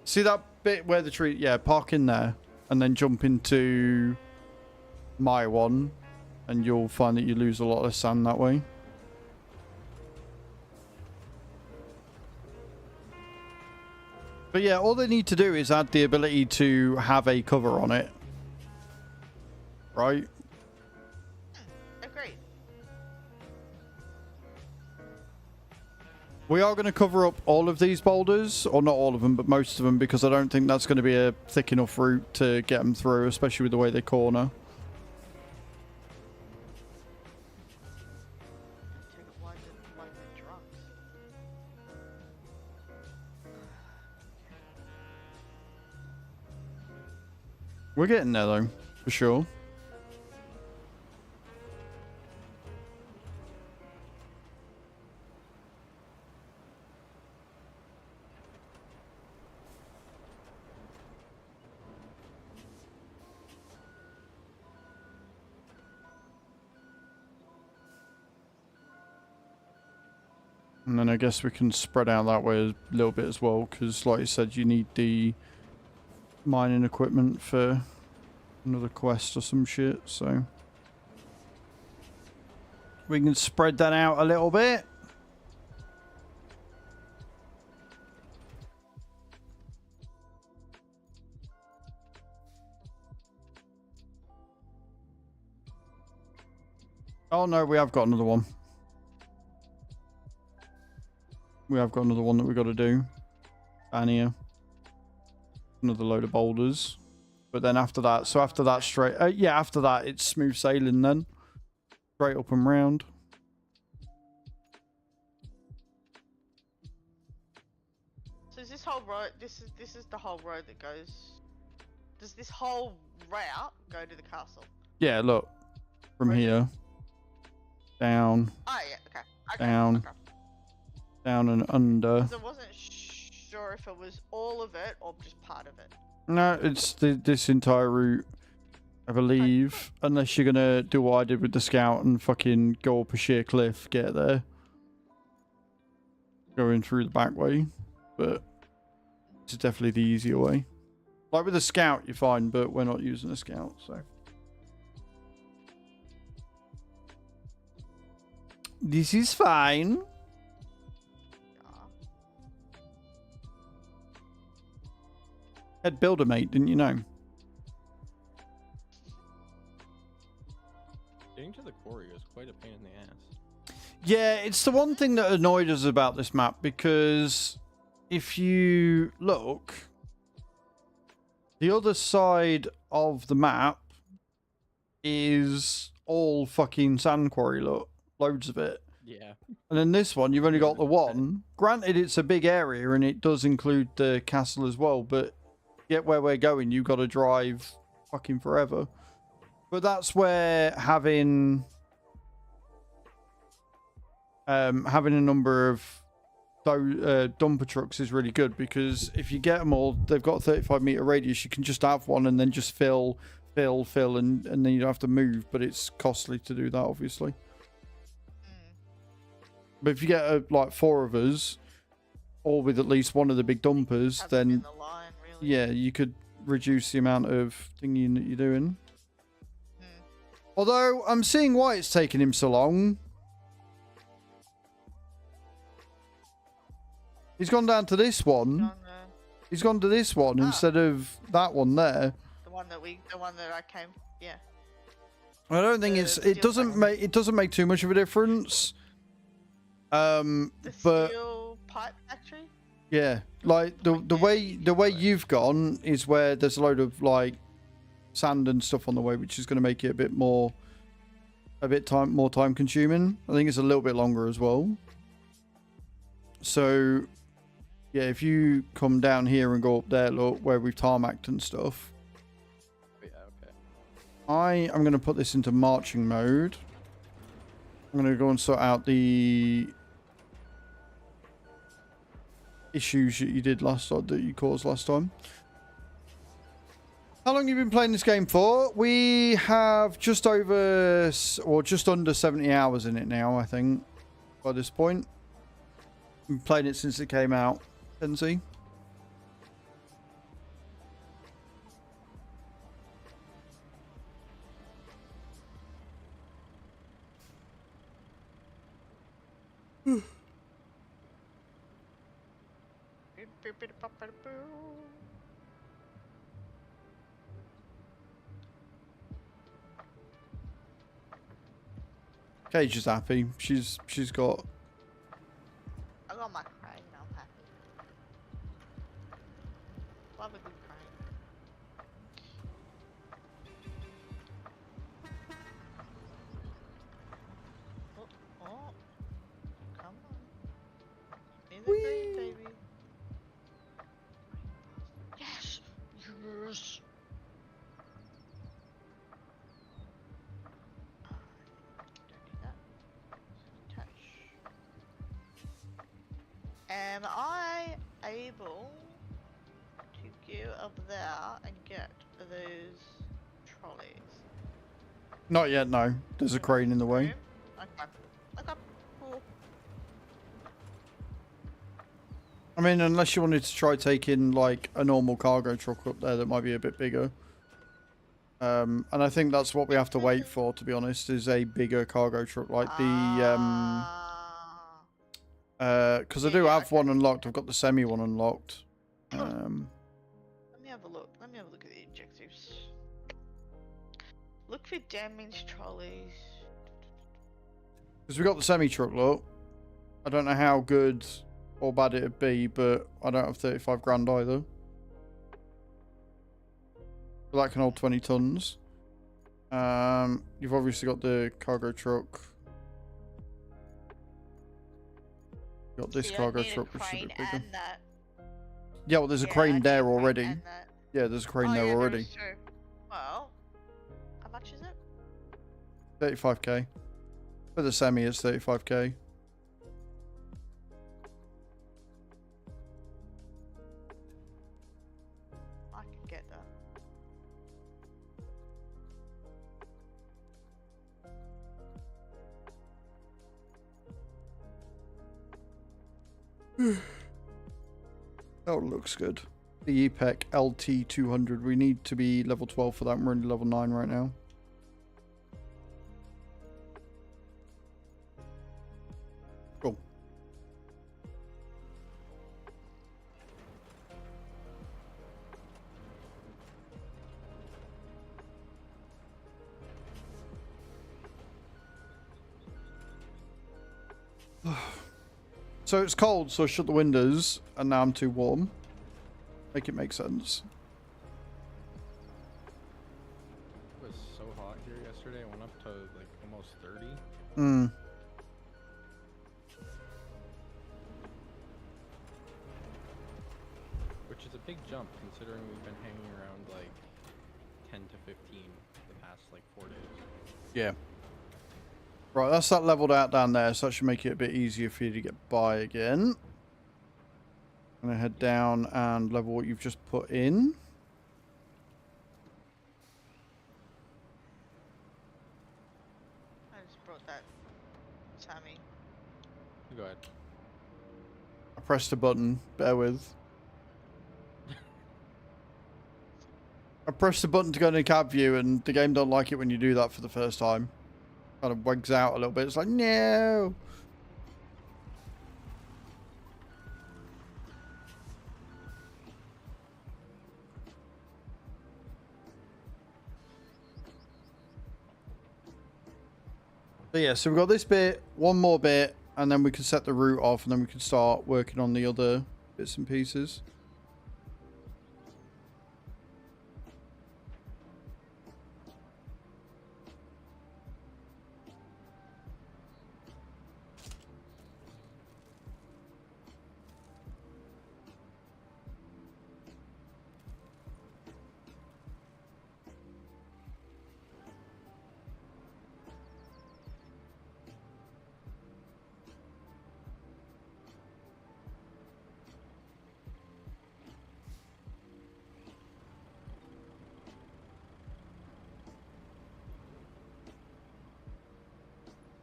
See that bit where the tree... Yeah, park in there. And then jump into my one. And you'll find that you lose a lot of sand that way. But yeah, all they need to do is add the ability to have a cover on it. Right? Agreed. We are going to cover up all of these boulders, or not all of them, but most of them, because I don't think that's going to be a thick enough route to get them through, especially with the way they corner. Take it like they're drunks. We're getting there, though, for sure. And then I guess we can spread out that way a little bit as well, because like you said, you need the mining equipment for another quest or some shit, so we can spread that out a little bit. Oh no, we have got another one. We have got another one that we've got to do. Down here. Another load of boulders. But then after that, so after that straight... yeah, after that, it's smooth sailing then. Straight up and round. So is this whole road? This is the whole road that goes. Does this whole route go to the castle? Yeah, look. From Right. here. Down. Oh yeah. Okay. Down. Okay. Down and under. 'Cause I wasn't sure if it was all of it or just part of it. No, it's this entire route, I believe. Unless you're going to do what I did with the scout and fucking go up a sheer cliff, get there. Going through the back way. But it's definitely the easier way. Like with the scout, you're fine, but we're not using a scout, so. This is fine. Had builder mate, didn't you know? Getting to the quarry is quite a pain in the ass. Yeah, it's the one thing that annoyed us about this map, because if you look, the other side of the map is all fucking sand quarry, look. Loads of it. Yeah. And then this one, you've only got the one. Granted, it's a big area and it does include the castle as well, but get where we're going, you've got to drive fucking forever. But that's where having a number of dumper trucks is really good, because if you get them all, they've got a 35-meter radius, you can just have one and then just fill, and then you don't have to move, but it's costly to do that, obviously. But if you get like 4 of us, all with at least one of the big dumpers, Have them in then the line, really. yeah, you could reduce the amount of thingy that you're doing. Although I'm seeing why it's taking him so long. He's gone down to this one. He's gone to this one instead of that one there. The one that I came. Yeah. I don't think it doesn't make too much of a difference. The But steel pipe factory. yeah, like the way you've gone is where there's a load of like sand and stuff on the way, which is going to make it a bit more time consuming. I think it's a little bit longer as well. So yeah, if you come down here and go up there, look where we've tarmacked and stuff. Yeah, okay. I am going to put this into marching mode. I'm going to go and sort out the issues that you did last time, that you caused last time. How long have you been playing this game for? We have just over, or just under 70 hours in it now, I think, by this point. Been playing it since it came out. Kenzie? Cage is happy. She's got. I got my crane. I'm happy. Love a good crane. Oh, come on. In the green, baby. Yes. Yes. Am I able to go up there and get those trolleys? Not yet, no. There's a crane in the way. Okay. Okay. Cool. I mean, unless you wanted to try taking like a normal cargo truck up there that might be a bit bigger. And I think that's what we have to wait for, to be honest, is a bigger cargo truck like the because I do have one unlocked. I've got the semi one unlocked. Let me have a look. Let me have a look at the objectives. Look for damaged trolleys. Because we got the semi truck, look. I don't know how good or bad it'd be, but I don't have 35 grand either. But that can hold 20 tons. You've obviously got the cargo truck. Got this cargo truck, which is a bit bigger. Yeah, well, there's a crane there already. Yeah, there's a crane there already. Well, how much is it? 35k. For the semi, it's 35k. I can get that. That looks good. The EPEC LT200. We need to be level 12 for that. We're only level 9 right now. Cool. So it's cold, so I shut the windows, and now I'm too warm. Make it make sense. It was so hot here yesterday. I went up to like almost 30. Which is a big jump considering we've been hanging around like 10 to 15 the past like 4 days. Yeah. Right, that's that leveled out down there, so that should make it a bit easier for you to get by again. I'm going to head down and level what you've just put in. I just brought that Sammy. Go ahead. I pressed a button, bear with. I pressed the button to go into cab view, and the game don't like it when you do that for the first time. Kind of wags out a little bit. It's like, no. So yeah, so we've got this bit, one more bit, and then we can set the route off, and then we can start working on the other bits and pieces.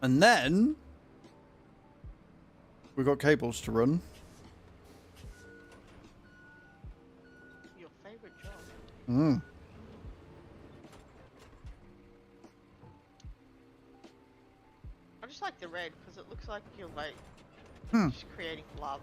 And then we've got cables to run. Your favorite job. Mm. I just like the red because it looks like you're like Hmm. just creating lava.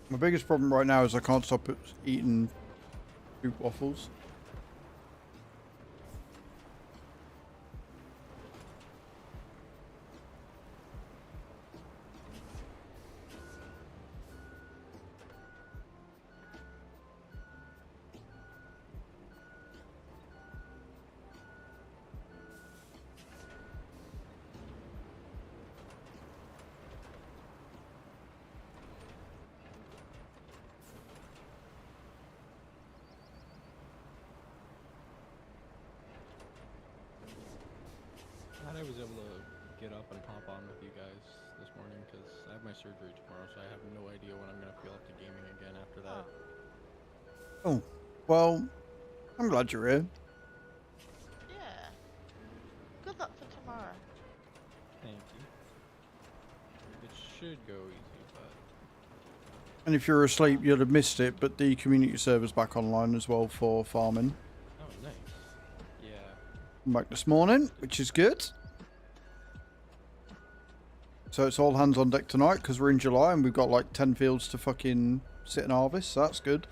My biggest problem right now is I can't stop eating fruit waffles. Glad I was able to get up and hop on with you guys this morning because I have my surgery tomorrow, so I have no idea when I'm gonna feel up to gaming again after that. Oh, well, I'm glad you're here. Yeah. Good luck for tomorrow. Thank you. It should go easy, but And if you're asleep, you'd have missed it, but the community server's back online as well for farming. oh, nice. Yeah. I'm back this morning, which is good. So it's all hands on deck tonight because we're in July and we've got like 10 fields to fucking sit and harvest, so that's good.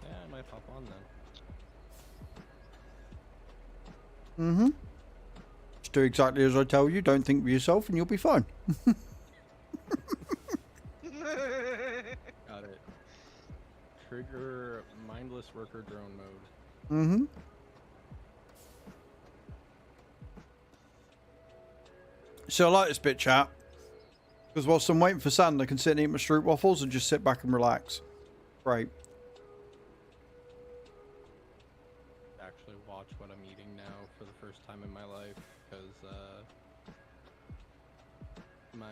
Yeah, I might hop on then. Mm-hmm. Just do exactly as I tell you, don't think for yourself and you'll be fine. Got it. Trigger mindless worker drone mode. Mm-hmm. So I like this bit, chat. Because whilst I'm waiting for sand, I can sit and eat my stroop waffles and just sit back and relax. Great. Actually watch what I'm eating now for the first time in my life because my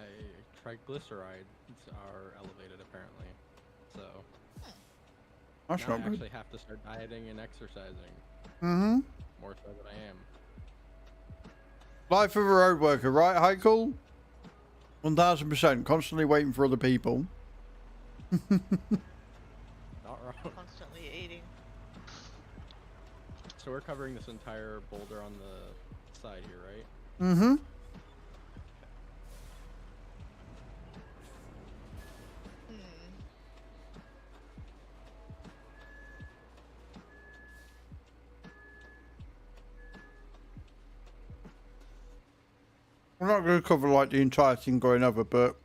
triglycerides are elevated apparently. So That's now I not good. actually have to start dieting and exercising Mm-hmm. more so than I am. Life of a road worker, right, Heikel? 1000%. Constantly waiting for other people. Not wrong. Constantly eating. So we're covering this entire boulder on the side here, right? Mm-hmm. We're not going to cover like the entire thing going over, but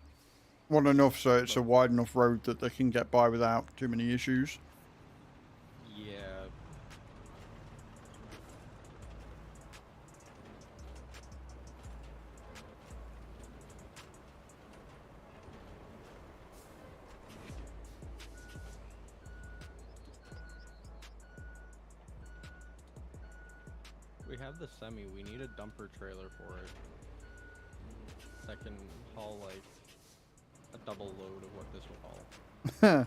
one enough so it's a wide enough road that they can get by without too many issues. Yeah. We have the semi. We need a dumper trailer for it. That can haul like a double load of what this will haul.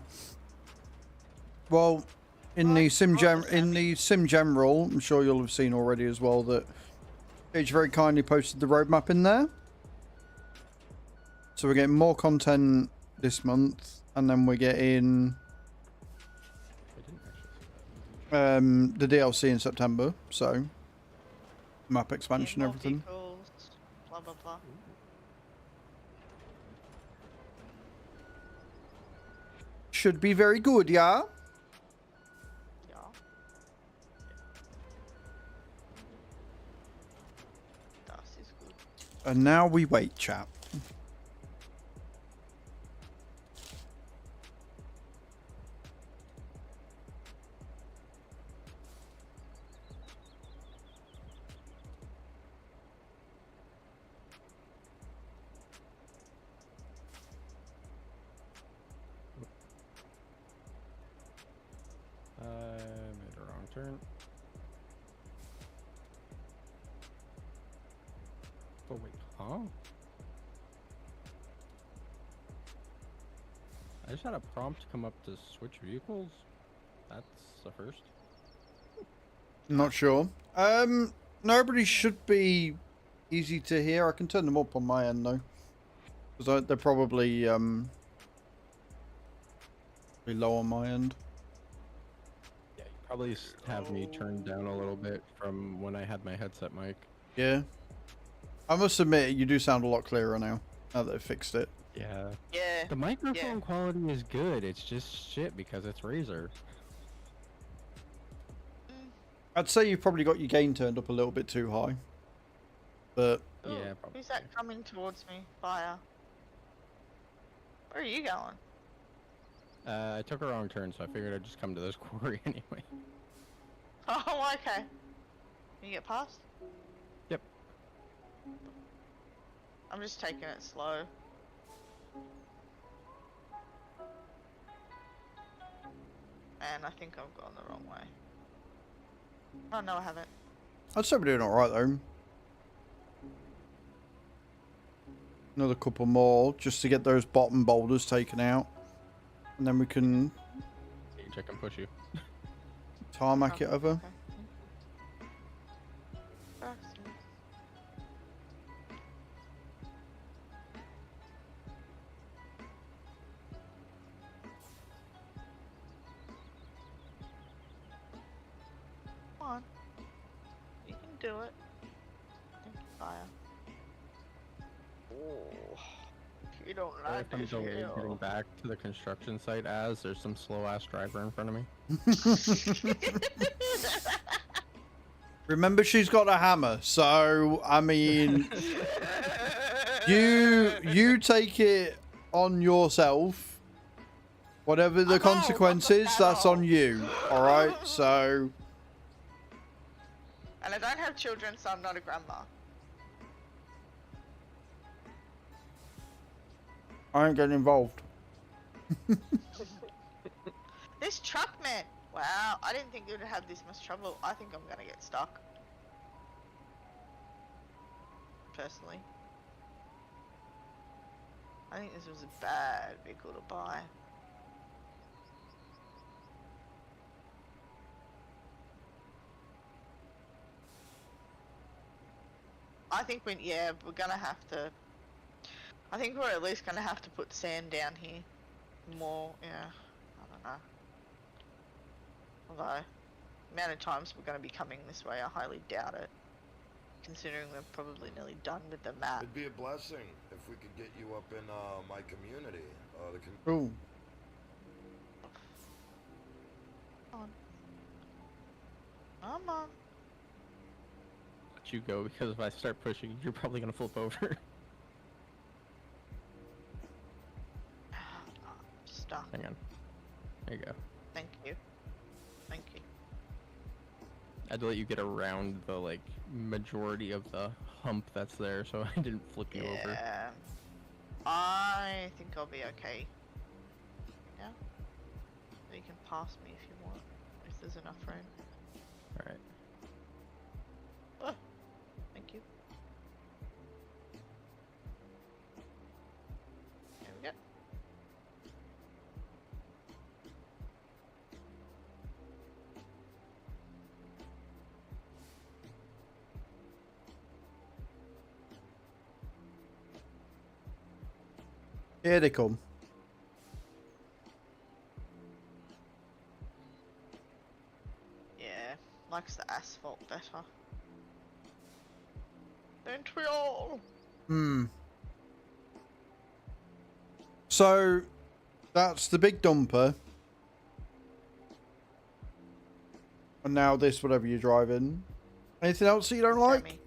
Well, in the Well, sim general, I'm sure you'll have seen already as well that Paige very kindly posted the roadmap in there. So we're getting more content this month, and then we're getting I didn't actually see that. the DLC in September. So map expansion, more everything. vehicles, blah blah blah. Should be very good, yeah? Yeah. Das is good. And now we wait, chap. turn. Oh wait, huh? I just had a prompt come up to switch vehicles. That's the first. Not sure. Nobody should be easy to hear. I can turn them up on my end though, because they're probably be low on my end. Yeah, you probably have me turned down a little bit from when I had my headset mic. Yeah. I must admit, you do sound a lot clearer now that they've fixed it. Yeah. Yeah. The microphone quality is good. It's just shit because it's Razer. I'd say you've probably got your gain turned up a little bit too high. But Ooh, Yeah, probably. who's that coming towards me? Fire. Where are you going? I took a wrong turn, so I figured I'd just come to this quarry anyway. Oh, okay. Can you get past? Yep. I'm just taking it slow. And I think I've gone the wrong way. Oh, no, I haven't. I'd say we're doing alright though. Another couple more just to get those bottom boulders taken out. And then we can I can push you. tarmac it over. Okay. Come on. You can do it. Fire. Oh. You don't like If I'm this delayed hill. getting back to the construction site, as there's some slow ass driver in front of me. Remember, she's got a hammer, so I mean, you take it on yourself. Whatever the consequences, that's on you. All right, so. And I don't have children, so I'm not a grandma. I ain't getting involved. This truck, man. Wow, I didn't think it would have this much trouble. I think I'm gonna get stuck. Personally. I think this was a bad vehicle to buy. I think we're gonna have to... I think we're at least gonna have to put sand down here. More, yeah. I don't know. Although, the amount of times we're going to be coming this way, I highly doubt it. Considering we're probably nearly done with the map. It'd be a blessing if we could get you up in my community. Ooh. Come on. Let you go because if I start pushing, you're probably gonna flip over. Stuck. Hang on. There you go. Thank you. Thank you. I had to let you get around the like majority of the hump that's there, so I didn't flip you over. Yeah. I think I'll be okay. Yeah. You can pass me if you want, if there's enough room. All right. Oh, thank you. There we go. Here they come. Yeah, likes the asphalt better. Don't we all? So, that's the big dumper. And now this, whatever you're driving. Anything else that you don't like?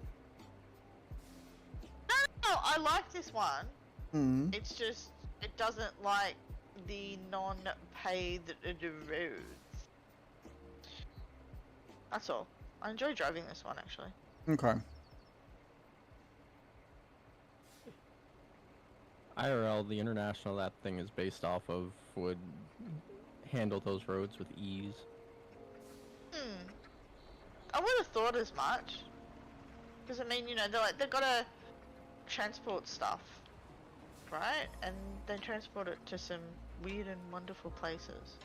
No, I like this one. Hmm. It's just, it doesn't like the non-paved roads. That's all. I enjoy driving this one, actually. Okay. IRL, the international that thing is based off of would handle those roads with ease. I would have thought as much. Because I mean, you know, they've got to transport stuff, right? And they transport it to some weird and wonderful places.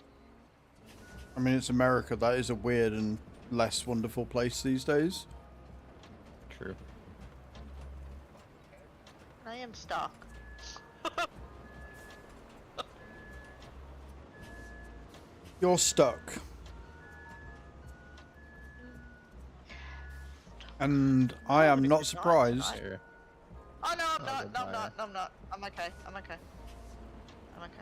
I mean, it's America. That is a weird and less wonderful place these days. True. I am stuck. You're stuck. And I am not surprised. Here. Oh no, I'm not. No, I'm goodbye. not. No, I'm not. I'm okay. I'm okay. I'm okay.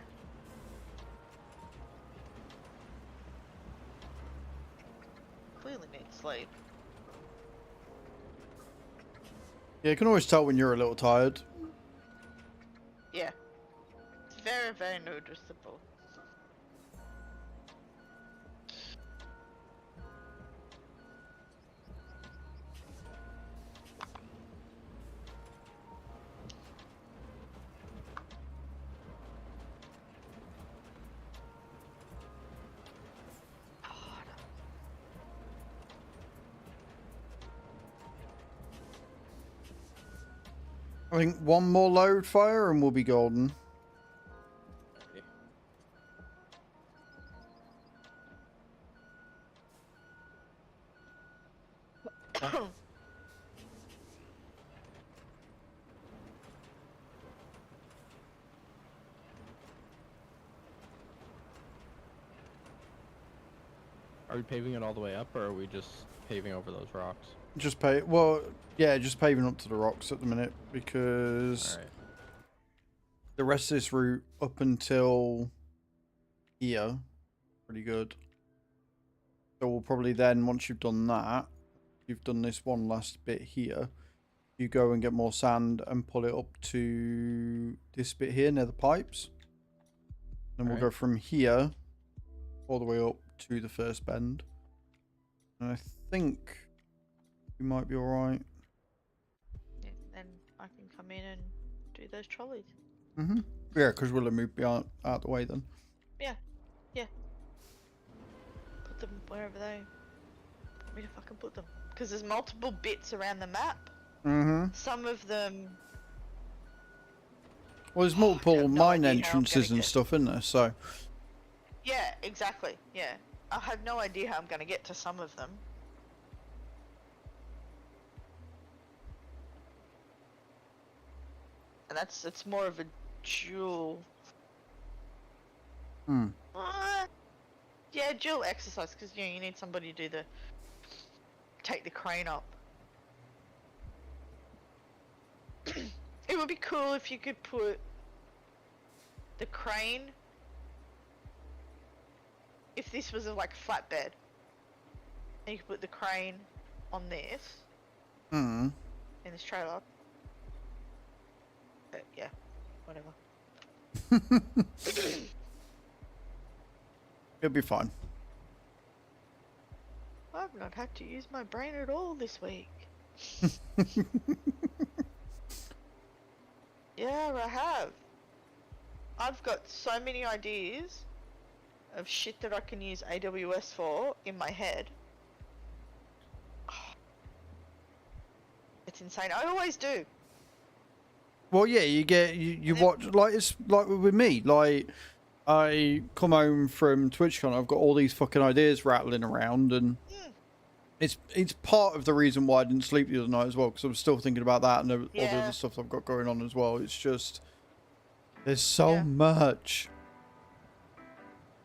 Clearly need sleep. Yeah, you can always tell when you're a little tired. Yeah. It's very, very noticeable. I think one more load fire and we'll be golden. Are we paving it all the way up, or are we just paving over those rocks? Just pay. Well, yeah, just paving up to the rocks at the minute because Alright. the rest of this route up until here, pretty good. So we'll probably then, once you've done that, you've done this one last bit here, you go and get more sand and pull it up to this bit here near the pipes. And we'll go Alright. from here all the way up to the first bend. And I think we might be alright. Yeah, then I can come in and do those trolleys. Mm-hmm. Yeah, because we'll have moved out the way then. Yeah. Yeah. Put them wherever they want me to fucking put them. Because there's multiple bits around the map. Mm-hmm. Some of them... Well, there's I multiple have no mine idea how I'm entrances gonna and get- stuff in there, so... Yeah, exactly. Yeah. I have no idea how I'm going to get to some of them. And it's more of a dual... Hmm. Yeah, dual exercise, because you know, you need somebody to do the... take the crane up. It would be cool if you could put the crane, if this was a like flatbed, and you could put the crane on this, Hmm. in this trailer. But yeah, whatever. It'll be fine. I've not had to use my brain at all this week. Yeah, I have. I've got so many ideas of shit that I can use AWS for in my head. It's insane. I always do. Well, yeah, you watch, like, it's like with me, like, I come home from TwitchCon, I've got all these fucking ideas rattling around, and it's part of the reason why I didn't sleep the other night as well, because I was still thinking about that and all the Yeah. other stuff I've got going on as well. It's just, there's so Yeah. much.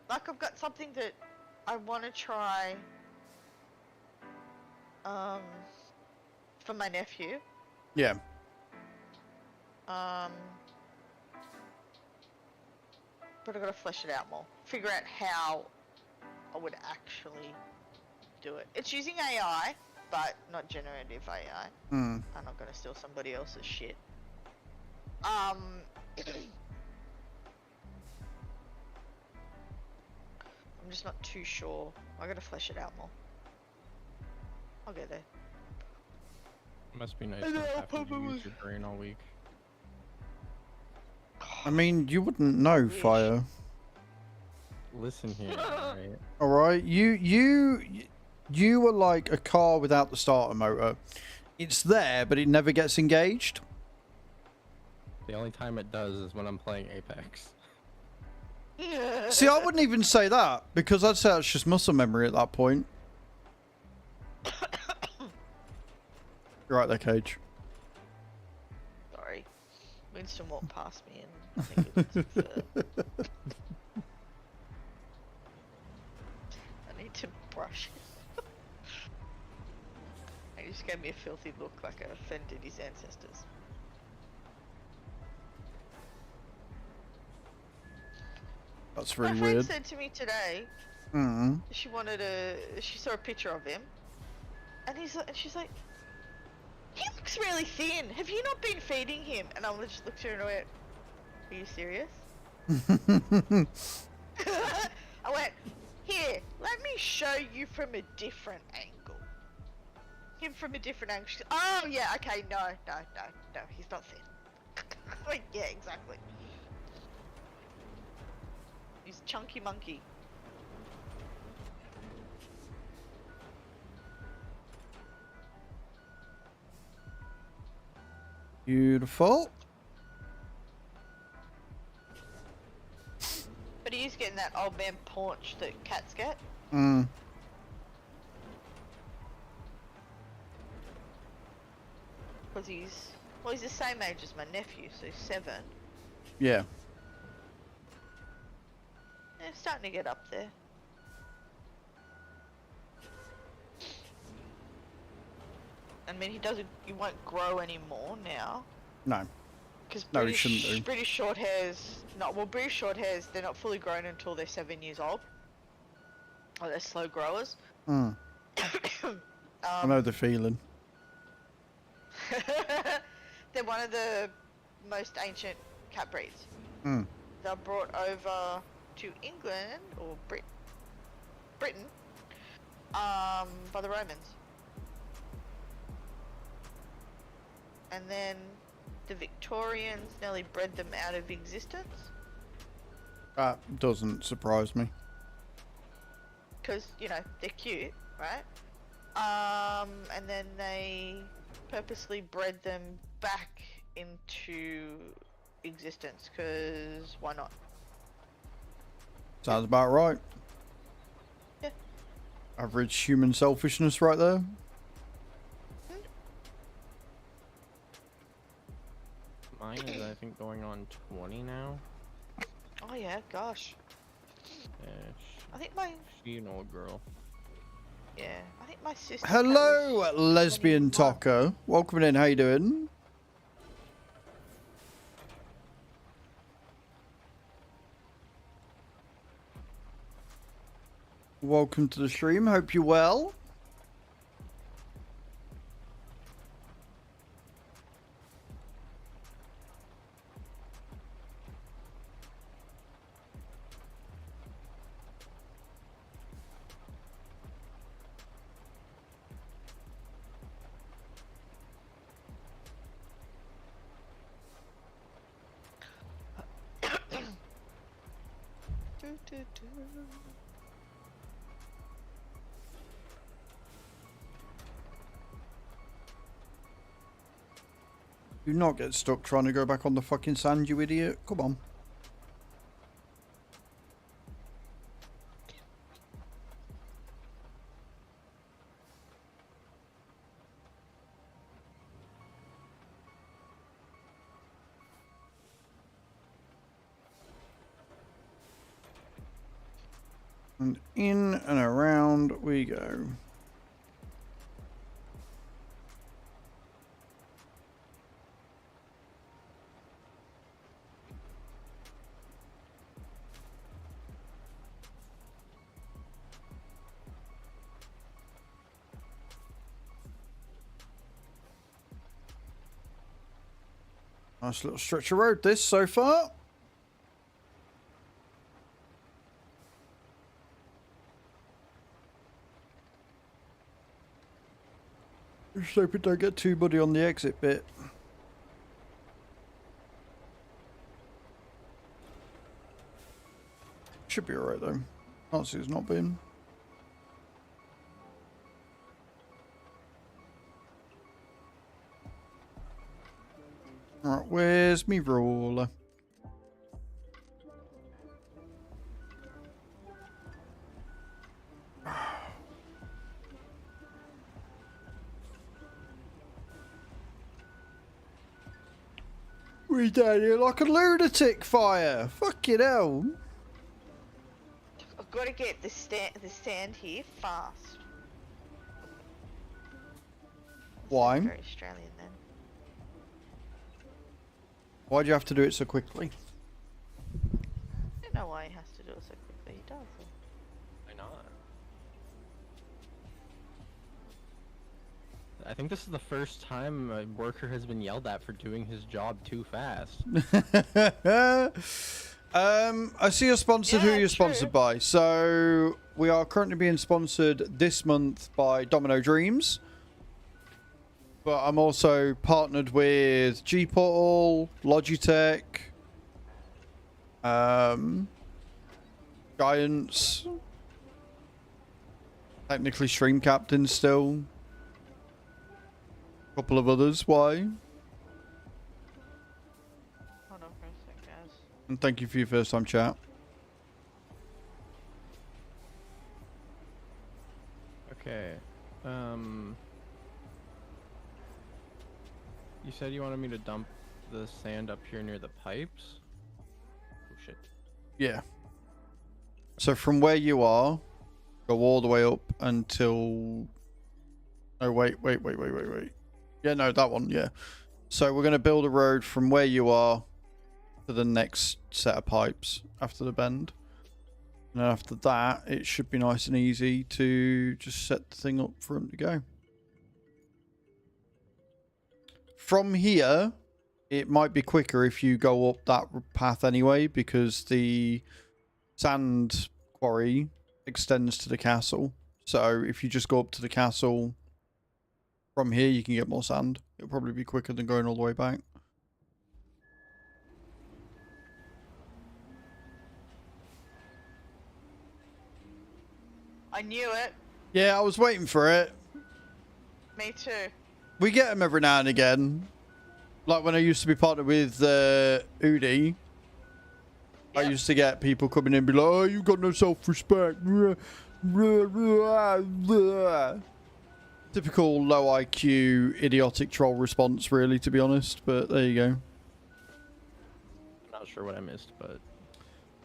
Like, I've got something that I want to try for my nephew. Yeah. But I've got to flesh it out more. Figure out how I would actually do it. It's using AI, but not generative AI. Hmm. I'm not going to steal somebody else's shit. I'm just not too sure. I got to flesh it out more. I'll get there. Must be nice And not then I'll having to probably- use your brain all week. I mean, you wouldn't know, Wish. Fire. Listen here, alright? Alright, you You are like a car without the starter motor. It's there, but it never gets engaged. The only time it does is when I'm playing Apex. See, I wouldn't even say that, because I'd say it's just muscle memory at that point. You're right there, Cage. Sorry. Winston walked past me and I think it was I need to brush it. He just gave me a filthy look like I offended his ancestors. That's very My friend weird. said to me today, she saw a picture of him, and she's like, he looks really thin. Have you not been feeding him? And I just looked at her and I went, are you serious? I went, here, let me show you from a different angle. Him from a different angle. She's, oh yeah, okay, no, he's not thin. Like, yeah, exactly. He's chunky monkey. Beautiful. But he is getting that old man paunch that cats get. Mm. Because he's the same age as my nephew, so he's 7. Yeah. Yeah, starting to get up there. I mean, he won't grow anymore now. No. Because No, he shouldn't do. British short hairs, British short hairs, they're not fully grown until they're 7 years old. Or they're slow growers. Mm. I know the feeling. They're one of the most ancient cat breeds. Mm. They're brought over to England or Britain by the Romans, and then the Victorians nearly bred them out of existence. That doesn't surprise me. Because, you know, they're cute, right? And then they purposely bred them back into existence, because why not? Sounds about right. Yeah. Average human selfishness right there. Mine is, I think, going on 20 now. Oh yeah, gosh. Yeah, I think my she an old girl. yeah, I think my sister. Hello, lesbian 21. taco. Welcome in. How you doing? Welcome to the stream. Hope you're well. Do not get stuck trying to go back on the fucking sand, you idiot. Come on. And in and around we go. Nice little stretch of road this so far. Just hope it don't get too muddy on the exit bit. Should be alright though. Can't see it's not been. Right, where's me roller? We down here like a lunatic, fire. Fucking hell. I've got to get the sand here fast. Why? Very Australian then. Why'd you have to do it so quickly? I don't know why he has to do it so quickly. He does. Why not? I think this is the first time a worker has been yelled at for doing his job too fast. I see you're sponsored. Who Yeah, you're true. sponsored by? So we are currently being sponsored this month by Domino Dreams, but I'm also partnered with G Portal, Logitech, Giants, technically Stream Captain still, a couple of others. Why? Hold on for a sec, guys. And thank you for your first time chat. Okay. You said you wanted me to dump the sand up here near the pipes? Oh shit. Yeah. So from where you are, go all the way up until... Oh, wait. Yeah, no, that one, yeah. So we're going to build a road from where you are to the next set of pipes after the bend. And then after that, it should be nice and easy to just set the thing up for him to go. From here, it might be quicker if you go up that path anyway, because the sand quarry extends to the castle. So if you just go up to the castle from here, you can get more sand. It'll probably be quicker than going all the way back. I knew it. Yeah, I was waiting for it. Me too. We get them every now and again. Like when I used to be partnered with Udi, I Yep. used to get people coming in and be like, oh, you got no self-respect. Typical low IQ, idiotic troll response, really, to be honest. But there you go. I'm not sure what I missed, but...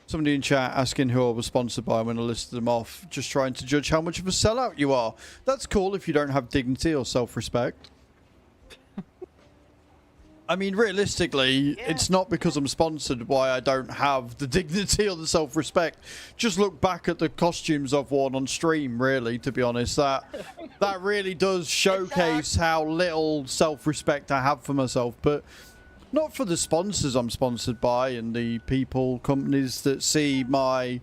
Somebody in chat asking who I was sponsored by when I listed them off, just trying to judge how much of a sellout you are. That's cool if you don't have dignity or self-respect. I mean, realistically, it's not because I'm sponsored why I don't have the dignity or the self-respect. Just look back at the costumes I've worn on stream, really, to be honest. That really does showcase how little self-respect I have for myself. But not for the sponsors I'm sponsored by and the people, companies that see my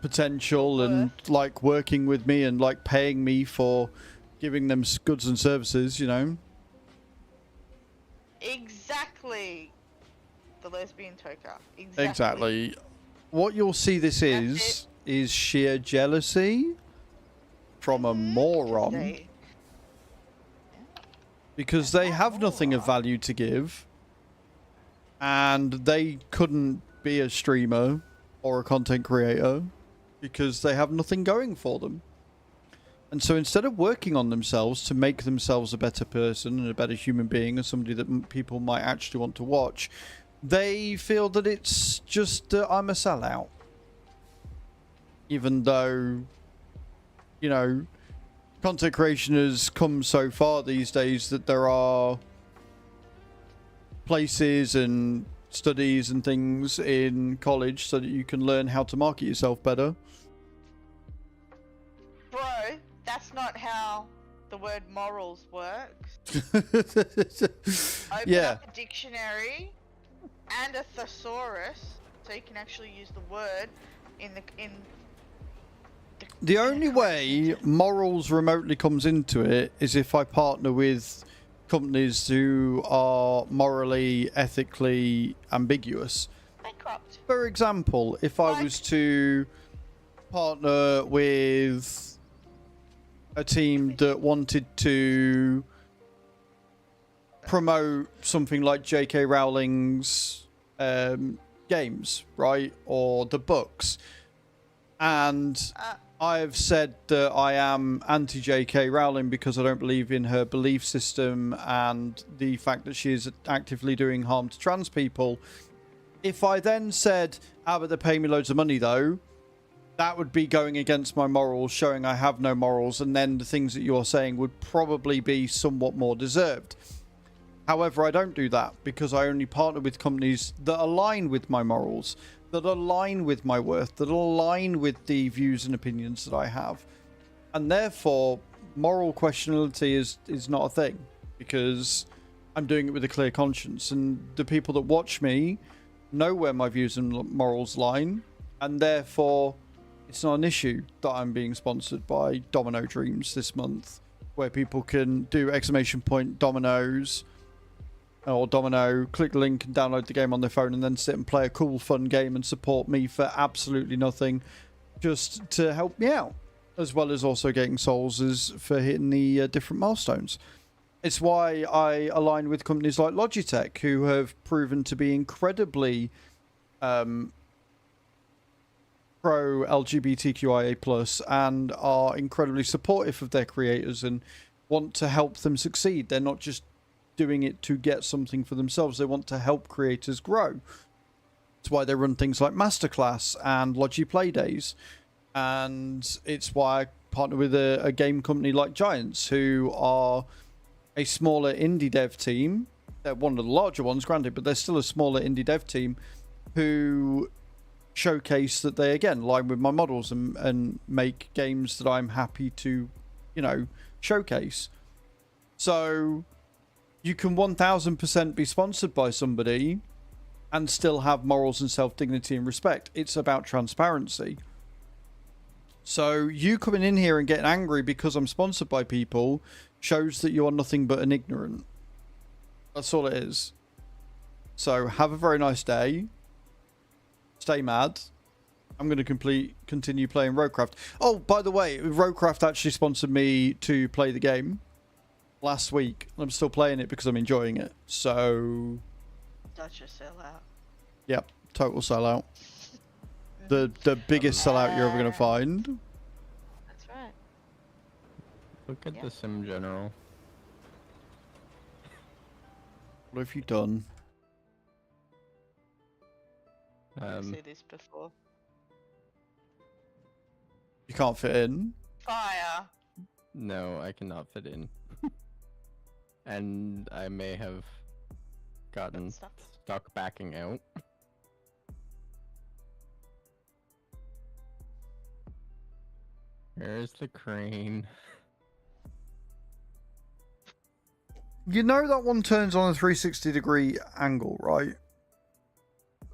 potential and like working with me and like paying me for giving them goods and services, you know. Exactly. The lesbian toker. Exactly. What you'll see this is sheer jealousy from a moron. Because they have nothing of value to give. And they couldn't be a streamer or a content creator because they have nothing going for them. And so instead of working on themselves to make themselves a better person and a better human being and somebody that people might actually want to watch, they feel that it's just that I'm a sellout. Even though, you know, content creation has come so far these days that there are places and studies and things in college so that you can learn how to market yourself better. Bro, that's not how the word morals works. Open up a dictionary and a thesaurus so you can actually use the word in the only way morals remotely comes into it is if I partner with companies who are morally, ethically ambiguous. bankrupt. For example, if I was to partner with a team that wanted to promote something like J.K. Rowling's games, right? Or the books. And I've said that I am anti-J.K. Rowling because I don't believe in her belief system and the fact that she is actively doing harm to trans people. If I then said, but they pay me loads of money though, that would be going against my morals, showing I have no morals, and then the things that you're saying would probably be somewhat more deserved. However, I don't do that because I only partner with companies that align with my morals, that align with my worth, that align with the views and opinions that I have. And therefore, moral questionability is not a thing because I'm doing it with a clear conscience. And the people that watch me know where my views and morals line, and therefore it's not an issue that I'm being sponsored by Domino Dreams this month, where people can do !Dominoes or Domino, click the link and download the game on their phone and then sit and play a cool fun game and support me for absolutely nothing, just to help me out, as well as also getting souls for hitting the different milestones. It's why I align with companies like Logitech, who have proven to be incredibly pro-LGBTQIA+, and are incredibly supportive of their creators and want to help them succeed. They're not just doing it to get something for themselves. They want to help creators grow. It's why they run things like Masterclass and Logi Play Days. And it's why I partner with a game company like Giants, who are a smaller indie dev team. They're one of the larger ones, granted, but they're still a smaller indie dev team who showcase that they, again, line with my models and make games that I'm happy to, showcase. So you can 1000% be sponsored by somebody and still have morals and self-dignity and respect. It's about transparency. So you coming in here and getting angry because I'm sponsored by people shows that you are nothing but an ignorant. That's all it is. So have a very nice day. Stay mad. I'm going to continue playing Roadcraft. Oh, by the way, Roadcraft actually sponsored me to play the game last week. I'm still playing it because I'm enjoying it. So Such a sellout. Yep, total sellout. The biggest sellout you're ever going to find. That's right. Look at the Sim General. What have you done? I've seen this before. You can't fit in. Fire. No, I cannot fit in. And I may have gotten stuck backing out. There's the crane. You know that one turns on a 360-degree angle, right?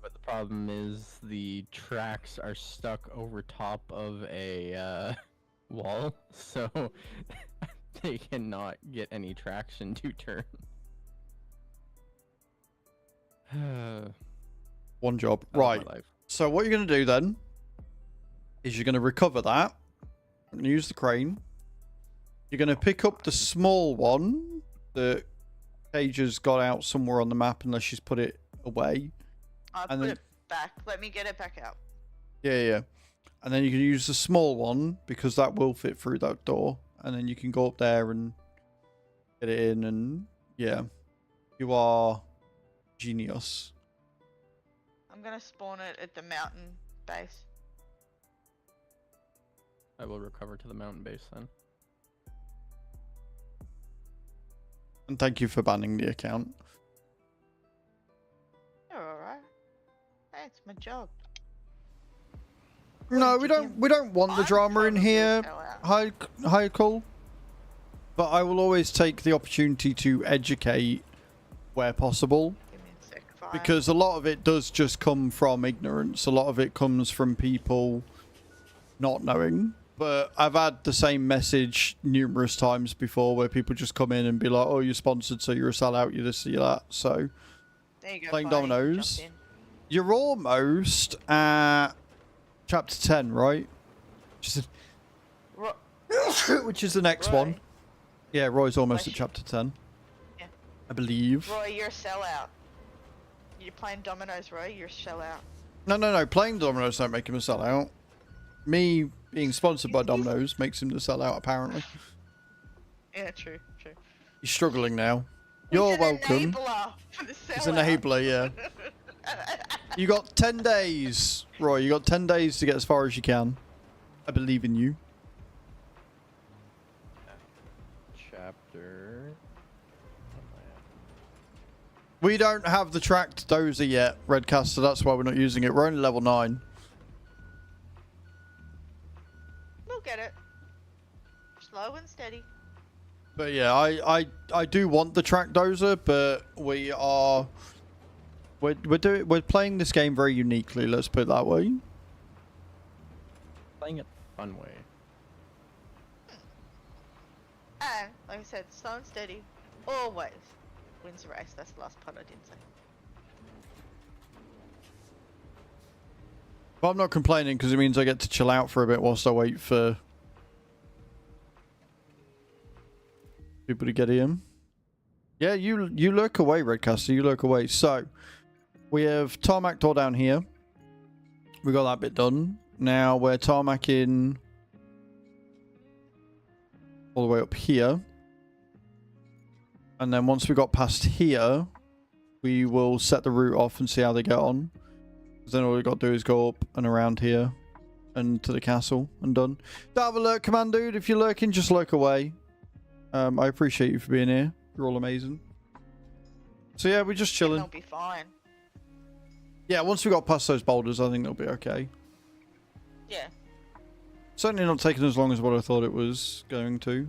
But the problem is the tracks are stuck over top of a wall, so they cannot get any traction to turn. One job. Right. So what you're going to do then is you're going to recover that and use the crane. You're going to pick up the small one that Paige has got out somewhere on the map unless she's put it away. I put it back. Let me get it back out. Yeah. And then you can use the small one because that will fit through that door. And then you can go up there and get it in. And yeah, you are genius. I'm going to spawn it at the mountain base. I will recover to the mountain base then. And thank you for banning the account. You're alright. Hey, it's my job. No, we don't want the drama in here. Hi, Cole. But I will always take the opportunity to educate where possible. Give me a sec, fire. Because a lot of it does just come from ignorance. A lot of it comes from people not knowing. But I've had the same message numerous times before where people just come in and be like, oh, you're sponsored, so you're a sellout, you're this, you're that. So, there you go, playing fire. dominoes. Jump in. You're almost at chapter 10, right? Which is the next Roy. one. Yeah, Roy's almost at Bless you. chapter 10. Yeah. I believe. Roy, you're a sellout. You're playing dominoes, Roy. You're a sellout. No. Playing Domino's don't make him a sellout. Me being sponsored by Domino's makes him the sellout, apparently. Yeah, true. He's struggling now. You're He's welcome. an enabler for the sellout. He's an enabler, yeah. You got 10 days, Roy. You got 10 days to get as far as you can. I believe in you. Chapter. We don't have the tracked dozer yet, Redcast, so that's why we're not using it. We're only level 9. We'll get it. Slow and steady. But yeah, I do want the track dozer, but we're playing this game very uniquely, let's put it that way. Playing it the fun way. And, like I said, slow and steady. Always wins the race. That's the last part I didn't say. But I'm not complaining because it means I get to chill out for a bit whilst I wait for people to get in. Yeah, you lurk away, Redcaster. You lurk away. So, we have tarmac door down here. We got that bit done. Now we're tarmacking all the way up here. And then once we got past here, we will set the route off and see how they get on. Then all we got to do is go up and around here and to the castle and done. Don't have a lurk command, dude. If you're lurking, just lurk away. I appreciate you for being here. You're all amazing. So yeah, we're just chilling. They'll be fine. Yeah, once we got past those boulders, I think they'll be okay. Yeah. Certainly not taking as long as what I thought it was going to.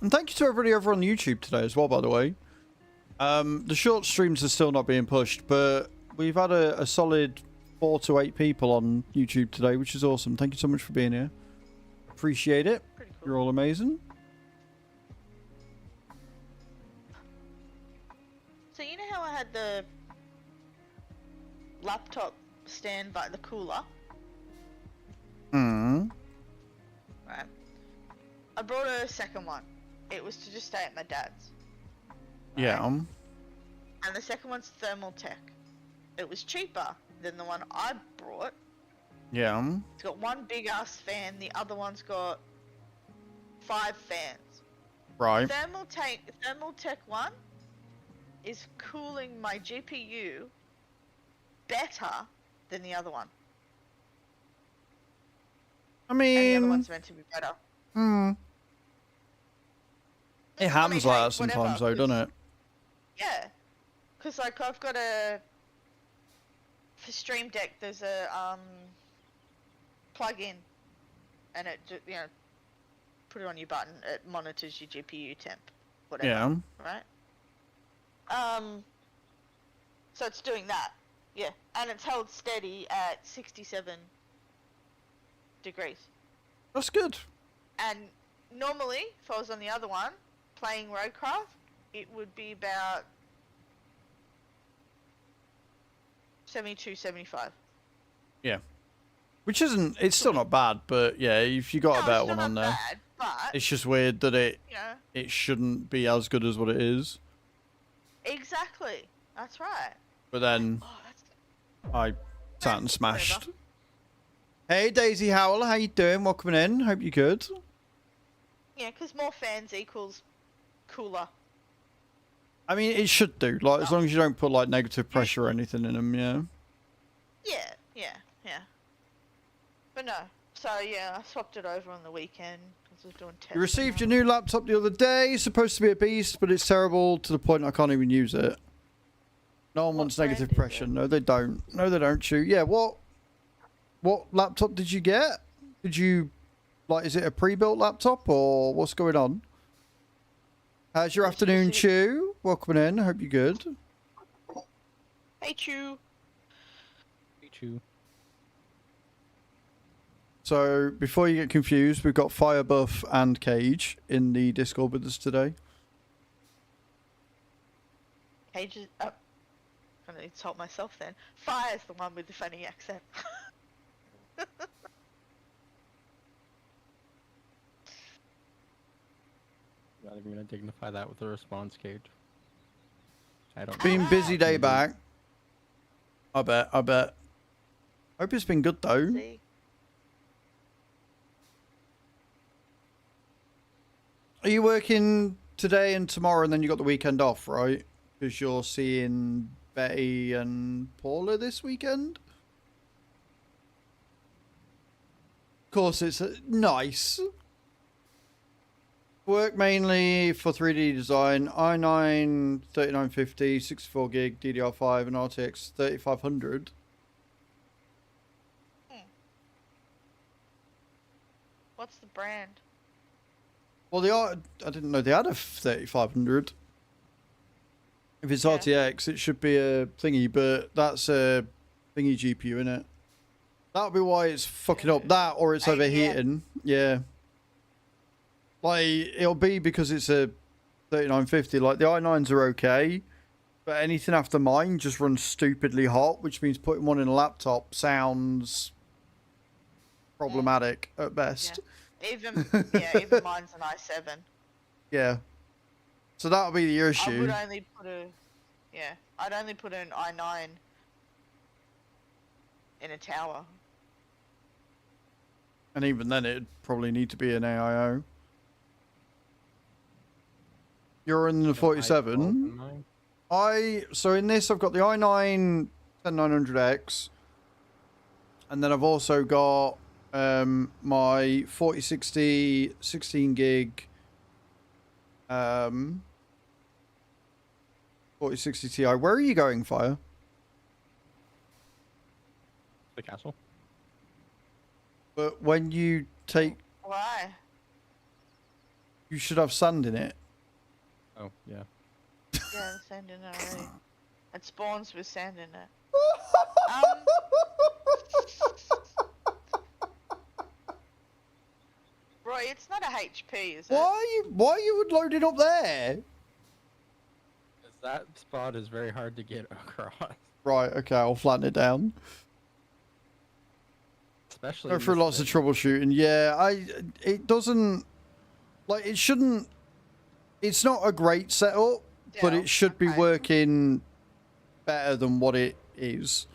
And thank you to everybody over on YouTube today as well, by the way. The short streams are still not being pushed, but we've had a solid 4 to 8 people on YouTube today, which is awesome. Thank you so much for being here. Appreciate it. Pretty cool. You're all amazing. So you know how I had the laptop stand by the cooler? Hmm. Right. I brought a second one. It was to just stay at my dad's. Yeah. And the second one's thermal tech. It was cheaper than the one I brought. Yeah. It's got one big ass fan, the other one's got 5 fans. Right. Thermal tech one is cooling my GPU better than the other one. I And the other mean, one's meant to be better. it happens like that sometimes, though, doesn't it? Yeah. Because, like, I've got for Stream Deck, there's a, plug-in. And it, you know, put it on your button, it monitors your GPU temp. Whatever. Yeah. Right? So it's doing that. Yeah. And it's held steady at 67 degrees. That's good. And normally, if I was on the other one, playing Roadcraft, it would be about 72, 75. Yeah. Which isn't, it's still not bad, but yeah, if you got a better one on there. Bad, but, It's just weird that it you know, shouldn't be as good as what it is. exactly. That's right. But then Oh, that's I sat and smashed. whatever. Hey Daisy Howell, how you doing? Welcome in. Hope you're good. Yeah, because more fans equals cooler. I mean, it should do. Like, as long as you don't put like negative pressure or anything in them, yeah. Yeah. But no. So yeah, I swapped it over on the weekend because I was doing tests. You received your new laptop the other day. It's supposed to be a beast, but it's terrible to the point I can't even use it. No one wants brand negative is pressure. it? No, they don't. No, they don't, Chew. Yeah, what laptop did you get? Did you, like, is it a pre-built laptop or what's going on? How's your afternoon, Chew? Welcome in. Hope you're good. Hey, Chew. Pichu. So So before you get confused, we've got Firebuff and Cage in the Discord with us today. Cage is. Oh, I'm gonna insult myself then. Fire's the one with the funny accent. Not even gonna dignify that with a response, Cage. I don't. Been busy day back. I bet. Hope it's been good though. See? Are you working today and tomorrow, and then you got the weekend off, right? Because you're seeing Betty and Paula this weekend. Of course, it's nice. Work mainly for 3D design, i9 3950, 64 gig, DDR5 and RTX 3500. What's the brand? Well, I didn't know they had a 3500. If it's RTX, it should be a thingy, but that's a thingy GPU, innit? That'll be why it's fucking up. That, or it's overheating. Yeah. Like, it'll be because it's a 3950. Like, the i9s are okay, but anything after mine just runs stupidly hot, which means putting one in a laptop sounds problematic at best. Even mine's an i7. Yeah. So that'll be the issue. I would only put I'd only put an i9 in a tower. And even then, it'd probably need to be an AIO. You're in the 47. So in this, I've got the i9 10900X, and then I've also got my 4060 16 gig 4060 Ti. Where are you going, Fire? The castle. But when you take, Why? you should have sand in it. Oh, yeah. Yeah, there's sand in it already. It spawns with sand in it. Roy, it's not a HP, is it? Why you would load it up there? Because that spot is very hard to get across. Right, okay, I'll flatten it down. Especially Go through lots of troubleshooting. Yeah, it doesn't, like, it shouldn't, it's not a great setup, but it should be working better than what it is.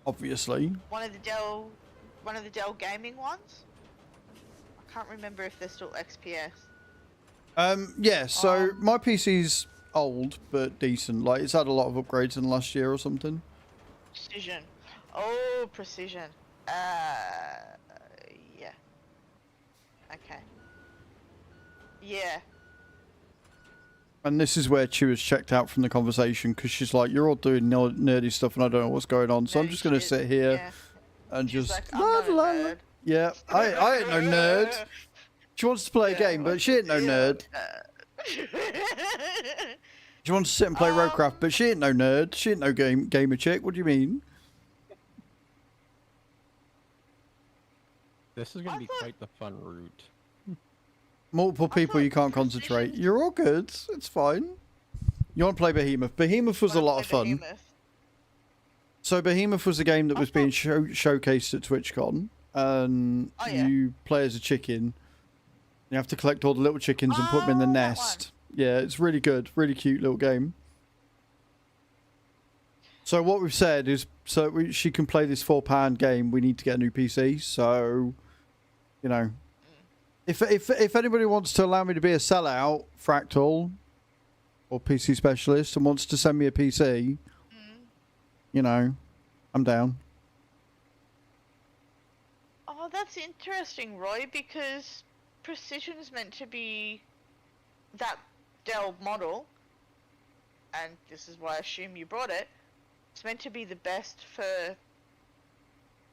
Obviously. One of the Dell gaming ones? I can't remember if they're still XPS. Yeah, so my PC's old but decent. Like, it's had a lot of upgrades in the last year or something. Precision. Oh, precision. Yeah. Okay. Yeah. And this is where Chew was checked out from the conversation, because she's like, you're all doing nerdy stuff and I don't know what's going on. So I'm just going to sit here and She's just... like, I'm not a nerd. Yeah, I ain't no nerd. She wants to play a game, but she ain't no nerd. She wants to sit and play Roadcraft, but she ain't no nerd. She ain't no gamer chick. What do you mean? This is going to be quite the fun route. Multiple people, you can't concentrate. You're all good. It's fine. You want to play Behemoth? Behemoth was a lot of fun. So Behemoth was a game that was being showcased at TwitchCon, and you play as a chicken. You have to collect all the little chickens and put them in the nest. Yeah, it's really good. Really cute little game. So what we've said is, she can play this £4 game, we need to get a new PC. So, you know, if anybody wants to allow me to be a sellout, Fractal, or PC specialist, and wants to send me a PC, you know, I'm down. Oh, that's interesting, Roy, because Precision is meant to be that Dell model, and this is why I assume you brought it. It's meant to be the best for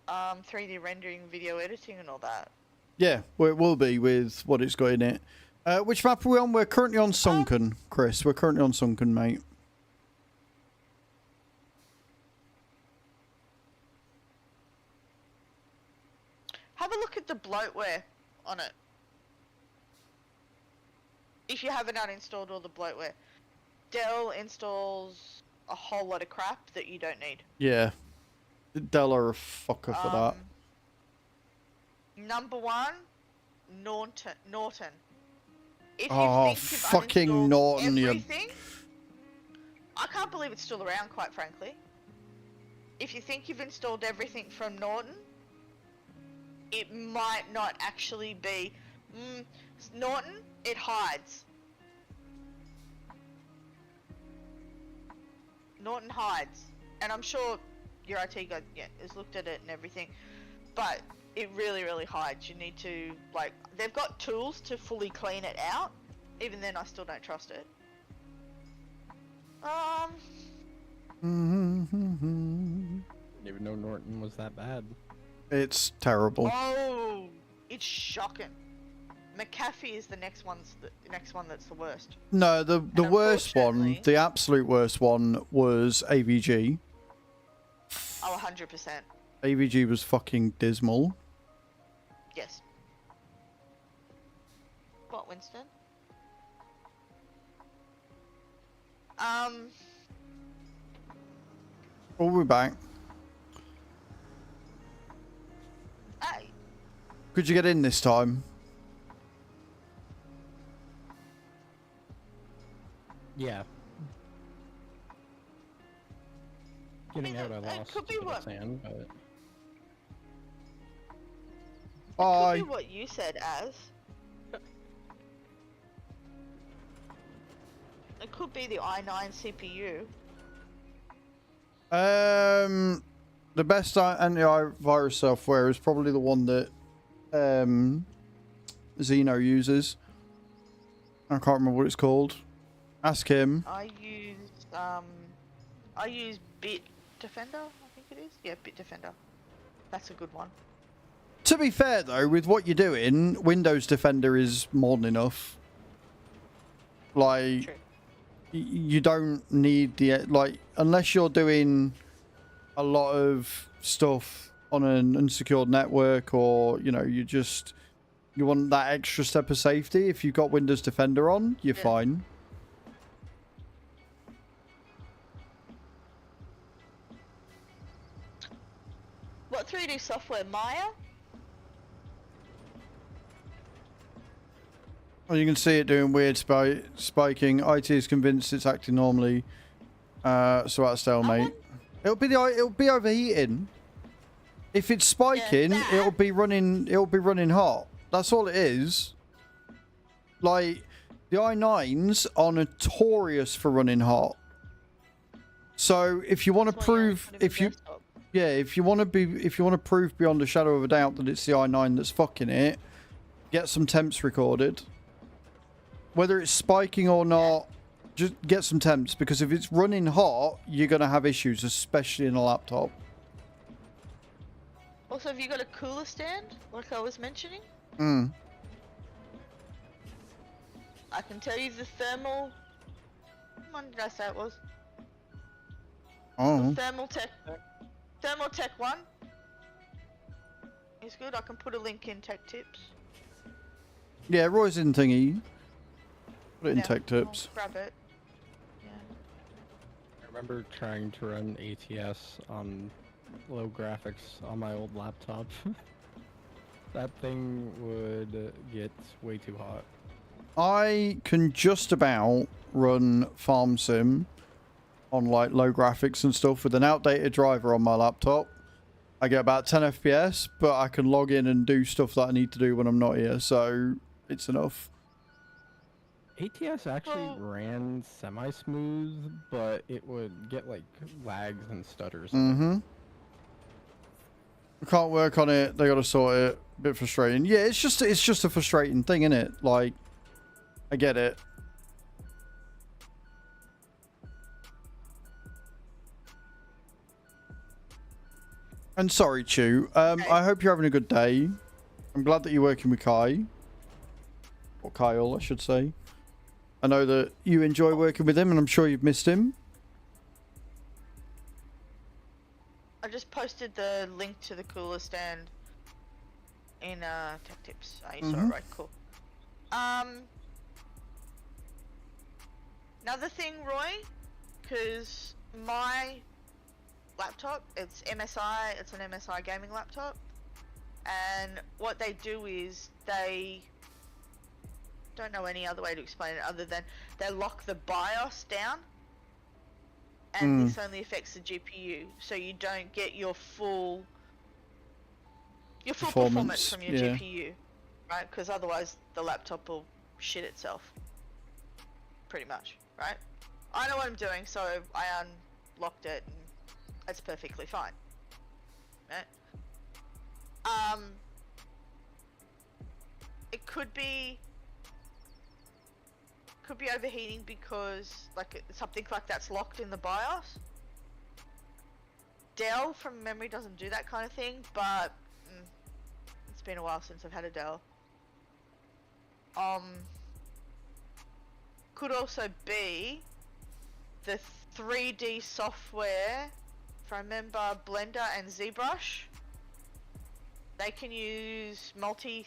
3D rendering, video editing, and all that. Yeah, well, it will be with what it's got in it. Which map are we on? We're currently on Sunken, Chris. We're currently on Sunken, mate. Have a look at the bloatware on it. If you haven't uninstalled all the bloatware. Dell installs a whole lot of crap that you don't need. Yeah. Dell are a fucker for that. Number 1, Norton. If you Oh, think you've fucking uninstalled Norton, you... everything, I can't believe it's still around, quite frankly. If you think you've installed everything from Norton, it might not actually be. Norton, it hides. Norton hides. And I'm sure your IT guy has looked at it and everything. But it really, really hides. You need to, like, they've got tools to fully clean it out. Even then, I still don't trust it. Didn't even know Norton was that bad. It's terrible. Oh, it's shocking. McAfee is the next one that's the worst. No, the worst one, unfortunately- the absolute worst one was AVG. Oh, 100%. AVG was fucking dismal. Yes. What, Winston? Oh, we're back. Hey. Could you get in this time? Yeah. Getting out, I it lost could be a bit of what- sand, but Bye. Could be what you said, Az. It could be the i9 CPU. The best antivirus software is probably the one that Zeno uses. I can't remember what it's called. Ask him. I use Bitdefender, I think it is. Yeah, Bitdefender. That's a good one. To be fair though, with what you're doing, Windows Defender is more than enough. Like, True. you don't need the, like, unless you're doing a lot of stuff on an unsecured network, or you know, you want that extra step of safety. If you've got Windows Defender on, you're Yeah. fine. What 3D software? Maya? Well, you can see it doing weird spiking. IT is convinced it's acting normally. So at stalemate. It'll be overheating. If it's spiking, that- it'll be running hot. That's all it is. Like, the i9s are notorious for running hot. So if you want to That's why you prove, only put it in desktop. if you want to prove beyond a shadow of a doubt that it's the i9 that's fucking it, get some temps recorded. Whether it's spiking or not, just get some temps, because if it's running hot, you're going to have issues, especially in a laptop. Also, have you got a cooler stand, like I was mentioning? I can tell you the thermal... Which one did I say it was? Oh. Thermal Tech one. Is good. I can put a link in Tech Tips. Yeah, Roy's in thingy. Put it in Yeah, Tech Tips. I'll grab it. Yeah. I remember trying to run ATS on low graphics on my old laptop. That thing would get way too hot. I can just about run Farm Sim on like low graphics and stuff with an outdated driver on my laptop. I get about 10 FPS, but I can log in and do stuff that I need to do when I'm not here, so it's enough. ATS actually Well- ran semi-smooth, but it would get like lags and stutters. I can't work on it. They got to sort it. Bit frustrating. Yeah, it's just a frustrating thing, isn't it? Like, I get it. And sorry, Chew. I hope you're having a good day. I'm glad that you're working with Kai. Or Kyle, I should say. I know that you enjoy working with him, and I'm sure you've missed him. I just posted the link to the cooler stand in tech tips. You saw it, right? Cool. Another thing, Roy, because my laptop, it's MSI, it's an MSI gaming laptop, and what they do is they don't know any other way to explain it other than they lock the BIOS down, and this only affects the GPU, so you don't get your full performance from your GPU, right? Because otherwise the laptop will shit itself, pretty much, right? I know what I'm doing, so I unlocked it, and it's perfectly fine, right? It could be overheating because like something like that's locked in the BIOS. Dell from memory doesn't do that kind of thing, but it's been a while since I've had a Dell. Could also be the 3D software. If I remember, Blender and ZBrush, they can use multi-threading,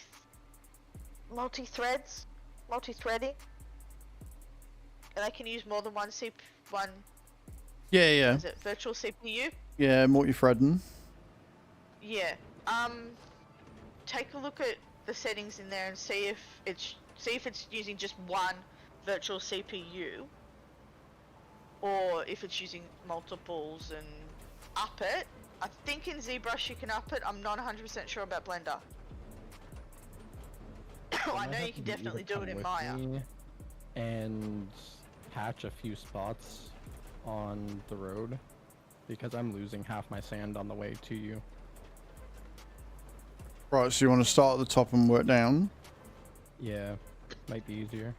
and they can use more than one Yeah. Is it virtual CPU? Yeah, multi-threading. Yeah. Take a look at the settings in there and see if it's using just one virtual CPU, or if it's using multiples, and up it. I think in ZBrush you can up it. I'm not 100% sure about Blender. I know you can definitely do it in Maya. And patch a few spots on the road, because I'm losing half my sand on the way to you. Right, so you want to start at the top and work down? Yeah, might be easier.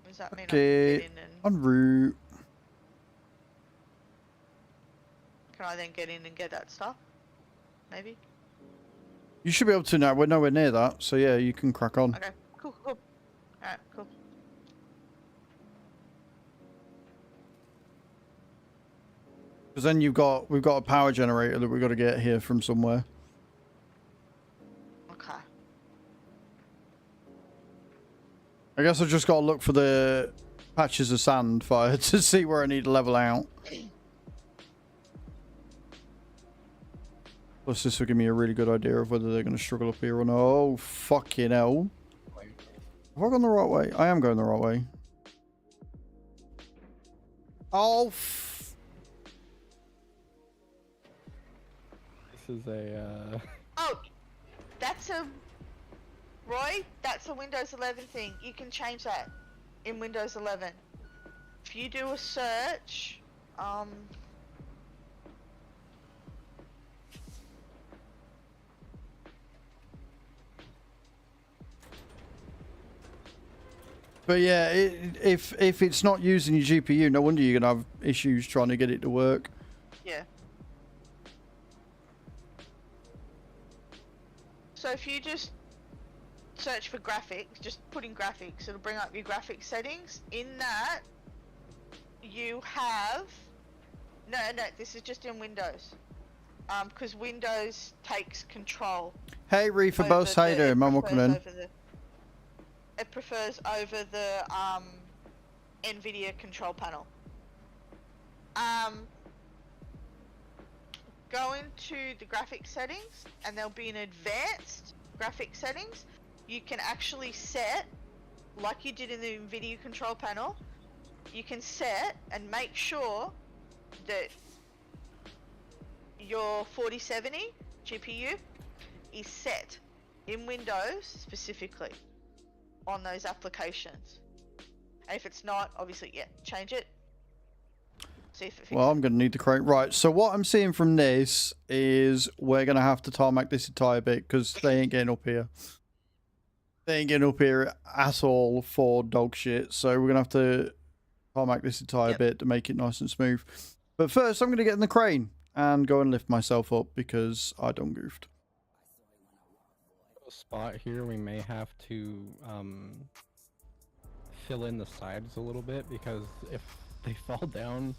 Does that mean Okay, I can get in and en route. can I then get in and get that stuff? Maybe? You should be able to now. We're nowhere near that, so yeah, you can crack on. Okay, cool. Alright, cool. Because then we've got a power generator that we've got to get here from somewhere. Okay. I guess I've just got to look for the patches of sand fire to see where I need to level out. Plus, this will give me a really good idea of whether they're going to struggle up here or not. Oh, fucking hell. Have I gone the right way? I am going the right way. Oh, This is a, Oh, that's a... Roy, that's a Windows 11 thing. You can change that in Windows 11. If you do a search, But yeah, if it's not using your GPU, no wonder you're going to have issues trying to get it to work. yeah. So if you just search for graphics, just put in graphics, it'll bring up your graphics settings. In that, you have... No, this is just in Windows. Because Windows takes control. Hey, Reefer Boss, how you doing, man? Welcome in. It prefers over the NVIDIA control panel. Go into the graphics settings, and there'll be an advanced graphics settings. You can actually set, like you did in the NVIDIA control panel, you can set and make sure that your 4070 GPU is set in Windows specifically on those applications. And if it's not, obviously, yeah, change it. See if it fixes Well, I'm going to need the crate. Right, so what I'm seeing from this is we're going to have to tarmac this entire bit because they ain't getting up here. They ain't getting up here at all for dog shit. So we're going to have to tarmac this entire bit to make it nice and smooth. But first, I'm going to get in the crane and go and lift myself up because I done goofed. spot here we may have to fill in the sides a little bit, because if they fall down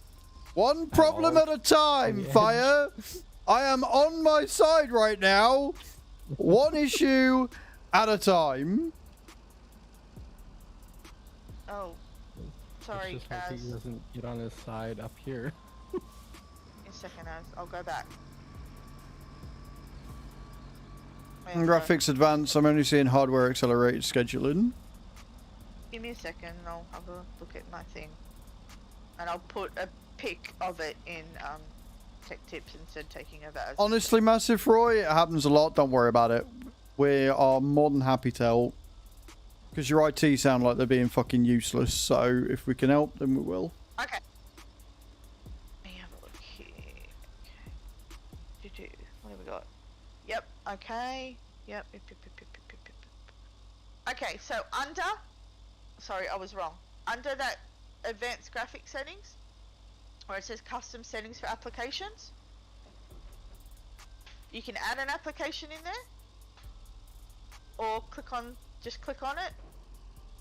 One problem at a time, Fire. I am on my side right now. One issue at a time. Oh, sorry, It's just like Az. he doesn't get on his side up here. In a second, Az. I'll go back. Graphics advanced. I'm only seeing hardware accelerated scheduling. Give me a second and I'll have a look at my thing. And I'll put a pic of it in tech tips instead of taking over as. Honestly, Massive Roy, it happens a lot. Don't worry about it. We are more than happy to help. Because your IT sound like they're being fucking useless. So if we can help, then we will. Okay. Let me have a look here. Okay. What have we got? Yep. Okay. Yep. Okay, so under. Sorry, I was wrong. Under that advanced graphic settings, where it says custom settings for applications, you can add an application in there, or just click on it,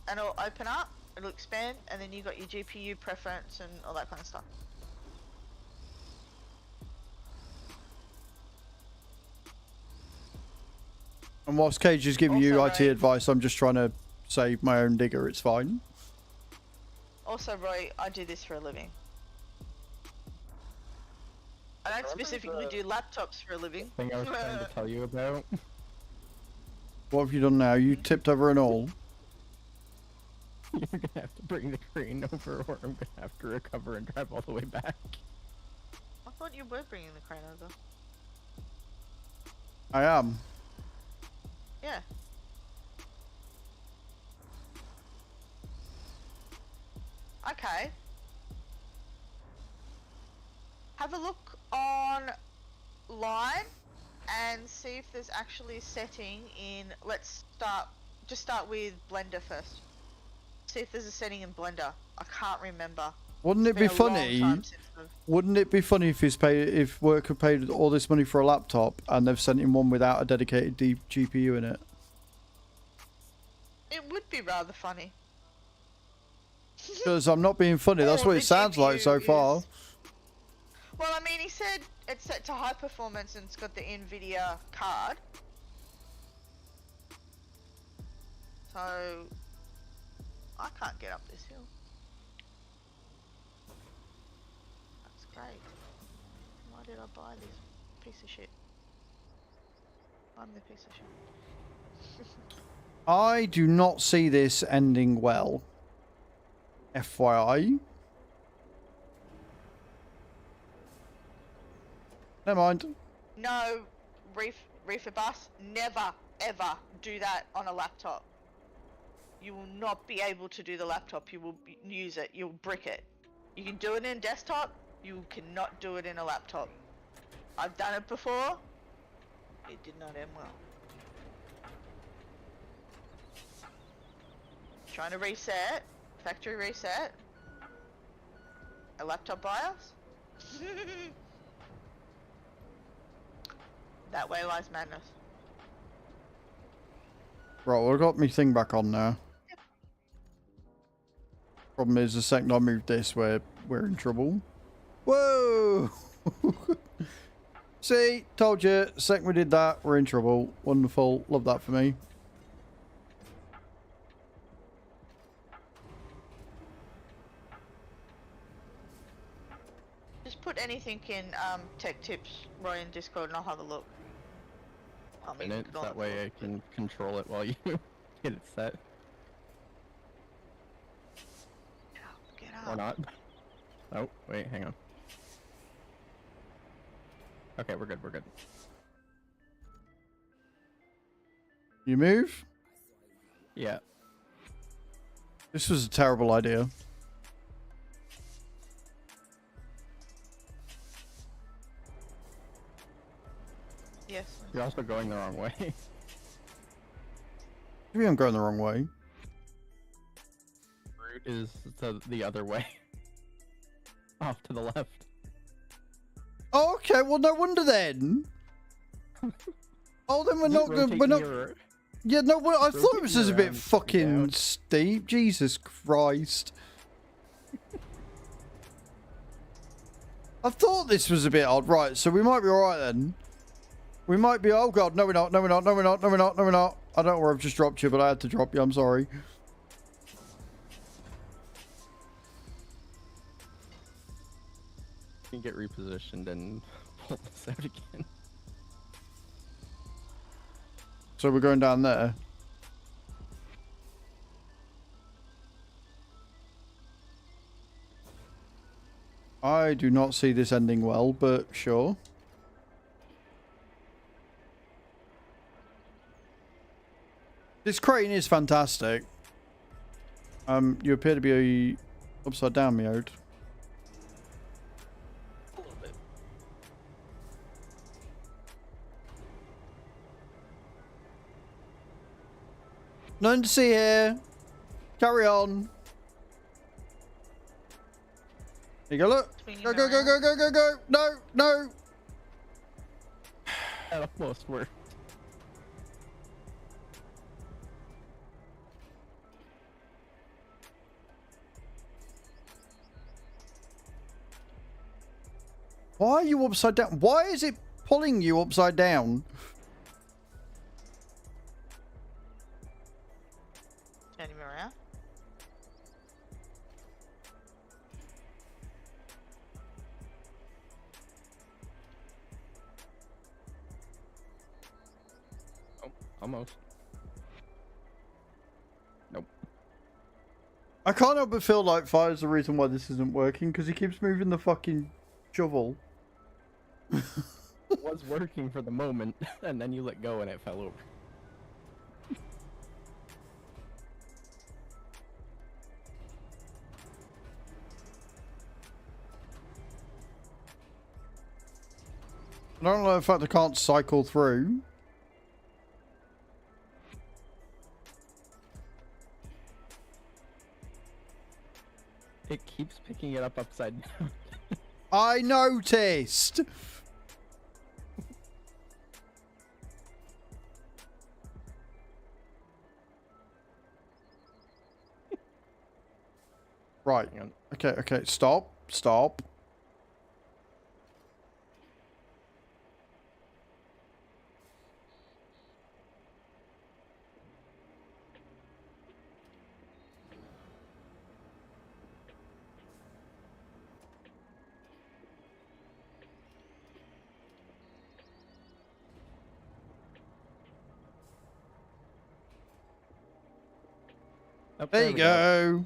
and it'll open up, it'll expand, and then you got your GPU preference and all that kind of stuff. And whilst Cage is giving you Also, IT Roy, advice, I'm just trying to save my own digger. It's fine. Also, Roy, I do this for a living. I don't specifically do laptops for a living. Thing I was trying to tell you about. What have you done now? You tipped over an all. You're gonna have to bring the crane over, or I'm gonna have to recover and drive all the way back. I thought you were bringing the crane over. I am. Yeah. Okay. Have a look online and see if there's actually a setting in. Just start with Blender first. See if there's a setting in Blender. I can't remember. Wouldn't it be It's been a long funny? time since I've- Wouldn't it be funny if work had paid all this money for a laptop and they've sent him one without a dedicated GPU in it? It would be rather funny. Because I'm not being funny. That's Or what the it sounds like so GPU far. is- Well, I mean, he said it's set to high performance and it's got the NVIDIA card. So, I can't get up this hill. That's great. Why did I buy this piece of shit? I'm the piece of shit. I do not see this ending well. FYI. Never mind. No, Reefer Bus, never, ever do that on a laptop. You will not be able to do the laptop. You will use it. You'll brick it. You can do it in desktop. You cannot do it in a laptop. I've done it before. It did not end well. Trying to reset. Factory reset. A laptop BIOS. That way lies madness. Right, well, I got my thing back on now. Problem is, the second I move this, we're in trouble. Whoa! See, told you. Second we did that, we're in trouble. Wonderful. Love that for me. Just put anything in tech tips, Roy, in Discord, and I'll have a look. I'll In it, that way I can control it while you get it set. Get Or up. not. Oh, wait, hang on. Okay, we're good, we're good. You move? Yeah. This was a terrible idea. Yes. You're also going the wrong way. Maybe I'm going the wrong way. Route is the other way. Off to the left. Oh, okay, well, no wonder then. Oh, then we're not going. We're not. Yeah, no. Well, I thought it was just a bit fucking steep. Jesus Christ. I thought this was a bit odd. Right, so we might be alright then. We might be... Oh, God. No, we're not. No, we're not. No, we're not. No, we're not. No, we're not. I don't know where I've just dropped you, but I had to drop you. I'm sorry. You can get repositioned and pull this out again. So we're going down there. I do not see this ending well, but sure. This crane is fantastic. You appear to be upside down, Meowed. A little bit. Nothing to see here. Carry on. Here you go, look. Go, go, go, go, go, go, go. No, no. That almost worked. Why are you upside down? Why is it pulling you upside down? Turn him around. Oh, almost. Nope. I can't help but feel like Fire's the reason why this isn't working, because he keeps moving the fucking shovel. It was working for the moment, and then you let go and it fell over. I don't know the fact I can't cycle through. It keeps picking it up upside down. I noticed. Right. Hang on. Okay, okay. Stop. Stop. Oh, There you we go.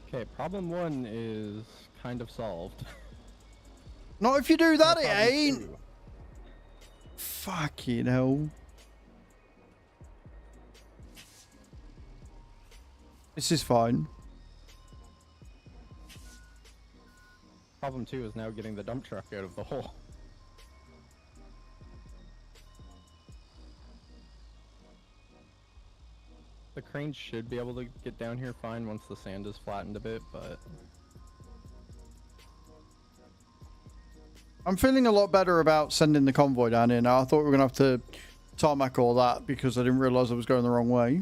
Okay, problem 1 is kind of solved. Not if you do that, it Problem ain't. 2. Fucking hell. This is fine. Problem 2 is now getting the dump truck out of the hole. The crane should be able to get down here fine once the sand is flattened a bit, but... I'm feeling a lot better about sending the convoy down here now. I thought we were going to have to tarmac all that because I didn't realise I was going the wrong way.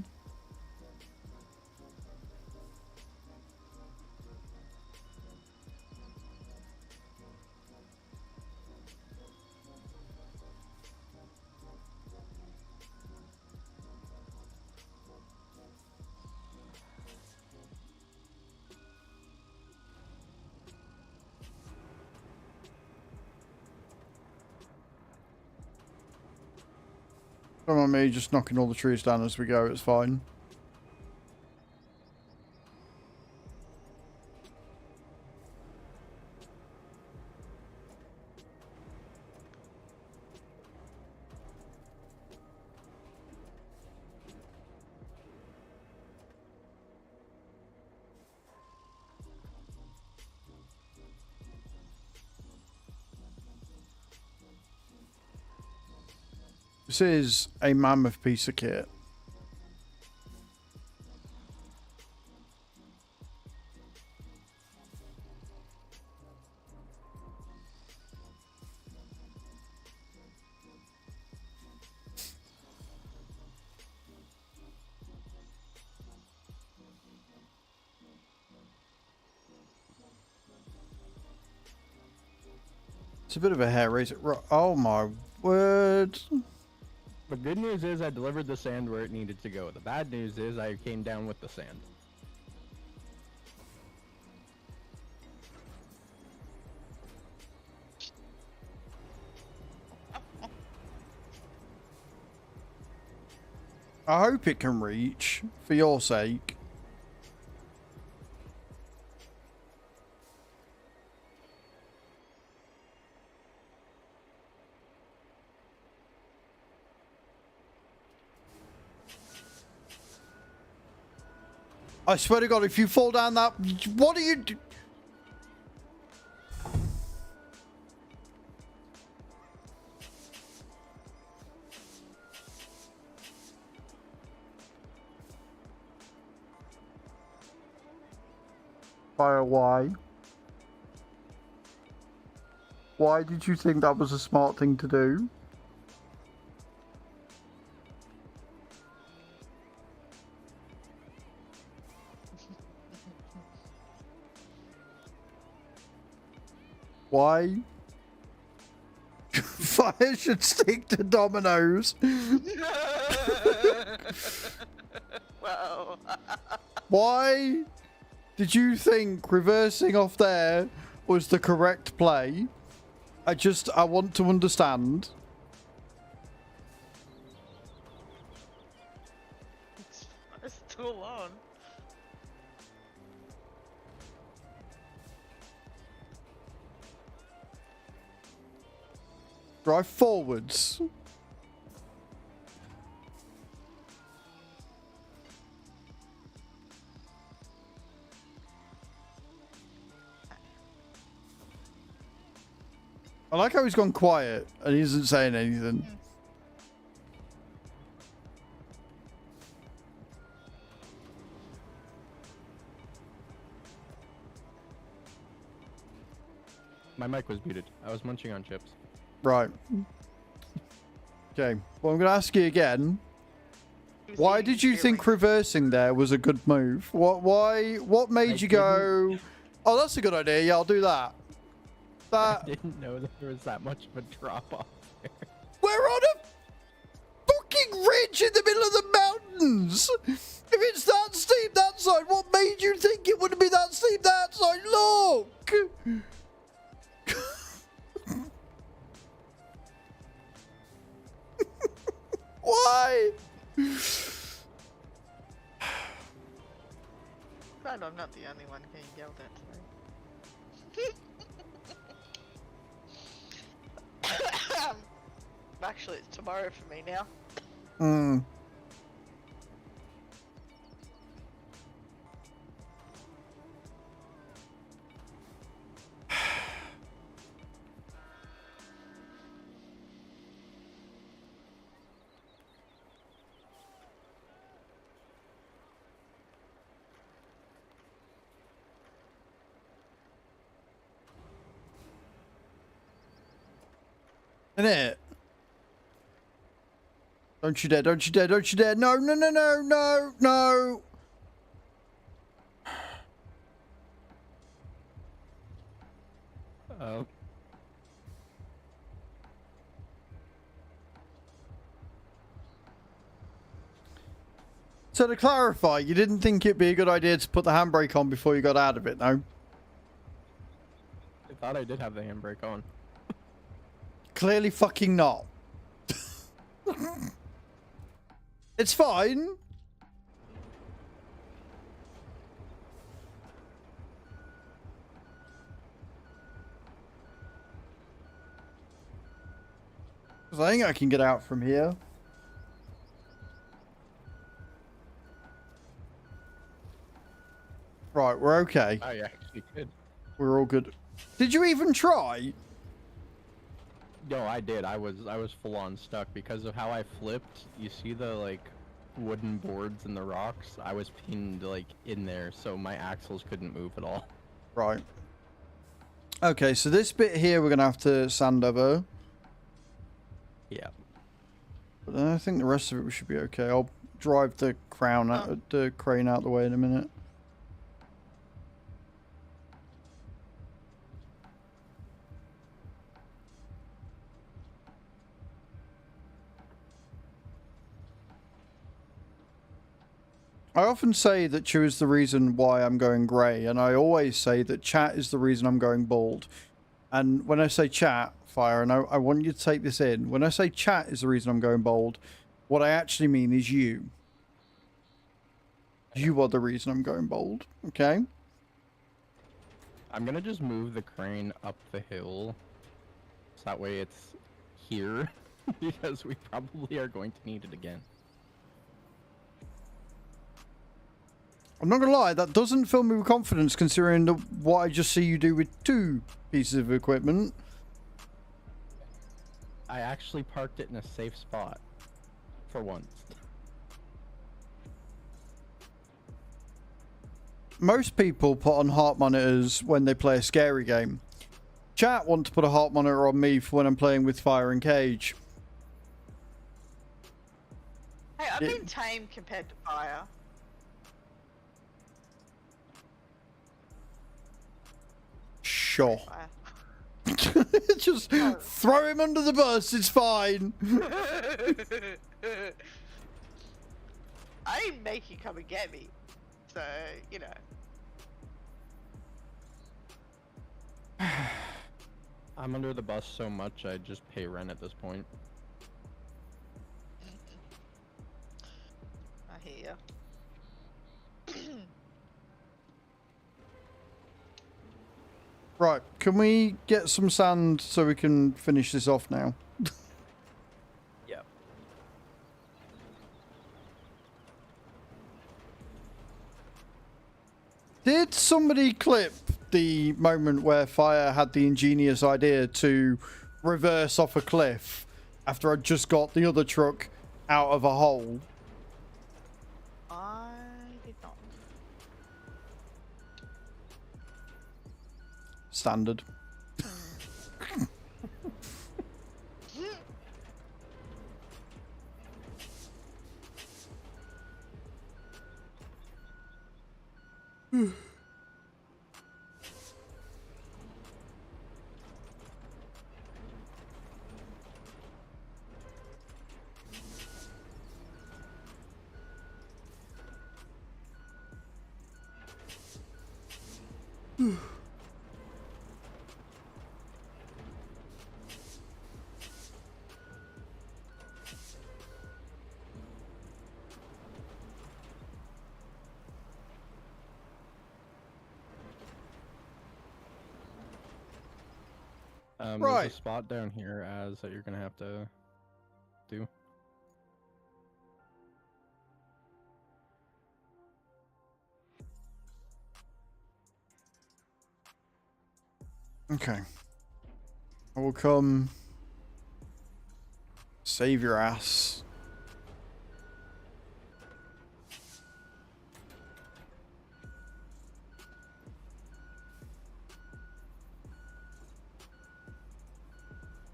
Don't mind me just knocking all the trees down as we go, it's fine. This is a mammoth piece of kit. It's a bit of a hair raiser. Oh my word. The good news is I delivered the sand where it needed to go. The bad news is I came down with the sand. I hope it can reach, for your sake. I swear to God, if you fall down that... What are you... Fire, why? Why did you think that was a smart thing to do? Why? Fire should stick to dominoes. Wow. Why did you think reversing off there was the correct play? I want to understand. It's still on. Drive forwards. I like how he's gone quiet and he isn't saying anything. My mic was muted. I was munching on chips. Right. Okay. Well, I'm going to ask you again. Why did you think reversing there was a good move? What made you go, oh, that's a good idea. Yeah, I'll do that. I didn't know that there was that much of a drop off there. We're on a fucking ridge in the middle of the mountains. If it's that steep that side, what made you think it wouldn't be that steep that side? Look. Why? Glad I'm not the only one being yelled at today. Actually, it's tomorrow for me now. Hmm. Innit? Don't you dare, don't you dare, don't you dare. No, no, no, no, no, no. Oh. So to clarify, you didn't think it'd be a good idea to put the handbrake on before you got out of it, no? I thought I did have the handbrake on. Clearly fucking not. It's fine. Because I think I can get out from here. Right, we're okay. I actually could. We're all good. Did you even try? No, I did. I was full on stuck because of how I flipped. You see the like wooden boards and the rocks? I was pinned like in there, so my axles couldn't move at all. Right. Okay, so this bit here we're gonna have to sand over. Yeah. But then I think the rest of it we should be okay. I'll drive the crane out the way in a minute. I often say that Chew is the reason why I'm going grey, and I always say that chat is the reason I'm going bald. And when I say chat, Fire, and I want you to take this in, when I say chat is the reason I'm going bald, what I actually mean is you. You are the reason I'm going bald, okay? I'm gonna just move the crane up the hill, so that way it's here, because we probably are going to need it again. I'm not gonna lie, that doesn't fill me with confidence considering what I just see you do with 2 pieces of equipment. I actually parked it in a safe spot, for once. Most people put on heart monitors when they play a scary game. Chat want to put a heart monitor on me for when I'm playing with Fire and Cage. Hey, I've been tame compared to Fire. Sure. Fire. Just throw him under the bus, it's fine. I didn't make you come and get me. So, you know. I'm under the bus so much I just pay rent at this point. I hear ya. Right, can we get some sand so we can finish this off now? Yep. Did somebody clip the moment where Fire had the ingenious idea to reverse off a cliff after I'd just got the other truck out of a hole? I did not. Standard. Right. There's a spot down here, Az, that you're gonna have to do. Okay. I will come save your ass.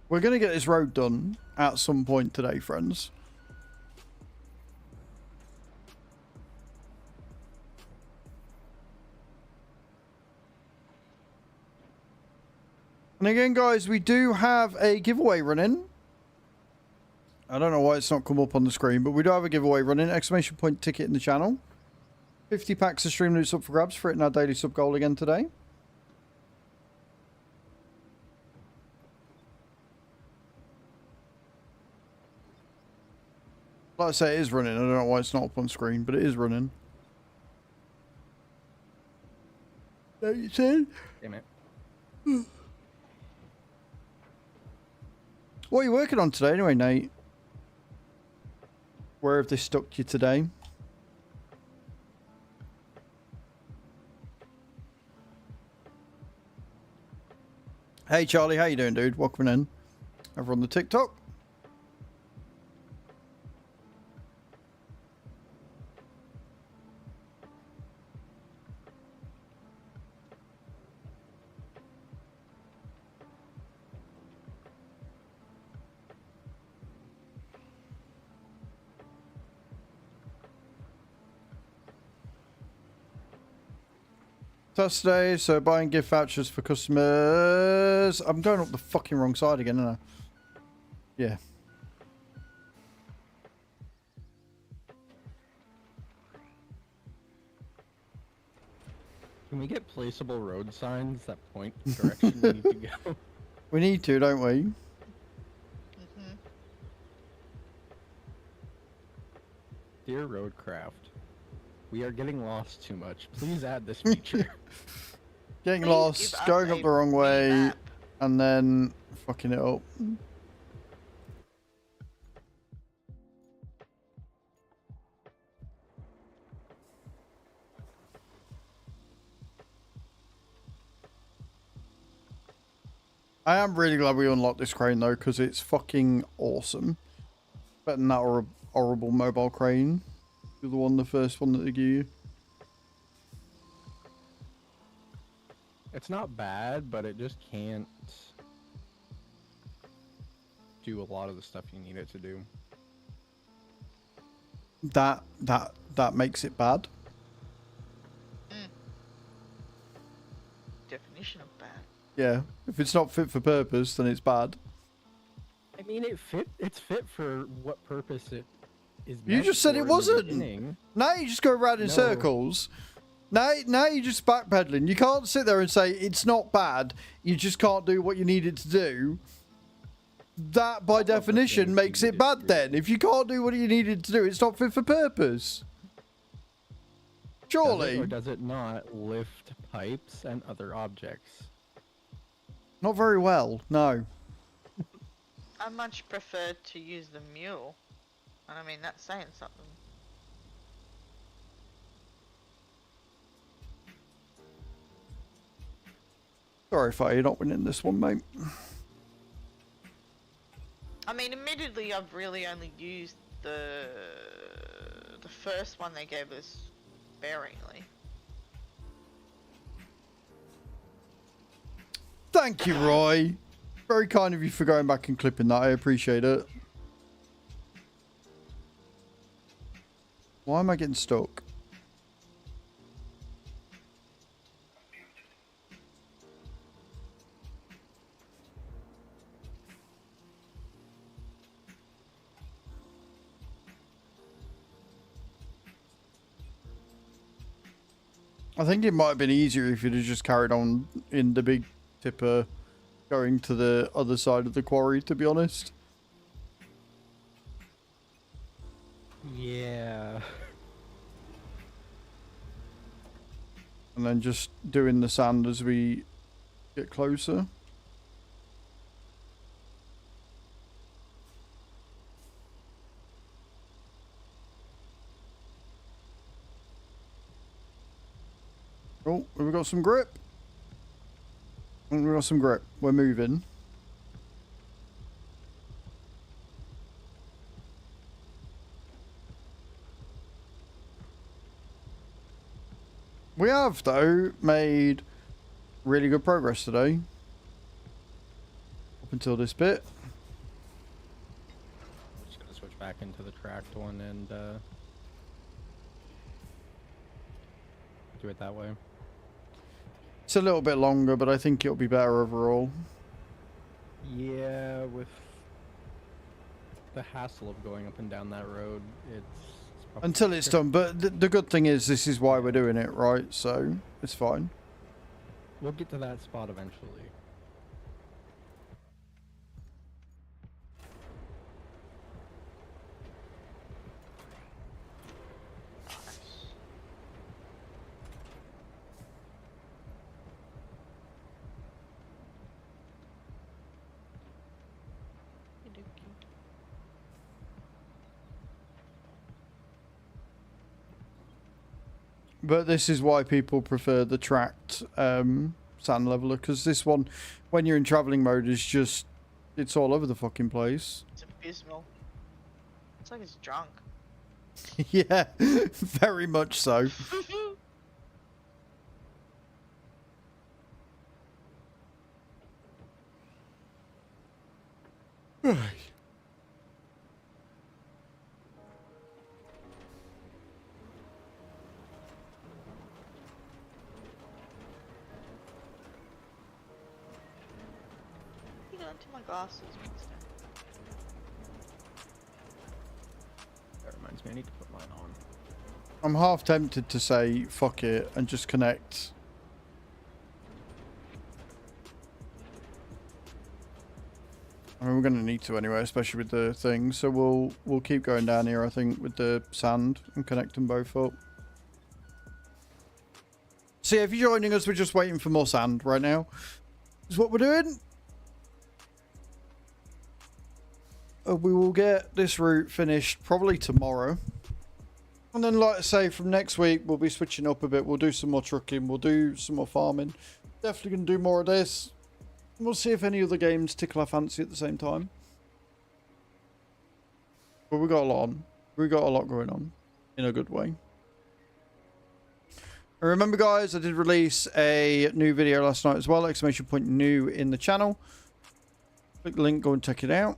We're going to get this road done at some point today, friends. And again, guys, we do have a giveaway running. I don't know why it's not come up on the screen, but we do have a giveaway running. Exclamation point ticket in the channel. 50 packs of stream loots up for grabs for hitting our daily sub goal again today. Like I say, it is running. I don't know why it's not up on screen, but it is running. Don't you see? Damn it. What are you working on today anyway, Nate? Where have they stuck you today? Hey Charlie, how you doing, dude? Welcome in. Over on the TikTok. Saturday, so buying gift vouchers for customers. I'm going up the fucking wrong side again, aren't I? Yeah. Can we get placeable road signs that point the direction we need to go? We need to, don't we? Mm-hmm. Dear Roadcraft, we are getting lost too much. Please add this feature. Getting Please lost, give us going a up the wrong way, mini-map. and then fucking it up. I am really glad we unlocked this crane though, because it's fucking awesome. Better than that horrible mobile crane. The first one that they give you. It's not bad, but it just can't do a lot of the stuff you need it to do. That makes it bad. Definition of bad. Yeah, if it's not fit for purpose, then it's bad. I mean, it's fit for what purpose it is. You meant just said for it in the wasn't. beginning. Now you just go around in No. circles. Now you're just backpedaling. You can't sit there and say it's not bad. You just can't do what you need it to do. That, by Some of the definition, things makes you it need it bad to do. then. If you can't do what you needed to do, it's not fit for purpose. Surely. Or does it not lift pipes and other objects? Not very well, no. I much prefer to use the mule. And I mean, that's saying something. Sorry, Fire, you're not winning this one, mate. I mean, admittedly, I've really only used the first one they gave us sparingly. Thank you, Roy. Very kind of you for going back and clipping that. I appreciate it. Why am I getting stuck? I think it might have been easier if you'd have just carried on in the big tipper going to the other side of the quarry, to be honest. Yeah. And then just doing the sand as we get closer. Oh, have we got some grip? We got some grip. We're moving. We have, though, made really good progress today. Up until this bit. I'm just gonna switch back into the tracked one and do it that way. It's a little bit longer, but I think it'll be better overall. Yeah, with the hassle of going up and down that road, it's probably Until it's done, but the good thing is this is why we're doing it, right? So it's fine. We'll get to that spot eventually. But this is why people prefer the tracked sand leveler, because this one, when you're in traveling mode, is just, it's all over the fucking place. It's abysmal. It's like it's drunk. Yeah, very much so. You got into my glasses, Winston. That reminds me, I need to put mine on. I'm half tempted to say fuck it and just connect I mean, we're going to need to anyway, especially with the thing. So we'll keep going down here, I think, with the sand and connect them both up. So yeah, if you're joining us, we're just waiting for more sand right now. Is what we're doing. We will get this route finished probably tomorrow. And then, like I say, from next week, we'll be switching up a bit. We'll do some more trucking. We'll do some more farming. Definitely going to do more of this. We'll see if any other games tickle our fancy at the same time. But we got a lot on. We got a lot going on in a good way. And remember, guys, I did release a new video last night as well. Exclamation point new in the channel. Click the link, go and check it out.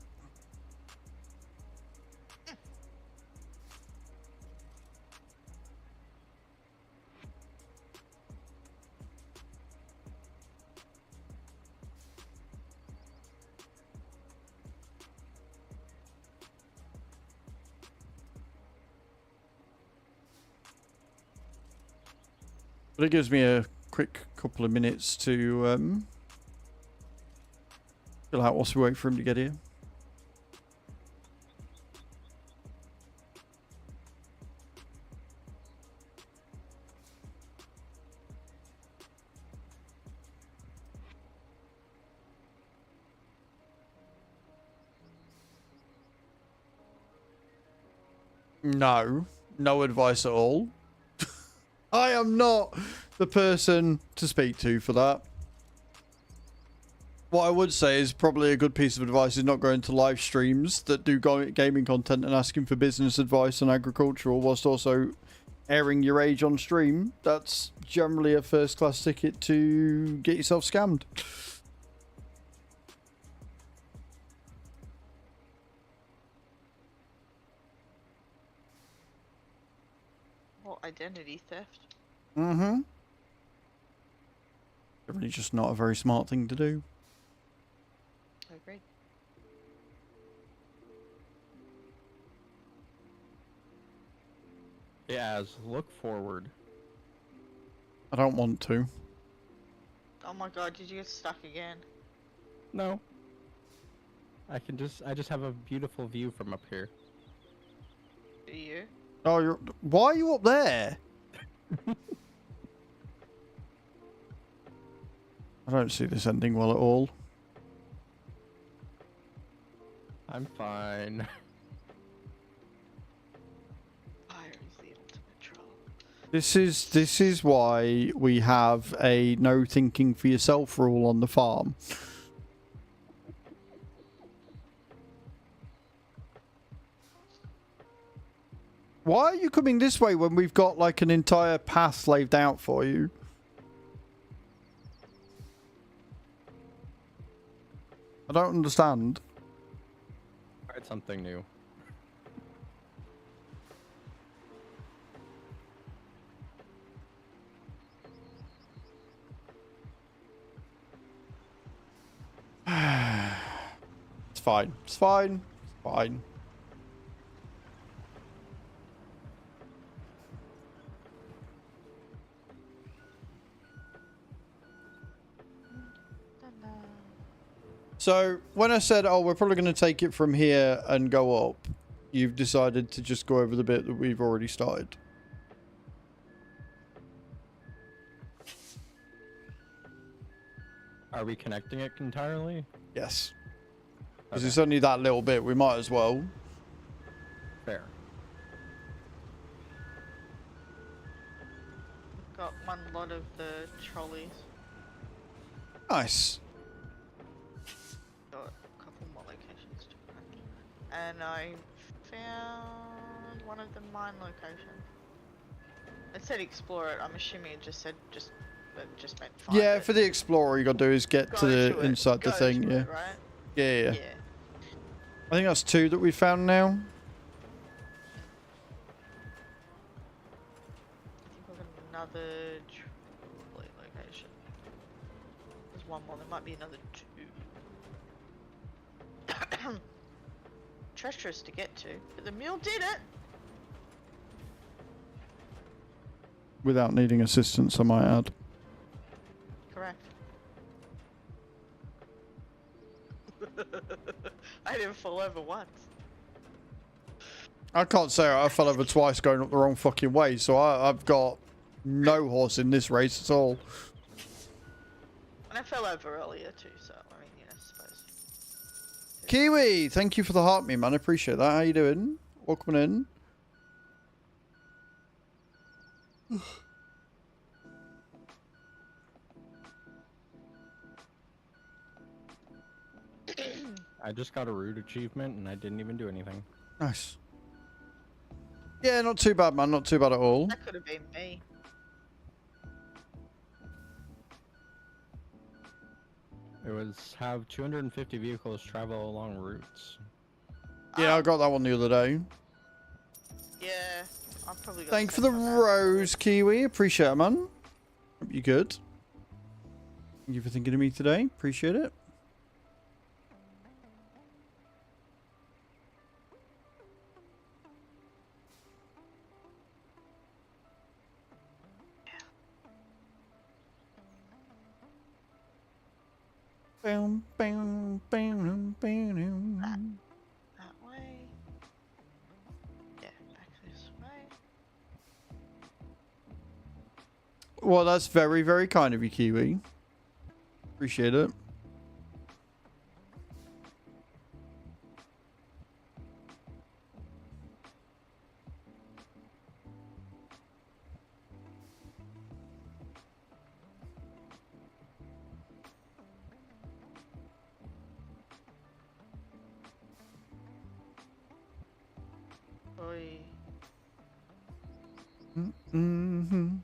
But it gives me a quick couple of minutes to fill out whilst we wait for him to get here. No, no advice at all. I am not the person to speak to for that. What I would say is probably a good piece of advice is not going to live streams that do gaming content and asking for business advice on agricultural whilst also airing your age on stream. That's generally a first class ticket to get yourself scammed. Or identity theft. Mm-hmm. Really just not a very smart thing to do. I agree. Yeah, look forward. I don't want to. Oh my god, did you get stuck again? No. I just have a beautiful view from up here. Do you? Oh, why are you up there? I don't see this ending well at all. I'm fine. Fire is the ultimate troll. This is why we have a no thinking for yourself rule on the farm. Why are you coming this way when we've got like an entire path laid out for you? I don't understand. Tried something new. It's fine. It's fine. It's fine. So, when I said, oh, we're probably going to take it from here and go up, you've decided to just go over the bit that we've already started. Are we connecting it entirely? Yes. Because Okay. it's only that little bit, we might as well. Fair. Got one lot of the trolleys. Nice. Got a couple more locations to find. And I found one of the mine locations. It said explore it. I'm assuming it just said just meant find Yeah, it. for the explorer, you got to do is get Go to the to it. inside the Go thing. to Yeah. it, right? Yeah, yeah. Yeah. I think that's 2 that we found now. I think we've got another trolley location. There's one more. There might be another 2. Treacherous to get to, but the mule did it. Without needing assistance, I might add. Correct. I didn't fall over once. I can't say I fell over twice going up the wrong fucking way, so I've got no horse in this race at all. And I fell over earlier too, so I mean, I suppose. Kiwi, thank you for the heart me, man. I appreciate that. How you doing? Welcome in. I just got a route achievement and I didn't even do anything. Nice. Yeah, not too bad, man. Not too bad at all. That could have been me. It was have 250 vehicles travel along routes. Yeah, I got that one the other day. Yeah, I'm probably. Thank you for the rose, Kiwi. Appreciate it, man. Hope you're good. Thank you for thinking of me today. Appreciate it. Bam, bam, bam, bam. That way. Yeah, back this way. Well, that's very, very kind of you, Kiwi. Appreciate it. Oi. Mm-hmm.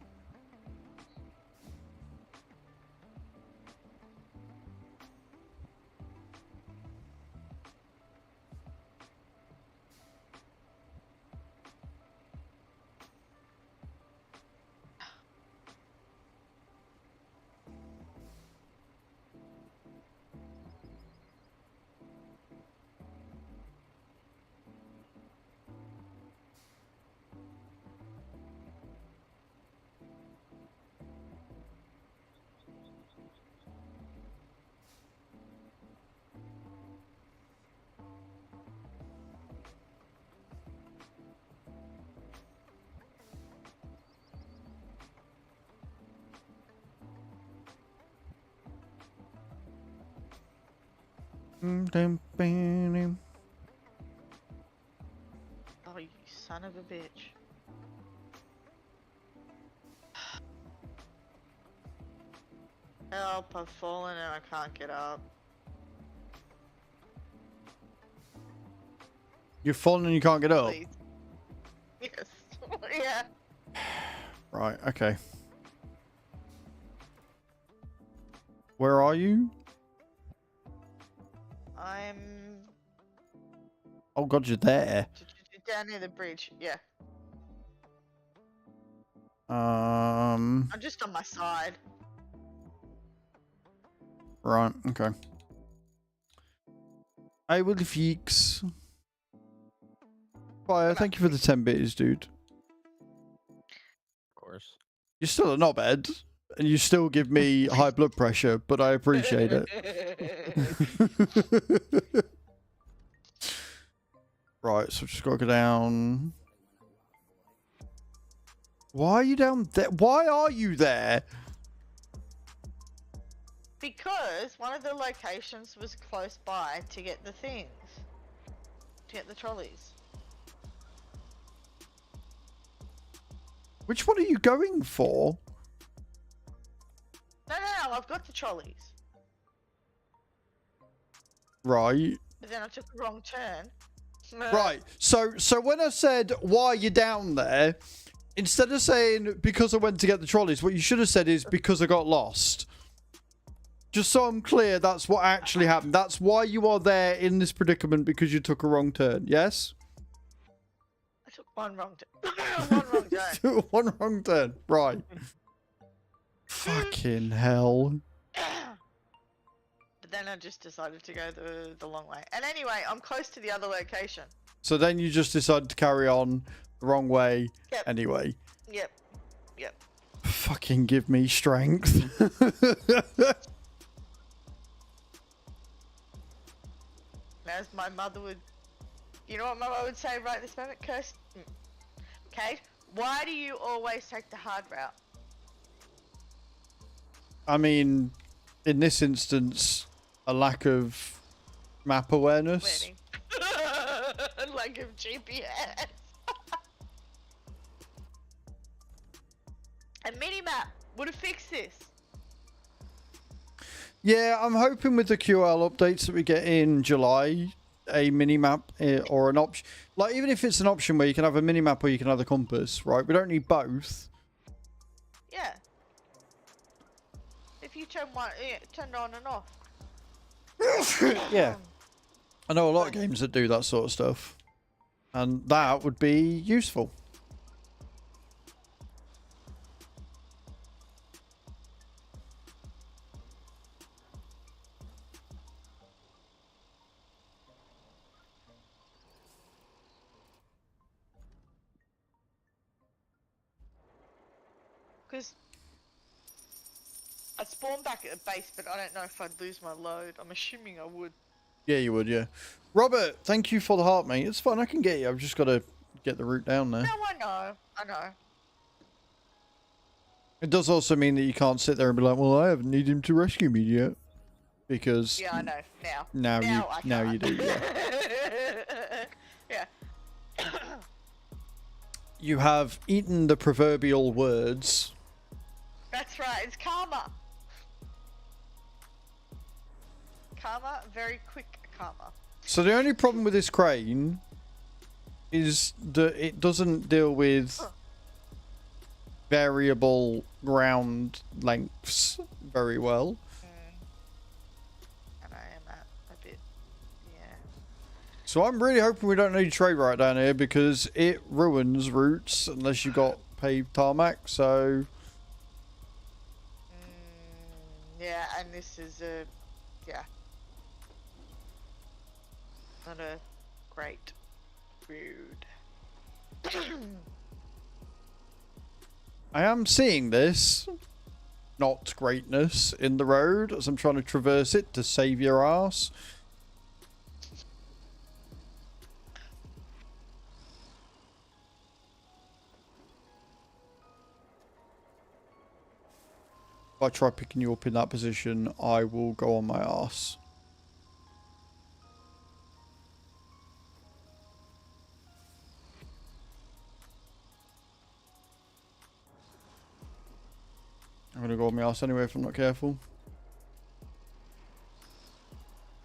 Bam. Oh, you son of a bitch. Help, I've fallen and I can't get up. You've fallen and you can't get up. Please. Yes. Yeah. Right, okay. Where are you? I'm Oh god, you're there. down near the bridge. Yeah. Um. I'm just on my side. Right, okay. I will fix. Fire, thank you for the 10 bits, dude. Of course. You're still a knobhead, and you still give me high blood pressure, but I appreciate it. Right, so just gotta go down. Why are you down there? Why are you there? Because one of the locations was close by to get the things. To get the trolleys. Which one are you going for? No, I've got the trolleys. Right. But then I took a wrong turn. Right. So when I said why you're down there, instead of saying because I went to get the trolleys, what you should have said is because I got lost. Just so I'm clear, that's what actually happened. That's why you are there in this predicament, because you took a wrong turn. Yes? I took one wrong turn. One wrong turn. One wrong turn. Right. Fucking hell. But then I just decided to go the long way. And anyway, I'm close to the other location. So then you just decided to carry on the wrong way anyway. Yep. Fucking give me strength. as my mother would. You know what my mother would say right this moment, Kirsten? Kate, why do you always take the hard route? I mean, in this instance, a lack of map awareness. Learning. Lack of GPS. A mini-map would have fixed this. Yeah, I'm hoping with the QL updates that we get in July, a mini-map or an option. Like, even if it's an option where you can have a mini-map or you can have the compass, right? We don't need both. Yeah. If you turn one, turn it on and off. Yeah. I know a lot of games that do that sort of stuff. And that would be useful. Because I'd spawn back at the base, but I don't know if I'd lose my load. I'm assuming I would. Yeah, you would, yeah. Robert, thank you for the heart, mate. It's fine, I can get you. I've just got to get the route down there. No, I know. I know. It does also mean that you can't sit there and be like, well, I haven't needed him to rescue me yet. Because... Yeah, I know. Now you do, yeah. Yeah. You have eaten the proverbial words. That's right. It's karma. Karma, very quick karma. So the only problem with this crane is that it doesn't deal with variable ground lengths very well. And I am at a bit, yeah. So I'm really hoping we don't need trade right down here because it ruins routes unless you got paved tarmac, so... Yeah, and this is a, yeah. Not a great road. I am seeing this, not greatness, in the road as I'm trying to traverse it to save your ass. If I try picking you up in that position, I will go on my ass. I'm gonna go on my ass anyway if I'm not careful.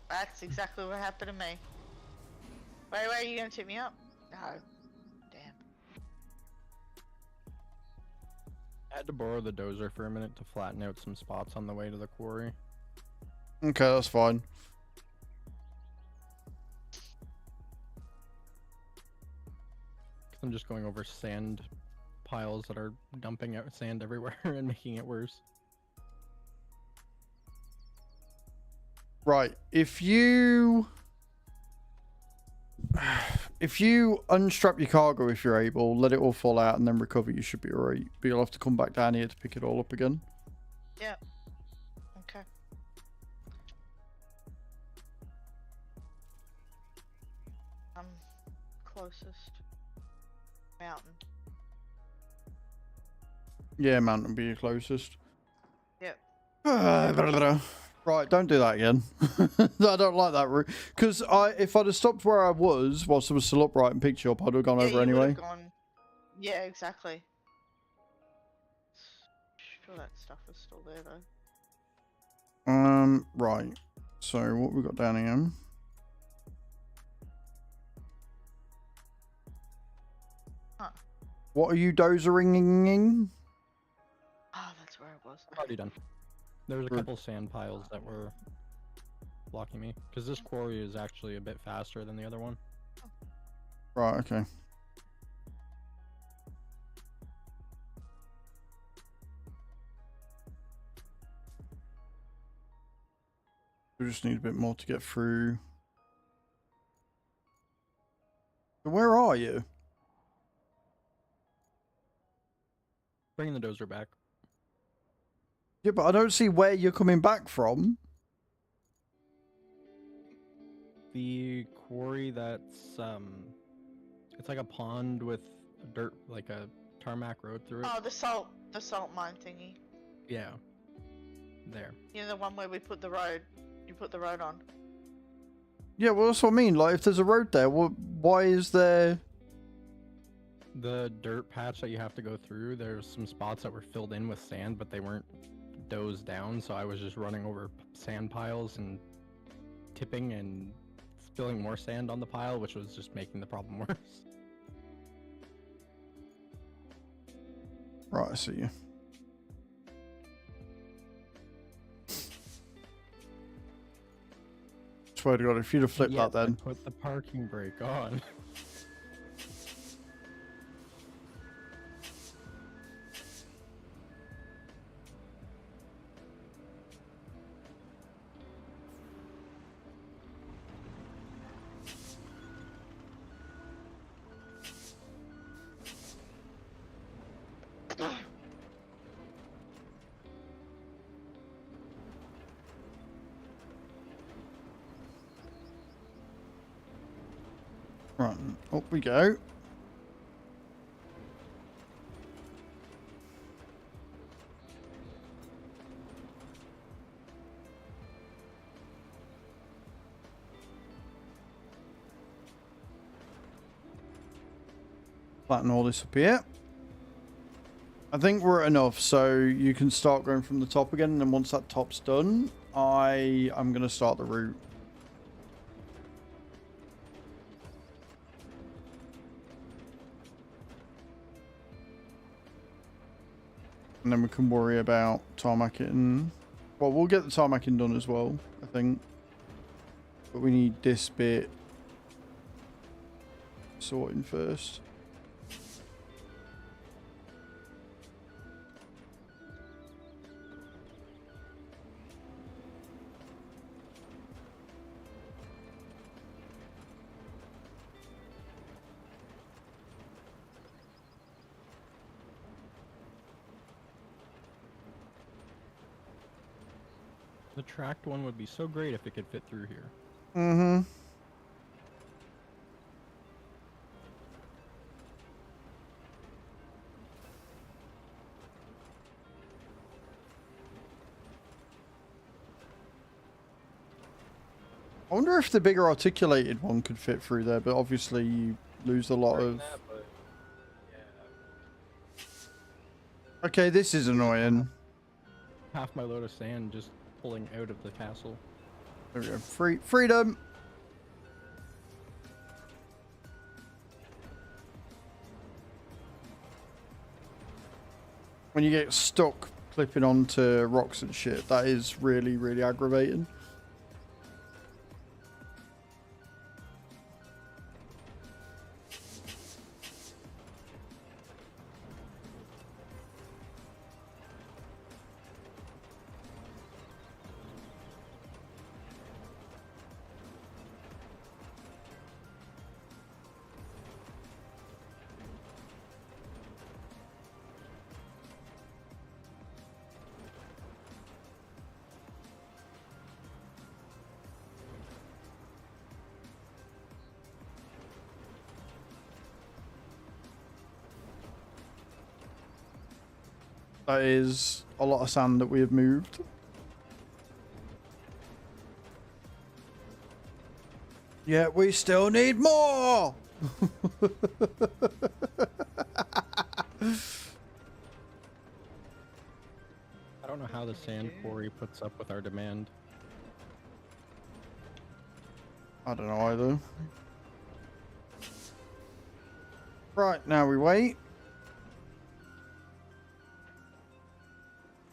That's exactly what happened to me. Wait, are you gonna tip me up? No. Damn. I had to borrow the dozer for a minute to flatten out some spots on the way to the quarry. Okay, that's fine. I'm just going over sand piles that are dumping out sand everywhere and making it worse. Right, if you unstrap your cargo if you're able, let it all fall out and then recover, you should be alright. But you'll have to come back down here to pick it all up again. Yeah. Okay. I'm closest. Mountain. Yeah, mountain will be your closest. Yep. Right, don't do that again. I don't like that route. Because if I'd have stopped where I was whilst I was still upright and picked you up, I'd have gone over you anyway. would've gone... Yeah, exactly. Sure that stuff is still there though. Right. So what we got down here? Huh. What are you dozering? Oh, that's where I was. Already done. There was a couple sand piles that were blocking me because this quarry is actually a bit faster than the other one. Right, okay. We just need a bit more to get through. Where are you? Bringing the dozer back. Yeah, but I don't see where you're coming back from. the quarry that's it's like a pond with dirt, like a tarmac road through it. Oh, the salt mine thingy. Yeah. There. You know, the one where we put the road. You put the road on. Yeah, well, that's what I mean. Like, if there's a road there, why is there... The dirt patch that you have to go through, there's some spots that were filled in with sand, but they weren't dozed down, so I was just running over sand piles and tipping and spilling more sand on the pile, which was just making the problem worse. Right, I see you. Swear to God, if you'd have flipped that then. Put the parking brake on. Right, up we go. Flatten all this up here. I think we're at enough, so you can start going from the top again, and then once that top's done, I'm going to start the route. And then we can worry about tarmacking. Well, we'll get the tarmacking done as well, I think. But we need this bit sorting first. The tracked one would be so great if it could fit through here. Mm-hmm. I wonder if the bigger articulated one could fit through there, but obviously you lose a lot of... Okay, this is annoying. Half my load of sand just pulling out of the castle. There we go. Freedom! When you get stuck clipping onto rocks and shit, that is really, really aggravating. That is a lot of sand that we have moved. Yeah, we still need more! I don't know how the sand quarry puts up with our demand. I don't know either. Right, now we wait.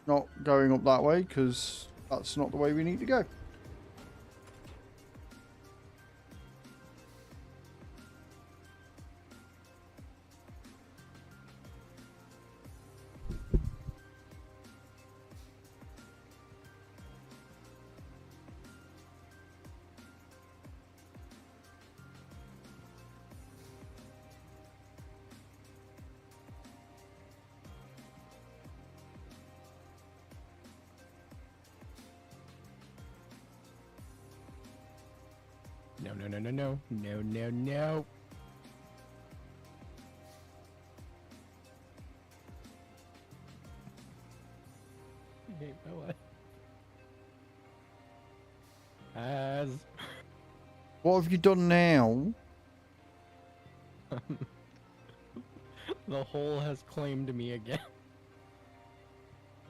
Not going up that way, because that's not the way we need to go. No, no, no, no, no. No, no, no. I hate my life. As What have you done now? the hole has claimed me again.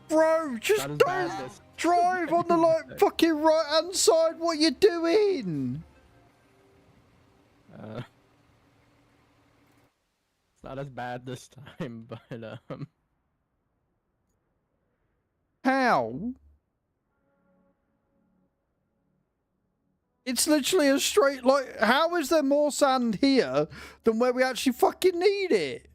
Bro, just Not as don't bad this drive on the like fucking right hand side. What you doing? It's not as bad this time, but How? It's literally a straight like. How is there more sand here than where we actually fucking need it?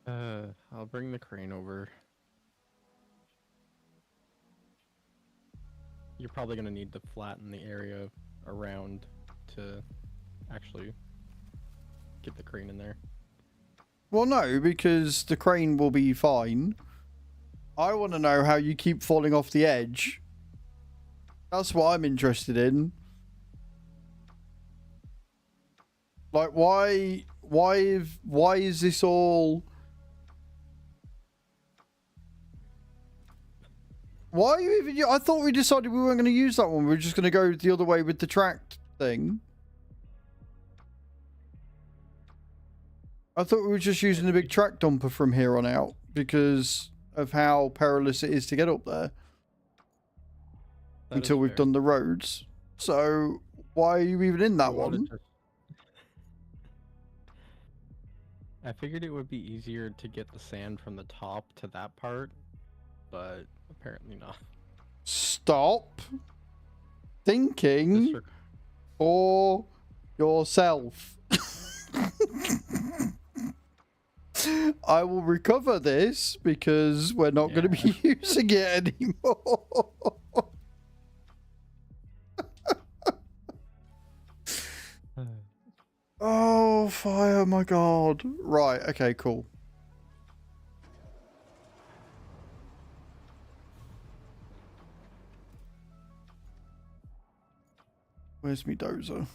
I'll bring the crane over. You're probably gonna need to flatten the area around to actually get the crane in there. Well, no, because the crane will be fine. I want to know how you keep falling off the edge. That's what I'm interested in. Like, why is this all... Why are you even... I thought we decided we weren't going to use that one. We were just going to go the other way with the tracked thing. I thought we were just using the big track dumper from here on out because of how perilous it is to get up there. That Until is we've fair. done the roads. So, why are you even in that We wanted one? to- I figured it would be easier to get the sand from the top to that part, but apparently not. Stop thinking Just for yourself. I will recover this because we're not going to be using it anymore. Oh, fire, my God. Right, okay, cool. Where's me dozer?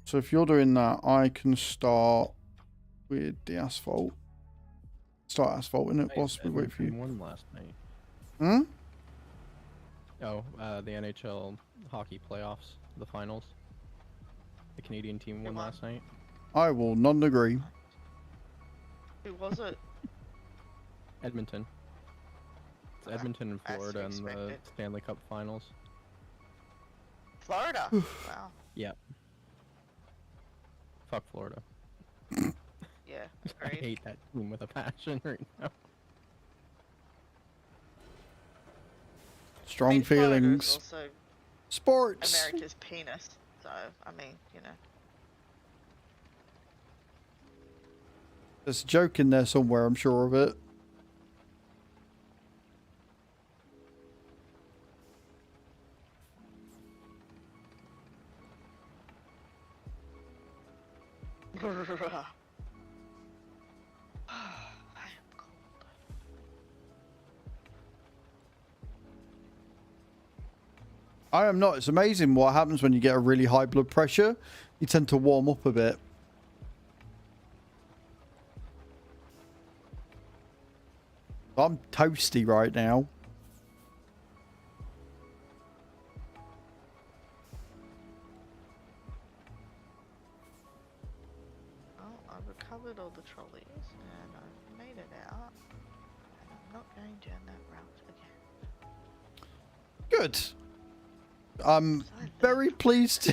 So if you're doing that, I can start with the asphalt. Start asphalt, innit? Whilst we wait for you. Won last night. Hmm? Oh, the NHL hockey playoffs, the finals. The Canadian team won last night. I will not agree. Who was it? Edmonton. It's Edmonton in as Florida in the expected. Stanley Cup finals. Florida. Wow. Yep. Fuck Florida. Yeah. I Agreed. hate that team with a passion right now. Strong I mean, Florida is feelings. also Sports. America's penis. So I mean, you know. There's a joke in there somewhere, I'm sure of it. I am cold. I am not. It's amazing what happens when you get a really high blood pressure. You tend to warm up a bit. I'm toasty right now. Well, I've recovered all the trolleys and I've made it out. And I'm not going down that route again. Good. I'm Silent. very pleased.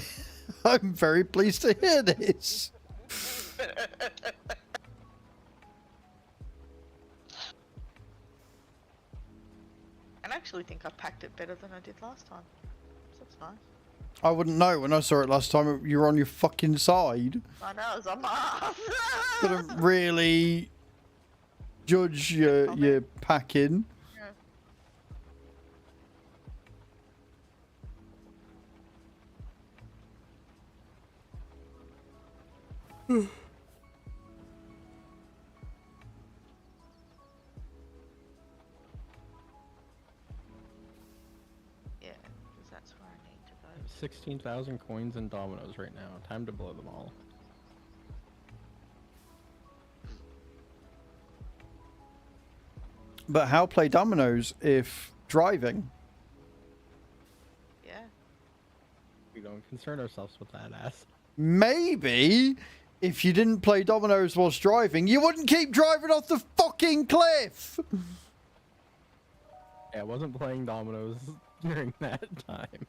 I'm very pleased to hear this. I actually think I packed it better than I did last time. So that's nice. I wouldn't know. When I saw it last time, you were on your fucking side. I know, it's on my ass. Couldn't really judge your packing. Yeah. Yeah, because that's where I need to go. 16,000 coins in dominoes right now. Time to blow them all. But how play dominoes if driving? Yeah. We don't concern ourselves with that ass. Maybe if you didn't play dominoes whilst driving, you wouldn't keep driving off the fucking cliff. Yeah, I wasn't playing dominoes during that time.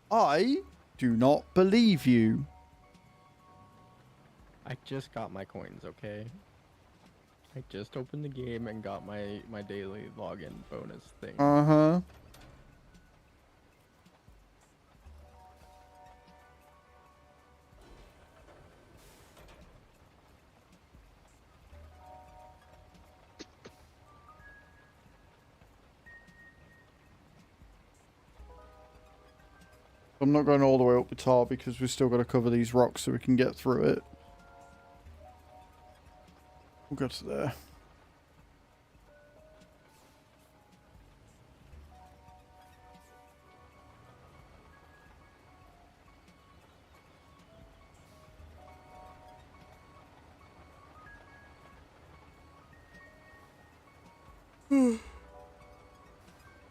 I do not believe you. I just got my coins, okay? I just opened the game and got my daily login bonus thing. Uh-huh. I'm not going all the way up the tar because we've still got to cover these rocks so we can get through it. We'll go to there.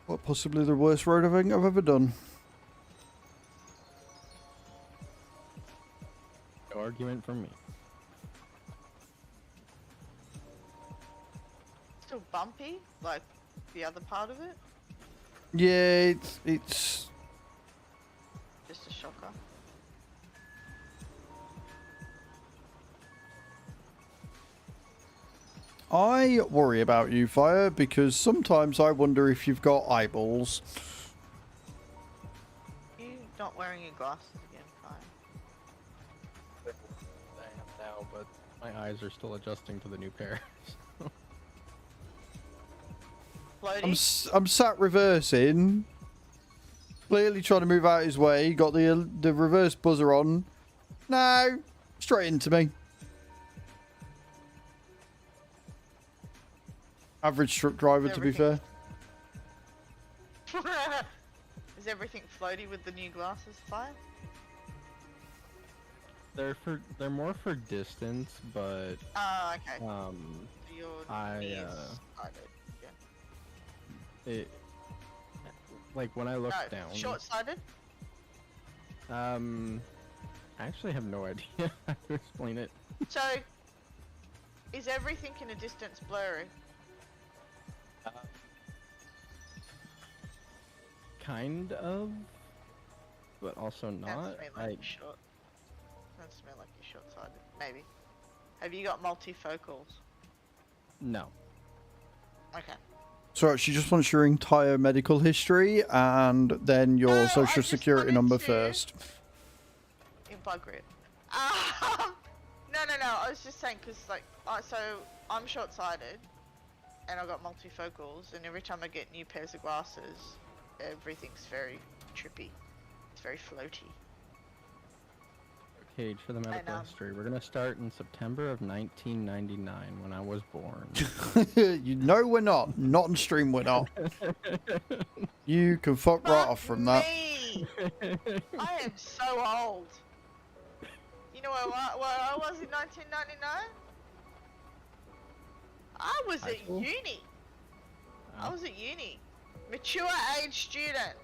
What, possibly the worst road I think I've ever done. No argument from me. Still bumpy, like the other part of it. Yeah, it's Just a shocker. I worry about you, Fire, because sometimes I wonder if you've got eyeballs. You not wearing your glasses again, fine. I am now, but my eyes are still adjusting to the new pair. Floaty? I'm sat reversing, clearly trying to move out his way. Got the reverse buzzer on. No, straight into me. Average truck driver, to be fair. Is everything floaty with the new glasses, fine? They're more for distance, but Oh, okay. Your I, knee is sighted, yeah. it like when I look No, down. short-sighted? I actually have no idea how to explain it. So, is everything in a distance blurry? Kind of, but also not. Sounds to me like you're short. Sounds to me like you're short-sighted. Maybe. Have you got multifocals? No. Okay. So she just wants your entire medical history and then your No, I social just security wanted number to- first. In bug grip. No. I was just saying because so I'm short-sighted, and I've got multifocals, and every time I get new pairs of glasses, everything's very trippy. It's very floaty. Cage for the medical history. We're gonna start in September of 1999 when I was born. You know we're not. Not on stream we're not. You can fuck right off from that. Me! I am so old. You know where I was in 1999? I was High at school? uni. I Oh. was at uni. Mature age student.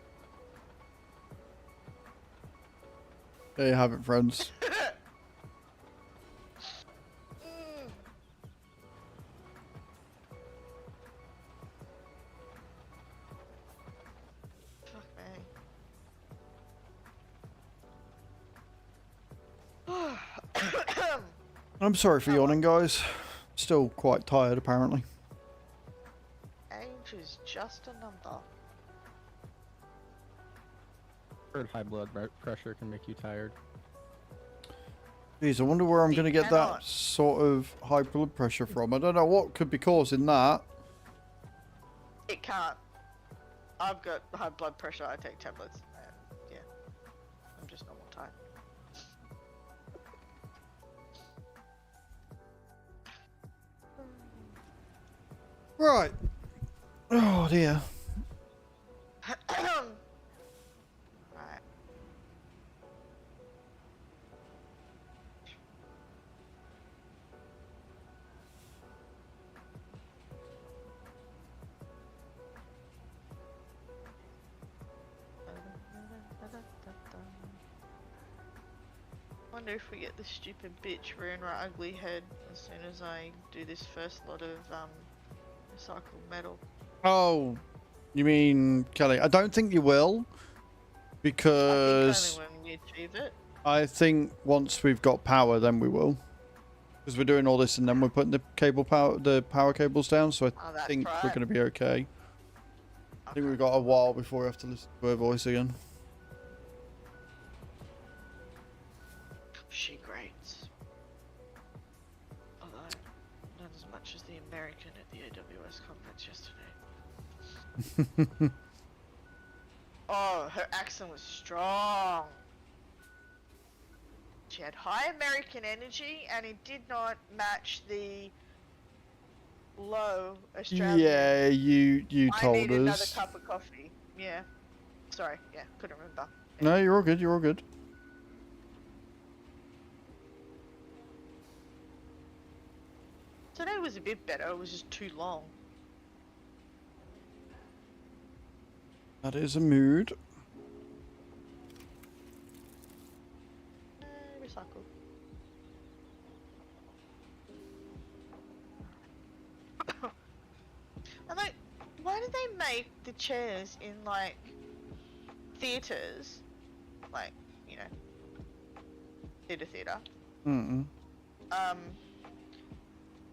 There you have it, friends. Mm. Fuck me. I'm sorry for yawning, guys. Still quite tired, apparently. Age is just a number. Heard high blood pressure can make you tired. Jeez, I wonder where I'm You going to get cannot. that sort of high blood pressure from. I don't know what could be causing that. It can't. I've got high blood pressure. I take tablets. And yeah, I'm just normal tired. Right. Oh dear. Right. Wonder if we get this stupid bitch rearing her ugly head as soon as I do this first lot of recycled metal. Oh, you mean Kelly? I don't think you will, because I think only when we achieve it. I think once we've got power, then we will. Because we're doing all this and then we're putting the power cables down, so Oh, I that's think we're right. going to be okay. I think we've got a while before we have to listen to her voice again. She grates. Although, not as much as the American at the AWS conference yesterday. Oh, her accent was strong. She had high American energy, and it did not match the low Australian. Yeah, you I told need another us. cup of coffee. Yeah. Sorry. Yeah, couldn't remember. No, you're all good. You're all good. Today was a bit better. It was just too long. That is a mood. Recycle. And like, why do they make the chairs in like theaters, like, you know, theater, Mm-mm.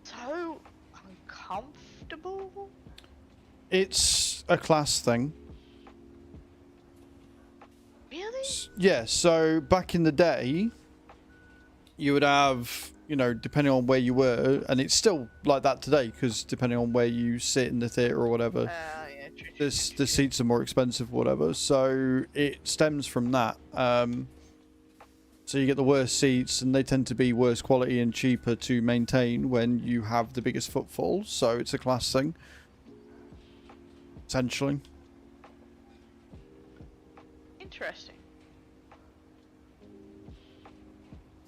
so uncomfortable? It's a class thing. Really? Yeah, so back in the day, you would have, you know, depending on where you were, and it's still like that today, because depending on where you sit in the theatre or whatever, Yeah, true, the seats are more expensive, whatever. So it stems from that. So you get the worst seats, and they tend to be worse quality and cheaper to maintain when you have the biggest footfall. So it's a class thing, essentially. Interesting.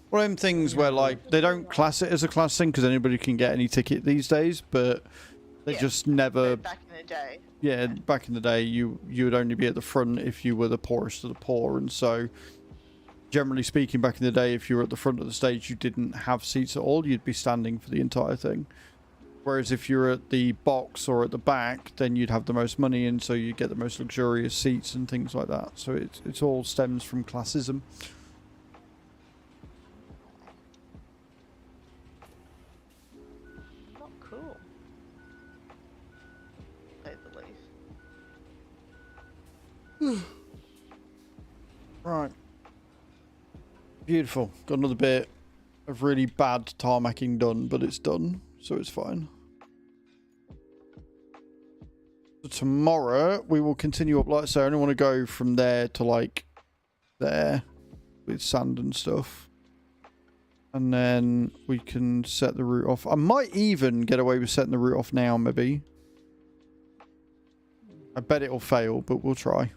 One of them things where, like, they don't class it as a class thing because anybody can get any ticket these days, but they Yeah, just never. But back in the day. Yeah, back in the day, you would only be at the front if you were the poorest of the poor, and so, generally speaking, back in the day, if you were at the front of the stage, you didn't have seats at all. You'd be standing for the entire thing. Whereas if you're at the box or at the back, then you'd have the most money, and so you get the most luxurious seats and things like that. So it's all stems from classism. Not cool. Say the least. Right. Beautiful. Got another bit of really bad tarmacking done, but it's done, so it's fine. So tomorrow we will continue up. Like I say, I only want to go from there to like there with sand and stuff. And then we can set the route off. I might even get away with setting the route off now, maybe. I bet it'll fail, but we'll try.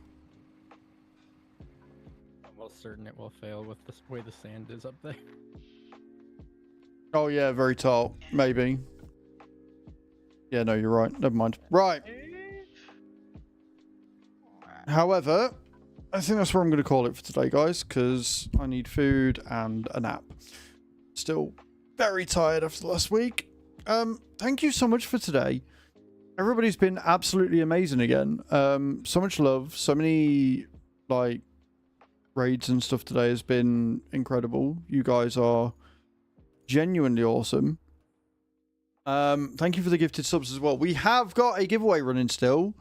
I'm almost certain it will fail with the way the sand is up there. Oh yeah, very tall. Maybe. Yeah, no, you're right. Never mind. Right. However, I think that's where I'm going to call it for today, guys, because I need food and a nap. Still very tired after last week. Thank you so much for today. Everybody's been absolutely amazing again. So much love. So many, like, raids and stuff today has been incredible. You guys are genuinely awesome. Thank you for the gifted subs as well. We have got a giveaway running still.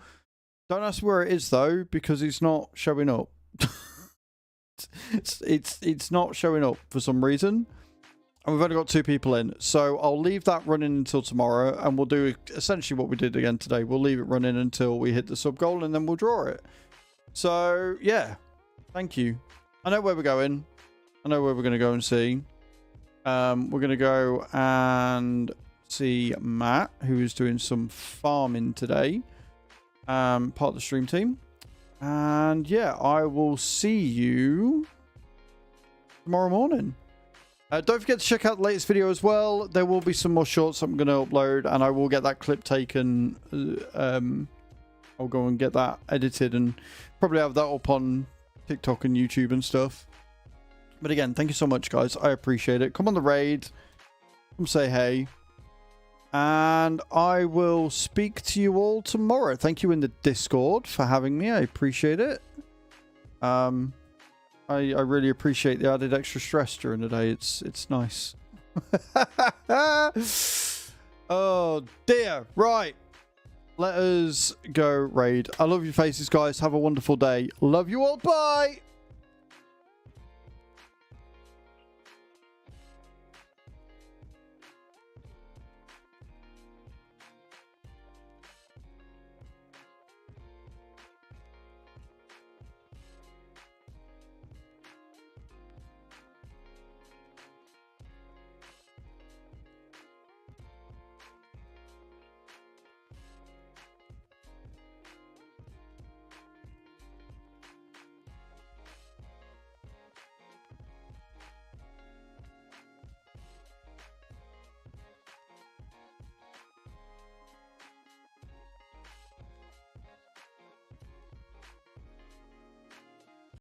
Don't ask where it is though, because it's not showing up. it's not showing up for some reason. And we've only got 2 people in. So I'll leave that running until tomorrow, and we'll do essentially what we did again today. We'll leave it running until we hit the sub goal, and then we'll draw it. So yeah, thank you. I know where we're going. I know where we're going to go and see. We're going to go and see Matt, who is doing some farming today. Part of the stream team. And yeah, I will see you tomorrow morning. Don't forget to check out the latest video as well. There will be some more shorts I'm going to upload, and I will get that clip taken. I'll go and get that edited and probably have that up on TikTok and YouTube and stuff. But again, thank you so much, guys. I appreciate it. Come on the raid. Come say hey. And I will speak to you all tomorrow. Thank you in the Discord for having me. I appreciate it. I really appreciate the added extra stress during the day. It's nice. Oh dear. Right. Let us go raid. I love your faces, guys. Have a wonderful day. Love you all. Bye.